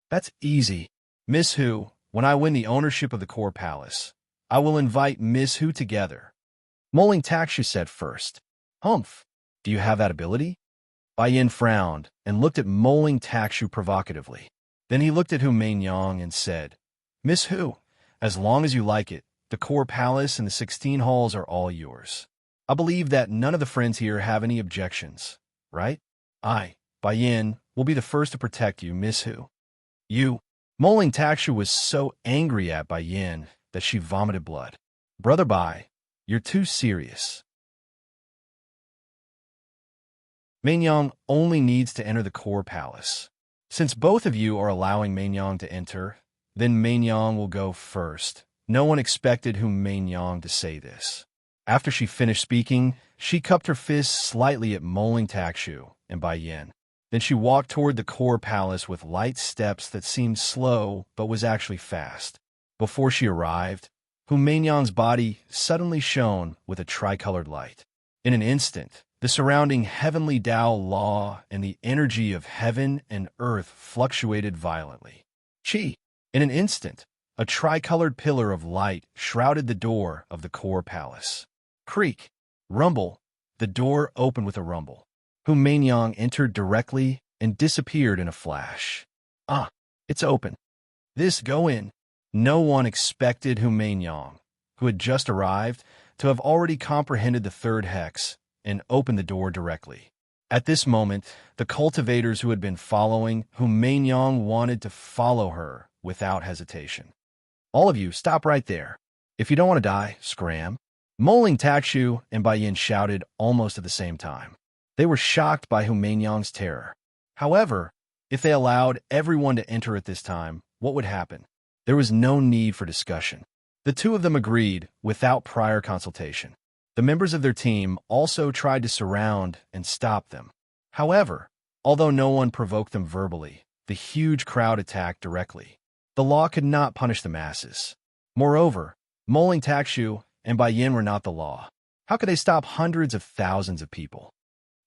"That's easy. Miss Hu, when I win the ownership of the core palace, I will invite Miss Hu together." Moling Takshu said first. "Humph, do you have that ability?" Bai Yin frowned and looked at Moling Takshu provocatively. Then he looked at Hu Meinyang and said, "Miss Hu, as long as you like it, the core palace and the 16 halls are all yours. I believe that none of the friends here have any objections, right? I, Bai Yin, will be the first to protect you, Miss Hu." "You." Moling Takshu was so angry at Bai Yin that she vomited blood. "Brother Bai, you're too serious. Meinyang only needs to enter the core palace. Since both of you are allowing Meinyang to enter, then Meinyang will go first." No one expected Hu Meinyang to say this. After she finished speaking, she cupped her fist slightly at Moling Takshu and Bai Yin. Then she walked toward the core palace with light steps that seemed slow but was actually fast. Before she arrived, Hu Meinyang's body suddenly shone with a tricolored light. In an instant, the surrounding heavenly Tao law and the energy of heaven and earth fluctuated violently. Chi! In an instant, a tricolored pillar of light shrouded the door of the core palace. Creak! Rumble! The door opened with a rumble. Hu Meinyang entered directly and disappeared in a flash. "Ah, it's open. Go in." No one expected Hu Meinyang, who had just arrived, to have already comprehended the third hex and opened the door directly. At this moment, the cultivators who had been following Hu Meinyang wanted to follow her without hesitation. "All of you, stop right there. If you don't want to die, scram." Moling Takshu and Bai Yin shouted almost at the same time. They were shocked by Hu Meinyang's terror. However, if they allowed everyone to enter at this time, what would happen? There was no need for discussion. The two of them agreed without prior consultation. The members of their team also tried to surround and stop them. However, although no one provoked them verbally, the huge crowd attacked directly. The law could not punish the masses. Moreover, Moling Takshu and Bai Yin were not the law. How could they stop hundreds of thousands of people?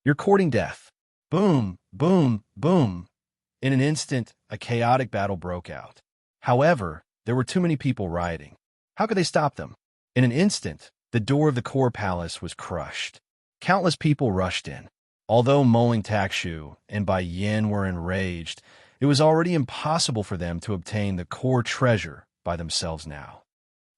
"You're courting death." Boom, boom, boom. In an instant, a chaotic battle broke out. However, there were too many people rioting. How could they stop them? In an instant, the door of the core palace was crushed. Countless people rushed in. Although Moling Takshu and Bai Yin were enraged, it was already impossible for them to obtain the core treasure by themselves now.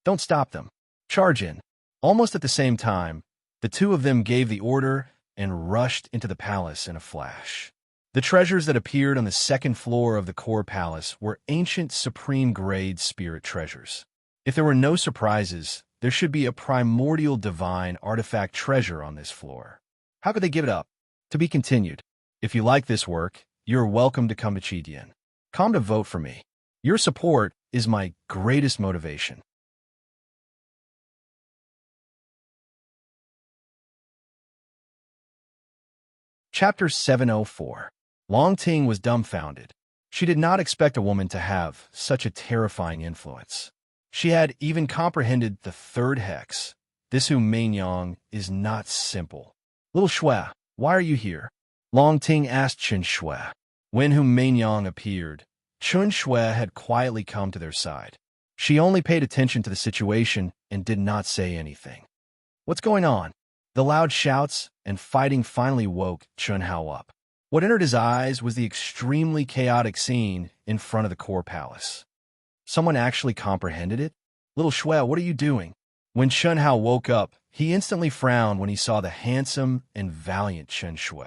"Don't stop them. Charge in." Almost at the same time, the two of them gave the order and rushed into the palace in a flash. The treasures that appeared on the second floor of the core palace were ancient supreme-grade spirit treasures. If there were no surprises, there should be a primordial divine artifact treasure on this floor. How could they give it up? To be continued. If you like this work, you're welcome to come to Chidian. Come to vote for me. Your support is my greatest motivation. Chapter 704. Long Ting was dumbfounded. She did not expect a woman to have such a terrifying influence. She had even comprehended the third hex. This Hu Mainyang is not simple. Little Shui, why are you here? Long Ting asked Chun Shui. When Hu Mainyang appeared, Chun Shui had quietly come to their side. She only paid attention to the situation and did not say anything. What's going on? The loud shouts and fighting finally woke Chun Hao up. What entered his eyes was the extremely chaotic scene in front of the core palace. Someone actually comprehended it? Little Shui, what are you doing? When Chun Hao woke up, he instantly frowned when he saw the handsome and valiant Chun Shui.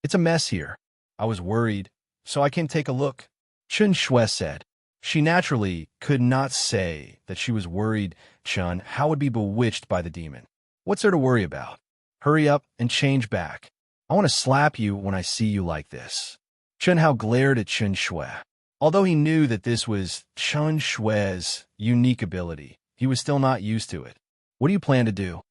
It's a mess here. I was worried, so I came take a look, Chun Shui said. She naturally could not say that she was worried Chun Hao would be bewitched by the demon. What's there to worry about? Hurry up and change back. I want to slap you when I see you like this. Chun Hao glared at Chun Shui. Although he knew that this was Chun Shui's unique ability, he was still not used to it. What do you plan to do?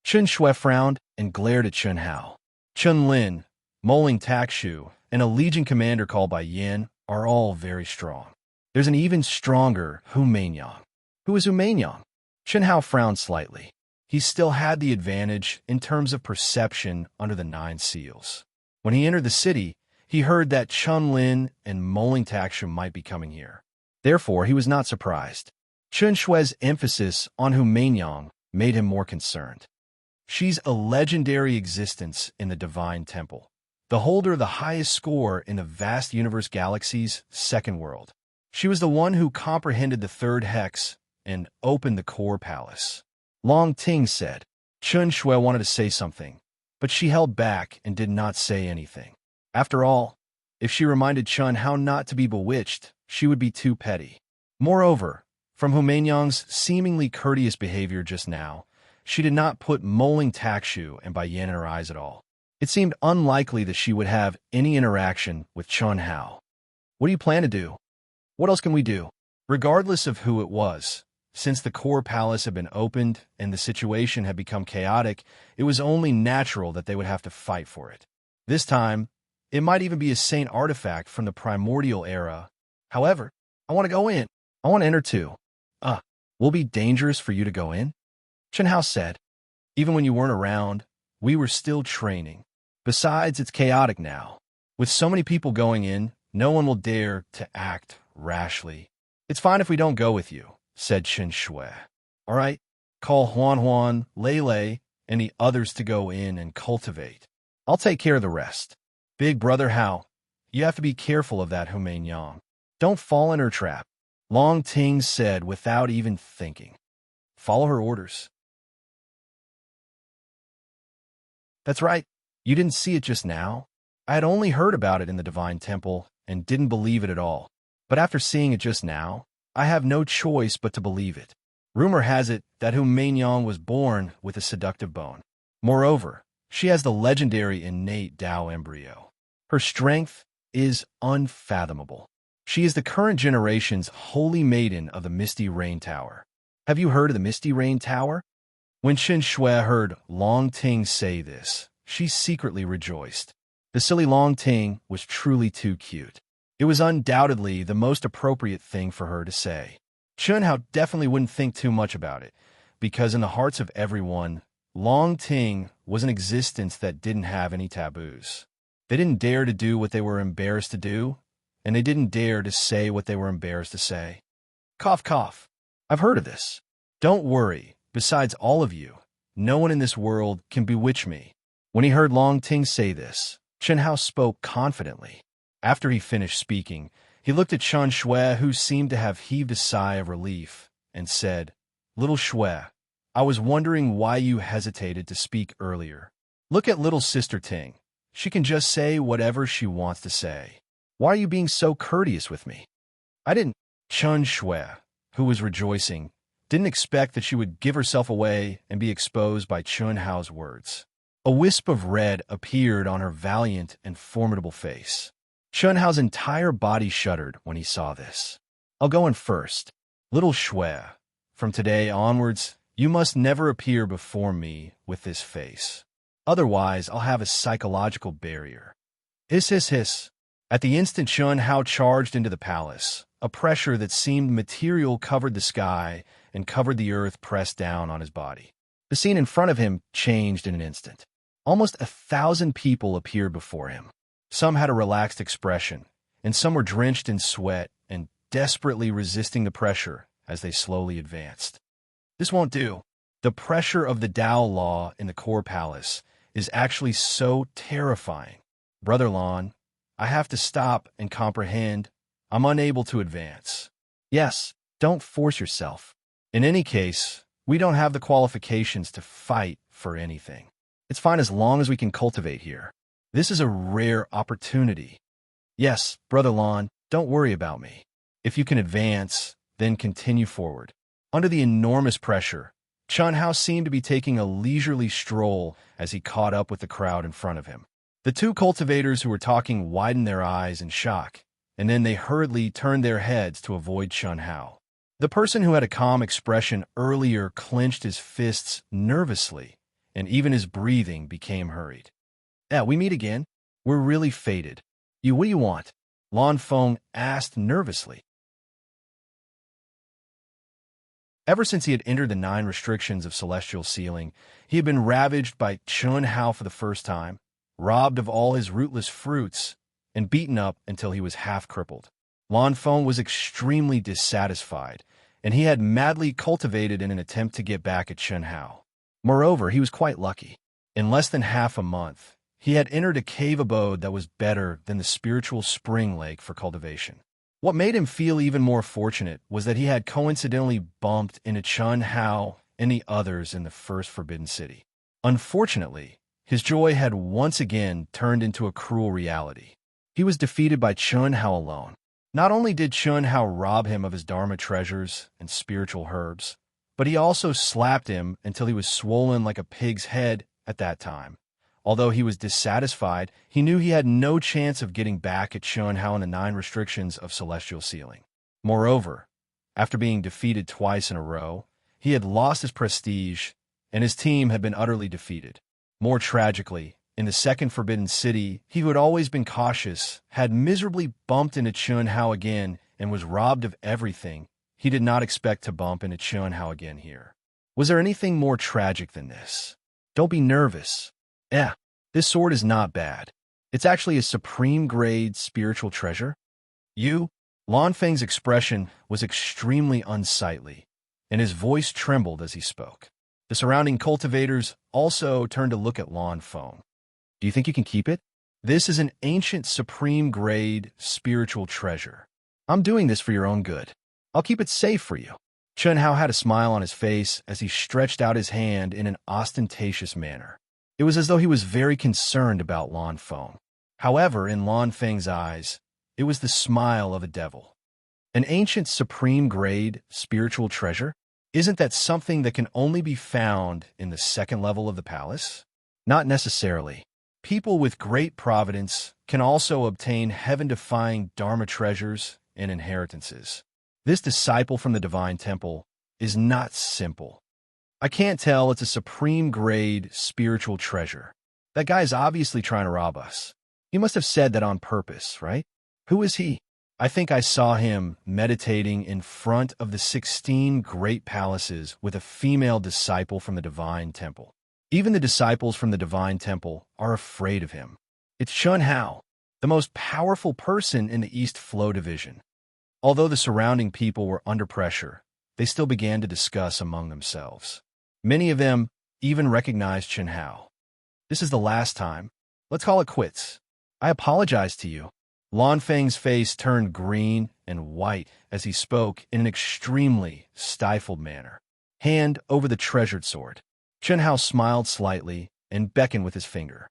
Chun Shui frowned and glared at Chun Hao. Chun Lin, Moling Takshu, and a legion commander called by Yin are all very strong. There's an even stronger Hu Mainyang. Who is Hu Mainyang? Chun Hao frowned slightly. He still had the advantage in terms of perception under the 9 seals. When he entered the city, he heard that Chun Lin and Moling Takshu might be coming here. Therefore, he was not surprised. Chun Shui's emphasis on Hu Mainyang made him more concerned. She's a legendary existence in the Divine Temple, the holder of the highest score in the vast universe galaxy's second world. She was the one who comprehended the third hex and opened the core palace. Long Ting said. Chun Shui wanted to say something, but she held back and did not say anything. After all, if she reminded Chun how not to be bewitched, she would be too petty. Moreover, from Hu Mainyang's seemingly courteous behavior just now, she did not put Moling Takshu and Bai Yan in her eyes at all. It seemed unlikely that she would have any interaction with Chun Hao. What do you plan to do? What else can we do? Regardless of who it was, since the core palace had been opened and the situation had become chaotic, it was only natural that they would have to fight for it. This time, it might even be a saint artifact from the primordial era. However, I want to go in. I want to enter too. Will it be dangerous for you to go in? Chun Hao said. Even when you weren't around, we were still training. Besides, it's chaotic now. With so many people going in, no one will dare to act rashly. It's fine if we don't go with you, said Chun Shui. All right, call Huan, Lei, and the others to go in and cultivate. I'll take care of the rest. Big brother Hao, you have to be careful of that Hu Mainyang. Don't fall in her trap, Long Ting said without even thinking. Follow her orders. That's right. You didn't see it just now. I had only heard about it in the Divine Temple and didn't believe it at all. But after seeing it just now, I have no choice but to believe it. Rumor has it that Hu Mainyang was born with a seductive bone. Moreover, she has the legendary innate Tao embryo. Her strength is unfathomable. She is the current generation's holy maiden of the Misty Rain Tower. Have you heard of the Misty Rain Tower? When Chun Shui heard Long Ting say this, she secretly rejoiced. The silly Long Ting was truly too cute. It was undoubtedly the most appropriate thing for her to say. Chun Hao definitely wouldn't think too much about it, because in the hearts of everyone, Long Ting was an existence that didn't have any taboos. They didn't dare to do what they were embarrassed to do, and they didn't dare to say what they were embarrassed to say. Cough, cough. I've heard of this. Don't worry. Besides all of you, no one in this world can bewitch me. When he heard Long Ting say this, Chun Hao spoke confidently. After he finished speaking, he looked at Chun Shui, who seemed to have heaved a sigh of relief, and said, Little Shui, I was wondering why you hesitated to speak earlier. Look at little sister Ting. She can just say whatever she wants to say. Why are you being so courteous with me? I didn't. Chun Shui, who was rejoicing, didn't expect that she would give herself away and be exposed by Chun Hao's words. A wisp of red appeared on her valiant and formidable face. Chun Hao's entire body shuddered when he saw this. I'll go in first. Little Shui, from today onwards, you must never appear before me with this face. Otherwise, I'll have a psychological barrier. Hiss, hiss, hiss. At the instant Chun Hao charged into the palace, a pressure that seemed material covered the sky and covered the earth pressed down on his body. The scene in front of him changed in an instant. Almost 1,000 people appeared before him. Some had a relaxed expression, and some were drenched in sweat and desperately resisting the pressure as they slowly advanced. This won't do. The pressure of the Tao law in the core palace is actually so terrifying. Brother Lon, I have to stop and comprehend. I'm unable to advance. Yes, don't force yourself. In any case, we don't have the qualifications to fight for anything. It's fine as long as we can cultivate here. This is a rare opportunity. Yes, Brother Lon, don't worry about me. If you can advance, then continue forward. Under the enormous pressure, Chun Hao seemed to be taking a leisurely stroll as he caught up with the crowd in front of him. The two cultivators who were talking widened their eyes in shock, and then they hurriedly turned their heads to avoid Chun Hao. The person who had a calm expression earlier clenched his fists nervously, and even his breathing became hurried. Yeah, we meet again? We're really fated. What do you want? Lan Feng asked nervously. Ever since he had entered the 9 restrictions of celestial sealing, he had been ravaged by Chun Hao for the first time, robbed of all his rootless fruits, and beaten up until he was half crippled. Lan Feng was extremely dissatisfied, and he had madly cultivated in an attempt to get back at Chun Hao. Moreover, he was quite lucky. In less than half a month, he had entered a cave abode that was better than the spiritual spring lake for cultivation. What made him feel even more fortunate was that he had coincidentally bumped into Chun Hao and the others in the first Forbidden City. Unfortunately, his joy had once again turned into a cruel reality. He was defeated by Chun Hao alone. Not only did Chun Hao rob him of his Dharma treasures and spiritual herbs, but he also slapped him until he was swollen like a pig's head at that time. Although he was dissatisfied, he knew he had no chance of getting back at Chun Hao in the 9 restrictions of celestial sealing. Moreover, after being defeated twice in a row, he had lost his prestige, and his team had been utterly defeated. More tragically, in the second Forbidden City, he who had always been cautious had miserably bumped into Chun Hao again and was robbed of everything. He did not expect to bump into Chun Hao again here. Was there anything more tragic than this? Don't be nervous. This sword is not bad. It's actually a supreme-grade spiritual treasure. Lan Feng's expression was extremely unsightly, and his voice trembled as he spoke. The surrounding cultivators also turned to look at Lan Feng. Do you think you can keep it? This is an ancient supreme-grade spiritual treasure. I'm doing this for your own good. I'll keep it safe for you. Chun Hao had a smile on his face as he stretched out his hand in an ostentatious manner. It was as though he was very concerned about Lan Feng. However, in Lan Feng's eyes, it was the smile of a devil. An ancient supreme-grade spiritual treasure? Isn't that something that can only be found in the second level of the palace? Not necessarily. People with great providence can also obtain heaven-defying Dharma treasures and inheritances. This disciple from the Divine Temple is not simple. I can't tell it's a supreme-grade spiritual treasure. That guy is obviously trying to rob us. He must have said that on purpose, right? Who is he? I think I saw him meditating in front of the 16 great palaces with a female disciple from the Divine Temple. Even the disciples from the Divine Temple are afraid of him. It's Chun Hao, the most powerful person in the East Flow Division. Although the surrounding people were under pressure, they still began to discuss among themselves. Many of them even recognized Chun Hao. This is the last time. Let's call it quits. I apologize to you. Lan Feng's face turned green and white as he spoke in an extremely stifled manner. Hand over the treasured sword. Chun Hao smiled slightly and beckoned with his finger.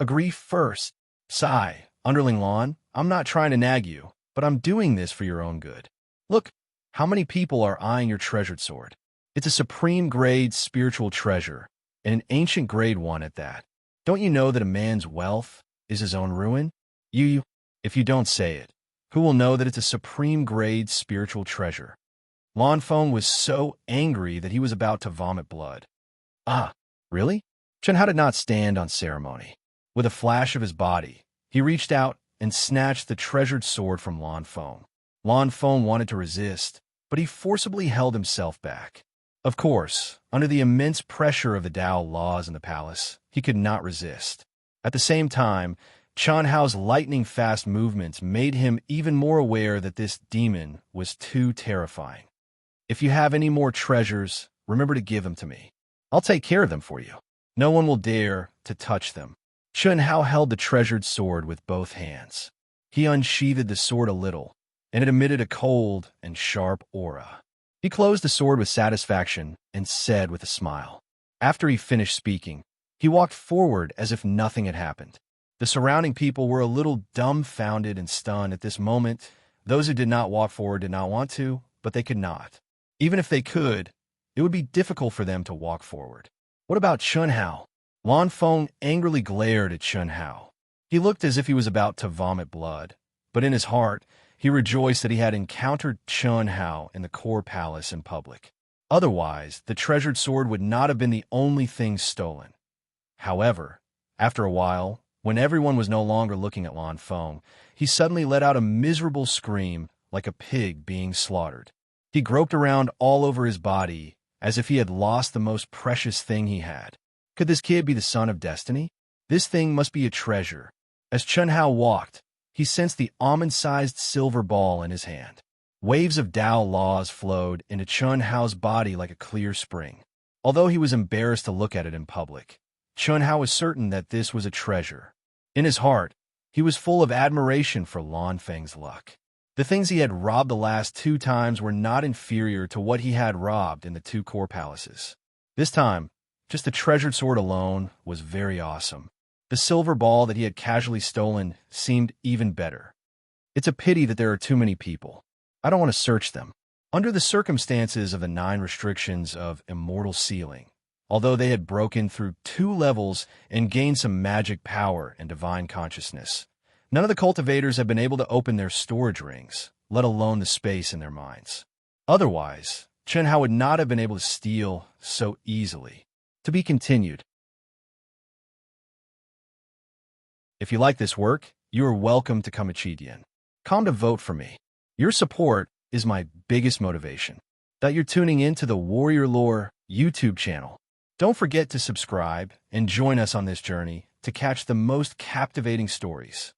Agree first. Sigh, Underling Lan, I'm not trying to nag you, but I'm doing this for your own good. Look, how many people are eyeing your treasured sword? It's a supreme-grade spiritual treasure, and an ancient-grade one at that. Don't you know that a man's wealth is his own ruin? If you don't say it, who will know that it's a supreme-grade spiritual treasure? Lan Feng was so angry that he was about to vomit blood. Ah, really? Chen Hao did not stand on ceremony. With a flash of his body, he reached out and snatched the treasured sword from Lan Feng. Lan Feng wanted to resist, but he forcibly held himself back. Of course, under the immense pressure of the Dao laws in the palace, he could not resist. At the same time, Chen Hao's lightning-fast movements made him even more aware that this demon was too terrifying. If you have any more treasures, remember to give them to me. I'll take care of them for you. No one will dare to touch them. Chen Hao held the treasured sword with both hands. He unsheathed the sword a little, and it emitted a cold and sharp aura. He closed the sword with satisfaction and said with a smile. After he finished speaking, he walked forward as if nothing had happened. The surrounding people were a little dumbfounded and stunned at this moment. Those who did not walk forward did not want to, but they could not. Even if they could, it would be difficult for them to walk forward. What about Chen Hao? Lan Feng angrily glared at Chen Hao. He looked as if he was about to vomit blood, but in his heart, he rejoiced that he had encountered Chen Hao in the core palace in public. Otherwise, the treasured sword would not have been the only thing stolen. However, after a while, when everyone was no longer looking at Lan Feng, he suddenly let out a miserable scream like a pig being slaughtered. He groped around all over his body as if he had lost the most precious thing he had. Could this kid be the son of destiny? This thing must be a treasure. As Chen Hao walked, he sensed the almond-sized silver ball in his hand. Waves of Dao laws flowed into Chen Hao's body like a clear spring. Although he was embarrassed to look at it in public, Chen Hao was certain that this was a treasure. In his heart, he was full of admiration for Lan Feng's luck. The things he had robbed the last 2 times were not inferior to what he had robbed in the 2 core palaces. This time, just the treasured sword alone was very awesome. The silver ball that he had casually stolen seemed even better. It's a pity that there are too many people. I don't want to search them. Under the circumstances of the 9 restrictions of Immortal Sealing, although they had broken through 2 levels and gained some magic power and divine consciousness, none of the cultivators have been able to open their storage rings, let alone the space in their minds. Otherwise, Chen Hao would not have been able to steal so easily. To be continued. If you like this work, you are welcome to Conceited. Come to vote for me. Your support is my biggest motivation. That you're tuning in to the Warrior Lore YouTube channel. Don't forget to subscribe and join us on this journey to catch the most captivating stories.